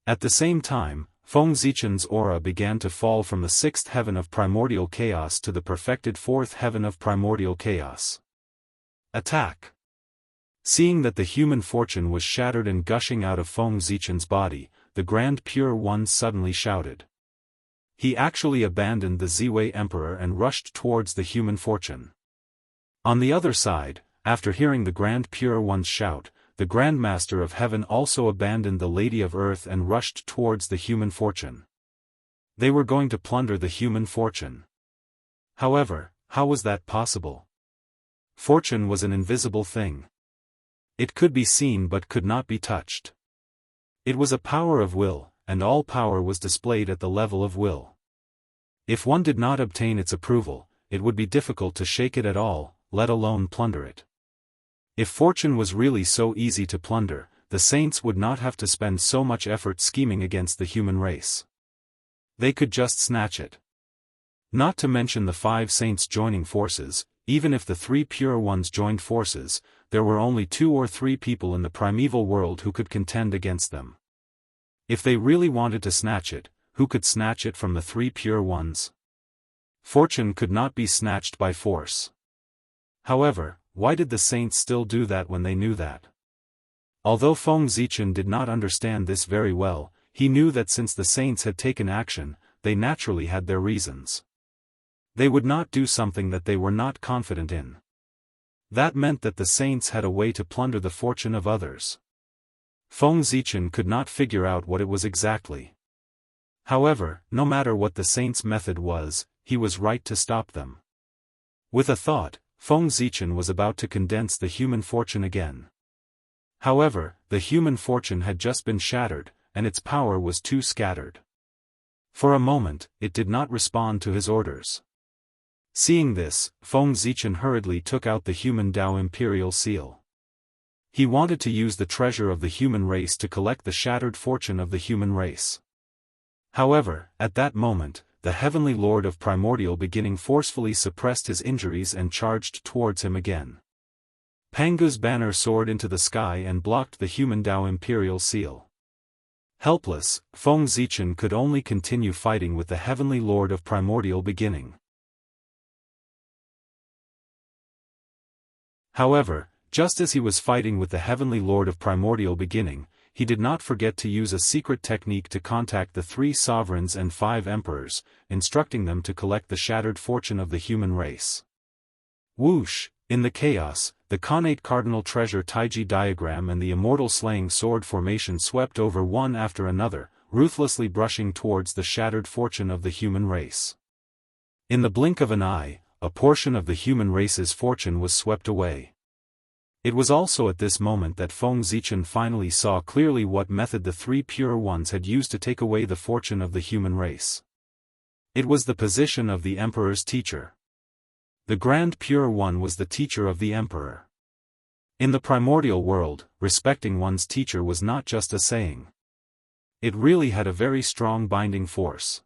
S1: At the same time, Feng Zichen's aura began to fall from the sixth heaven of primordial chaos to the perfected fourth heaven of primordial chaos. Attack! Seeing that the human fortune was shattered and gushing out of Feng Zichen's body, the Grand Pure One suddenly shouted. He actually abandoned the Ziwei Emperor and rushed towards the human fortune. On the other side, after hearing the Grand Pure One's shout, the Grandmaster of Heaven also abandoned the Lady of Earth and rushed towards the human fortune. They were going to plunder the human fortune. However, how was that possible? Fortune was an invisible thing. It could be seen but could not be touched. It was a power of will, and all power was displayed at the level of will. If one did not obtain its approval, it would be difficult to shake it at all, let alone plunder it. If fortune was really so easy to plunder, the saints would not have to spend so much effort scheming against the human race. They could just snatch it. Not to mention the 5 saints joining forces, even if the 3 pure ones joined forces, there were only 2 or 3 people in the primeval world who could contend against them. If they really wanted to snatch it, who could snatch it from the 3 pure ones? Fortune could not be snatched by force. However, why did the saints still do that when they knew that? Although Feng Zichen did not understand this very well, he knew that since the saints had taken action, they naturally had their reasons. They would not do something that they were not confident in. That meant that the saints had a way to plunder the fortune of others. Feng Zichen could not figure out what it was exactly. However, no matter what the saints' method was, he was right to stop them. With a thought, Feng Zichen was about to condense the human fortune again. However, the human fortune had just been shattered, and its power was too scattered. For a moment, it did not respond to his orders. Seeing this, Feng Zichen hurriedly took out the human Dao Imperial Seal. He wanted to use the treasure of the human race to collect the shattered fortune of the human race. However, at that moment, the Heavenly Lord of Primordial Beginning forcefully suppressed his injuries and charged towards him again. Pangu's banner soared into the sky and blocked the human Dao Imperial Seal. Helpless, Feng Zichen could only continue fighting with the Heavenly Lord of Primordial Beginning. However, just as he was fighting with the Heavenly Lord of Primordial Beginning, he did not forget to use a secret technique to contact the 3 sovereigns and 5 emperors, instructing them to collect the shattered fortune of the human race. Whoosh! In the chaos, the connate cardinal treasure Taiji diagram and the immortal slaying sword formation swept over one after another, ruthlessly brushing towards the shattered fortune of the human race. In the blink of an eye, a portion of the human race's fortune was swept away. It was also at this moment that Feng Zichen finally saw clearly what method the 3 pure ones had used to take away the fortune of the human race. It was the position of the emperor's teacher. The Grand Pure One was the teacher of the emperor. In the primordial world, respecting one's teacher was not just a saying. It really had a very strong binding force.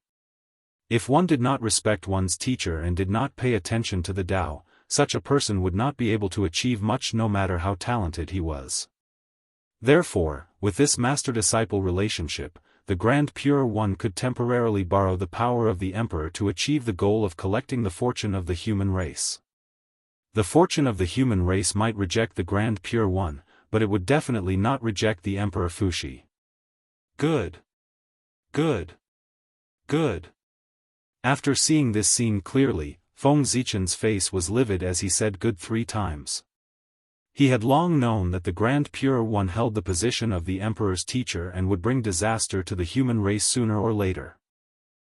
S1: If one did not respect one's teacher and did not pay attention to the Tao, such a person would not be able to achieve much no matter how talented he was. Therefore, with this master-disciple relationship, the Grand Pure One could temporarily borrow the power of the Emperor to achieve the goal of collecting the fortune of the human race. The fortune of the human race might reject the Grand Pure One, but it would definitely not reject the Emperor Fuxi. Good. Good. Good. After seeing this scene clearly, Feng Zichen's face was livid as he said good 3 times. He had long known that the Grand Pure One held the position of the Emperor's teacher and would bring disaster to the human race sooner or later.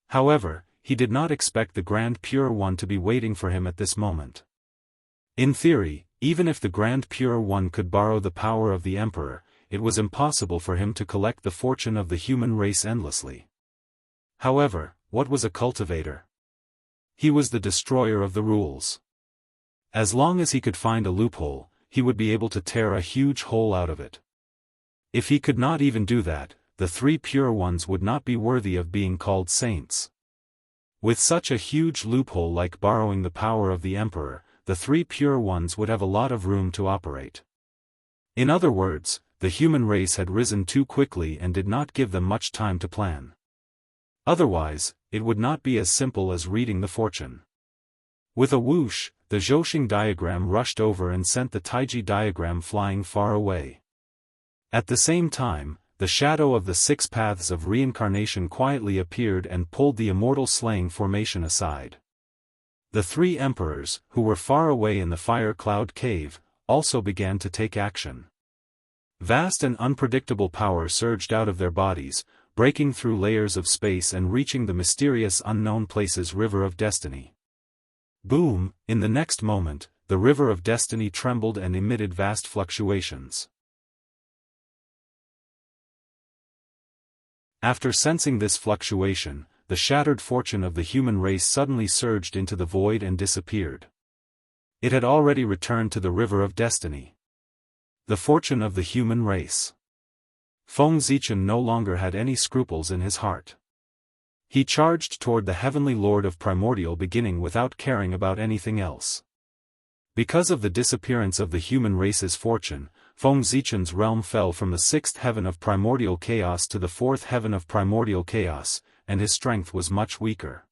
S1: However, he did not expect the Grand Pure One to be waiting for him at this moment. In theory, even if the Grand Pure One could borrow the power of the Emperor, it was impossible for him to collect the fortune of the human race endlessly. However, what was a cultivator? He was the destroyer of the rules. As long as he could find a loophole, he would be able to tear a huge hole out of it. If he could not even do that, the 3 pure ones would not be worthy of being called saints. With such a huge loophole like borrowing the power of the Emperor, the 3 pure ones would have a lot of room to operate. In other words, the human race had risen too quickly and did not give them much time to plan. Otherwise, it would not be as simple as reading the fortune. With a whoosh, the Zhouxing diagram rushed over and sent the Taiji diagram flying far away. At the same time, the shadow of the 6 paths of reincarnation quietly appeared and pulled the immortal slaying formation aside. The 3 emperors, who were far away in the fire cloud cave, also began to take action. Vast and unpredictable power surged out of their bodies, breaking through layers of space and reaching the mysterious unknown places river of destiny. Boom! In the next moment, the river of destiny trembled and emitted vast fluctuations. After sensing this fluctuation, the shattered fortune of the human race suddenly surged into the void and disappeared. It had already returned to the river of destiny. The fortune of the human race. Feng Zichen no longer had any scruples in his heart. He charged toward the Heavenly Lord of Primordial Beginning without caring about anything else. Because of the disappearance of the human race's fortune, Feng Zichen's realm fell from the 6th heaven of primordial chaos to the 4th heaven of primordial chaos, and his strength was much weaker.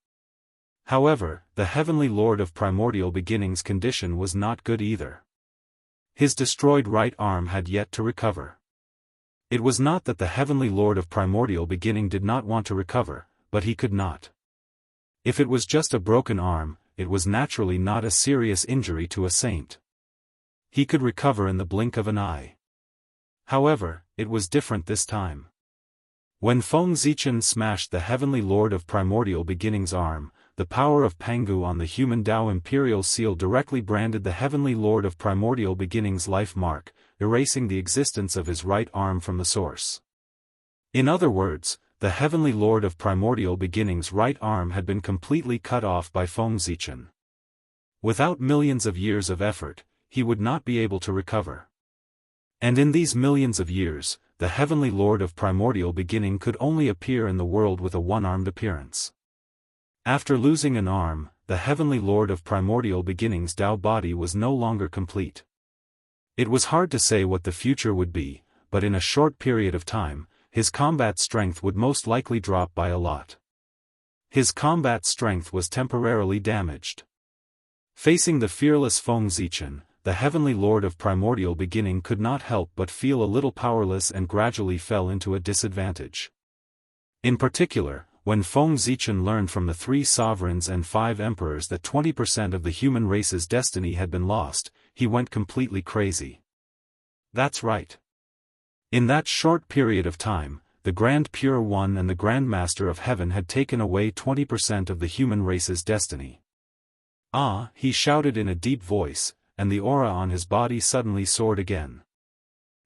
S1: However, the Heavenly Lord of Primordial Beginning's condition was not good either. His destroyed right arm had yet to recover. It was not that the Heavenly Lord of Primordial Beginning did not want to recover, but he could not. If it was just a broken arm, it was naturally not a serious injury to a saint. He could recover in the blink of an eye. However, it was different this time. When Feng Zichen smashed the Heavenly Lord of Primordial Beginning's arm, the power of Pangu on the human Tao Imperial Seal directly branded the Heavenly Lord of Primordial Beginning's life mark, erasing the existence of his right arm from the source. In other words, the Heavenly Lord of Primordial Beginning's right arm had been completely cut off by Feng Zichen. Without millions of years of effort, he would not be able to recover. And in these millions of years, the Heavenly Lord of Primordial Beginning could only appear in the world with a one-armed appearance. After losing an arm, the Heavenly Lord of Primordial Beginning's Tao body was no longer complete. It was hard to say what the future would be, but in a short period of time, his combat strength would most likely drop by a lot. His combat strength was temporarily damaged. Facing the fearless Feng Zichen, the heavenly lord of primordial beginning could not help but feel a little powerless and gradually fell into a disadvantage. In particular, when Feng Zichen learned from the 3 sovereigns and 5 emperors that 20% of the human race's destiny had been lost, he went completely crazy. That's right. In that short period of time, the Grand Pure One and the Grand Master of Heaven had taken away 20% of the human race's destiny. Ah, he shouted in a deep voice, and the aura on his body suddenly soared again.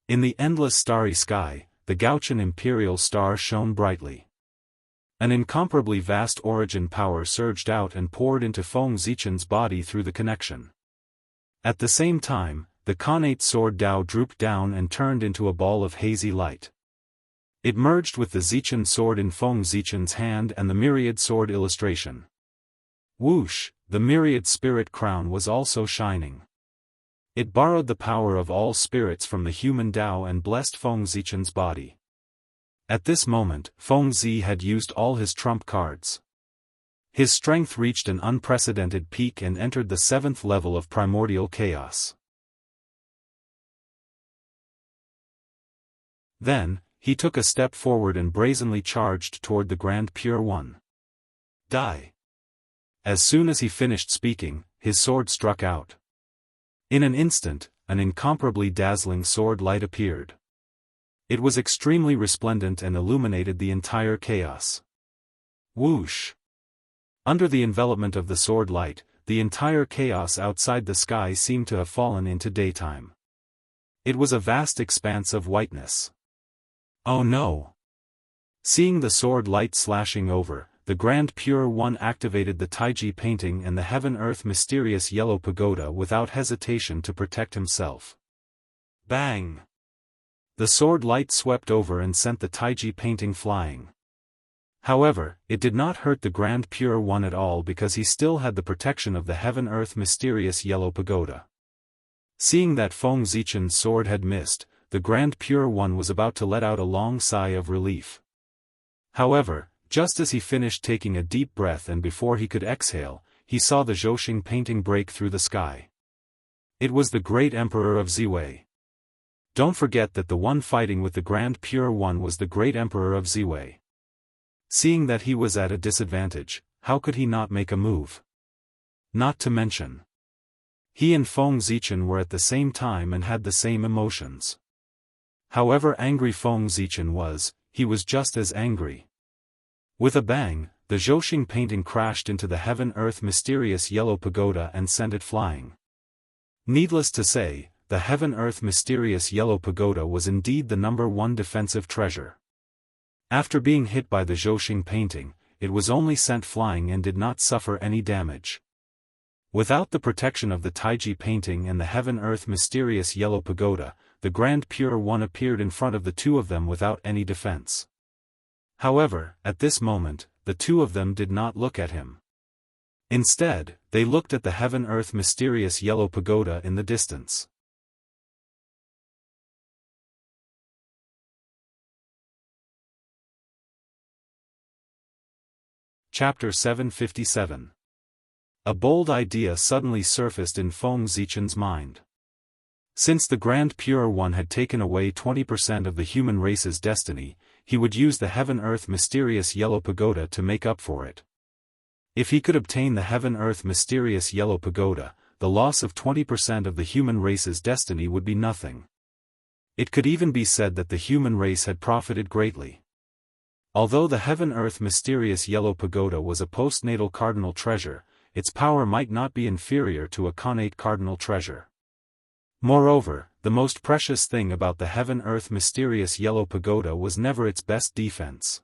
S1: In the endless starry sky, the Gaochen Imperial Star shone brightly. An incomparably vast origin power surged out and poured into Feng Zichen's body through the connection. At the same time, the Khanate sword Dao drooped down and turned into a ball of hazy light. It merged with the Zichen sword in Feng Zichen's hand and the myriad sword illustration. Whoosh, the myriad spirit crown was also shining. It borrowed the power of all spirits from the human Dao and blessed Feng Zichen's body. At this moment, Feng Zi had used all his trump cards. His strength reached an unprecedented peak and entered the 7th level of primordial chaos. Then, he took a step forward and brazenly charged toward the Grand Pure One. Die! As soon as he finished speaking, his sword struck out. In an instant, an incomparably dazzling sword light appeared. It was extremely resplendent and illuminated the entire chaos. Whoosh! Under the envelopment of the sword light, the entire chaos outside the sky seemed to have fallen into daytime. It was a vast expanse of whiteness. Oh no! Seeing the sword light slashing over, the Grand Pure One activated the Taiji painting and the Heaven-Earth Mysterious Yellow Pagoda without hesitation to protect himself. Bang! The sword light swept over and sent the Taiji painting flying. However, it did not hurt the Grand Pure One at all because he still had the protection of the Heaven-Earth Mysterious Yellow Pagoda. Seeing that Feng Zichen's sword had missed, the Grand Pure One was about to let out a long sigh of relief. However, just as he finished taking a deep breath and before he could exhale, he saw the Zhouxing painting break through the sky. It was the great Emperor of Ziwei. Don't forget that the one fighting with the Grand Pure One was the great Emperor of Ziwei. Seeing that he was at a disadvantage, how could he not make a move? Not to mention, he and Feng Zichen were at the same time and had the same emotions. However angry Feng Zichen was, he was just as angry. With a bang, the Zhouxing painting crashed into the Heaven-Earth Mysterious Yellow Pagoda and sent it flying. Needless to say, the Heaven-Earth Mysterious Yellow Pagoda was indeed the #1 defensive treasure. After being hit by the Zhouxing painting, it was only sent flying and did not suffer any damage. Without the protection of the Taiji painting and the Heaven-Earth Mysterious Yellow Pagoda, the Grand Pure One appeared in front of the two of them without any defense. However, at this moment, the two of them did not look at him. Instead, they looked at the Heaven-Earth Mysterious Yellow Pagoda in the distance. Chapter 757. A bold idea suddenly surfaced in Feng Zichen's mind. Since the Grand Pure One had taken away 20% of the human race's destiny, he would use the Heaven-Earth Mysterious Yellow Pagoda to make up for it. If he could obtain the Heaven-Earth Mysterious Yellow Pagoda, the loss of 20% of the human race's destiny would be nothing. It could even be said that the human race had profited greatly. Although the Heaven-Earth Mysterious Yellow Pagoda was a postnatal cardinal treasure, its power might not be inferior to a connate cardinal treasure. Moreover, the most precious thing about the Heaven-Earth Mysterious Yellow Pagoda was never its best defense.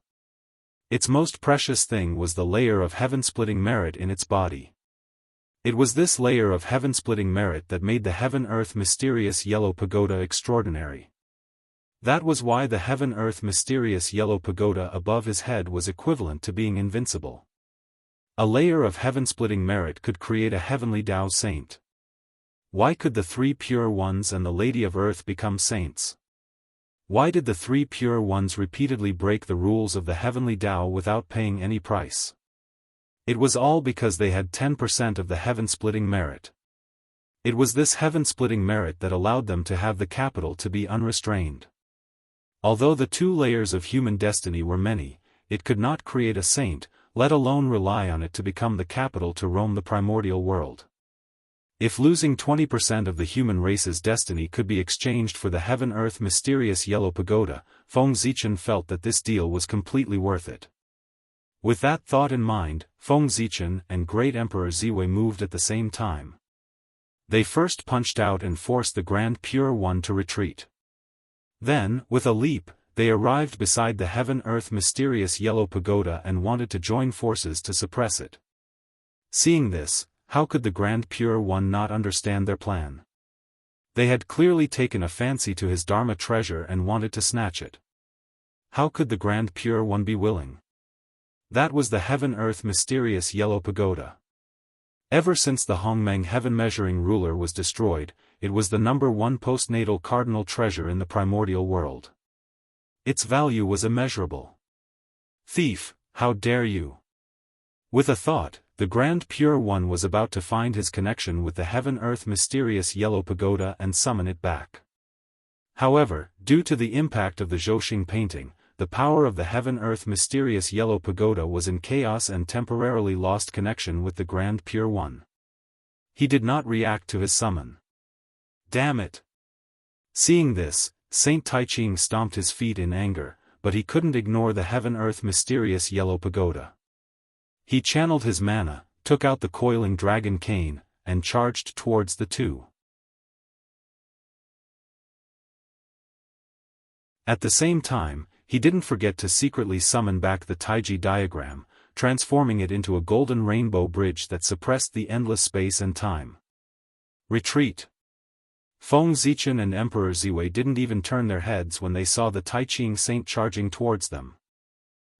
S1: Its most precious thing was the layer of heaven-splitting merit in its body. It was this layer of heaven-splitting merit that made the Heaven-Earth Mysterious Yellow Pagoda extraordinary. That was why the Heaven-Earth Mysterious Yellow Pagoda above his head was equivalent to being invincible. A layer of heaven-splitting merit could create a heavenly Dao saint. Why could the 3 pure ones and the Lady of Earth become saints? Why did the 3 pure ones repeatedly break the rules of the heavenly Dao without paying any price? It was all because they had 10% of the heaven-splitting merit. It was this heaven-splitting merit that allowed them to have the capital to be unrestrained. Although the 2 layers of human destiny were many, it could not create a saint, let alone rely on it to become the capital to roam the primordial world. If losing 20% of the human race's destiny could be exchanged for the heaven-earth mysterious yellow pagoda, Feng Zichen felt that this deal was completely worth it. With that thought in mind, Feng Zichen and Great Emperor Ziwei moved at the same time. They first punched out and forced the Grand Pure One to retreat. Then, with a leap, they arrived beside the heaven-earth mysterious yellow pagoda and wanted to join forces to suppress it. Seeing this, how could the Grand Pure One not understand their plan? They had clearly taken a fancy to his Dharma treasure and wanted to snatch it. How could the Grand Pure One be willing? That was the heaven-earth mysterious yellow pagoda. Ever since the Hongmeng heaven-measuring ruler was destroyed, it was the #1 postnatal cardinal treasure in the primordial world. Its value was immeasurable. Thief, how dare you! With a thought, the Grand Pure One was about to find his connection with the heaven-earth mysterious yellow pagoda and summon it back. However, due to the impact of the Zhouxing painting, the power of the heaven-earth mysterious yellow pagoda was in chaos and temporarily lost connection with the Grand Pure One. He did not react to his summon. Damn it! Seeing this, Saint Taiching stomped his feet in anger, but he couldn't ignore the heaven-earth mysterious yellow pagoda. He channeled his mana, took out the coiling dragon cane, and charged towards the 2. At the same time, he didn't forget to secretly summon back the Taiji diagram, transforming it into a golden rainbow bridge that suppressed the endless space and time. Retreat! Feng Zichen and Emperor Ziwei didn't even turn their heads when they saw the Taiching saint charging towards them.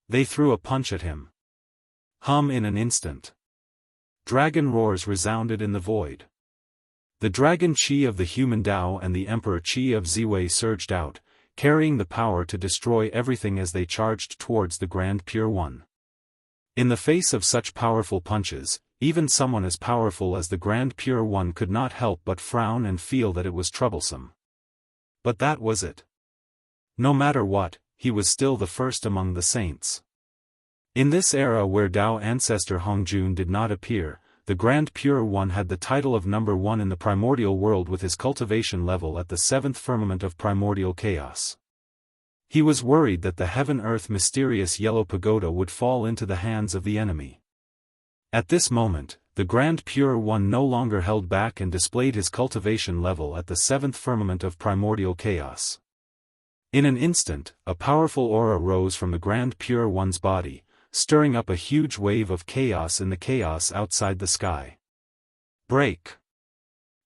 S1: They threw a punch at him. Hum in an instant. Dragon roars resounded in the void. The dragon chi of the human Dao and the emperor chi of Ziwei surged out, carrying the power to destroy everything as they charged towards the Grand Pure One. In the face of such powerful punches, even someone as powerful as the Grand Pure One could not help but frown and feel that it was troublesome. But that was it. No matter what, he was still the first among the saints. In this era where Dao ancestor Hongjun did not appear, the Grand Pure One had the title of #1 in the primordial world with his cultivation level at the 7th firmament of primordial chaos. He was worried that the heaven-earth mysterious yellow pagoda would fall into the hands of the enemy. At this moment, the Grand Pure One no longer held back and displayed his cultivation level at the 7th firmament of primordial chaos. In an instant, a powerful aura rose from the Grand Pure One's body, stirring up a huge wave of chaos in the chaos outside the sky. Break!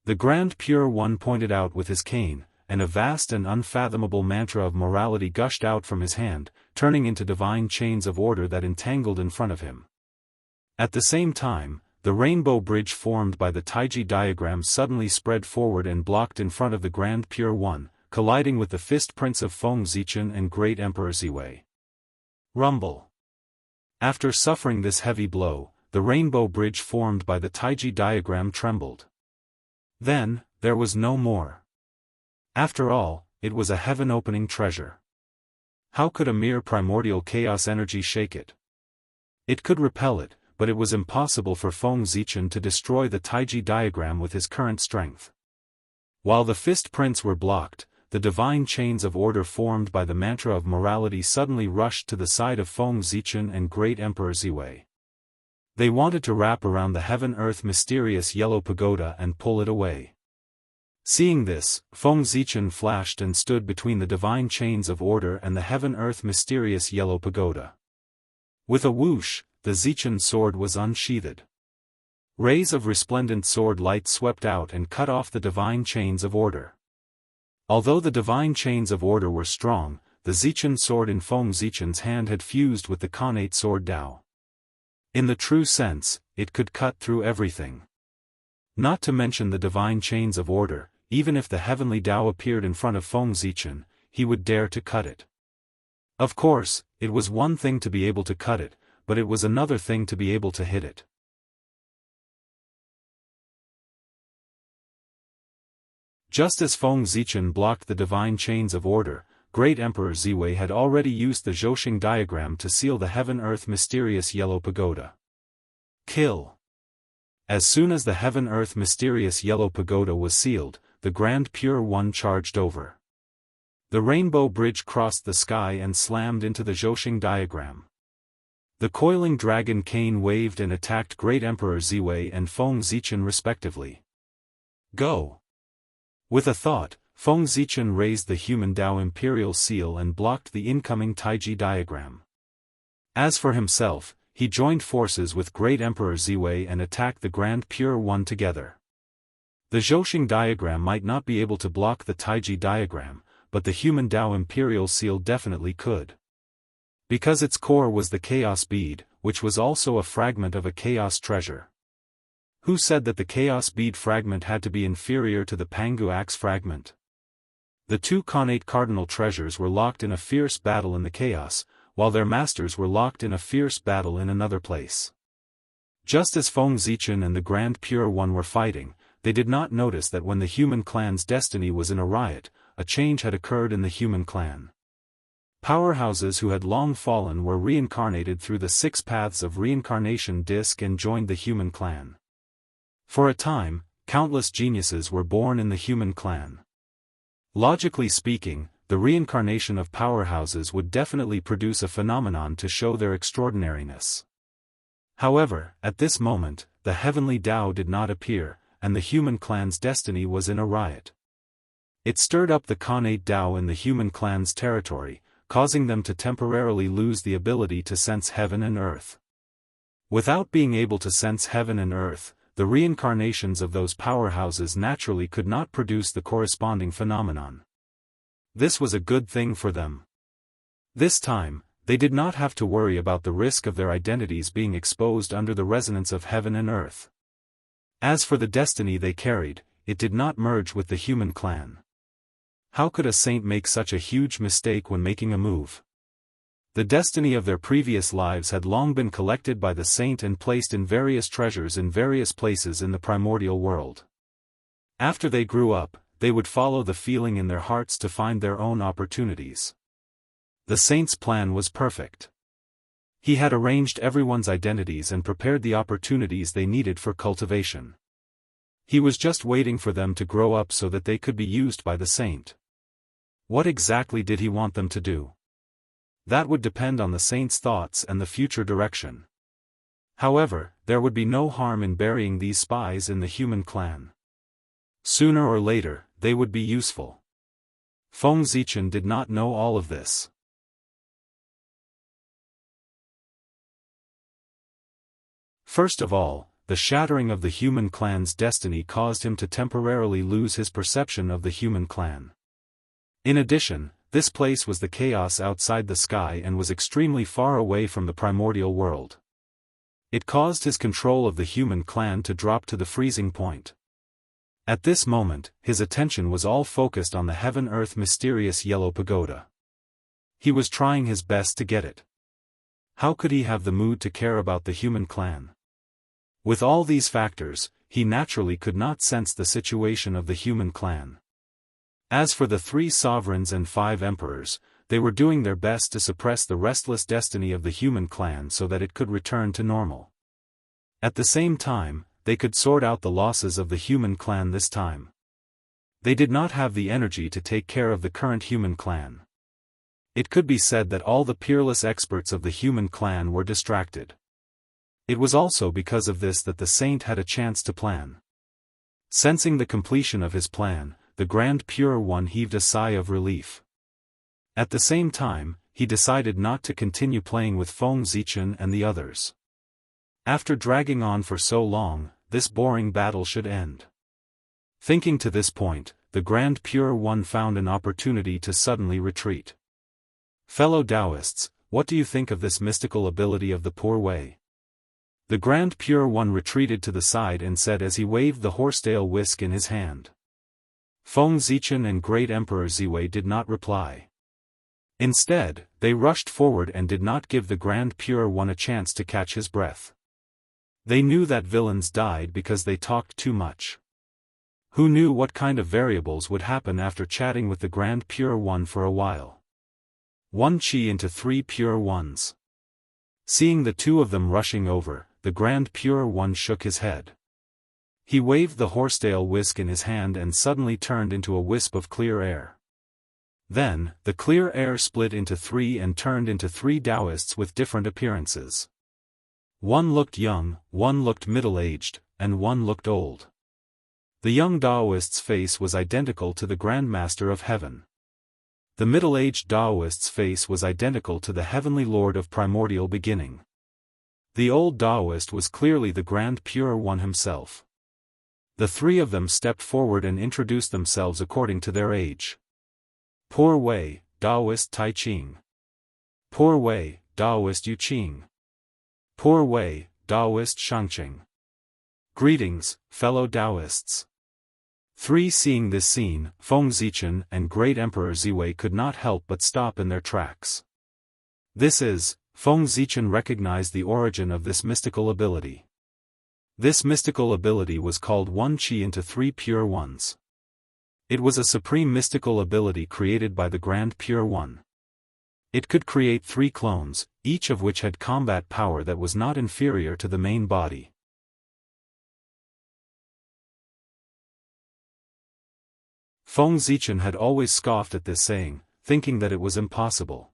S1: The Grand Pure One pointed out with his cane, and a vast and unfathomable mantra of morality gushed out from his hand, turning into divine chains of order that entangled in front of him. At the same time, the rainbow bridge formed by the Taiji diagram suddenly spread forward and blocked in front of the Grand Pure One, colliding with the fist prints of Feng Zichen and Great Emperor Ziwei. Rumble! After suffering this heavy blow, the rainbow bridge formed by the Taiji diagram trembled. Then, there was no more. After all, it was a heaven-opening treasure. How could a mere primordial chaos energy shake it? It could repel it, but it was impossible for Feng Zichen to destroy the Taiji diagram with his current strength. While the fist prints were blocked, the divine chains of order formed by the mantra of morality suddenly rushed to the side of Feng Zichen and Great Emperor Ziwei. They wanted to wrap around the heaven-earth mysterious yellow pagoda and pull it away. Seeing this, Feng Zichen flashed and stood between the divine chains of order and the heaven-earth mysterious yellow pagoda. With a whoosh, the Zichen sword was unsheathed. Rays of resplendent sword light swept out and cut off the divine chains of order. Although the divine chains of order were strong, the Zichen sword in Feng Zichen's hand had fused with the connate sword Dao. In the true sense, it could cut through everything. Not to mention the divine chains of order, even if the heavenly Dao appeared in front of Feng Zichen, he would dare to cut it. Of course, it was one thing to be able to cut it, but it was another thing to be able to hit it. Just as Feng Zichen blocked the divine chains of order, Great Emperor Ziwei had already used the Zhouxing diagram to seal the heaven-earth mysterious yellow pagoda. Kill. As soon as the heaven-earth mysterious yellow pagoda was sealed, the Grand Pure One charged over. The rainbow bridge crossed the sky and slammed into the Zhouxing diagram. The coiling dragon cane waved and attacked Great Emperor Ziwei and Feng Zichen respectively. Go! With a thought, Feng Zichen raised the human Dao imperial seal and blocked the incoming Taiji diagram. As for himself, he joined forces with Great Emperor Ziwei and attacked the Grand Pure One together. The Zhouxing diagram might not be able to block the Taiji diagram, but the human Dao imperial seal definitely could. Because its core was the chaos bead, which was also a fragment of a chaos treasure. Who said that the chaos bead fragment had to be inferior to the Pangu axe fragment? The two connate cardinal treasures were locked in a fierce battle in the chaos, while their masters were locked in a fierce battle in another place. Just as Feng Zichen and the Grand Pure One were fighting, they did not notice that when the human clan's destiny was in a riot, a change had occurred in the human clan. Powerhouses who had long fallen were reincarnated through the 6 paths of reincarnation disc and joined the human clan. For a time, countless geniuses were born in the human clan. Logically speaking, the reincarnation of powerhouses would definitely produce a phenomenon to show their extraordinariness. However, at this moment, the heavenly Tao did not appear, and the human clan's destiny was in a riot. It stirred up the connate Tao in the human clan's territory, causing them to temporarily lose the ability to sense heaven and earth. Without being able to sense heaven and earth, the reincarnations of those powerhouses naturally could not produce the corresponding phenomenon. This was a good thing for them. This time, they did not have to worry about the risk of their identities being exposed under the resonance of heaven and earth. As for the destiny they carried, it did not merge with the human clan. How could a saint make such a huge mistake when making a move? The destiny of their previous lives had long been collected by the saint and placed in various treasures in various places in the primordial world. After they grew up, they would follow the feeling in their hearts to find their own opportunities. The saint's plan was perfect. He had arranged everyone's identities and prepared the opportunities they needed for cultivation. He was just waiting for them to grow up so that they could be used by the saint. What exactly did he want them to do? That would depend on the saint's thoughts and the future direction. However, there would be no harm in burying these spies in the human clan. Sooner or later, they would be useful. Feng Zichen did not know all of this. First of all, the shattering of the human clan's destiny caused him to temporarily lose his perception of the human clan. In addition, this place was the chaos outside the sky and was extremely far away from the primordial world. It caused his control of the human clan to drop to the freezing point. At this moment, his attention was all focused on the heaven-earth mysterious yellow pagoda. He was trying his best to get it. How could he have the mood to care about the human clan? With all these factors, he naturally could not sense the situation of the human clan. As for the 3 sovereigns and 5 emperors, they were doing their best to suppress the restless destiny of the human clan so that it could return to normal. At the same time, they could sort out the losses of the human clan this time. They did not have the energy to take care of the current human clan. It could be said that all the peerless experts of the human clan were distracted. It was also because of this that the saint had a chance to plan. Sensing the completion of his plan, the Grand Pure One heaved a sigh of relief. At the same time, he decided not to continue playing with Feng Zichen and the others. After dragging on for so long, this boring battle should end. Thinking to this point, the Grand Pure One found an opportunity to suddenly retreat. Fellow Daoists, what do you think of this mystical ability of the Poor Way? The Grand Pure One retreated to the side and said as he waved the horsetail whisk in his hand. Feng Zichen and Great Emperor Ziwei did not reply. Instead, they rushed forward and did not give the Grand Pure One a chance to catch his breath. They knew that villains died because they talked too much. Who knew what kind of variables would happen after chatting with the Grand Pure One for a while? 1 Qi into 3 Pure Ones. Seeing the two of them rushing over, the Grand Pure One shook his head. He waved the horsetail whisk in his hand and suddenly turned into a wisp of clear air. Then, the clear air split into 3 and turned into 3 Daoists with different appearances. One looked young, one looked middle-aged, and one looked old. The young Daoist's face was identical to the Grand Master of Heaven. The middle-aged Daoist's face was identical to the Heavenly Lord of Primordial Beginning. The old Daoist was clearly the Grand Pure One himself. The three of them stepped forward and introduced themselves according to their age. Poor Wei, Daoist Tai Ching. Poor Wei, Daoist Yu Qing. Poor Wei, Daoist Shangqing. Greetings, fellow Daoists. 3 Seeing this scene, Feng Zichen and Great Emperor Ziwei could not help but stop in their tracks. Feng Zichen recognized the origin of this mystical ability. This mystical ability was called 1 Qi into 3 Pure Ones. It was a supreme mystical ability created by the Grand Pure One. It could create 3 clones, each of which had combat power that was not inferior to the main body. Feng Zichen had always scoffed at this saying, thinking that it was impossible.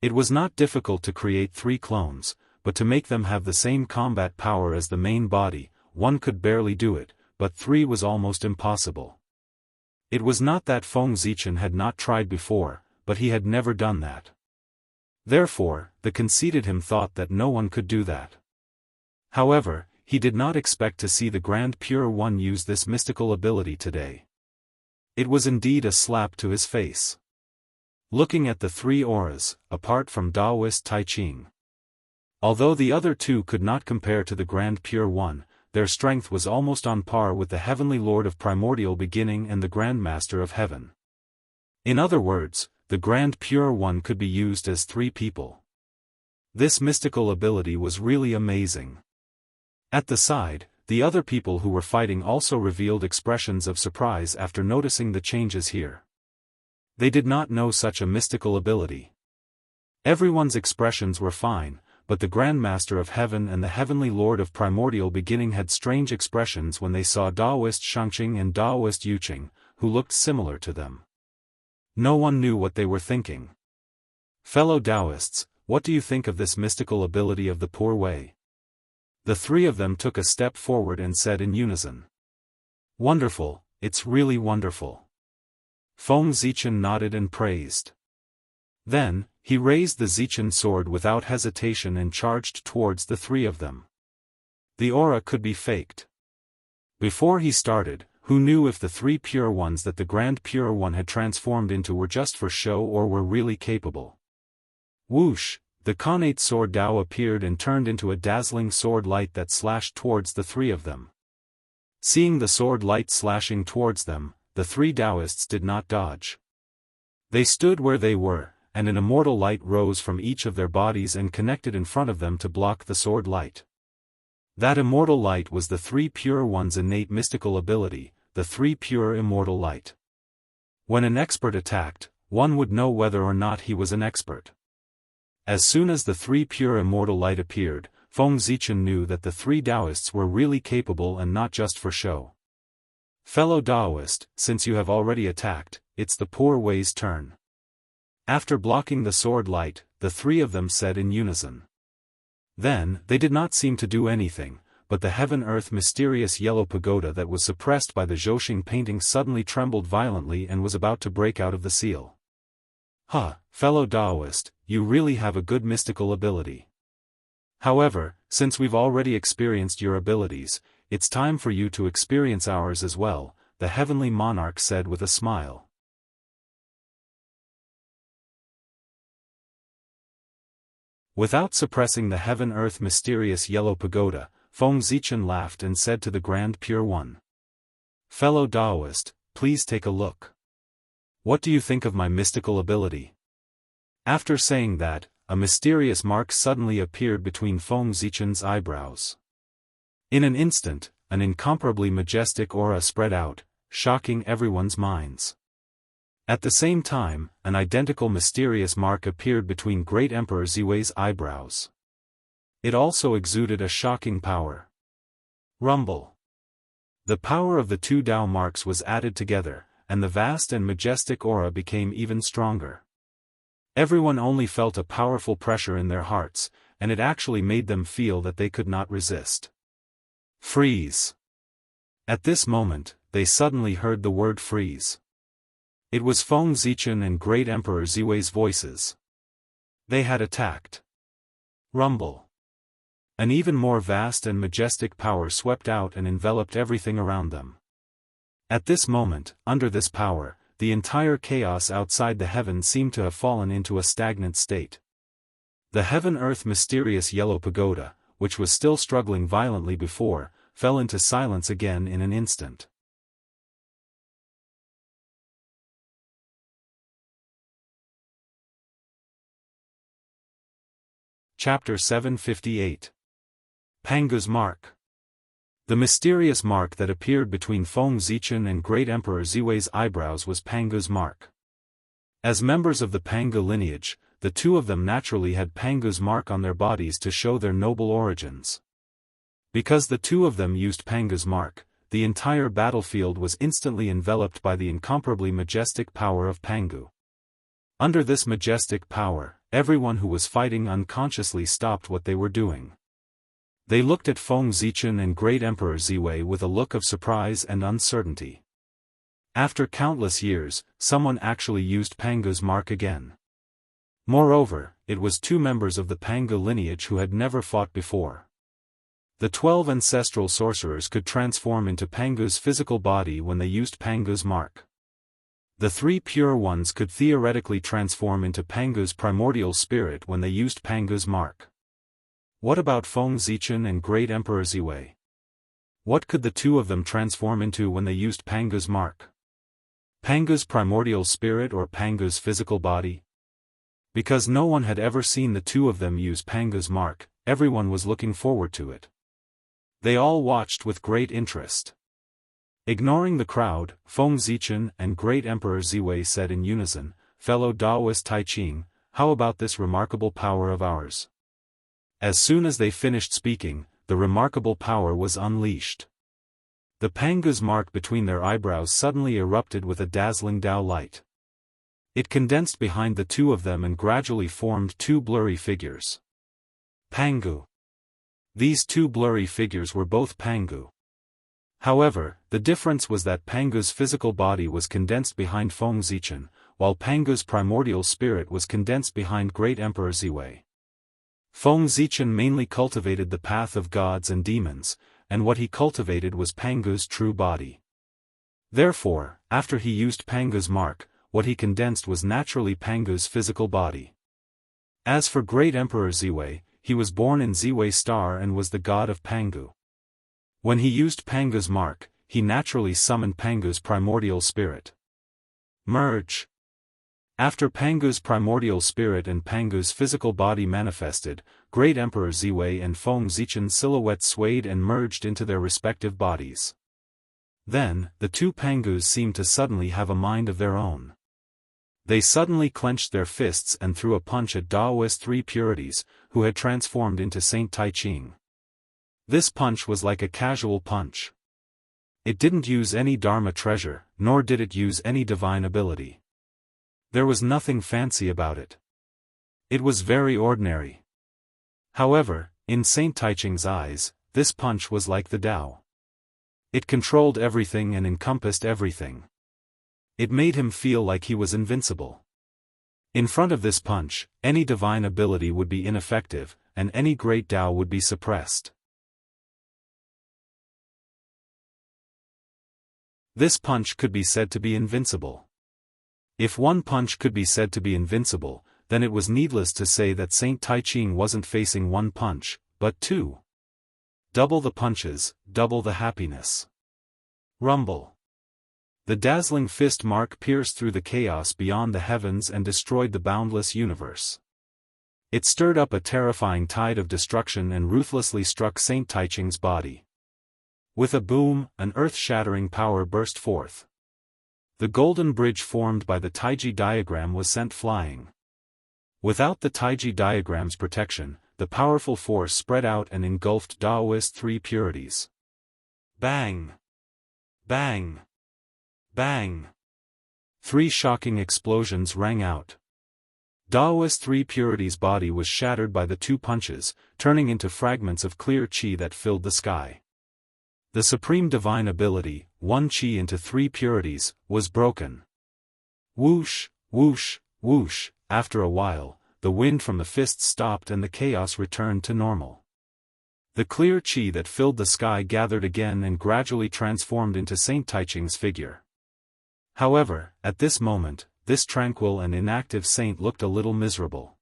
S1: It was not difficult to create 3 clones, but to make them have the same combat power as the main body, one could barely do it, but 3 was almost impossible. It was not that Feng Zichen had not tried before, but he had never done that. Therefore, the conceited him thought that no one could do that. However, he did not expect to see the Grand Pure One use this mystical ability today. It was indeed a slap to his face. Looking at the 3 auras, apart from Daoist Tai Ching. Although the other 2 could not compare to the Grand Pure One, their strength was almost on par with the Heavenly Lord of Primordial Beginning and the Grand Master of Heaven. In other words, the Grand Pure One could be used as 3 people. This mystical ability was really amazing. At the side, the other people who were fighting also revealed expressions of surprise after noticing the changes here. They did not know such a mystical ability. Everyone's expressions were fine, but the Grand Master of Heaven and the Heavenly Lord of Primordial Beginning had strange expressions when they saw Daoist Shangqing and Daoist Yuqing, who looked similar to them. No one knew what they were thinking. Fellow Daoists, what do you think of this mystical ability of the Poor Wei? The 3 of them took a step forward and said in unison. Wonderful, it's really wonderful. Feng Zichen nodded and praised. Then, he raised the Zichen sword without hesitation and charged towards the 3 of them. The aura could be faked. Before he started, who knew if the 3 pure ones that the Grand Pure One had transformed into were just for show or were really capable? Whoosh, the connate sword Dao appeared and turned into a dazzling sword light that slashed towards the 3 of them. Seeing the sword light slashing towards them, the 3 Daoists did not dodge. They stood where they were, and an immortal light rose from each of their bodies and connected in front of them to block the sword light. That immortal light was the 3 pure ones' innate mystical ability, the 3 pure immortal light. When an expert attacked, one would know whether or not he was an expert. As soon as the 3 pure immortal light appeared, Feng Zichen knew that the 3 Daoists were really capable and not just for show. Fellow Daoist, since you have already attacked, it's the Poor Wei's turn. After blocking the sword light, the 3 of them said in unison. Then, they did not seem to do anything, but the heaven-earth mysterious yellow pagoda that was suppressed by the Zhouxing painting suddenly trembled violently and was about to break out of the seal. Fellow Daoist, you really have a good mystical ability. However, since we've already experienced your abilities, it's time for you to experience ours as well, the heavenly monarch said with a smile. Without suppressing the heaven-earth mysterious yellow pagoda, Feng Zichen laughed and said to the Grand Pure One. Fellow Daoist, please take a look. What do you think of my mystical ability? After saying that, a mysterious mark suddenly appeared between Feng Zichen's eyebrows. In an instant, an incomparably majestic aura spread out, shocking everyone's minds. At the same time, an identical mysterious mark appeared between Great Emperor Ziwei's eyebrows. It also exuded a shocking power. Rumble. The power of the two Dao marks was added together, and the vast and majestic aura became even stronger. Everyone only felt a powerful pressure in their hearts, and it actually made them feel that they could not resist. Freeze. At this moment, they suddenly heard the word freeze. It was Feng Zichen and Great Emperor Ziwei's voices. They had attacked. Rumble. An even more vast and majestic power swept out and enveloped everything around them. At this moment, under this power, the entire chaos outside the heaven seemed to have fallen into a stagnant state. The heaven-earth mysterious yellow pagoda, which was still struggling violently before, fell into silence again in an instant. Chapter 758. Pangu's Mark. The mysterious mark that appeared between Feng Zichen and Great Emperor Ziwei's eyebrows was Pangu's mark. As members of the Pangu lineage, the two of them naturally had Pangu's mark on their bodies to show their noble origins. Because the two of them used Pangu's mark, the entire battlefield was instantly enveloped by the incomparably majestic power of Pangu. Under this majestic power, everyone who was fighting unconsciously stopped what they were doing. They looked at Feng Zichen and Great Emperor Ziwei with a look of surprise and uncertainty. After countless years, someone actually used Pangu's mark again. Moreover, it was two members of the Pangu lineage who had never fought before. The 12 ancestral sorcerers could transform into Pangu's physical body when they used Pangu's mark. The 3 pure ones could theoretically transform into Pangu's primordial spirit when they used Pangu's mark. What about Feng Zichen and Great Emperor Ziwei? What could the two of them transform into when they used Pangu's mark? Pangu's primordial spirit or Pangu's physical body? Because no one had ever seen the two of them use Pangu's mark, everyone was looking forward to it. They all watched with great interest. Ignoring the crowd, Feng Zichen and Great Emperor Ziwei said in unison, "Fellow Daoist Taiching, how about this remarkable power of ours?" As soon as they finished speaking, the remarkable power was unleashed. The Pangu's mark between their eyebrows suddenly erupted with a dazzling Dao light. It condensed behind the two of them and gradually formed 2 blurry figures. Pangu. These 2 blurry figures were both Pangu. However, the difference was that Pangu's physical body was condensed behind Feng Zichen, while Pangu's primordial spirit was condensed behind Great Emperor Ziwei. Feng Zichen mainly cultivated the path of gods and demons, and what he cultivated was Pangu's true body. Therefore, after he used Pangu's mark, what he condensed was naturally Pangu's physical body. As for Great Emperor Ziwei, he was born in Ziwei Star and was the god of Pangu. When he used Pangu's mark, he naturally summoned Pangu's primordial spirit. Merge. After Pangu's primordial spirit and Pangu's physical body manifested, Great Emperor Ziwei and Feng Zichen's silhouettes swayed and merged into their respective bodies. Then, the two Pangus seemed to suddenly have a mind of their own. They suddenly clenched their fists and threw a punch at Daoist 3 purities, who had transformed into Saint Taiching. This punch was like a casual punch. It didn't use any Dharma treasure, nor did it use any divine ability. There was nothing fancy about it. It was very ordinary. However, in Saint Taiching's eyes, this punch was like the Tao. It controlled everything and encompassed everything. It made him feel like he was invincible. In front of this punch, any divine ability would be ineffective, and any great Tao would be suppressed. This punch could be said to be invincible. If one punch could be said to be invincible, then it was needless to say that Saint Taiching wasn't facing 1 punch, but 2. Double the punches, double the happiness. Rumble. The dazzling fist mark pierced through the chaos beyond the heavens and destroyed the boundless universe. It stirred up a terrifying tide of destruction and ruthlessly struck Saint Taiching's body. With a boom, an earth-shattering power burst forth. The golden bridge formed by the Taiji diagram was sent flying. Without the Taiji diagram's protection, the powerful force spread out and engulfed Daoist three purities. Bang! Bang! Bang! Three shocking explosions rang out. Daoist three purities' body was shattered by the two punches, turning into fragments of clear qi that filled the sky. The supreme divine ability, one qi into three purities, was broken. Whoosh, whoosh, whoosh. After a while, the wind from the fists stopped and the chaos returned to normal. The clear qi that filled the sky gathered again and gradually transformed into Saint Taiching's figure. However, at this moment, this tranquil and inactive saint looked a little miserable.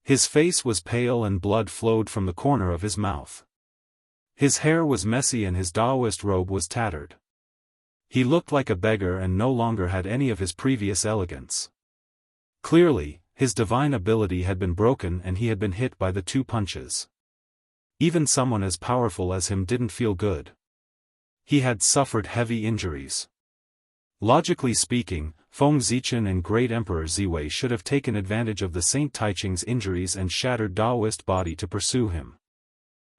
S1: His face was pale and blood flowed from the corner of his mouth. His hair was messy and his Daoist robe was tattered. He looked like a beggar and no longer had any of his previous elegance. Clearly, his divine ability had been broken and he had been hit by the two punches. Even someone as powerful as him didn't feel good. He had suffered heavy injuries. Logically speaking, Feng Zichen and Great Emperor Ziwei should have taken advantage of the Saint Taiching's injuries and shattered Daoist body to pursue him.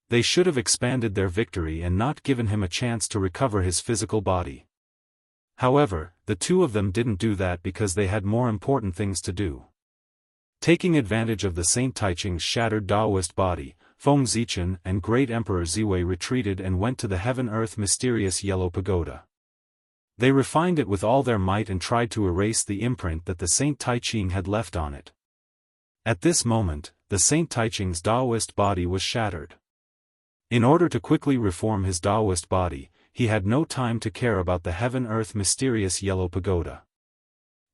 S1: They should have expanded their victory and not given him a chance to recover his physical body. However, the two of them didn't do that because they had more important things to do. Taking advantage of the Saint Taiching's shattered Daoist body, Feng Zichen and Great Emperor Ziwei retreated and went to the heaven-earth mysterious yellow pagoda. They refined it with all their might and tried to erase the imprint that the Saint Taiching had left on it. At this moment, the Saint Taiching's Daoist body was shattered. In order to quickly reform his Daoist body, he had no time to care about the heaven-earth mysterious yellow pagoda.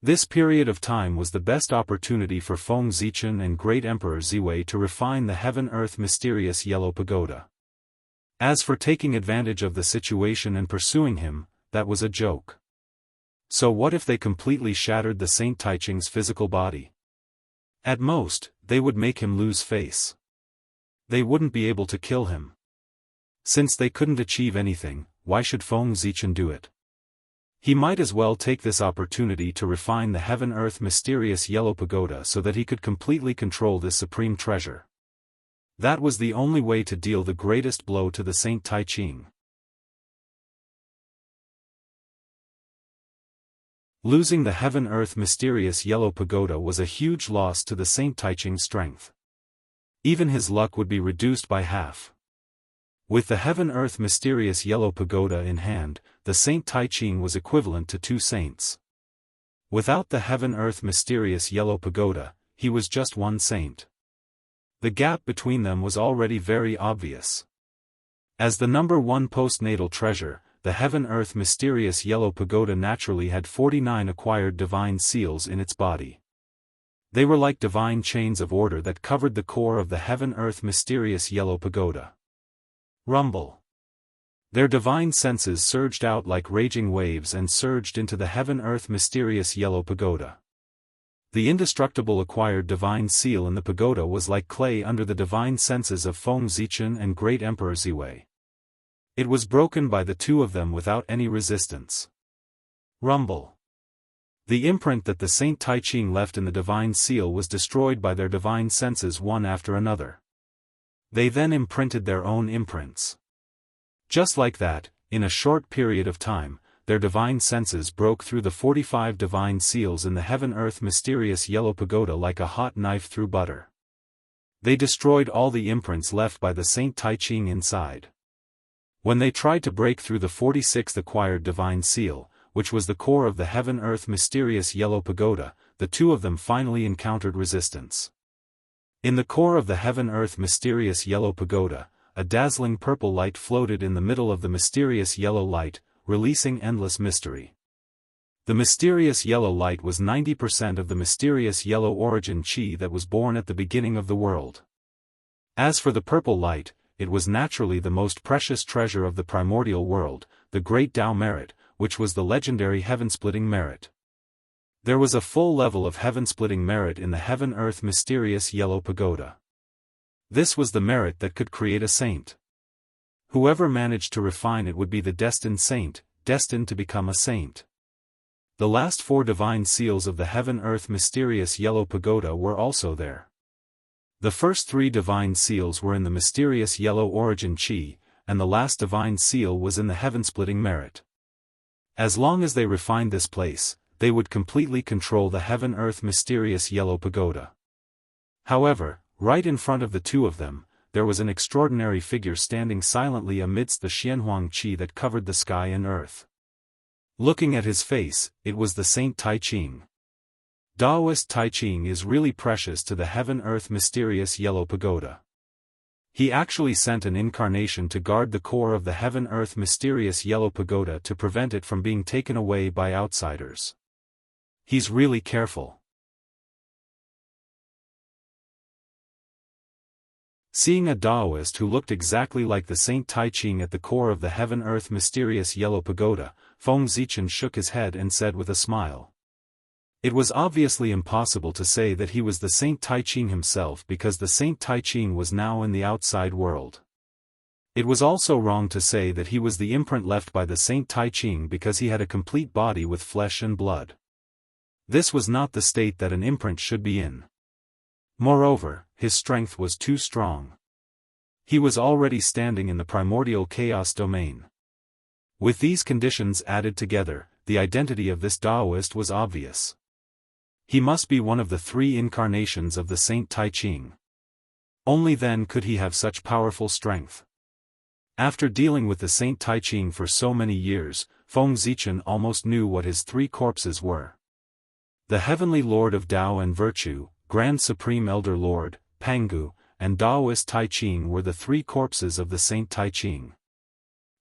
S1: This period of time was the best opportunity for Feng Zichen and Great Emperor Ziwei to refine the heaven-earth mysterious yellow pagoda. As for taking advantage of the situation and pursuing him, that was a joke. So what if they completely shattered the Saint Taiching's physical body? At most, they would make him lose face. They wouldn't be able to kill him. Since they couldn't achieve anything, why should Feng Zichen do it? He might as well take this opportunity to refine the heaven-earth mysterious yellow pagoda so that he could completely control this supreme treasure. That was the only way to deal the greatest blow to the Saint Taiching. Losing the heaven-earth mysterious yellow pagoda was a huge loss to the Saint Taiching's strength. Even his luck would be reduced by half. With the heaven-earth mysterious yellow pagoda in hand, the Saint Taiching was equivalent to two saints. Without the heaven-earth mysterious yellow pagoda, he was just one saint. The gap between them was already very obvious. As the number one postnatal treasure, the heaven-earth mysterious yellow pagoda naturally had 49 acquired divine seals in its body. They were like divine chains of order that covered the core of the heaven-earth mysterious yellow pagoda. Rumble. Their divine senses surged out like raging waves and surged into the heaven-earth mysterious yellow pagoda. The indestructible acquired divine seal in the pagoda was like clay under the divine senses of Feng Zichen and Great Emperor Ziwei. It was broken by the two of them without any resistance. Rumble. The imprint that the Saint Taiching left in the divine seal was destroyed by their divine senses one after another. They then imprinted their own imprints. Just like that, in a short period of time, their divine senses broke through the 45 divine seals in the heaven-earth mysterious yellow pagoda like a hot knife through butter. They destroyed all the imprints left by the Saint Taiching inside. When they tried to break through the 46th acquired divine seal, which was the core of the heaven-earth mysterious yellow pagoda, the two of them finally encountered resistance. In the core of the heaven-earth mysterious yellow pagoda, a dazzling purple light floated in the middle of the mysterious yellow light, releasing endless mystery. The mysterious yellow light was 90% of the mysterious yellow origin qi that was born at the beginning of the world. As for the purple light, it was naturally the most precious treasure of the primordial world, the great Tao merit, which was the legendary heaven-splitting merit. There was a full level of heaven-splitting merit in the heaven-earth mysterious yellow pagoda. This was the merit that could create a saint. Whoever managed to refine it would be the destined saint, destined to become a saint. The last 4 divine seals of the heaven-earth mysterious yellow pagoda were also there. The first 3 divine seals were in the mysterious yellow origin chi, and the last divine seal was in the heaven-splitting merit. As long as they refined this place, they would completely control the heaven-earth mysterious yellow pagoda. However, right in front of the 2 of them, there was an extraordinary figure standing silently amidst the Xianhuang qi that covered the sky and earth. Looking at his face, it was the Saint Tai Ching. Daoist Tai Ching is really precious to the heaven-earth mysterious yellow pagoda. He actually sent an incarnation to guard the core of the heaven-earth mysterious yellow pagoda to prevent it from being taken away by outsiders. He's really careful. Seeing a Daoist who looked exactly like the Saint Tai Ching at the core of the heaven-earth mysterious yellow pagoda, Feng Zichen shook his head and said with a smile. It was obviously impossible to say that he was the Saint Tai Ching himself because the Saint Tai Ching was now in the outside world. It was also wrong to say that he was the imprint left by the Saint Tai Ching because he had a complete body with flesh and blood. This was not the state that an imprint should be in. Moreover, his strength was too strong. He was already standing in the primordial chaos domain. With these conditions added together, the identity of this Daoist was obvious. He must be one of the 3 incarnations of the Saint Tai Ching. Only then could he have such powerful strength. After dealing with the Saint Tai Ching for so many years, Feng Zichen almost knew what his 3 corpses were. The Heavenly Lord of Tao and Virtue, Grand Supreme Elder Lord, Pangu, and Daoist Tai Ching were the 3 corpses of the Saint Tai Ching.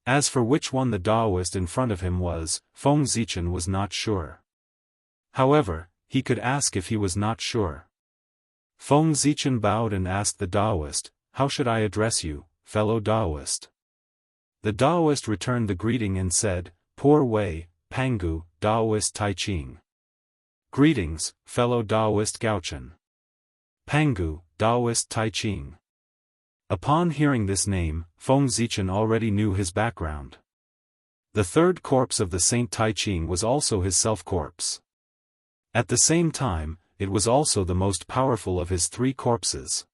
S1: As for which one the Daoist in front of him was, Feng Zichen was not sure. However, he could ask if he was not sure. Feng Zichen bowed and asked the Daoist, "How should I address you, fellow Daoist?" The Daoist returned the greeting and said, "Poor Wei, Pangu, Daoist Tai Ching." "Greetings, fellow Daoist Gaochen." Pangu, Daoist Tai Ching. Upon hearing this name, Feng Zichen already knew his background. The 3rd corpse of the Saint Tai Ching was also his self-corpse. At the same time, it was also the most powerful of his 3 corpses.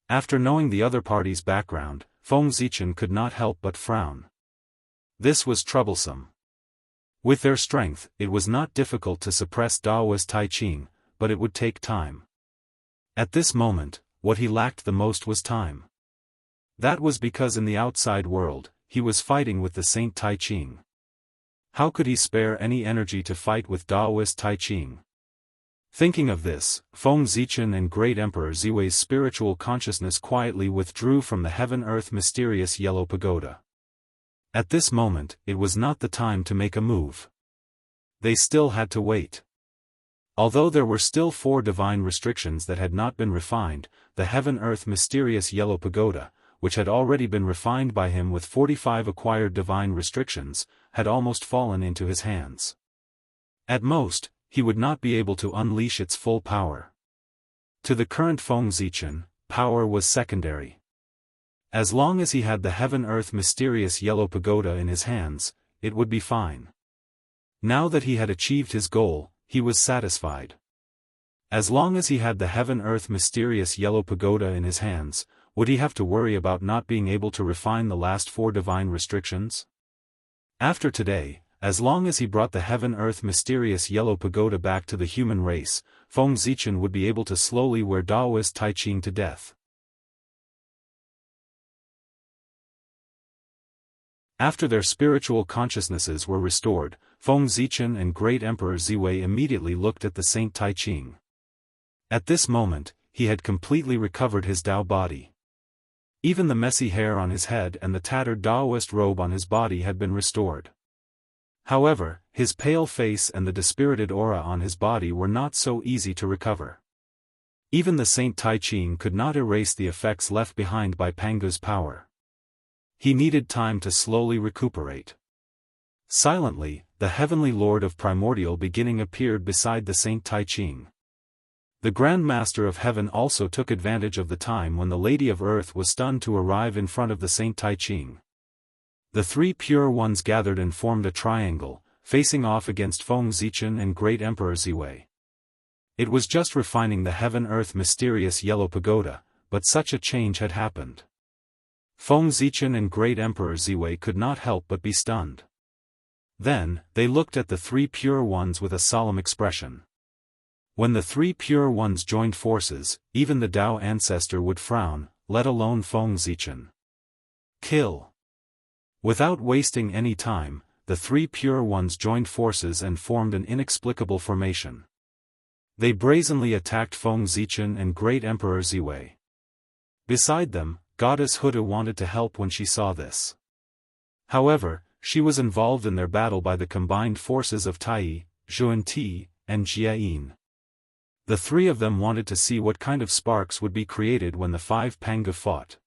S1: After knowing the other party's background, Feng Zichen could not help but frown. This was troublesome. With their strength, it was not difficult to suppress Daoist Tai Ching, but it would take time. At this moment, what he lacked the most was time. That was because in the outside world, he was fighting with the Saint Tai Ching. How could he spare any energy to fight with Daoist Tai Ching? Thinking of this, Feng Zichen and Great Emperor Ziwei's spiritual consciousness quietly withdrew from the heaven-earth mysterious yellow pagoda. At this moment, it was not the time to make a move. They still had to wait. Although there were still 4 divine restrictions that had not been refined, the heaven-earth mysterious yellow pagoda, which had already been refined by him with 45 acquired divine restrictions, had almost fallen into his hands. At most, he would not be able to unleash its full power. To the current Feng Zichen, power was secondary. As long as he had the heaven-earth mysterious yellow pagoda in his hands, it would be fine. Now that he had achieved his goal, he was satisfied. As long as he had the heaven-earth mysterious yellow pagoda in his hands, would he have to worry about not being able to refine the last 4 divine restrictions? After today, as long as he brought the heaven-earth mysterious yellow pagoda back to the human race, Feng Zichen would be able to slowly wear Daoist Tai Ching to death. After their spiritual consciousnesses were restored, Feng Zichen and Great Emperor Ziwei immediately looked at the Saint Tai Ching. At this moment, he had completely recovered his Tao body. Even the messy hair on his head and the tattered Daoist robe on his body had been restored. However, his pale face and the dispirited aura on his body were not so easy to recover. Even the Saint Tai Ching could not erase the effects left behind by Pangu's power. He needed time to slowly recuperate. Silently, the Heavenly Lord of Primordial Beginning appeared beside the Saint Tai Ching. The Grand Master of Heaven also took advantage of the time when the Lady of Earth was stunned to arrive in front of the Saint Tai Ching. The three pure ones gathered and formed a triangle, facing off against Feng Zichen and Great Emperor Ziwei. It was just refining the heaven-earth mysterious yellow pagoda, but such a change had happened. Feng Zichen and Great Emperor Ziwei could not help but be stunned. Then, they looked at the three pure ones with a solemn expression. When the three pure ones joined forces, even the Dao ancestor would frown, let alone Feng Zichen. Kill. Without wasting any time, the three pure ones joined forces and formed an inexplicable formation. They brazenly attacked Feng Zichen and Great Emperor Ziwei. Beside them, Goddess Huda wanted to help when she saw this. However, she was involved in their battle by the combined forces of Tai, Zhuan-Ti, and Jia-yin. The three of them wanted to see what kind of sparks would be created when the five Panga fought.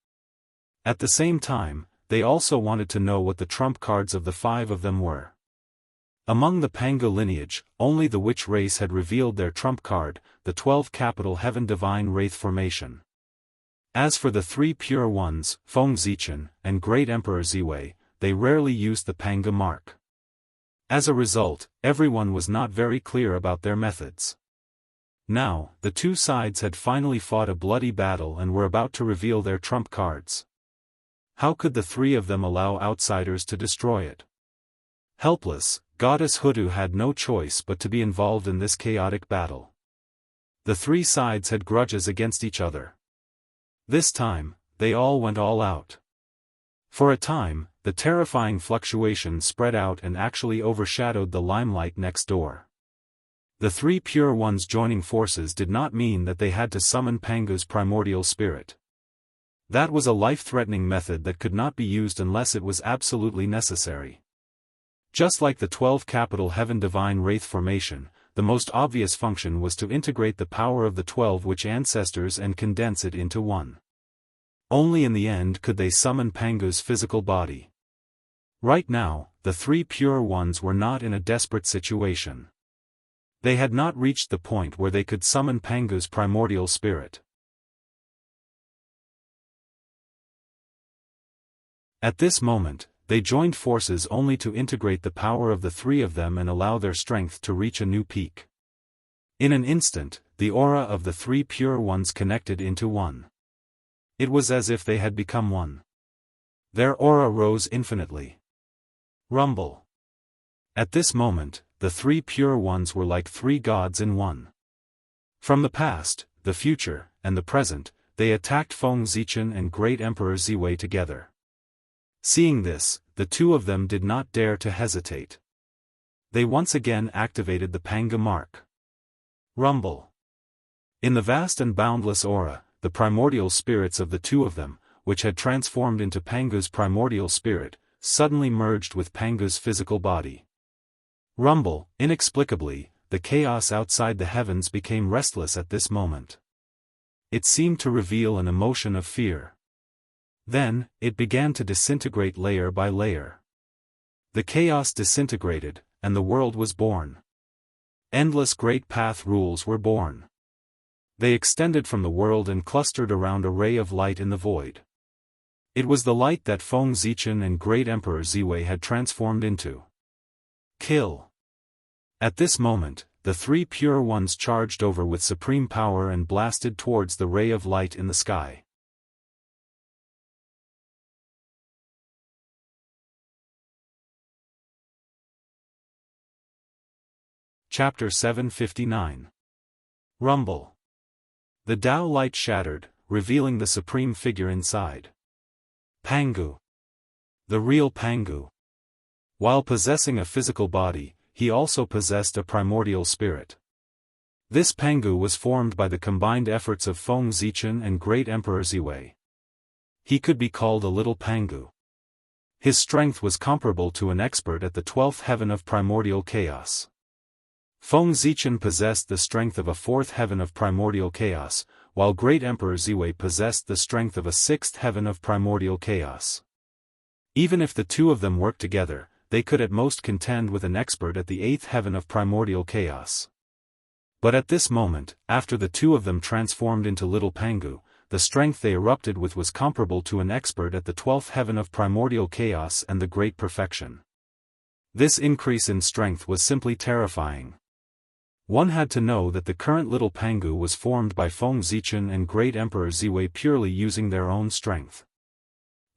S1: At the same time, they also wanted to know what the trump cards of the five of them were. Among the Panga lineage, only the witch race had revealed their trump card, the 12 capital heaven divine wraith formation. As for the three pure ones, Feng Zichen and Great Emperor Ziwei, they rarely used the Panga mark. As a result, everyone was not very clear about their methods. Now, the two sides had finally fought a bloody battle and were about to reveal their trump cards. How could the three of them allow outsiders to destroy it? Helpless, Goddess Hudu had no choice but to be involved in this chaotic battle. The three sides had grudges against each other. This time, they all went all out. For a time, the terrifying fluctuation spread out and actually overshadowed the limelight next door. The three pure ones joining forces did not mean that they had to summon Panga's primordial spirit. That was a life-threatening method that could not be used unless it was absolutely necessary. Just like the 12 capital heaven divine wraith formation, the most obvious function was to integrate the power of the 12 witch ancestors and condense it into one. Only in the end could they summon Panga's physical body. Right now, the three pure ones were not in a desperate situation. They had not reached the point where they could summon Panga's primordial spirit. At this moment, they joined forces only to integrate the power of the three of them and allow their strength to reach a new peak. In an instant, the aura of the three pure ones connected into one. It was as if they had become one. Their aura rose infinitely. Rumble. At this moment, the three pure ones were like three gods in one. From the past, the future, and the present, they attacked Feng Zichen and Great Emperor Ziwei together. Seeing this, the two of them did not dare to hesitate. They once again activated the Panga mark. Rumble. In the vast and boundless aura, the primordial spirits of the two of them, which had transformed into Panga's primordial spirit, suddenly merged with Panga's physical body. Rumble, inexplicably, the chaos outside the heavens became restless at this moment. It seemed to reveal an emotion of fear. Then, it began to disintegrate layer by layer. The chaos disintegrated, and the world was born. Endless great path rules were born. They extended from the world and clustered around a ray of light in the void. It was the light that Feng Zichen and Great Emperor Ziwei had transformed into. Kill. At this moment, the three pure ones charged over with supreme power and blasted towards the ray of light in the sky. Chapter 759. Rumble. The Tao light shattered, revealing the supreme figure inside. Pangu. The real Pangu. While possessing a physical body, he also possessed a primordial spirit. This Pangu was formed by the combined efforts of Feng Zichen and Great Emperor Ziwei. He could be called a little Pangu. His strength was comparable to an expert at the 12th heaven of primordial chaos. Feng Zichen possessed the strength of a 4th heaven of primordial chaos, while Great Emperor Ziwei possessed the strength of a 6th heaven of primordial chaos. Even if the two of them worked together, they could at most contend with an expert at the 8th heaven of primordial chaos. But at this moment, after the two of them transformed into little Pangu, the strength they erupted with was comparable to an expert at the 12th heaven of primordial chaos and the great perfection. This increase in strength was simply terrifying. One had to know that the current little Pangu was formed by Feng Zichen and Great Emperor Ziwei purely using their own strength.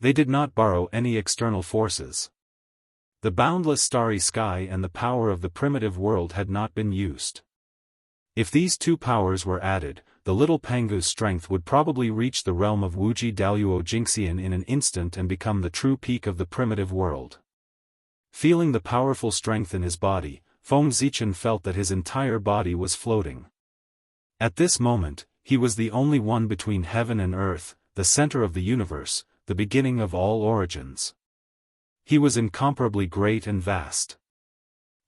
S1: They did not borrow any external forces. The boundless starry sky and the power of the primitive world had not been used. If these two powers were added, the little Pangu's strength would probably reach the realm of Wuxia Xianxia in an instant and become the true peak of the primitive world. Feeling the powerful strength in his body, Feng Zichen felt that his entire body was floating. At this moment, he was the only one between heaven and earth, the center of the universe, the beginning of all origins. He was incomparably great and vast.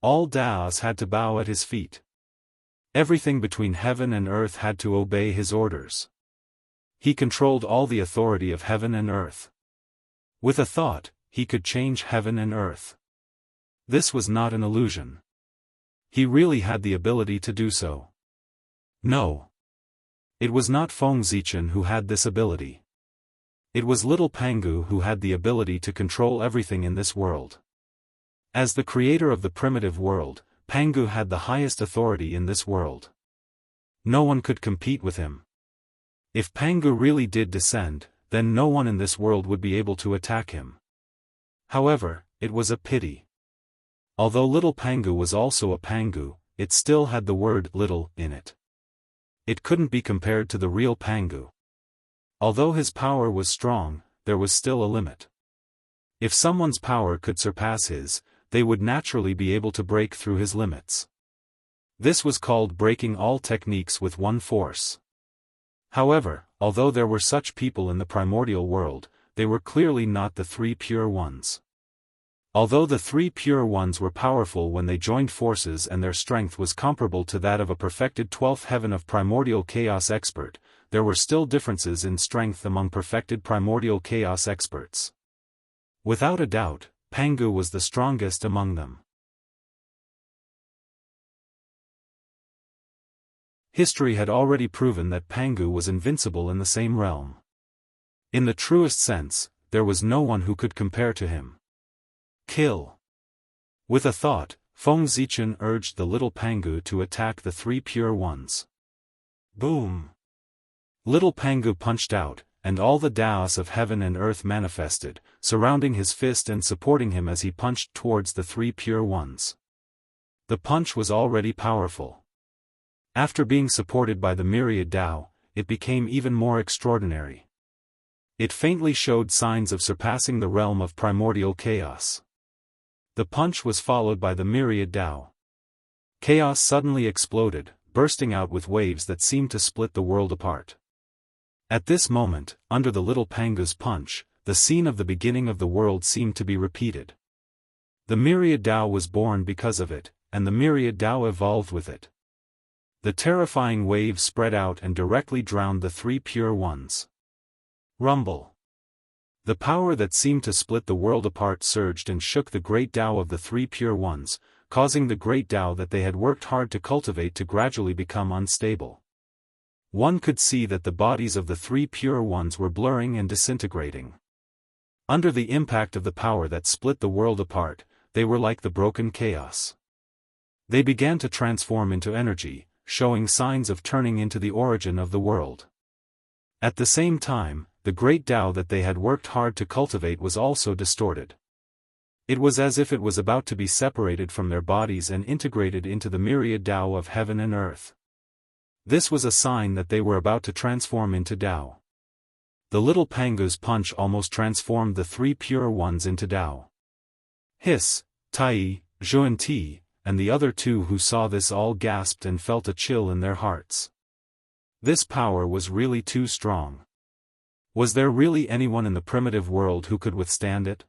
S1: All Daos had to bow at his feet. Everything between heaven and earth had to obey his orders. He controlled all the authority of heaven and earth. With a thought, he could change heaven and earth. This was not an illusion. He really had the ability to do so. No. It was not Feng Zichen who had this ability. It was little Pangu who had the ability to control everything in this world. As the creator of the primitive world, Pangu had the highest authority in this world. No one could compete with him. If Pangu really did descend, then no one in this world would be able to attack him. However, it was a pity. Although little Pangu was also a Pangu, it still had the word little in it. It couldn't be compared to the real Pangu. Although his power was strong, there was still a limit. If someone's power could surpass his, they would naturally be able to break through his limits. This was called breaking all techniques with one force. However, although there were such people in the primordial world, they were clearly not the three pure ones. Although the three pure ones were powerful when they joined forces and their strength was comparable to that of a perfected 12th heaven of primordial chaos expert, there were still differences in strength among perfected primordial chaos experts. Without a doubt, Pangu was the strongest among them. History had already proven that Pangu was invincible in the same realm. In the truest sense, there was no one who could compare to him. Kill. With a thought, Feng Zichen urged the little Pangu to attack the three pure ones. Boom! Little Pangu punched out, and all the Daos of heaven and earth manifested, surrounding his fist and supporting him as he punched towards the three pure ones. The punch was already powerful. After being supported by the myriad Dao, it became even more extraordinary. It faintly showed signs of surpassing the realm of primordial chaos. The punch was followed by the myriad Dao. Chaos suddenly exploded, bursting out with waves that seemed to split the world apart. At this moment, under the little Pangu's punch, the scene of the beginning of the world seemed to be repeated. The myriad Dao was born because of it, and the myriad Dao evolved with it. The terrifying waves spread out and directly drowned the three pure ones. Rumble. The power that seemed to split the world apart surged and shook the great Dao of the three pure ones, causing the great Dao that they had worked hard to cultivate to gradually become unstable. One could see that the bodies of the three pure ones were blurring and disintegrating. Under the impact of the power that split the world apart, they were like the broken chaos. They began to transform into energy, showing signs of turning into the origin of the world. At the same time, the great Tao that they had worked hard to cultivate was also distorted. It was as if it was about to be separated from their bodies and integrated into the myriad Tao of heaven and earth. This was a sign that they were about to transform into Tao. The little Pangu's punch almost transformed the three pure ones into Tao. Hiss, Tai, Zhuan Ti, and the other two who saw this all gasped and felt a chill in their hearts. This power was really too strong. Was there really anyone in the primitive world who could withstand it?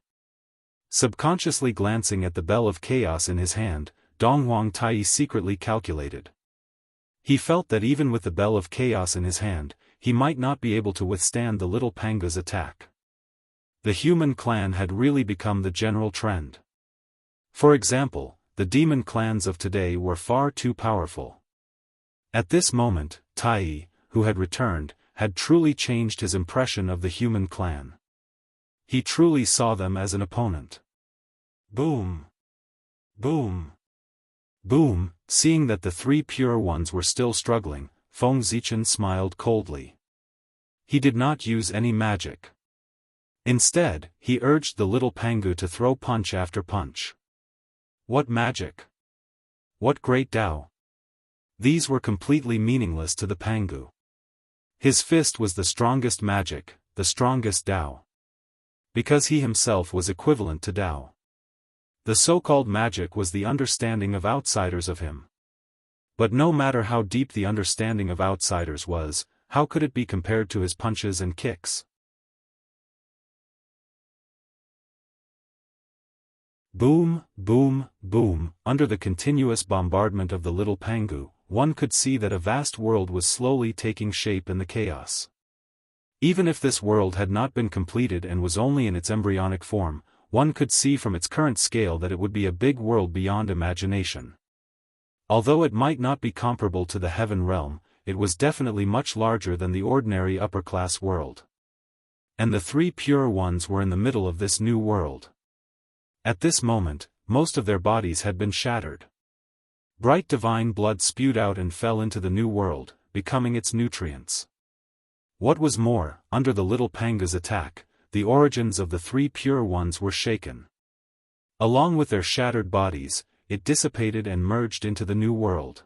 S1: Subconsciously glancing at the bell of chaos in his hand, Donghuang Tai secretly calculated. He felt that even with the bell of chaos in his hand, he might not be able to withstand the little Panga's attack. The human clan had really become the general trend. For example, the demon clans of today were far too powerful. At this moment, Tai, who had returned, had truly changed his impression of the human clan. He truly saw them as an opponent. Boom! Boom! Boom! Seeing that the three pure ones were still struggling, Feng Zichen smiled coldly. He did not use any magic. Instead, he urged the little Pangu to throw punch after punch. What magic! What great Tao! These were completely meaningless to the Pangu. His fist was the strongest magic, the strongest Tao. Because he himself was equivalent to Tao. The so-called magic was the understanding of outsiders of him. But no matter how deep the understanding of outsiders was, how could it be compared to his punches and kicks? Boom, boom, boom. Under the continuous bombardment of the little Pangu, one could see that a vast world was slowly taking shape in the chaos. Even if this world had not been completed and was only in its embryonic form, one could see from its current scale that it would be a big world beyond imagination. Although it might not be comparable to the heaven realm, it was definitely much larger than the ordinary upper-class world. And the three pure ones were in the middle of this new world. At this moment, most of their bodies had been shattered. Bright divine blood spewed out and fell into the new world, becoming its nutrients. What was more, under the little Panga's attack, the origins of the three pure ones were shaken. Along with their shattered bodies, it dissipated and merged into the new world.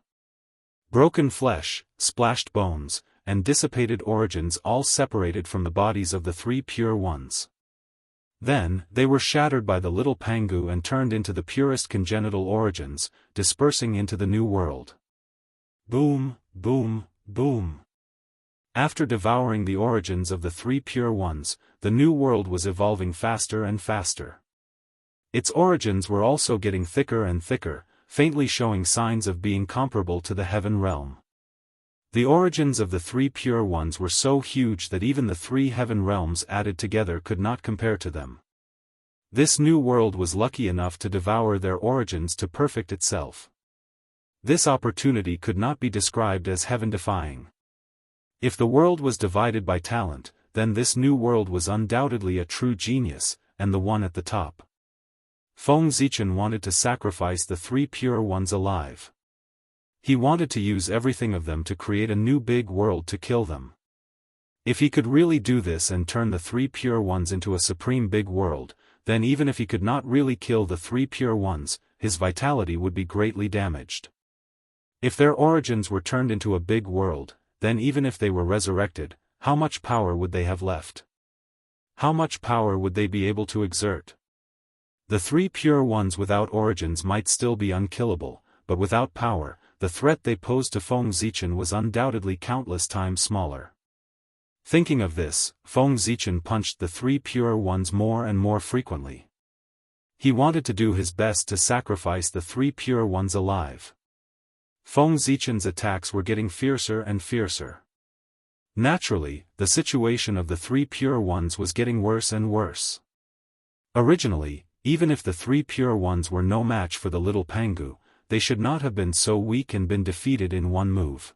S1: Broken flesh, splashed bones, and dissipated origins all separated from the bodies of the three pure ones. Then, they were shattered by the little Pangu and turned into the purest congenital origins, dispersing into the new world. Boom, boom, boom. After devouring the origins of the three pure ones, the new world was evolving faster and faster. Its origins were also getting thicker and thicker, faintly showing signs of being comparable to the heaven realm. The origins of the three pure ones were so huge that even the three heaven realms added together could not compare to them. This new world was lucky enough to devour their origins to perfect itself. This opportunity could not be described as heaven-defying. If the world was divided by talent, then this new world was undoubtedly a true genius, and the one at the top. Feng Zichen wanted to sacrifice the three pure ones alive. He wanted to use everything of them to create a new big world to kill them. If he could really do this and turn the three pure ones into a supreme big world, then even if he could not really kill the three pure ones, his vitality would be greatly damaged. If their origins were turned into a big world, then even if they were resurrected, how much power would they have left? How much power would they be able to exert? The three pure ones without origins might still be unkillable, but without power, the threat they posed to Feng Zichen was undoubtedly countless times smaller. Thinking of this, Feng Zichen punched the three pure ones more and more frequently. He wanted to do his best to sacrifice the three pure ones alive. Feng Zichen's attacks were getting fiercer and fiercer. Naturally, the situation of the three pure ones was getting worse and worse. Originally, even if the three pure ones were no match for the little Pangu, they should not have been so weak and been defeated in one move.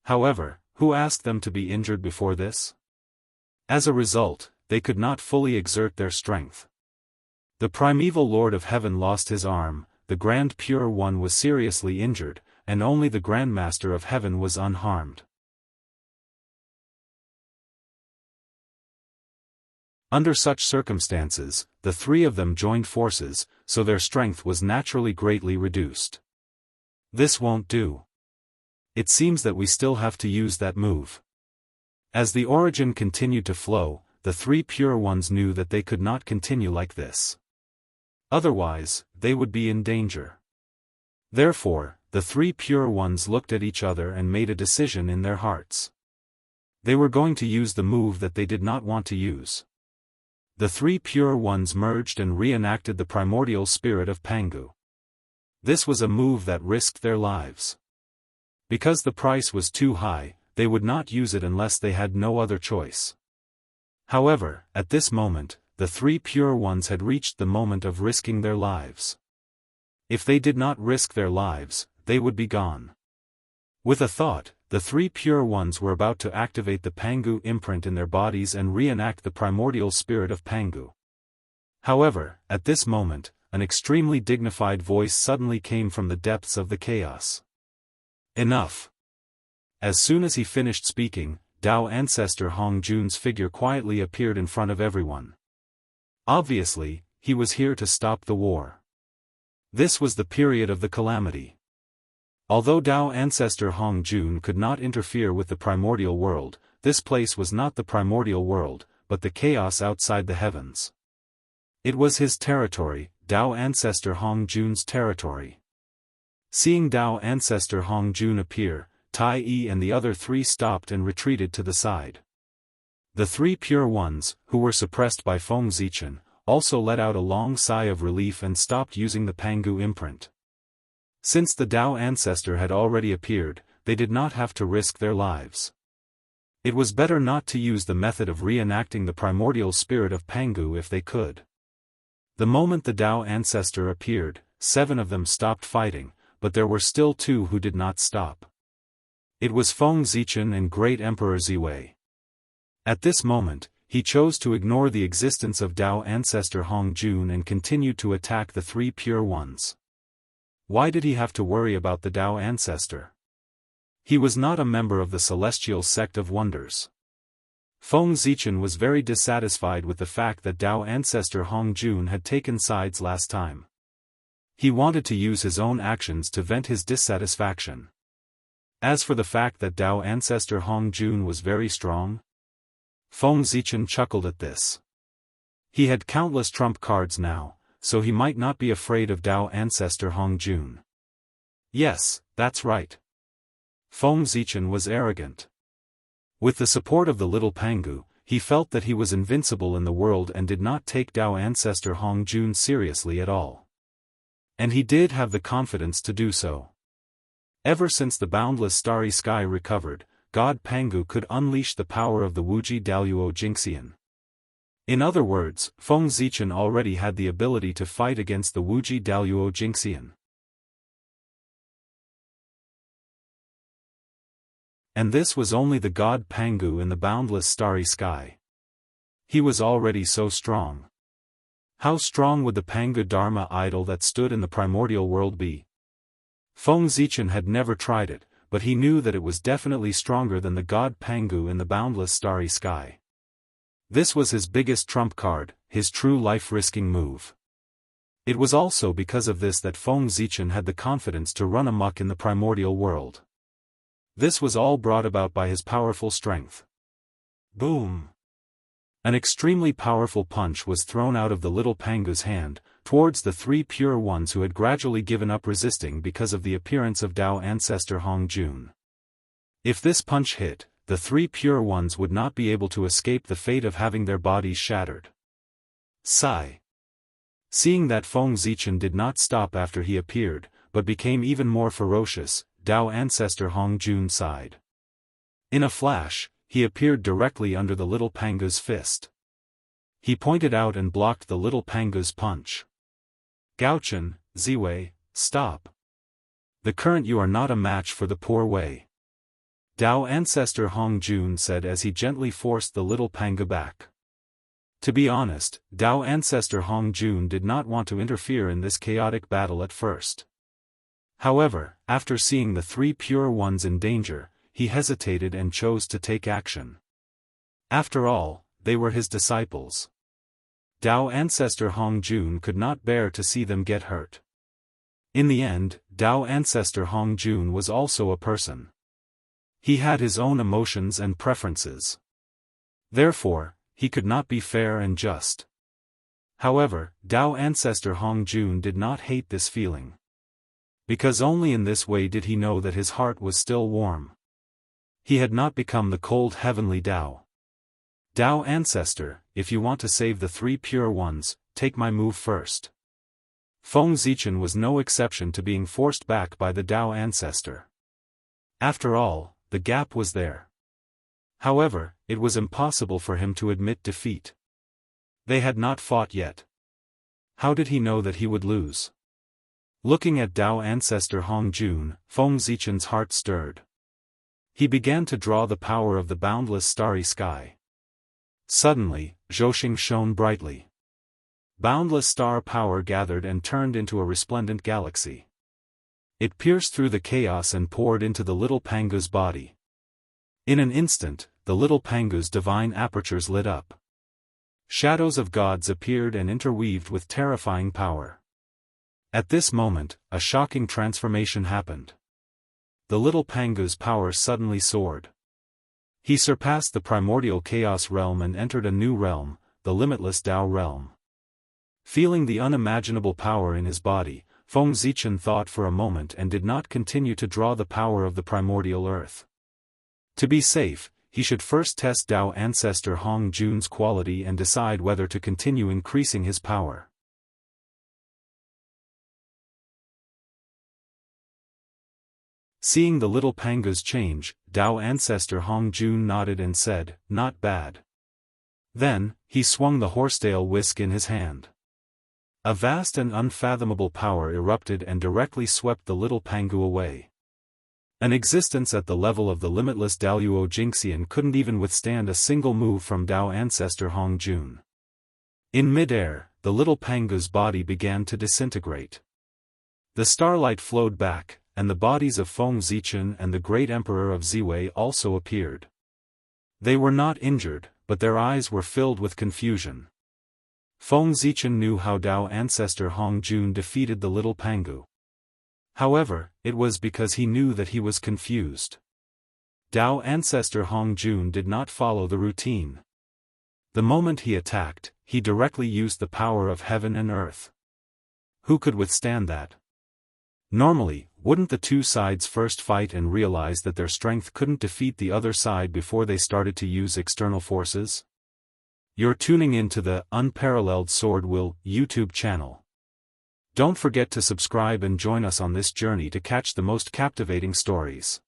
S1: However, who asked them to be injured before this? As a result, they could not fully exert their strength. The primeval Lord of Heaven lost his arm, the Grand Pure One was seriously injured, and only the Grandmaster of Heaven was unharmed. Under such circumstances, the three of them joined forces, so their strength was naturally greatly reduced. This won't do. It seems that we still have to use that move. As the origin continued to flow, the three pure ones knew that they could not continue like this. Otherwise, they would be in danger. Therefore, the three pure ones looked at each other and made a decision in their hearts. They were going to use the move that they did not want to use. The three pure ones merged and reenacted the primordial spirit of Pangu. This was a move that risked their lives. Because the price was too high, they would not use it unless they had no other choice. However, at this moment, the three pure ones had reached the moment of risking their lives. If they did not risk their lives, they would be gone. With a thought, the three pure ones were about to activate the Pangu imprint in their bodies and reenact the primordial spirit of Pangu. However, at this moment, an extremely dignified voice suddenly came from the depths of the chaos. Enough! As soon as he finished speaking, Dao Ancestor Hong Jun's figure quietly appeared in front of everyone. Obviously, he was here to stop the war. This was the period of the calamity. Although Dao Ancestor Hong Jun could not interfere with the primordial world, this place was not the primordial world, but the chaos outside the heavens. It was his territory, Dao Ancestor Hong Jun's territory. Seeing Dao Ancestor Hong Jun appear, Tai Yi and the other three stopped and retreated to the side. The three pure ones, who were suppressed by Feng Zichen, also let out a long sigh of relief and stopped using the Pangu imprint. Since the Dao Ancestor had already appeared, they did not have to risk their lives. It was better not to use the method of reenacting the primordial spirit of Pangu if they could. The moment the Dao Ancestor appeared, 7 of them stopped fighting, but there were still 2 who did not stop. It was Feng Zichen and Great Emperor Ziwei. At this moment, he chose to ignore the existence of Dao Ancestor Hong Jun and continued to attack the three pure ones. Why did he have to worry about the Dao Ancestor? He was not a member of the celestial sect of wonders. Feng Zichen was very dissatisfied with the fact that Dao Ancestor Hong Jun had taken sides last time. He wanted to use his own actions to vent his dissatisfaction. As for the fact that Dao Ancestor Hong Jun was very strong, Feng Zichen chuckled at this. He had countless trump cards now, so he might not be afraid of Dao Ancestor Hong Jun. Yes, that's right. Feng Zichen was arrogant. With the support of the little Pangu, he felt that he was invincible in the world and did not take Dao Ancestor Hong Jun seriously at all. And he did have the confidence to do so. Ever since the boundless starry sky recovered, God Pangu could unleash the power of the Wuxia Xianxia. In other words, Feng Zichen already had the ability to fight against the Wuxia Xianxia. And this was only the God Pangu in the boundless starry sky. He was already so strong. How strong would the Pangu Dharma idol that stood in the primordial world be? Feng Zichen had never tried it, but he knew that it was definitely stronger than the God Pangu in the boundless starry sky. This was his biggest trump card, his true life-risking move. It was also because of this that Feng Zichen had the confidence to run amok in the primordial world. This was all brought about by his powerful strength. Boom! An extremely powerful punch was thrown out of the little Pangu's hand, towards the three pure ones who had gradually given up resisting because of the appearance of Dao Ancestor Hong Jun. If this punch hit, the three pure ones would not be able to escape the fate of having their bodies shattered. Sigh. Seeing that Feng Zichen did not stop after he appeared, but became even more ferocious, Dao Ancestor Hong Jun sighed. In a flash, he appeared directly under the little Pangu's fist. He pointed out and blocked the little Pangu's punch. Gaochen, Ziwei, stop. The current you are not a match for the poor Wei. Dao Ancestor Hong Jun said as he gently forced the little Pangu back. To be honest, Dao Ancestor Hong Jun did not want to interfere in this chaotic battle at first. However, after seeing the three pure ones in danger, he hesitated and chose to take action. After all, they were his disciples. Dao Ancestor Hong Jun could not bear to see them get hurt. In the end, Dao Ancestor Hong Jun was also a person. He had his own emotions and preferences. Therefore, he could not be fair and just. However, Dao Ancestor Hong Jun did not hate this feeling. Because only in this way did he know that his heart was still warm. He had not become the cold heavenly Dao. Dao Ancestor, if you want to save the three pure ones, take my move first. Feng Zichen was no exception to being forced back by the Dao Ancestor. After all, the gap was there. However, it was impossible for him to admit defeat. They had not fought yet. How did he know that he would lose? Looking at Dao Ancestor Hong Jun, Feng Zichen's heart stirred. He began to draw the power of the boundless starry sky. Suddenly, Zhouxing shone brightly. Boundless star power gathered and turned into a resplendent galaxy. It pierced through the chaos and poured into the little Pangu's body. In an instant, the little Pangu's divine apertures lit up. Shadows of gods appeared and interweaved with terrifying power. At this moment, a shocking transformation happened. The little Pangu's power suddenly soared. He surpassed the primordial chaos realm and entered a new realm, the limitless Dao realm. Feeling the unimaginable power in his body, Feng Zichen thought for a moment and did not continue to draw the power of the primordial earth. To be safe, he should first test Dao ancestor Hong Jun's quality and decide whether to continue increasing his power. Seeing the little Pangu's change, Dao ancestor Hong Jun nodded and said, "Not bad." Then, he swung the horsetail whisk in his hand. A vast and unfathomable power erupted and directly swept the little Pangu away. An existence at the level of the limitless Daoist Jingxian couldn't even withstand a single move from Dao ancestor Hong Jun. In midair, the little Pangu's body began to disintegrate. The starlight flowed back, and the bodies of Feng Zichen and the great emperor of Ziwei also appeared. They were not injured, but their eyes were filled with confusion. Feng Zichen knew how Dao ancestor Hong Jun defeated the little Pangu. However, it was because he knew that he was confused. Dao ancestor Hong Jun did not follow the routine. The moment he attacked, he directly used the power of heaven and earth. Who could withstand that? Normally, wouldn't the two sides first fight and realize that their strength couldn't defeat the other side before they started to use external forces? You're tuning in to the Unparalleled SwordWill YouTube channel. Don't forget to subscribe and join us on this journey to catch the most captivating stories.